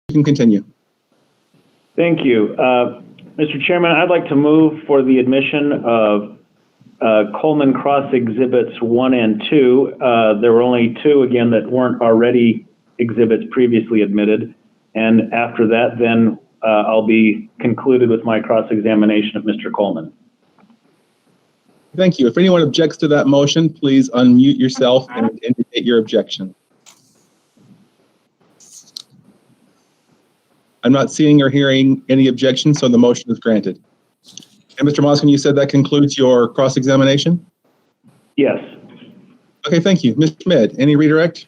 You can continue. Thank you. Mr. Chairman, I'd like to move for the admission of Coleman Cross Exhibits 1 and 2. There were only 2, again, that weren't already exhibits previously admitted. And after that, then I'll be concluded with my cross-examination of Mr. Coleman. Thank you. If anyone objects to that motion, please unmute yourself and indicate your objection. I'm not seeing or hearing any objections, so the motion is granted. And Mr. Moskin, you said that concludes your cross-examination? Yes. Okay, thank you. Ms. Schmidt, any redirect?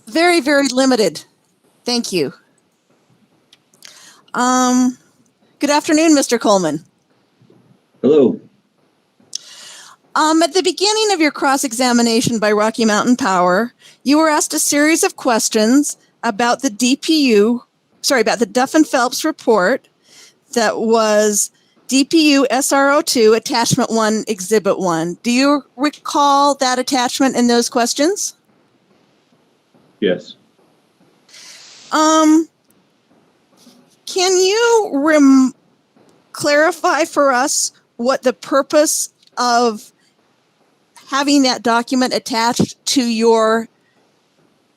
Very, very limited. Thank you. Good afternoon, Mr. Coleman. Hello. At the beginning of your cross-examination by Rocky Mountain Power, you were asked a series of questions about the about the Duff and Phelps report that was DPU SRO2 Attachment 1, Exhibit 1. Do you recall that attachment and those questions? Yes. Can you clarify for us what the purpose of having that document attached to your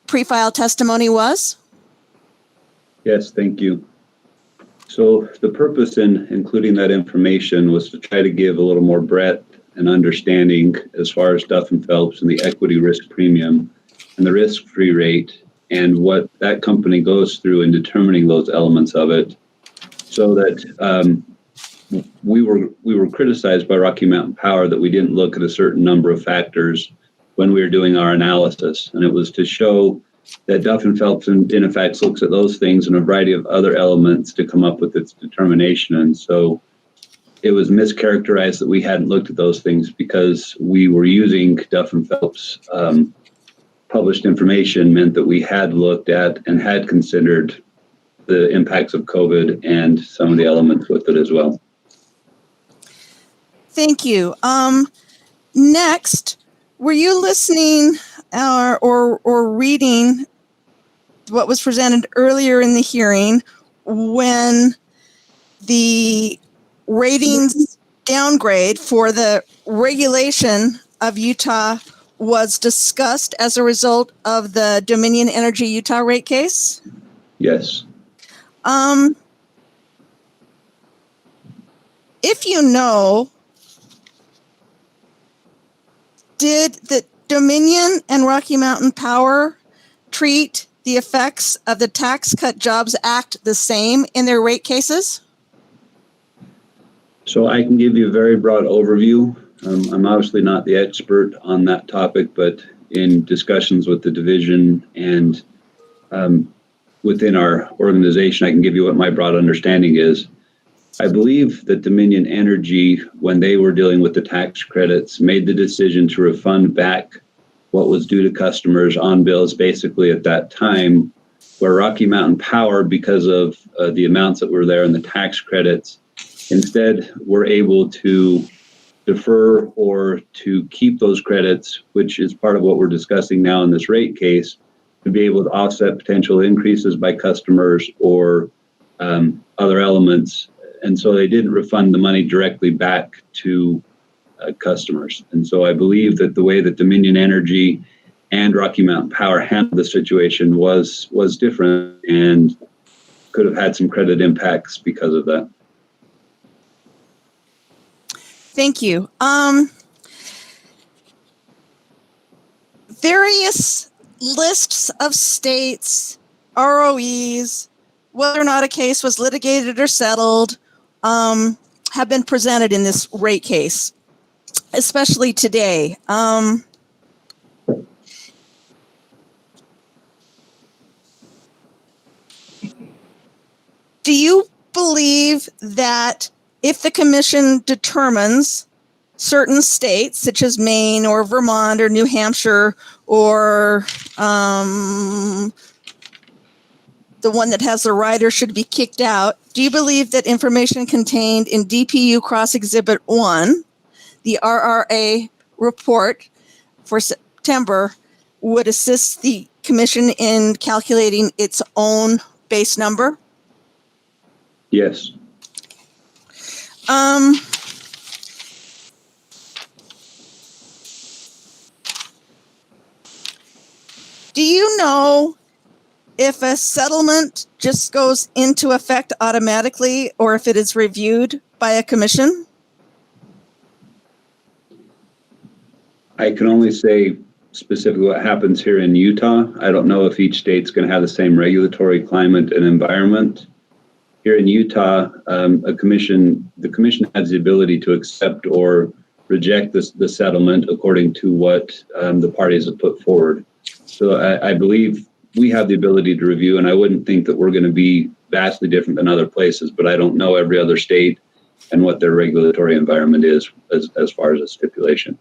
pre-file testimony was? Yes, thank you. So the purpose in including that information was to try to give a little more breadth and understanding as far as Duff and Phelps and the equity risk premium and the risk-free rate and what that company goes through in determining those elements of it, so that we were criticized by Rocky Mountain Power that we didn't look at a certain number of factors when we were doing our analysis, and it was to show that Duff and Phelps in effect looks at those things and a variety of other elements to come up with its determination. And so it was mischaracterized that we hadn't looked at those things because we were using Duff and Phelps published information meant that we had looked at and had considered the impacts of COVID and some of the elements with it as well. Thank you. Next, were you listening or reading what was presented earlier in the hearing when the ratings downgrade for the regulation of Utah was discussed as a result of the Dominion Energy Utah rate case? Yes. If you know, did the Dominion and Rocky Mountain Power treat the effects of the Tax Cut Jobs Act the same in their rate cases? So I can give you a very broad overview. I'm obviously not the expert on that topic, but in discussions with the division and within our organization, I can give you what my broad understanding is. I believe that Dominion Energy, when they were dealing with the tax credits, made the decision to refund back what was due to customers on bills basically at that time, where Rocky Mountain Power, because of the amounts that were there in the tax credits, instead were able to defer or to keep those credits, which is part of what we're discussing now in this rate case, to be able to offset potential increases by customers or other elements. And so they didn't refund the money directly back to customers. And so I believe that the way that Dominion Energy and Rocky Mountain Power handled the situation was different and could have had some credit impacts because of that. Thank you. Various lists of states, ROEs, whether or not a case was litigated or settled, have been presented in this rate case, especially today. Do you believe that if the commission determines certain states, such as Maine or Vermont or New Hampshire or the one that has the rider should be kicked out, do you believe that information contained in DPU Cross Exhibit 1, the RRA report for September, would assist the commission in calculating its own base number? Yes. Do you know if a settlement just goes into effect automatically or if it is reviewed by a commission? I can only say specifically what happens here in Utah. I don't know if each state's going to have the same regulatory climate and environment. Here in Utah, the commission has the ability to accept or reject the settlement according to what the parties have put forward. So I believe we have the ability to review, and I wouldn't think that we're going to be vastly different than other places, but I don't know every other state and what their regulatory environment is as far as a stipulation.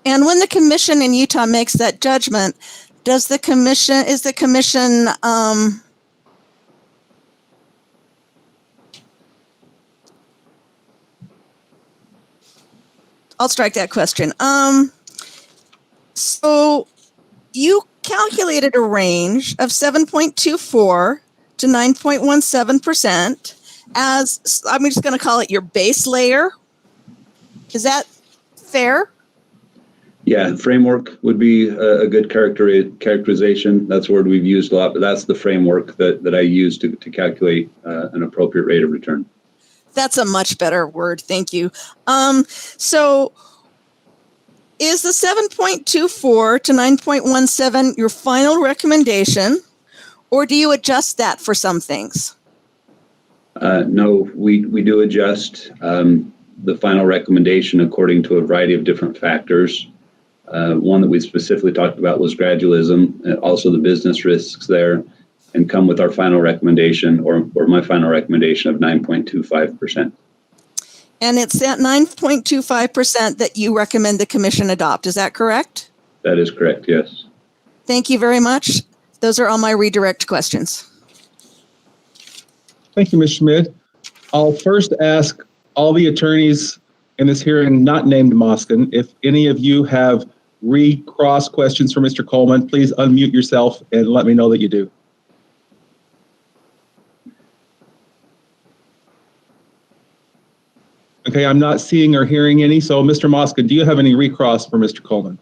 And when the commission in Utah makes that judgment, is the commission I'll strike that question. So you calculated a range of 7.24 to 9.17% as, I'm just going to call it your base layer. Is that fair? Yeah, framework would be a good characterization. That's a word we've used a lot, but that's the framework that I use to calculate an appropriate rate of return. That's a much better word. Thank you. So is the 7.24 to 9.17 your final recommendation, or do you adjust that for some things? No, we do adjust the final recommendation according to a variety of different factors. One that we specifically talked about was gradualism, and also the business risks there, and come with our final recommendation or my final recommendation of 9.25%. And it's that 9.25% that you recommend the commission adopt. Is that correct? That is correct, yes. Thank you very much. Those are all my redirect questions. Thank you, Ms. Schmidt. I'll first ask all the attorneys in this hearing not named Moskin, if any of you have recross questions for Mr. Coleman, please unmute yourself and let me know that you do. Okay, I'm not seeing or hearing any. So, Mr. Moskin, do you have any recross for Mr. Coleman?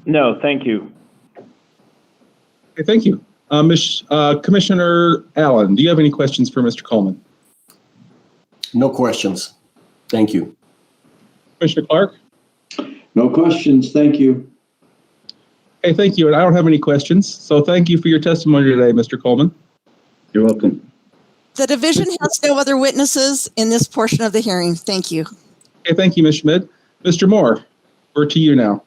No, thank you. Okay, thank you. Commissioner Allen, do you have any questions for Mr. Coleman? No questions. Thank you. Commissioner Clark? No questions. Thank you. Okay, thank you. And I don't have any questions. So thank you for your testimony today, Mr. Coleman. You're welcome. The division has no other witnesses in this portion of the hearing. Thank you. Okay, thank you, Ms. Schmidt. Mr. Moore, we're to you now.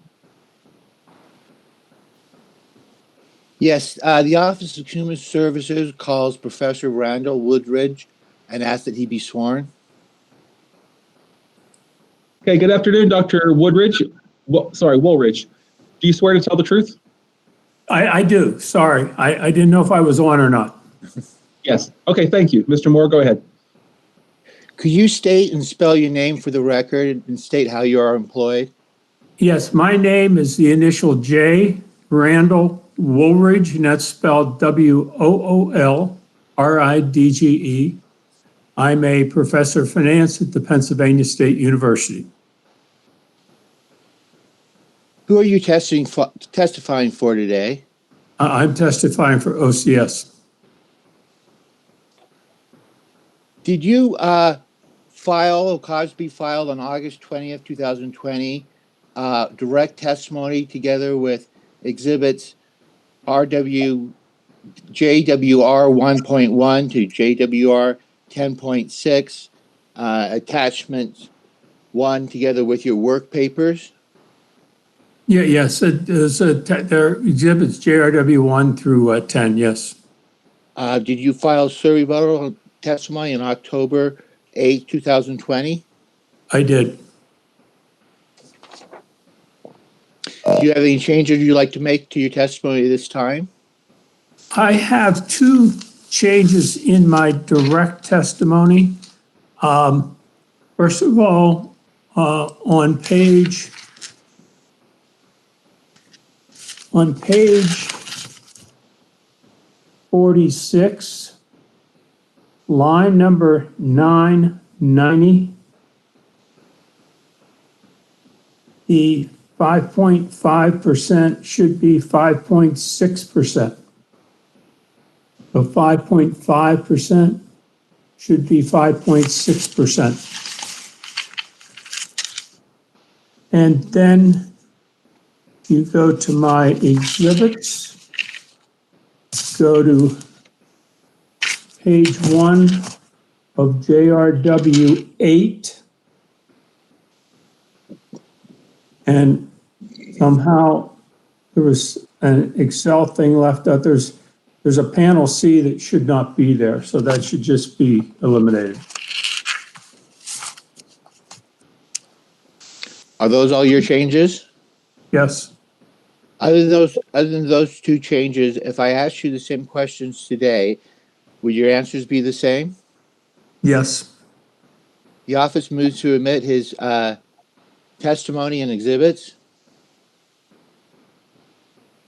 Yes, the Office of Human Services calls Professor Randall Woodridge and asks that he be sworn. Okay, good afternoon, Dr. Woodridge. Woolridge. Do you swear to tell the truth? I do. Sorry. I didn't know if I was on or not. Yes. Okay, thank you. Mr. Moore, go ahead. Could you state and spell your name for the record and state how you are employed? Yes, my name is the initial J, Randall Woolridge, and that's spelled Woolridge. I'm a professor of finance at the Pennsylvania State University. Who are you testifying for today? I'm testifying for OCS. Did you file a Cosby filed on August 20th, 2020, direct testimony together with exhibits JWR 1.1 to JWR 10.6, attachment 1 together with your work papers? Yes, they're exhibits JRW 1 through 10, yes. Did you file sur rebuttal testimony on October 8, 2020? I did. Do you have any changes you'd like to make to your testimony this time? I have two changes in my direct testimony. First of all, on page 46, line number 990, the 5.5% should be 5.6%. So 5.5% should be 5.6%. And then you go to my exhibits, go to page 1 of JRW 8, and somehow there was an Excel thing left out. There's a panel C that should not be there, so that should just be eliminated. Are those all your changes? Yes. Other than those two changes, if I asked you the same questions today, would your answers be the same? Yes. The office moves to admit his testimony and exhibits.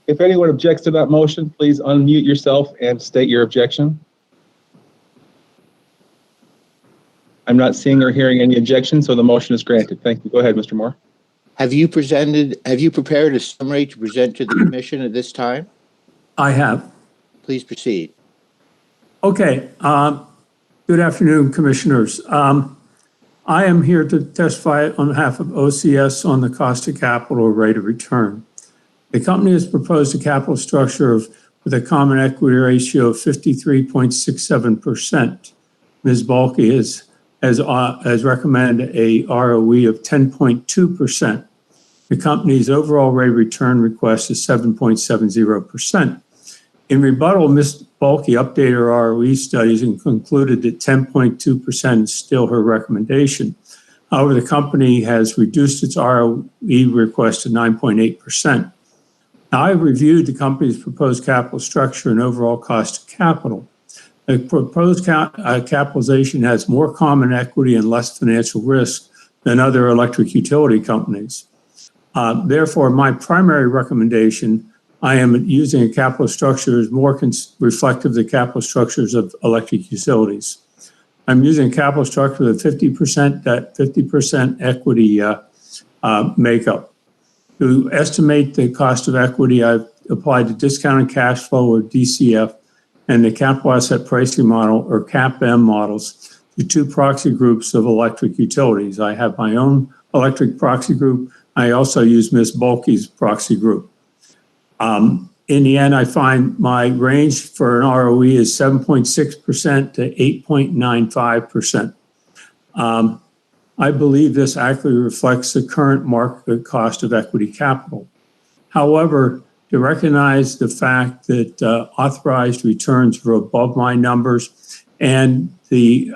If anyone objects to that motion, please unmute yourself and state your objection. I'm not seeing or hearing any objection, so the motion is granted. Thank you. Go ahead, Mr. Moore. Have you prepared a summary to present to the commission at this time? I have. Please proceed. Okay. Good afternoon, commissioners. I am here to testify on behalf of OCS on the cost of capital or rate of return. The company has proposed a capital structure with a common equity ratio of 53.67%. Ms. Balke has recommended a ROE of 10.2%. The company's overall rate of return request is 7.70%. In rebuttal, Ms. Balke updated her ROE studies and concluded that 10.2% is still her recommendation. However, the company has reduced its ROE request to 9.8%. Now, I've reviewed the company's proposed capital structure and overall cost of capital. The proposed capitalization has more common equity and less financial risk than other electric utility companies. Therefore, my primary recommendation, I am using a capital structure that is more reflective of the capital structures of electric utilities. I'm using a capital structure with 50% debt, 50% equity makeup. To estimate the cost of equity, I've applied the discounted cash flow or DCF and the capital asset pricing model or CAPM models to two proxy groups of electric utilities. I have my own electric proxy group. I also use Ms. Balke's proxy group. In the end, I find my range for an ROE is 7.6% to 8.95%. I believe this accurately reflects the current market cost of equity capital. However, to recognize the fact that authorized returns were above my numbers and the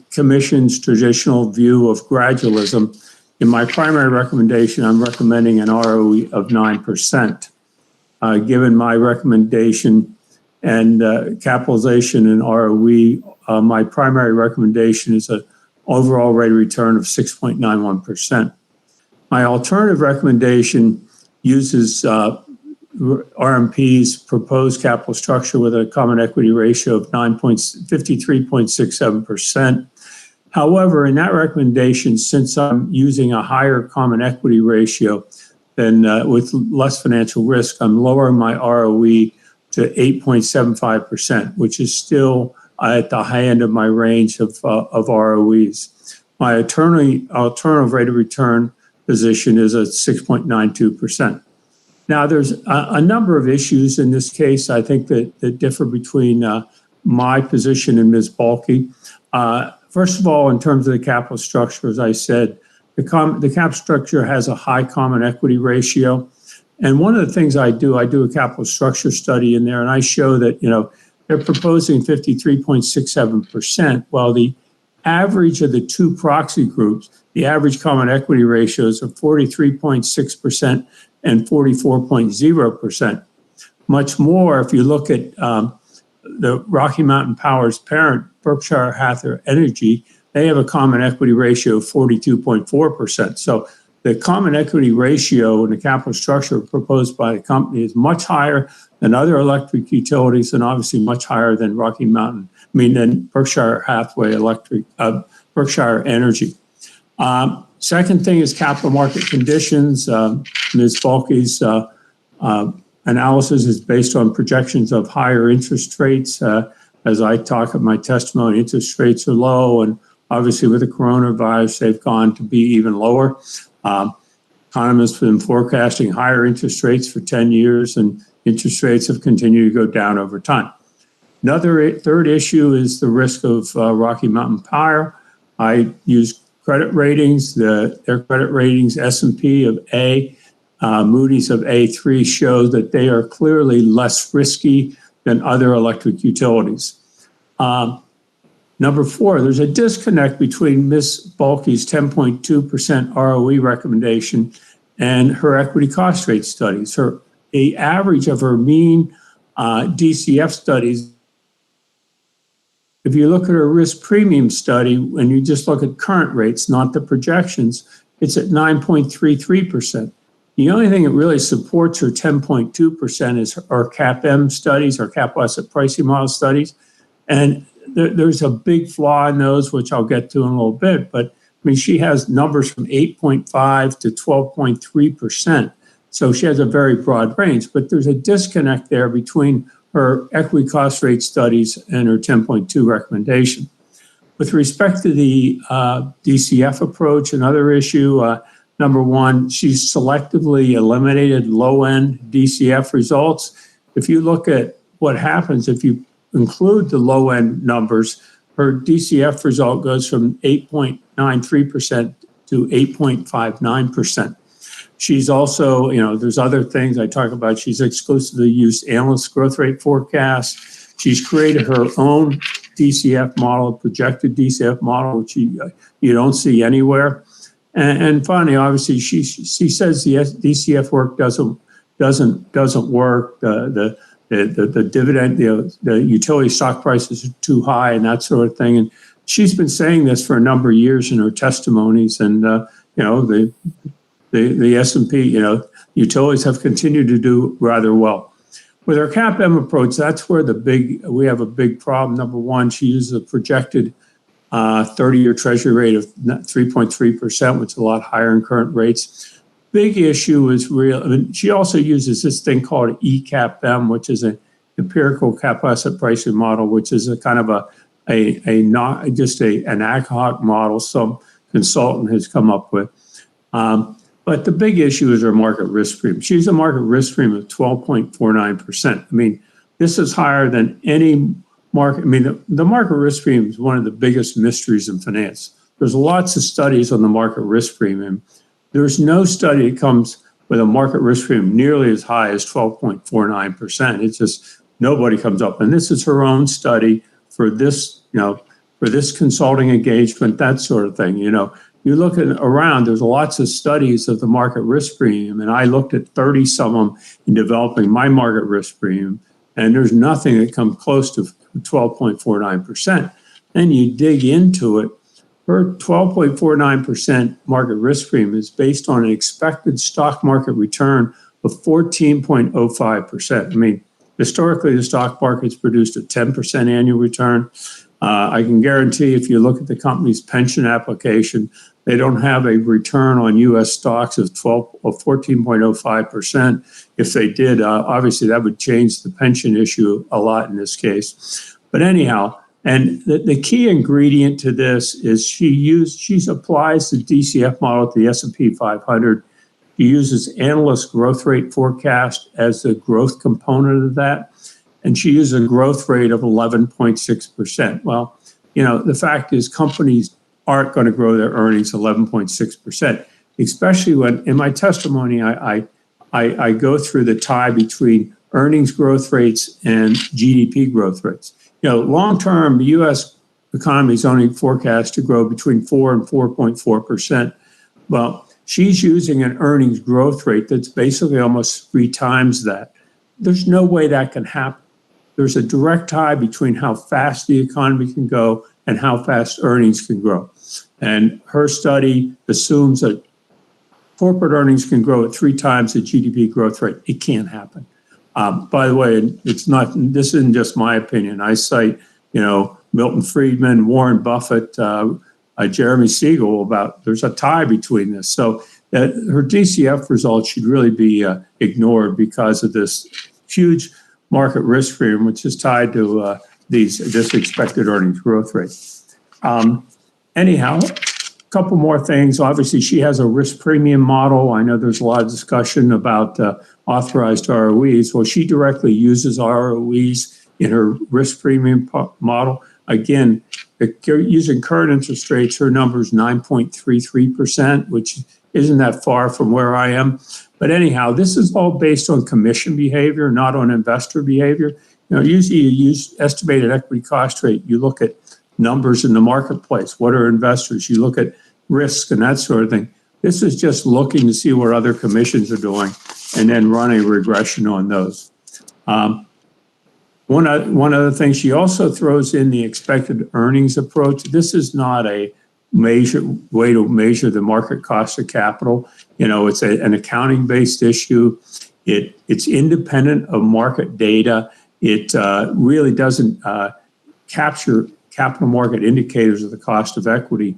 Commission's traditional view of gradualism, in my primary recommendation, I'm recommending an ROE of 9%. Given my recommendation and capitalization and ROE, my primary recommendation is an overall rate of return of 6.91%. My alternative recommendation uses RMP's proposed capital structure with a common equity ratio of 53.67%. However, in that recommendation, since I'm using a higher common equity ratio than with less financial risk, I'm lowering my ROE to 8.75%, which is still at the high end of my range of ROEs. My alternative rate of return position is at 6.92%. Now, there's a number of issues in this case, I think, that differ between my position and Ms. Balke. First of all, in terms of the capital structure, as I said, the cap structure has a high common equity ratio. And one of the things I do a capital structure study in there, and I show that, they're proposing 53.67%, while the average of the two proxy groups, the average common equity ratios are 43.6% and 44.0%. Much more, if you look at the Rocky Mountain Power's parent, Berkshire Hathaway Energy, they have a common equity ratio of 42.4%. So the common equity ratio in the capital structure proposed by the company is much higher than other electric utilities, and obviously much higher than than Berkshire Hathaway Berkshire Energy. Second thing is capital market conditions. Ms. Balke's analysis is based on projections of higher interest rates. As I talk in my testimony, interest rates are low, and obviously with the coronavirus, they've gone to be even lower. Economists have been forecasting higher interest rates for 10 years, and interest rates have continued to go down over time. Third issue is the risk of Rocky Mountain Power. I use credit ratings. Their credit ratings, S&P of A, Moody's of A3, show that they are clearly less risky than other electric utilities. Number four, there's a disconnect between Ms. Balke's 10.2% ROE recommendation and her equity cost rate studies. The average of her mean DCF studies, if you look at her risk premium study, and you just look at current rates, not the projections, it's at 9.33%. The only thing that really supports her 10.2% is our CAPM studies, our capital asset pricing model studies. And there's a big flaw in those, which I'll get to in a little bit. But I mean, she has numbers from 8.5 to 12.3%. So she has a very broad range, but there's a disconnect there between her equity cost rate studies and her 10.2 recommendation. With respect to the DCF approach, another issue, number one, she's selectively eliminated low-end DCF results. If you look at what happens if you include the low-end numbers, her DCF result goes from 8.93% to 8.59%. She's also, there's other things I talk about. She's exclusively used analyst growth rate forecasts. She's created her own DCF model, projected DCF model, which you don't see anywhere. And finally, obviously, she says the DCF work doesn't work. The dividend, the utility stock prices are too high, and that sort of thing. And she's been saying this for a number of years in her testimonies. And the S&P, utilities have continued to do rather well. With our CAPM approach, that's where we have a big problem. Number one, she uses a projected 30-year treasury rate of 3.3%, which is a lot higher in current rates. Big issue is she also uses this thing called eCAPM, which is an empirical capital asset pricing model, which is a kind of an ad hoc model some consultant has come up with. But the big issue is her market risk premium. She's a market risk premium of 12.49%. I mean, this is higher than any market. I mean, the market risk premium is one of the biggest mysteries in finance. There's lots of studies on the market risk premium. There's no study that comes with a market risk premium nearly as high as 12.49%. It's just nobody comes up. And this is her own study for this, for this consulting engagement, that sort of thing. You look around, there's lots of studies of the market risk premium, and I looked at 30 some of them in developing my market risk premium, and there's nothing that comes close to 12.49%. Then you dig into it, her 12.49% market risk premium is based on an expected stock market return of 14.05%. I mean, historically, the stock market's produced a 10% annual return. I can guarantee if you look at the company's pension application, they don't have a return on U.S. stocks of 14.05%. If they did, obviously that would change the pension issue a lot in this case. But anyhow, and the key ingredient to this is she applies the DCF model to the S&P 500. She uses analyst growth rate forecast as the growth component of that. And she uses a growth rate of 11.6%. Well, the fact is companies aren't going to grow their earnings 11.6%, especially when in my testimony, I go through the tie between earnings growth rates and GDP growth rates. Long term, the U.S. economy is only forecast to grow between 4 and 4.4%. Well, she's using an earnings growth rate that's basically almost 3 times that. There's no way that can happen. There's a direct tie between how fast the economy can go and how fast earnings can grow. And her study assumes that corporate earnings can grow at 3 times the GDP growth rate. It can't happen. By the way, this isn't just my opinion. I cite, Milton Friedman, Warren Buffett, Jeremy Siegel about there's a tie between this. So that her DCF results should really be ignored because of this huge market risk premium, which is tied to this expected earnings growth rate. Anyhow, a couple more things. Obviously, she has a risk premium model. I know there's a lot of discussion about authorized ROEs. Well, she directly uses ROEs in her risk premium model. Again, using current interest rates, her number is 9.33%, which isn't that far from where I am. But anyhow, this is all based on commission behavior, not on investor behavior. Usually you use estimated equity cost rate. You look at numbers in the marketplace. What are investors? You look at risk and that sort of thing. This is just looking to see what other commissions are doing and then run a regression on those. One other thing, she also throws in the expected earnings approach. This is not a way to measure the market cost of capital. It's an accounting-based issue. It's independent of market data. It really doesn't capture capital market indicators of the cost of equity.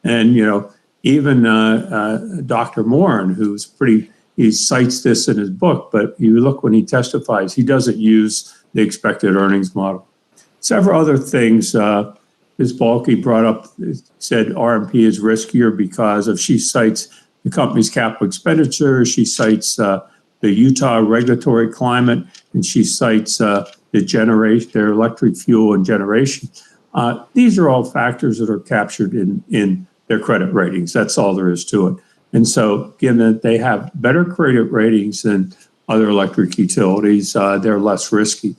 And, even Dr. Morin, he cites this in his book, but you look when he testifies, he doesn't use the expected earnings model. Several other things Ms. Balke brought up, said RMP is riskier because she cites the company's capital expenditure, she cites the Utah regulatory climate, and she cites their electric fuel and generation. These are all factors that are captured in their credit ratings. That's all there is to it. And so, given that they have better credit ratings than other electric utilities, they're less risky.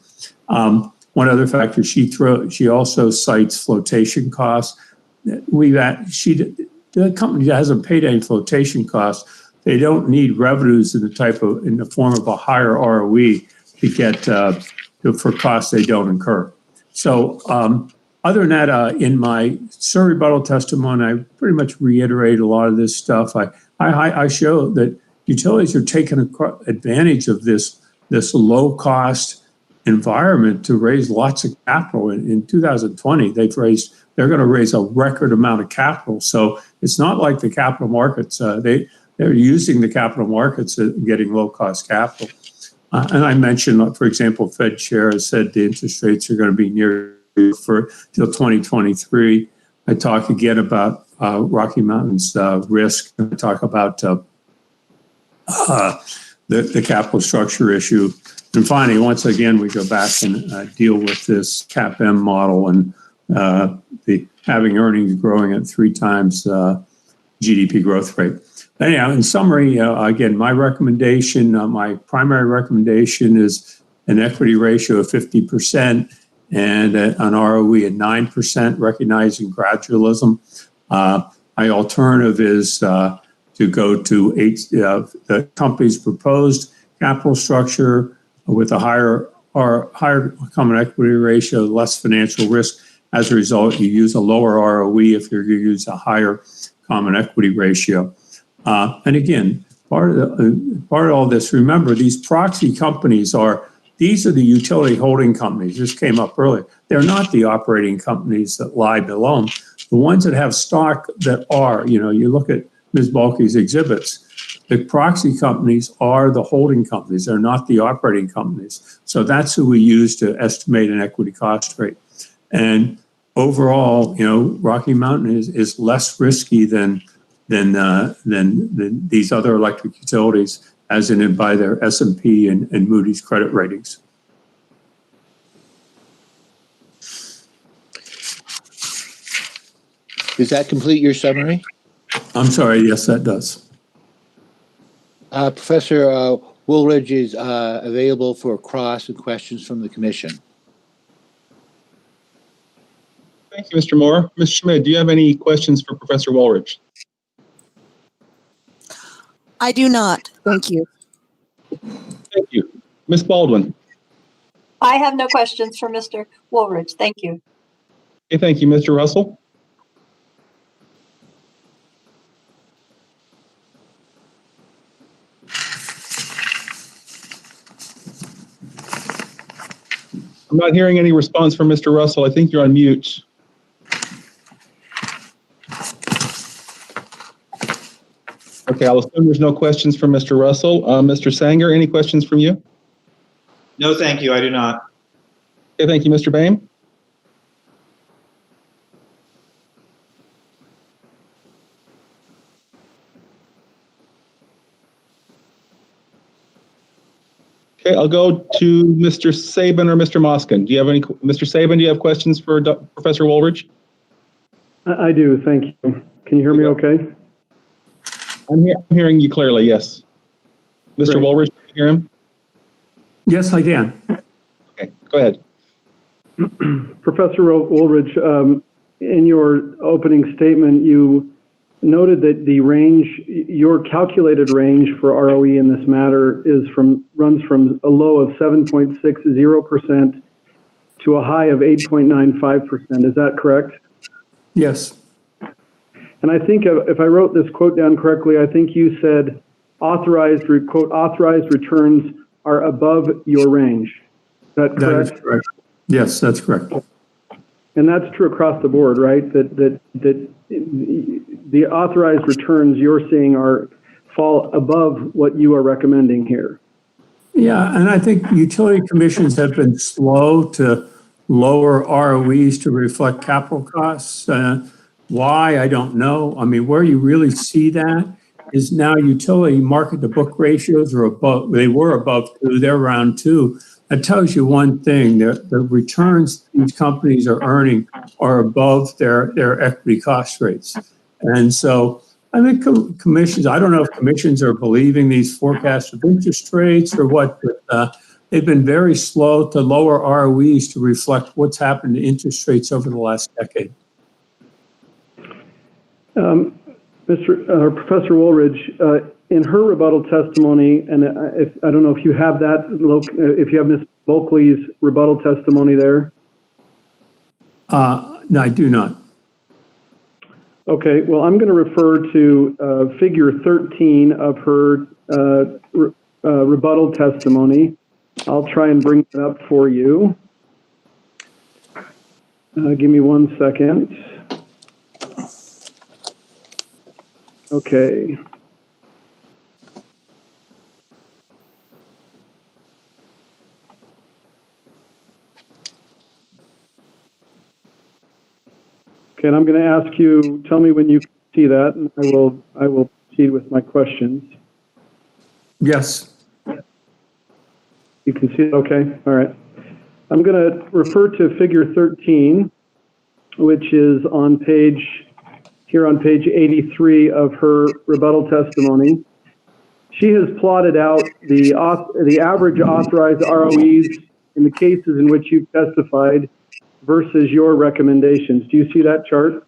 One other factor she also cites flotation costs. The company hasn't paid any flotation costs. They don't need revenues in the form of a higher ROE to get for costs they don't incur. So other than that, in my survey rebuttal testimony, I pretty much reiterate a lot of this stuff. I show that utilities are taking advantage of this low cost environment to raise lots of capital. In 2020, they're going to raise a record amount of capital. So it's not like the capital markets, they're using the capital markets and getting low cost capital. And I mentioned, for example, Fed Chair has said the interest rates are going to be near for till 2023. I talk again about Rocky Mountain's risk. I talk about the capital structure issue. And finally, once again, we go back and deal with this CAPM model and having earnings growing at 3 times GDP growth rate. Anyhow, in summary, again, my primary recommendation is an equity ratio of 50% and an ROE at 9%, recognizing gradualism. My alternative is to go to the company's proposed capital structure with a higher common equity ratio, less financial risk. As a result, you use a lower ROE if you use a higher common equity ratio. And again, part of all this, remember, these proxy companies these are the utility holding companies. This came up earlier. They're not the operating companies that lie below them. The ones that have stock that are, you look at Ms. Balke's exhibits, the proxy companies are the holding companies. They're not the operating companies. So that's who we use to estimate an equity cost rate. And overall, Rocky Mountain is less risky than these other electric utilities, as in by their S&P and Moody's credit ratings. Does that complete your summary? I'm sorry. Yes, that does. Professor Woolridge is available for cross and questions from the commission. Thank you, Mr. Moore. Ms. Schmidt, do you have any questions for Professor Woolridge? I do not. Thank you. Thank you. Ms. Baldwin. I have no questions for Mr. Woolridge. Thank you. Okay, thank you. Mr. Russell? I'm not hearing any response from Mr. Russell. I think you're on mute. Okay, I'll assume there's no questions from Mr. Russell. Mr. Sanger, any questions from you? No, thank you. I do not. Okay, thank you, Mr. Boehm. Okay, I'll go to Mr. Sabin or Mr. Moskin. Do you have any, Mr. Sabin, do you have questions for Professor Woolridge? I do, thank you. Can you hear me okay? I'm hearing you clearly, yes. Mr. Great. Woolridge, can you hear him? Yes, I can. Okay, go ahead. Professor Woolridge, in your opening statement, you noted that the range, your calculated range for ROE in this matter runs from a low of 7.60% to a high of 8.95%. Is that correct? Yes. And I think if I wrote this quote down correctly, I think you said authorized returns are above your range. Is that correct? That is correct. Yes, that's correct. And that's true across the board, right? That the authorized returns you're seeing fall above what you are recommending here. Yeah, and I think utility commissions have been slow to lower ROEs to reflect capital costs. Why, I don't know. I mean, where you really see that is now utility market to book ratios are above, they were above 2, they're around 2. That tells you one thing, the returns these companies are earning are above their equity cost rates. And so I think commissions, I don't know if commissions are believing these forecasts of interest rates or what, but they've been very slow to lower ROEs to reflect what's happened to interest rates over the last decade. Professor Woolridge, in her rebuttal testimony, and I don't know if you have that, if you have Ms. Bulkley's rebuttal testimony there. No, I do not. Okay, well, I'm going to refer to figure 13 of her rebuttal testimony. I'll try and bring it up for you. Give me 1 second. Okay. Okay, and I'm going to ask you, tell me when you see that, and I will proceed with my questions. Yes. You can see it, okay, all right. I'm going to refer to figure 13, which is on page 83 of her rebuttal testimony. She has plotted out the average authorized ROEs in the cases in which you've testified versus your recommendations. Do you see that chart?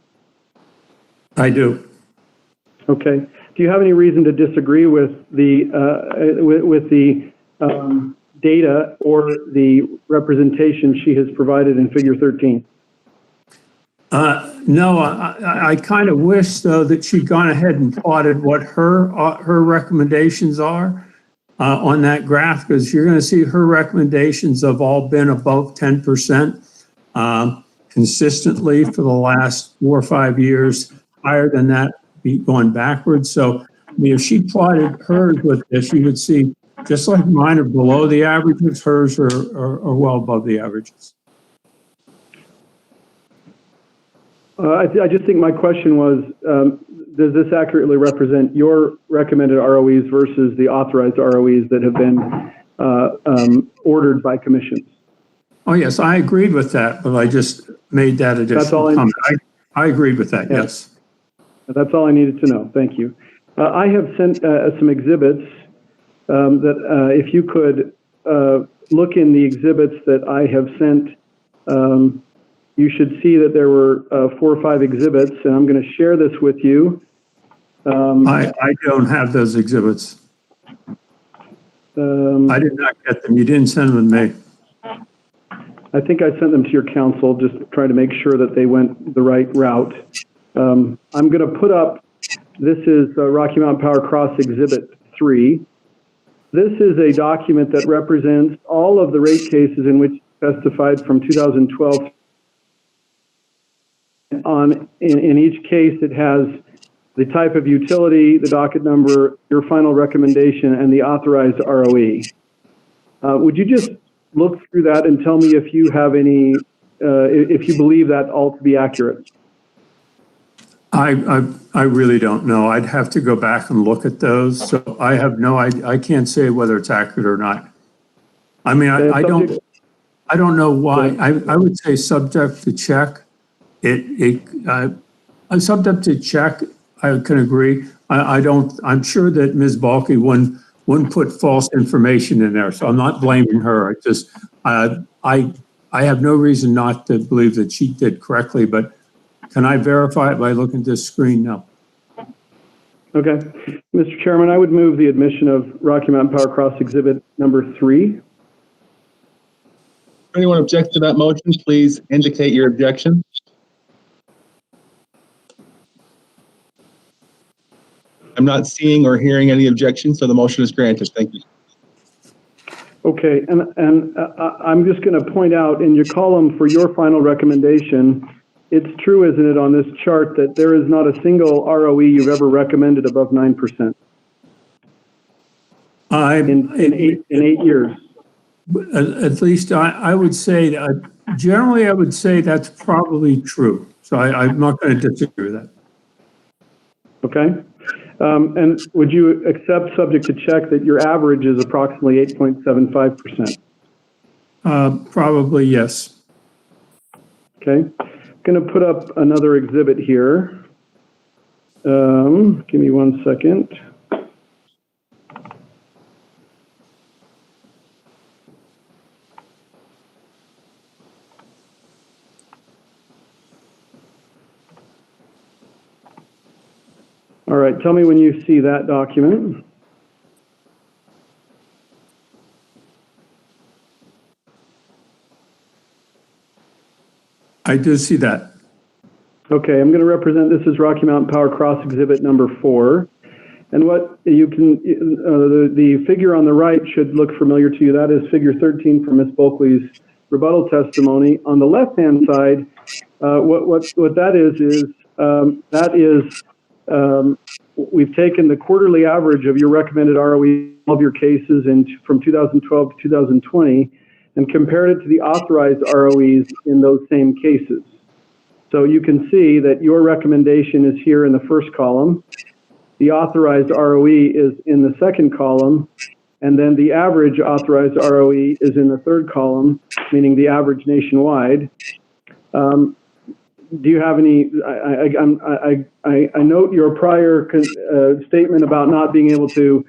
I do. Okay. Do you have any reason to disagree with the data or the representation she has provided in figure 13? No, I kind of wish, though, that she'd gone ahead and plotted what her recommendations are on that graph, because you're going to see her recommendations have all been above 10% consistently for the last 4 or 5 years, higher than that, going backwards. So, I mean, if she plotted hers with this, you would see, just like mine are below the averages, hers are well above the averages. I just think my question was, does this accurately represent your recommended ROEs versus the authorized ROEs that have been ordered by commissions? Oh, yes, I agreed with that, but I just made that additional comment. I agreed with that, yes. That's all I needed to know. Thank you. I have sent some exhibits that if you could look in the exhibits that I have sent, you should see that there were 4 or 5 exhibits, and I'm going to share this with you. I don't have those exhibits. I did not get them. You didn't send them to me. I think I sent them to your council, just trying to make sure that they went the right route. I'm going to put up, this is Rocky Mountain Power Cross Exhibit 3. This is a document that represents all of the rate cases in which testified from 2012. In each case, it has the type of utility, the docket number, your final recommendation, and the authorized ROE. Would you just look through that and tell me if you have any, if you believe that all to be accurate? I really don't know. I'd have to go back and look at those. So I have no idea. I can't say whether it's accurate or not. I mean, I don't know why. I would say subject to check. Subject to check, I can agree. I'm sure that Ms. Balke wouldn't put false information in there, so I'm not blaming her. I have no reason not to believe that she did correctly, but can I verify it by looking at this screen? No. Okay. Mr. Chairman, I would move the admission of Rocky Mountain Power Cross Exhibit number 3. If anyone objects to that motion, please indicate your objection. I'm not seeing or hearing any objections, so the motion is granted. Thank you. Okay, and I'm just going to point out in your column for your final recommendation, it's true, isn't it, on this chart that there is not a single ROE you've ever recommended above 9%? In 8 years. At least I would say that generally I would say that's probably true. So I'm not going to disagree with that. Okay. And would you accept, subject to check, that your average is approximately 8.75%? Probably yes. Okay. Going to put up another exhibit here. Give me 1 second. All right, tell me when you see that document. I do see that. Okay, I'm going to represent, this is Rocky Mountain Power Cross Exhibit number 4. And what you can, the figure on the right should look familiar to you. That is figure 13 from Ms. Bulkley's rebuttal testimony. On the left-hand side, what that is, we've taken the quarterly average of your recommended ROE of your cases from 2012 to 2020 and compared it to the authorized ROEs in those same cases. So you can see that your recommendation is here in the first column. The authorized ROE is in the second column, and then the average authorized ROE is in the third column, meaning the average nationwide. Do you have any, I note your prior statement about not being able to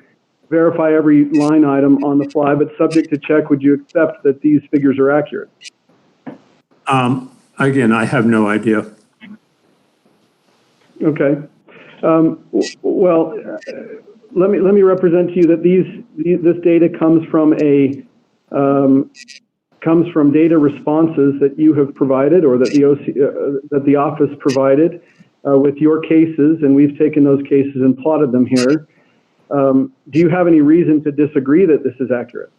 verify every line item on the fly, but subject to check, would you accept that these figures are accurate? Again, I have no idea. Okay. Well, let me represent to you that this data comes from data responses that you have provided, or that that the office provided with your cases, and we've taken those cases and plotted them here. Do you have any reason to disagree that this is accurate?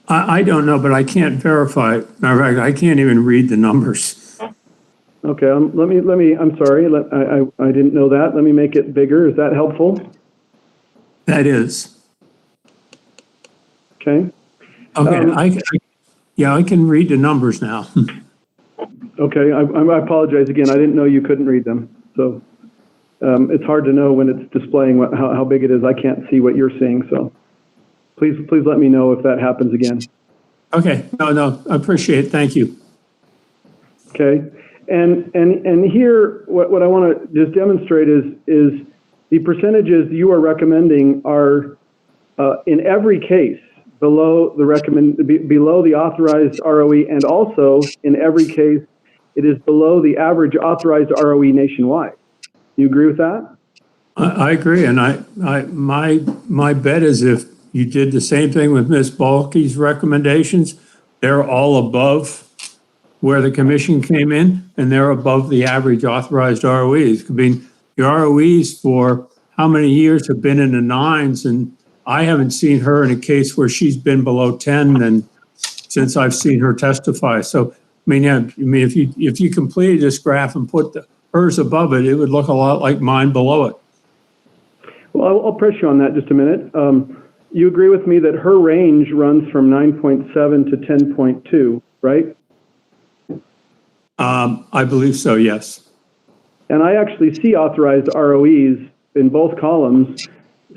I don't know, but I can't verify it. I can't even read the numbers. Okay, I'm sorry, I didn't know that. Let me make it bigger. Is that helpful? That is. Okay. Okay, I can read the numbers now. Okay, I apologize again. I didn't know you couldn't read them. So it's hard to know when it's displaying how big it is. I can't see what you're seeing, so please let me know if that happens again. Okay, no, I appreciate it. Thank you. Okay, and here what I want to just demonstrate is the percentages you are recommending are in every case below the authorized ROE, and also in every case it is below the average authorized ROE nationwide. You agree with that? I agree, and my bet is if you did the same thing with Ms. Balke's recommendations, they're all above where the commission came in, and they're above the average authorized ROEs. I mean, your ROEs for how many years have been in the nines, and I haven't seen her in a case where she's been below 10 and since I've seen her testify. So, if you completed this graph and put hers above it, it would look a lot like mine below it. Well, I'll press you on that just a minute. You agree with me that her range runs from 9.7 to 10.2, right? I believe so, yes. And I actually see authorized ROEs in both columns,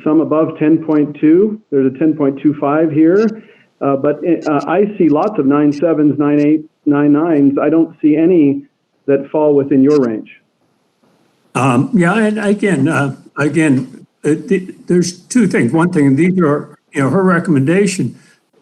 some above 10.2. There's a 10.25 here, but I see lots of 9.7s, 9.8, 9.9s. I don't see any that fall within your range. Yeah, and again, there's two things. One thing, these are, her recommendation.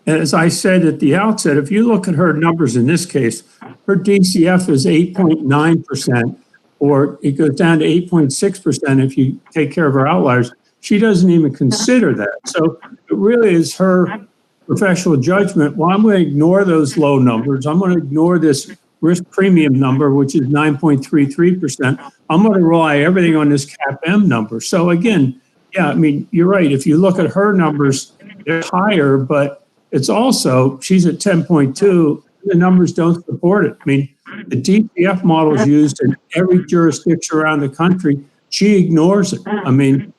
As I said at the outset, if you look at her numbers in this case, her DCF is 8.9%, or it goes down to 8.6% if you take care of her outliers. She doesn't even consider that. So it really is her professional judgment. Well, I'm going to ignore those low numbers. I'm going to ignore this risk premium number, which is 9.33%. I'm going to rely everything on this CAPM number. So again, yeah, I mean, you're right. If you look at her numbers, they're higher, but it's also, she's at 10.2. The numbers don't support it. I mean, the DCF model is used in every jurisdiction around the country. She ignores it. I mean,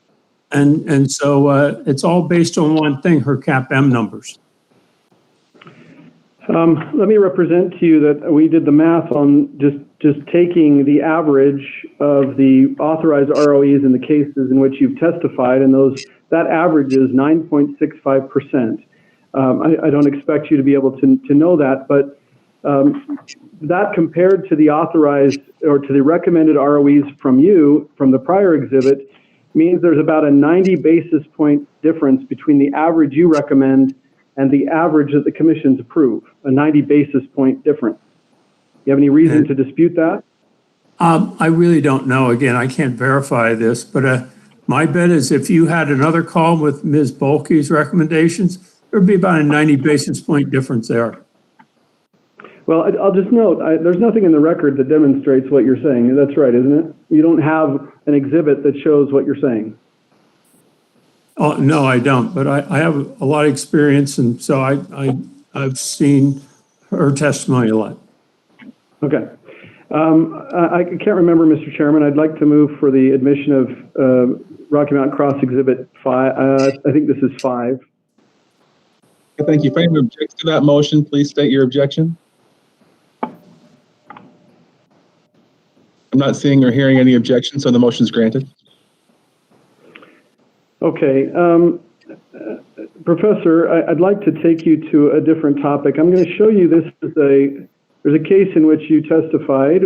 and so it's all based on one thing, her CAPM numbers. Let me represent to you that we did the math on just taking the average of the authorized ROEs in the cases in which you've testified, and that average is 9.65%. I don't expect you to be able to know that, but that compared to the authorized or to the recommended ROEs from the prior exhibit, means there's about a 90 basis point difference between the average you recommend and the average that the commissions approve, a 90 basis point difference. You have any reason to dispute that? I really don't know. Again, I can't verify this, but my bet is if you had another call with Ms. Balke's recommendations, there'd be about a 90 basis point difference there. Well, I'll just note, there's nothing in the record that demonstrates what you're saying. That's right, isn't it? You don't have an exhibit that shows what you're saying. Oh, no, I don't, but I have a lot of experience, and so I've seen her testimony a lot. Okay. I can't remember, Mr. Chairman. I'd like to move for the admission of Rocky Mountain Cross Exhibit 5. I think this is 5. Thank you. If anyone objects to that motion, please state your objection. I'm not seeing or hearing any objections, so the motion is granted. Okay. Professor, I'd like to take you to a different topic. I'm going to show you there's a case in which you testified,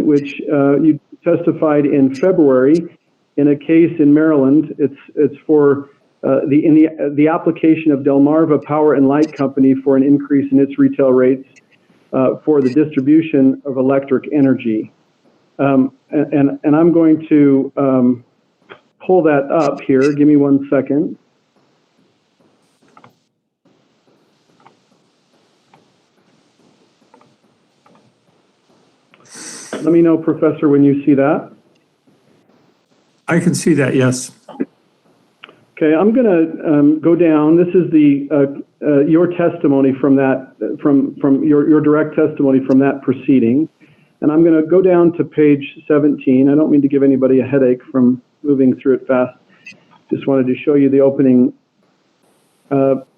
in February in a case in Maryland. It's for the application of Delmarva Power and Light Company for an increase in its retail rates for the distribution of electric energy. And I'm going to pull that up here. Give me 1 second. Let me know, Professor, when you see that. I can see that, yes. Okay, I'm going to go down. This is your testimony from that, from your direct testimony from that proceeding. And I'm going to go down to page 17. I don't mean to give anybody a headache from moving through it fast. Just wanted to show you the opening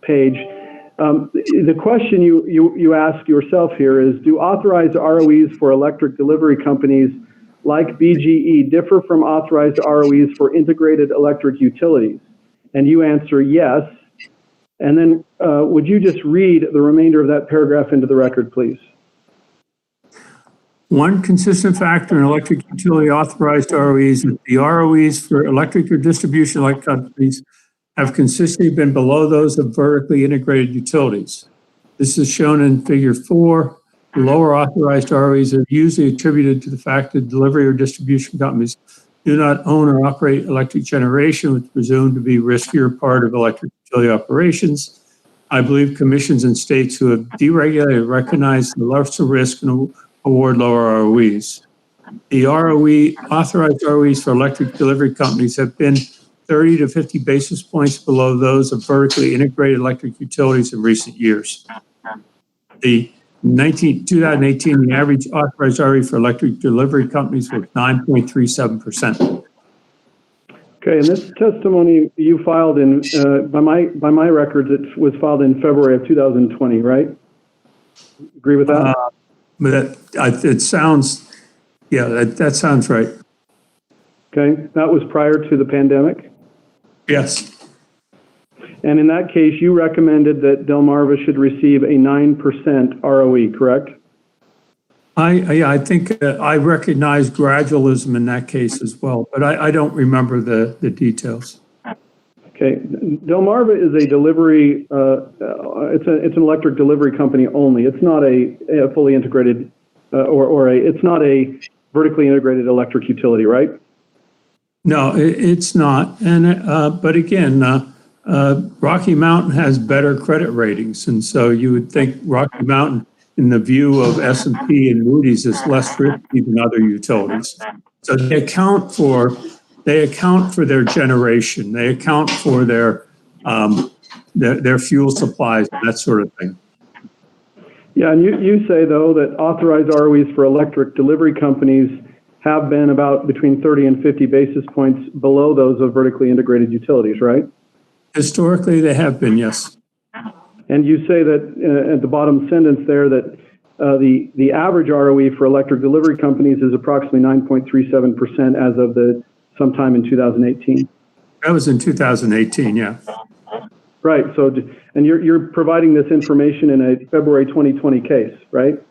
page. The question you ask yourself here is, do authorized ROEs for electric delivery companies like BGE differ from authorized ROEs for integrated electric utilities? And you answer yes. And then would you just read the remainder of that paragraph into the record, please? One consistent factor in electric utility authorized ROEs is the ROEs for electric or distribution like companies have consistently been below those of vertically integrated utilities. This is shown in Figure 4. Lower authorized ROEs are usually attributed to the fact that delivery or distribution companies do not own or operate electric generation, which is presumed to be a riskier part of electric utility operations. I believe commissions in states who have deregulated recognize the lesser risk and award lower ROEs. The authorized ROEs for electric delivery companies have been 30 to 50 basis points below those of vertically integrated electric utilities in recent years. The 2018, the average authorized ROE for electric delivery companies was 9.37%. Okay, and this testimony you filed in, by my records, it was filed in February of 2020, right? Agree with that? But it sounds, yeah, that sounds right. Okay, that was prior to the pandemic? Yes. And in that case, you recommended that Delmarva should receive a 9% ROE, correct? I think I recognize gradualism in that case as well, but I don't remember the details. Okay, Delmarva is a delivery, it's an electric delivery company only. It's not a fully integrated, it's not a vertically integrated electric utility, right? No, it's not. And but again, Rocky Mountain has better credit ratings, and so you would think Rocky Mountain, in the view of S&P and Moody's, is less risky than other utilities. So they account for their generation, they account for their fuel supplies, and that sort of thing. Yeah, and you say though that authorized ROEs for electric delivery companies have been about between 30 and 50 basis points below those of vertically integrated utilities, right? Historically, they have been, yes. And you say that at the bottom sentence there that the average ROE for electric delivery companies is approximately 9.37% as of sometime in 2018. That was in 2018, yeah. Right. So, and you're providing this information in a February 2020 case, right?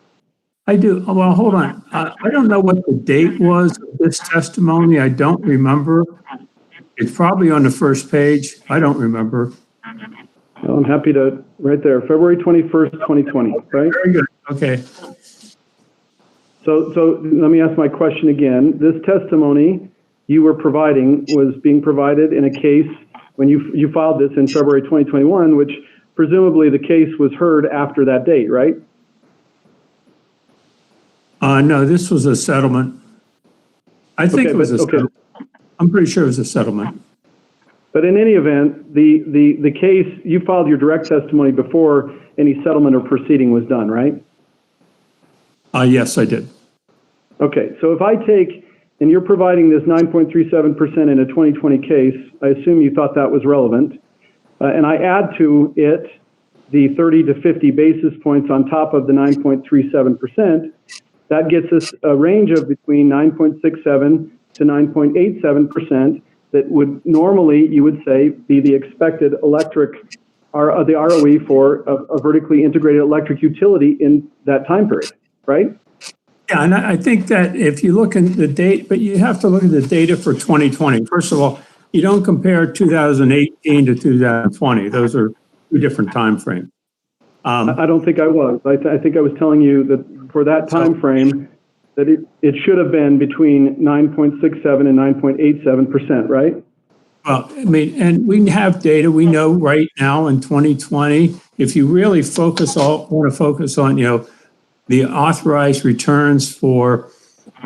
I do. Well, hold on. I don't know what the date was of this testimony. I don't remember. It's probably on the first page. I don't remember. Well, I'm happy to, right there, February 21st, 2020, right? Very good. Okay. So let me ask my question again. This testimony you were providing was being provided in a case when you filed this in February 2021, which presumably the case was heard after that date, right? No, this was a settlement. I think it was a settlement. I'm pretty sure it was a settlement. But in any event, the case, you filed your direct testimony before any settlement or proceeding was done, right? Yes, I did. Okay, so if I take, and you're providing this 9.37% in a 2020 case, I assume you thought that was relevant, and I add to it the 30 to 50 basis points on top of the 9.37%, that gets us a range of between 9.67 to 9.87%. That would normally, you would say, be the expected electric, or the ROE for a vertically integrated electric utility in that time period, right? Yeah, and I think that if you look at the date, but you have to look at the data for 2020. First of all, you don't compare 2018 to 2020. Those are two different time frames. I don't think I was. I think I was telling you that for that time frame, that it should have been between 9.67 and 9.87%, right? Well, I mean, and we have data. We know right now in 2020, if you really want to focus on, the authorized returns for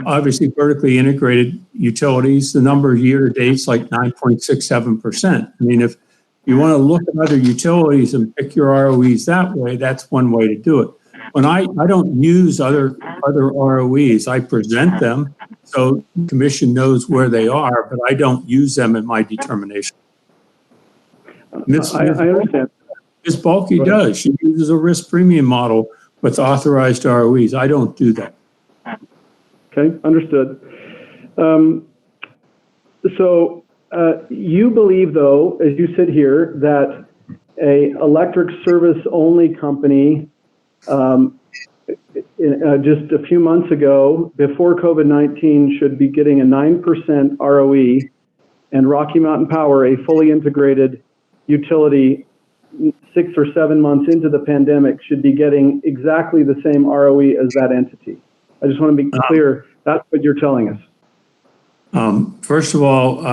obviously vertically integrated utilities, the number of year to dates like 9.67%. I mean, if you want to look at other utilities and pick your ROEs that way, that's one way to do it. When I don't use other ROEs, I present them so the commission knows where they are, but I don't use them in my determination. I understand. Ms. Balke does. She uses a risk premium model with authorized ROEs. I don't do that. Okay, understood. So you believe, though, as you sit here, that a electric service only company just a few months ago, before COVID-19, should be getting a 9% ROE, and Rocky Mountain Power, a fully integrated utility 6 or 7 months into the pandemic should be getting exactly the same ROE as that entity? I just want to be clear, that's what you're telling us. First of all,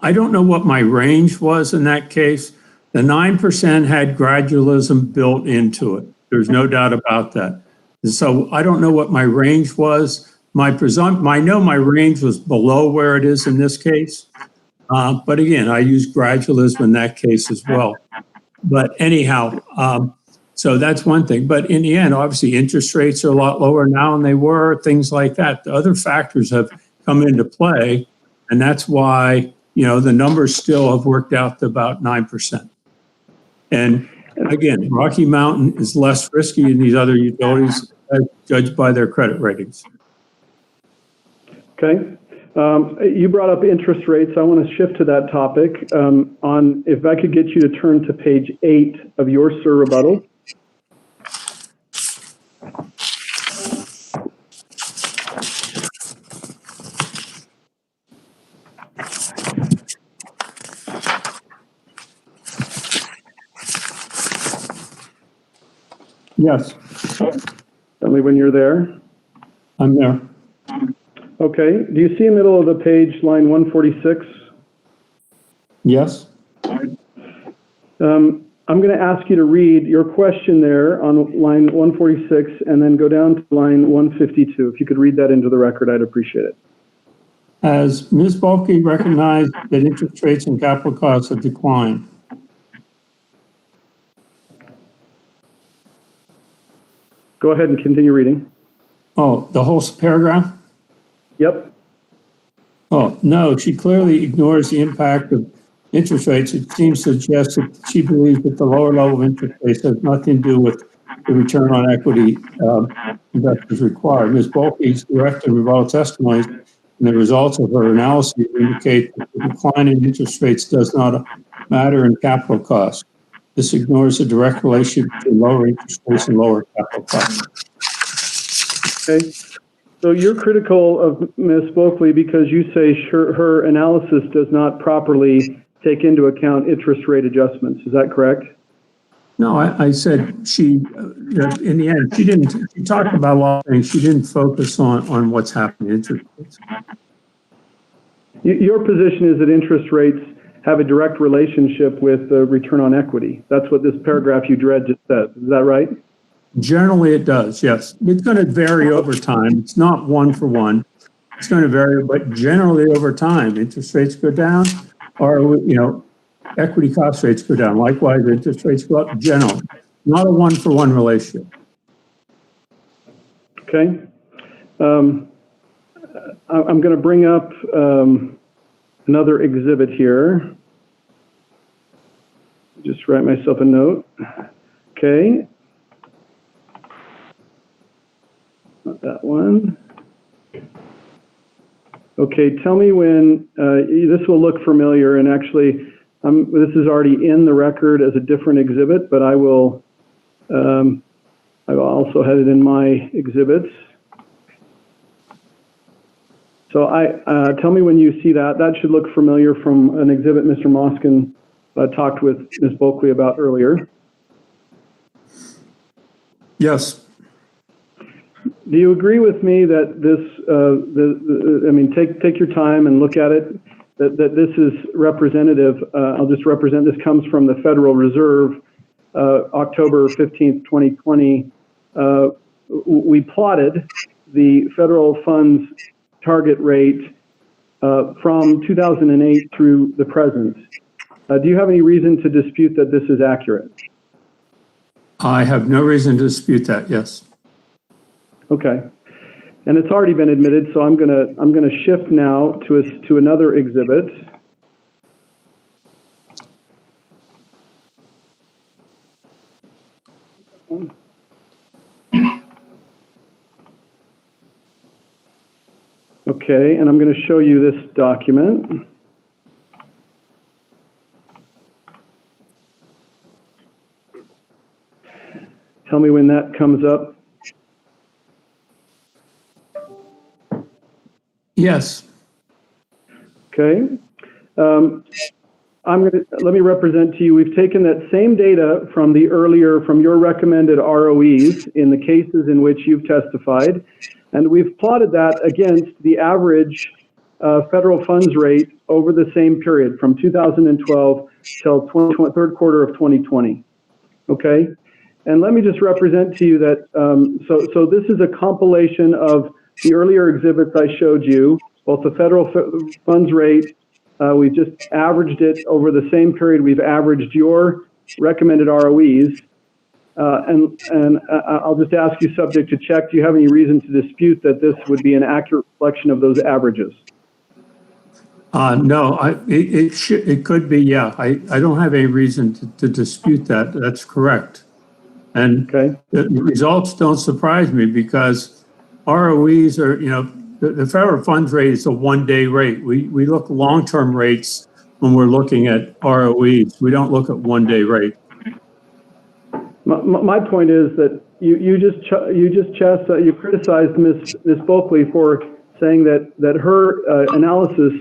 I don't know what my range was in that case. The 9% had gradualism built into it. There's no doubt about that. And so I don't know what my range was. I know my range was below where it is in this case. But again, I use gradualism in that case as well. But anyhow, so that's one thing. But in the end, obviously, interest rates are a lot lower now than they were, things like that. The other factors have come into play, and that's why, the numbers still have worked out to about 9%. And again, Rocky Mountain is less risky than these other utilities, as judged by their credit ratings. Okay. You brought up interest rates. I want to shift to that topic. If I could get you to turn to page 8 of your SIR rebuttal. Yes. Tell me when you're there. I'm there. Okay. Do you see in the middle of the page, line 146? Yes. I'm going to ask you to read your question there on line 146 and then go down to line 152. If you could read that into the record, I'd appreciate it. Has Ms. Bulkey recognized that interest rates and capital costs have declined? Go ahead and continue reading. Oh, the whole paragraph? Yep. Oh, no, she clearly ignores the impact of interest rates. It seems to suggest that she believes that the lower level of interest rates has nothing to do with the return on equity investors require. Ms. Bulkey's direct and rebuttal testimonies and the results of her analysis indicate that the decline in interest rates does not matter in capital costs. This ignores the direct relationship between lower interest rates and lower capital costs. Okay. So you're critical of Ms. Bulkley because you say her analysis does not properly take into account interest rate adjustments. Is that correct? No, I said she, in the end, she talked about a lot of things. She didn't focus on what's happening in interest rates. Your position is that interest rates have a direct relationship with the return on equity. That's what this paragraph you read just says. Is that right? Generally, it does, yes. It's going to vary over time. It's not one for one. It's going to vary, but generally over time, interest rates go down or, equity cost rates go down. Likewise, interest rates go up generally. Not a one-for-one relationship. Okay. I'm going to bring up another exhibit here. Just write myself a note. Okay. Not that one. Okay, tell me when, this will look familiar, and actually, this is already in the record as a different exhibit, but I will also have it in my exhibits. So tell me when you see that. That should look familiar from an exhibit Mr. Moskin talked with Ms. Bulkley about earlier. Yes. Do you agree with me that this, take your time and look at it, that this is representative, I'll just represent, this comes from the Federal Reserve, October 15th, 2020. We plotted the federal funds target rate from 2008 through the present. Do you have any reason to dispute that this is accurate? I have no reason to dispute that, yes. Okay, and it's already been admitted, so I'm gonna shift now to another exhibit. Okay, and I'm going to show you this document. Tell me when that comes up. Yes. Okay. let me represent to you, we've taken that same data from your recommended ROEs in the cases in which you've testified, and we've plotted that against the average federal funds rate over the same period from 2012 till third quarter of 2020. Okay, and let me just represent to you that so this is a compilation of the earlier exhibits I showed you, both the federal funds rate. We've just averaged it over the same period. We've averaged your recommended ROEs, and I'll just ask you, subject to check, do you have any reason to dispute that this would be an accurate reflection of those averages? No, it could be, yeah. I don't have any reason to dispute that. That's correct. And the results don't surprise me because ROEs are, the federal funds rate is a one-day rate. We look long-term rates when we're looking at ROEs. We don't look at one-day rates. My point is that you criticized Ms. Bulkley for saying that her analysis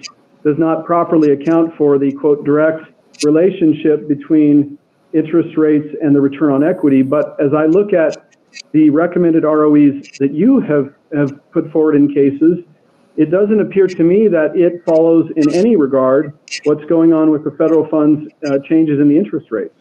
does not properly account for the, quote, direct relationship between interest rates and the return on equity. But as I look at the recommended ROEs that you have put forward in cases, it doesn't appear to me that it follows in any regard what's going on with the federal funds changes in the interest rates.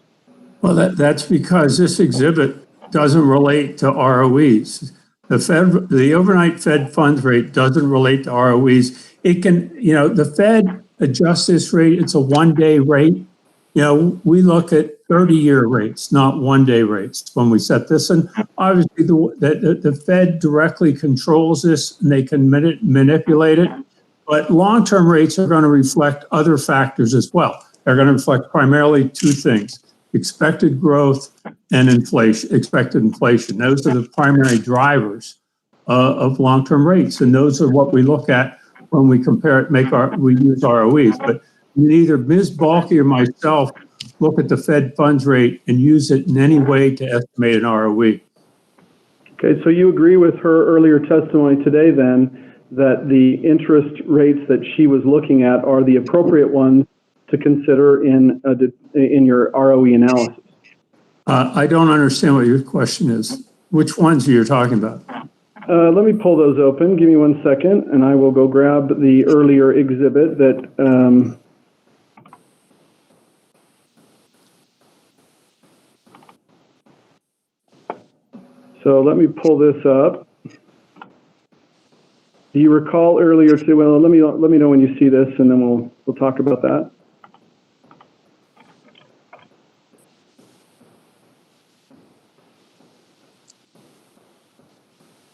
Well, that's because this exhibit doesn't relate to ROEs. The overnight Fed funds rate doesn't relate to ROEs. It can, the Fed adjusts this rate. It's a one-day rate. We look at 30-year rates, not one-day rates when we set this. And obviously, the Fed directly controls this, and they can manipulate it. But long-term rates are going to reflect other factors as well. They're going to reflect primarily two things: expected growth and expected inflation. Those are the primary drivers of long-term rates, and those are what we look at when we compare it. We use ROEs, but neither Ms. Balke or myself look at the Fed funds rate and use it in any way to estimate an ROE. Okay, so you agree with her earlier testimony today then that the interest rates that she was looking at are the appropriate ones to consider in your ROE analysis? I don't understand what your question is. Which ones are you talking about? Let me pull those open. Give me 1 second, and I will go grab the earlier exhibit that. So let me pull this up. Do you recall earlier today? Well, let me know when you see this, and then we'll talk about that.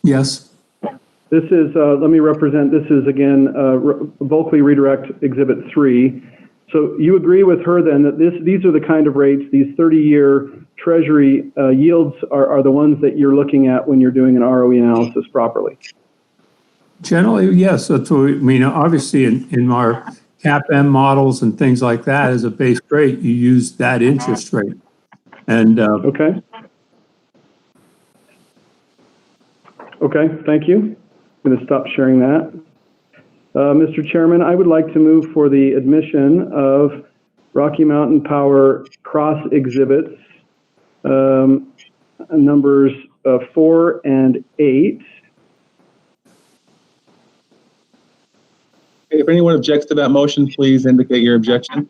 Yes. This is, let me represent, this is again, Bulkley Redirect Exhibit 3. So you agree with her then that these are the kind of rates, these 30-year Treasury yields are the ones that you're looking at when you're doing an ROE analysis properly? Generally, yes. That's what we mean. Obviously, in our CAPM models and things like that, as a base rate, you use that interest rate. And okay. Okay, thank you. I'm going to stop sharing that. Mr. Chairman, I would like to move for the admission of Rocky Mountain Power cross exhibits, numbers 4 and 8. If anyone objects to that motion, please indicate your objection.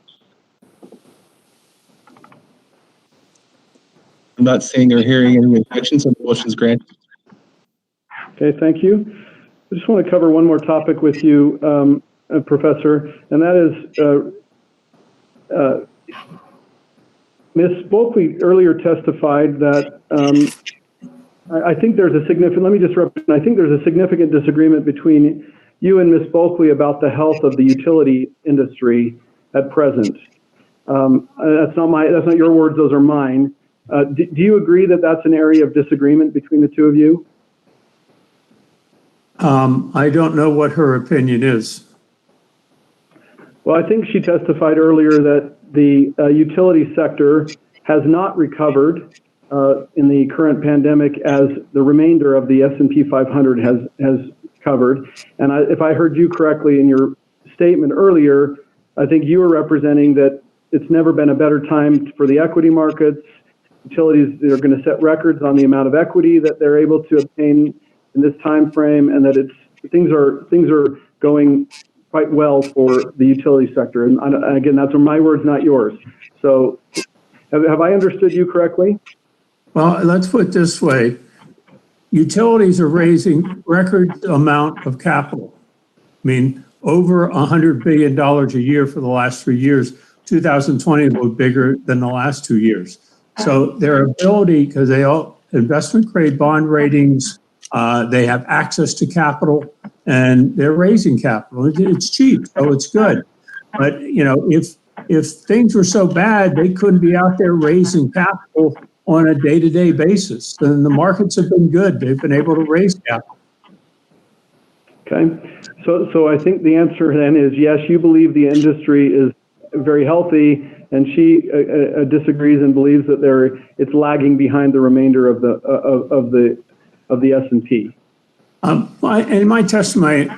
I'm not seeing or hearing any objections, so the motion is granted. Okay, thank you. I just want to cover one more topic with you, Professor, and that is Ms. Bulkley earlier testified that I think there's a significant, let me just represent, I think there's a significant disagreement between you and Ms. Bulkley about the health of the utility industry at present. That's not your words, those are mine. Do you agree that that's an area of disagreement between the two of you? I don't know what her opinion is. Well, I think she testified earlier that the utility sector has not recovered in the current pandemic as the remainder of the S&P 500 has covered. And if I heard you correctly in your statement earlier, I think you were representing that it's never been a better time for the equity markets. Utilities are going to set records on the amount of equity that they're able to obtain in this time frame, and that things are going quite well for the utility sector. And again, that's my words, not yours. So have I understood you correctly? Well, let's put it this way. Utilities are raising record amount of capital. I mean, over $100 billion a year for the last 3 years. 2020 was bigger than the last 2 years. So their ability, because they all investment grade bond ratings, they have access to capital, and they're raising capital. It's cheap, so it's good. But you know, if things were so bad, they couldn't be out there raising capital on a day-to-day basis. Then the markets have been good. They've been able to raise capital. Okay, so I think the answer then is yes. You believe the industry is very healthy, and she disagrees and believes that it's lagging behind the remainder of the S&P. In my testimony,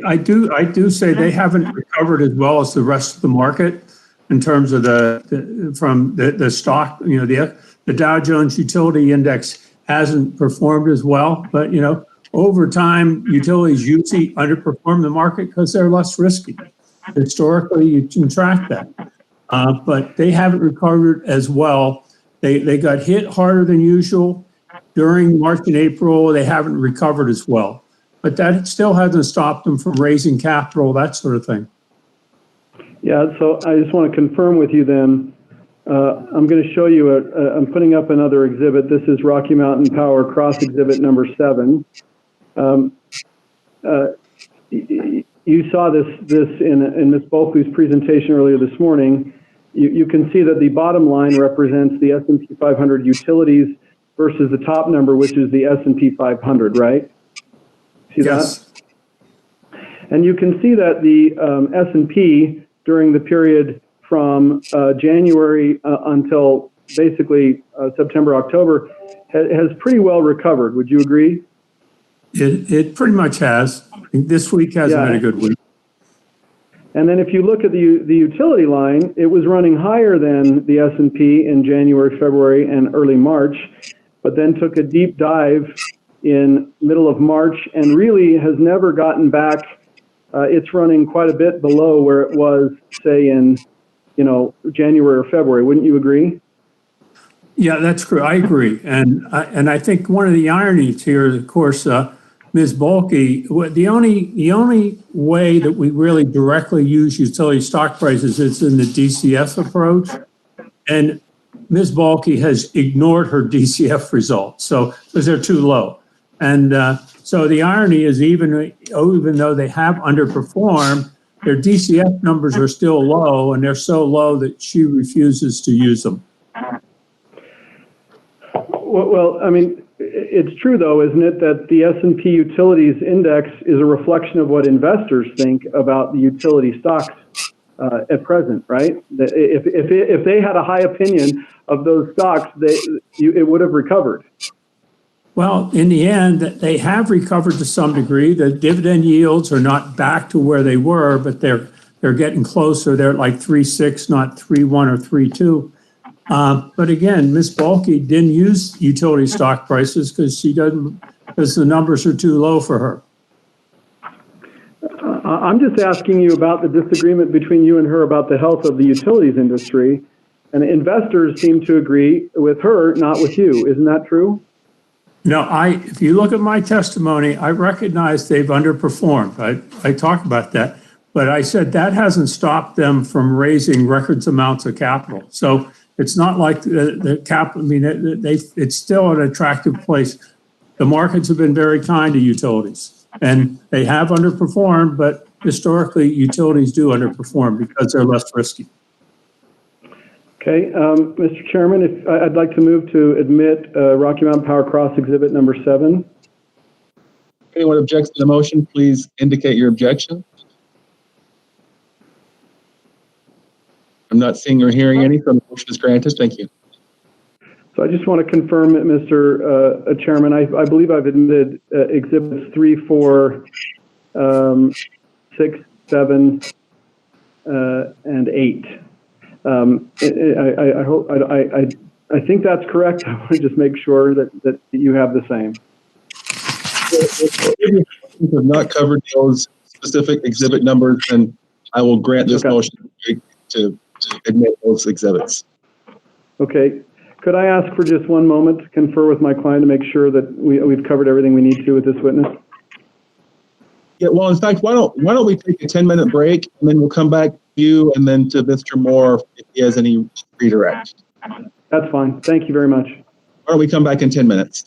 I do say they haven't recovered as well as the rest of the market in terms of the stock. You know, the Dow Jones Utility Index hasn't performed as well, but you know, over time, utilities usually underperform the market because they're less risky. Historically, you can track that, but they haven't recovered as well. They got hit harder than usual during March and April. They haven't recovered as well, but that still hasn't stopped them from raising capital, that sort of thing. Yeah, so I just want to confirm with you then. I'm going to show you I'm putting up another exhibit. This is Rocky Mountain Power Cross Exhibit number 7. You saw this in Ms. Bulkley's presentation earlier this morning. You can see that the bottom line represents the S&P 500 utilities versus the top number, which is the S&P 500, right? See yes. that? And you can see that the S&P during the period from January until basically September, October, has pretty well recovered. Would you agree? It pretty much has. This week hasn't been a good week. And then if you look at the utility line, it was running higher than the S&P in January, February, and early March, but then took a deep dive in middle of March and really has never gotten back. It's running quite a bit below where it was, say, in January or February. Wouldn't you agree? Yeah, that's true. I agree, and I think one of the ironies here is, of course, Ms. Bulkey. The only way that we really directly use utility stock prices is in the DCF approach, and Ms. Bulkey has ignored her DCF results, so because they're too low, and so the irony is even though they have underperformed, their DCF numbers are still low, and they're so low that she refuses to use them. Well, I mean, it's true though, isn't it, that the S&P Utilities Index is a reflection of what investors think about the utility stocks at present, right? If they had a high opinion of those stocks, it would have recovered. Well, in the end, they have recovered to some degree. The dividend yields are not back to where they were, but they're getting closer. They're like 3.6, not 3.1 or 3.2. But again, Ms. Bulkey didn't use utility stock prices because the numbers are too low for her. I'm just asking you about the disagreement between you and her about the health of the utilities industry, and investors seem to agree with her, not with you. Isn't that true? No, if you look at my testimony, I recognize they've underperformed. I talk about that, but I said that hasn't stopped them from raising records amounts of capital. So it's not like the capital. I mean, it's still an attractive place. The markets have been very kind to utilities, and they have underperformed. But historically, utilities do underperform because they're less risky. Okay, Mr. Chairman, I'd like to move to admit Rocky Mountain Power Cross Exhibit number 7. If anyone objects to the motion, please indicate your objection. I'm not seeing or hearing any, so the motion is granted. Thank you. So I just want to confirm, Mr. Chairman, I believe I've admitted exhibits 3, 4, 6, 7, and 8. I hope, I think that's correct. I want to just make sure that you have the same. If you have not covered those specific exhibit numbers, then I will grant this motion to admit those exhibits. Okay. Could I ask for just one moment to confer with my client to make sure that we've covered everything we need to with this witness? Yeah, well, in fact, why don't we take a 10-minute break, and then we'll come back to you and then to Mr. Moore if he has any redirect. That's fine. Thank you very much. Why don't we come back in 10 minutes?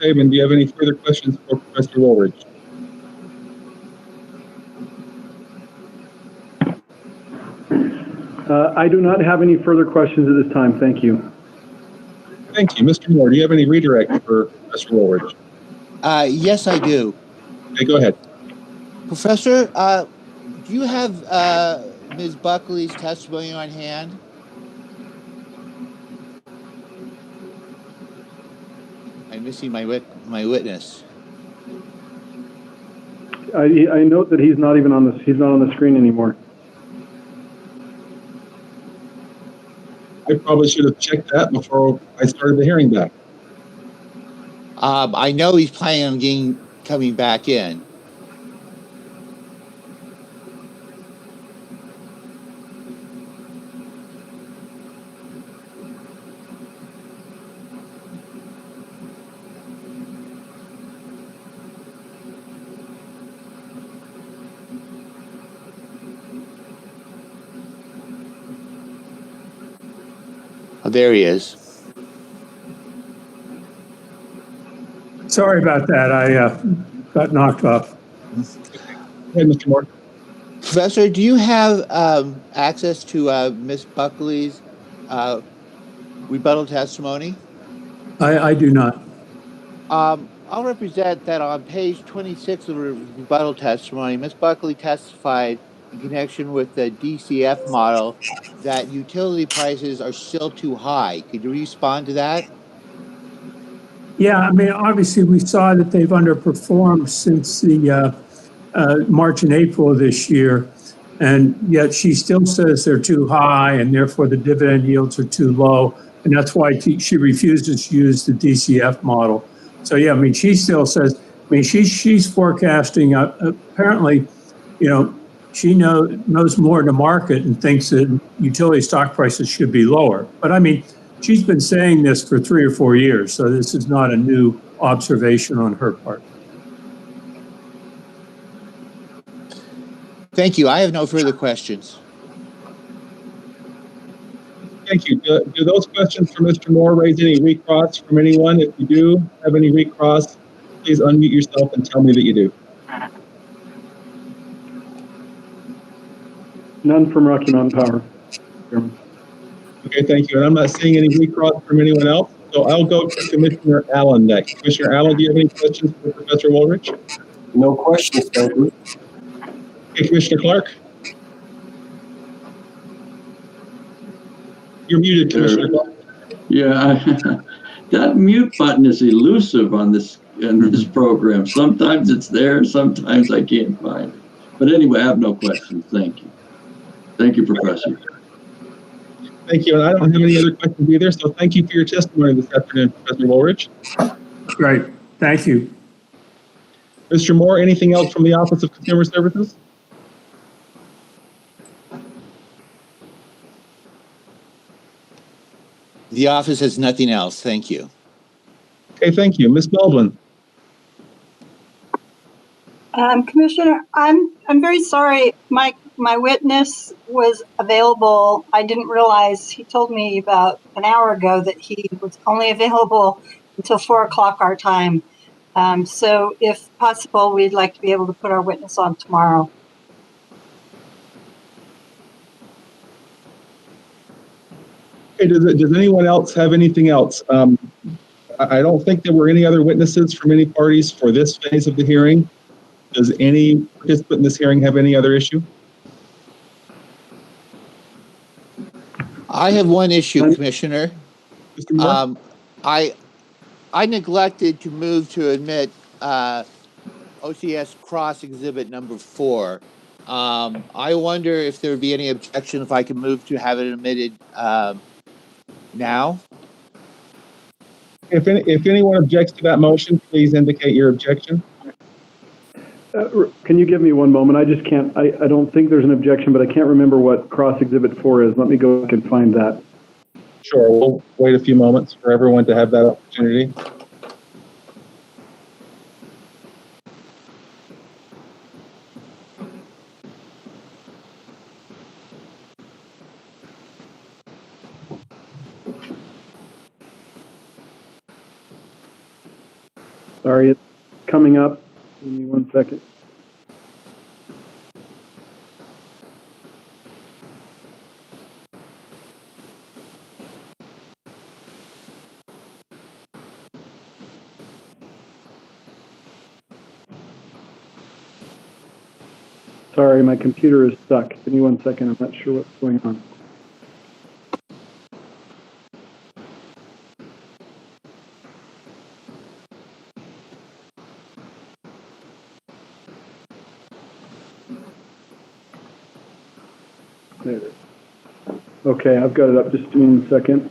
Saban, do you have any further questions for Professor Woolridge? I do not have any further questions at this time. Thank you. Thank you. Mr. Moore, do you have any redirect for Professor Woolridge? Yes, I do. Okay, go ahead. Professor, do you have Ms. Buckley's testimony on hand? I'm missing my witness. I note that he's not on the screen anymore. I probably should have checked that before I started the hearing back. I know he's planning on coming back in. Oh, there he is. Sorry about that. I got knocked off. Go ahead, Mr. Moore. Professor, do you have access to Ms. Buckley's rebuttal testimony? I do not. I'll represent that on page 26 of the rebuttal testimony, Ms. Buckley testified in connection with the DCF model that utility prices are still too high. Could you respond to that? Yeah, I mean, obviously we saw that they've underperformed since the March and April of this year, and yet she still says they're too high and therefore the dividend yields are too low, and that's why she refuses to use the DCF model. So yeah, I mean, she still says, I mean, she's forecasting, apparently, you know, she knows more than the market and thinks that utility stock prices should be lower. But I mean, she's been saying this for 3 or 4 years, so this is not a new observation on her part. Thank you. I have no further questions. Thank you. Do those questions for Mr. Moore raise any recross from anyone? If you do have any recross, please unmute yourself and tell me that you do. None from Rocky Mountain Power, Chairman. Okay, thank you. And I'm not seeing any recross from anyone else, so I'll go to Commissioner Allen next. Commissioner Allen, do you have any questions for Professor Woolridge? No questions, thank you. Okay, Commissioner Clark. You're muted, Commissioner Clark. Yeah, that mute button is elusive on this program. Sometimes it's there, sometimes I can't find it. But anyway, I have no questions. Thank you. Thank you, Professor. Thank you, and I don't have any other questions either, so thank you for your testimony this afternoon, Professor Woolridge. Great, thank you. Mr. Moore, anything else from the Office of Consumer Services? The office has nothing else. Thank you. Okay, thank you. Ms. Baldwin. Commissioner, I'm very sorry. My witness was available. I didn't realize, he told me about an hour ago that he was only available until 4 o'clock our time. So if possible, we'd like to be able to put our witness on tomorrow. Okay, does anyone else have anything else? I don't think there were any other witnesses from any parties for this phase of the hearing. Does any participant in this hearing have any other issue? I have one issue, Commissioner. Mr. Moore? I neglected to move to admit OCS cross exhibit number 4. I wonder if there would be any objection if I could move to have it admitted now. If anyone objects to that motion, please indicate your objection. Can you give me one moment? I just can't, I don't think there's an objection, but I can't remember what cross exhibit 4 is. Let me go back and find that. Sure, we'll wait a few moments for everyone to have that opportunity. Sorry, it's coming up. Give me 1 second. Sorry, my computer is stuck. Give me 1 second. I'm not sure what's going on. There it is. Okay, I've got it up. Just give me 1 second.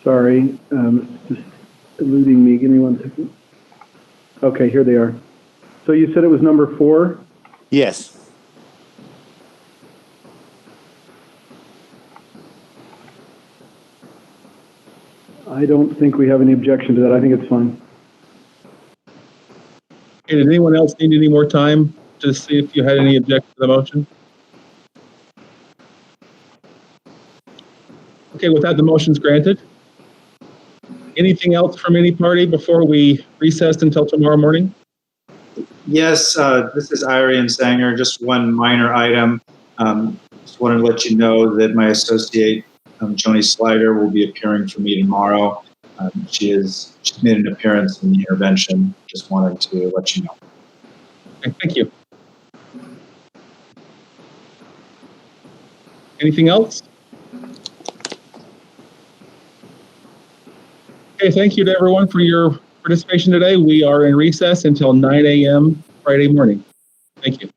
Sorry, it's just eluding me. Give me 1 second. Okay, here they are. So you said it was number 4? Yes. I don't think we have any objection to that. I think it's fine. Okay, did anyone else need any more time to see if you had any objection to the motion? Okay, with that, the motion's granted. Anything else from any party before we recess until tomorrow morning? Yes, this is Irene Sanger. Just one minor item. Just wanted to let you know that my associate, Joni Slider, will be appearing for me tomorrow. She's made an appearance in the intervention. Just wanted to let you know. Okay, thank you. Anything else? Okay, thank you to everyone for your participation today. We are in recess until 9 a.m. Friday morning. Thank you.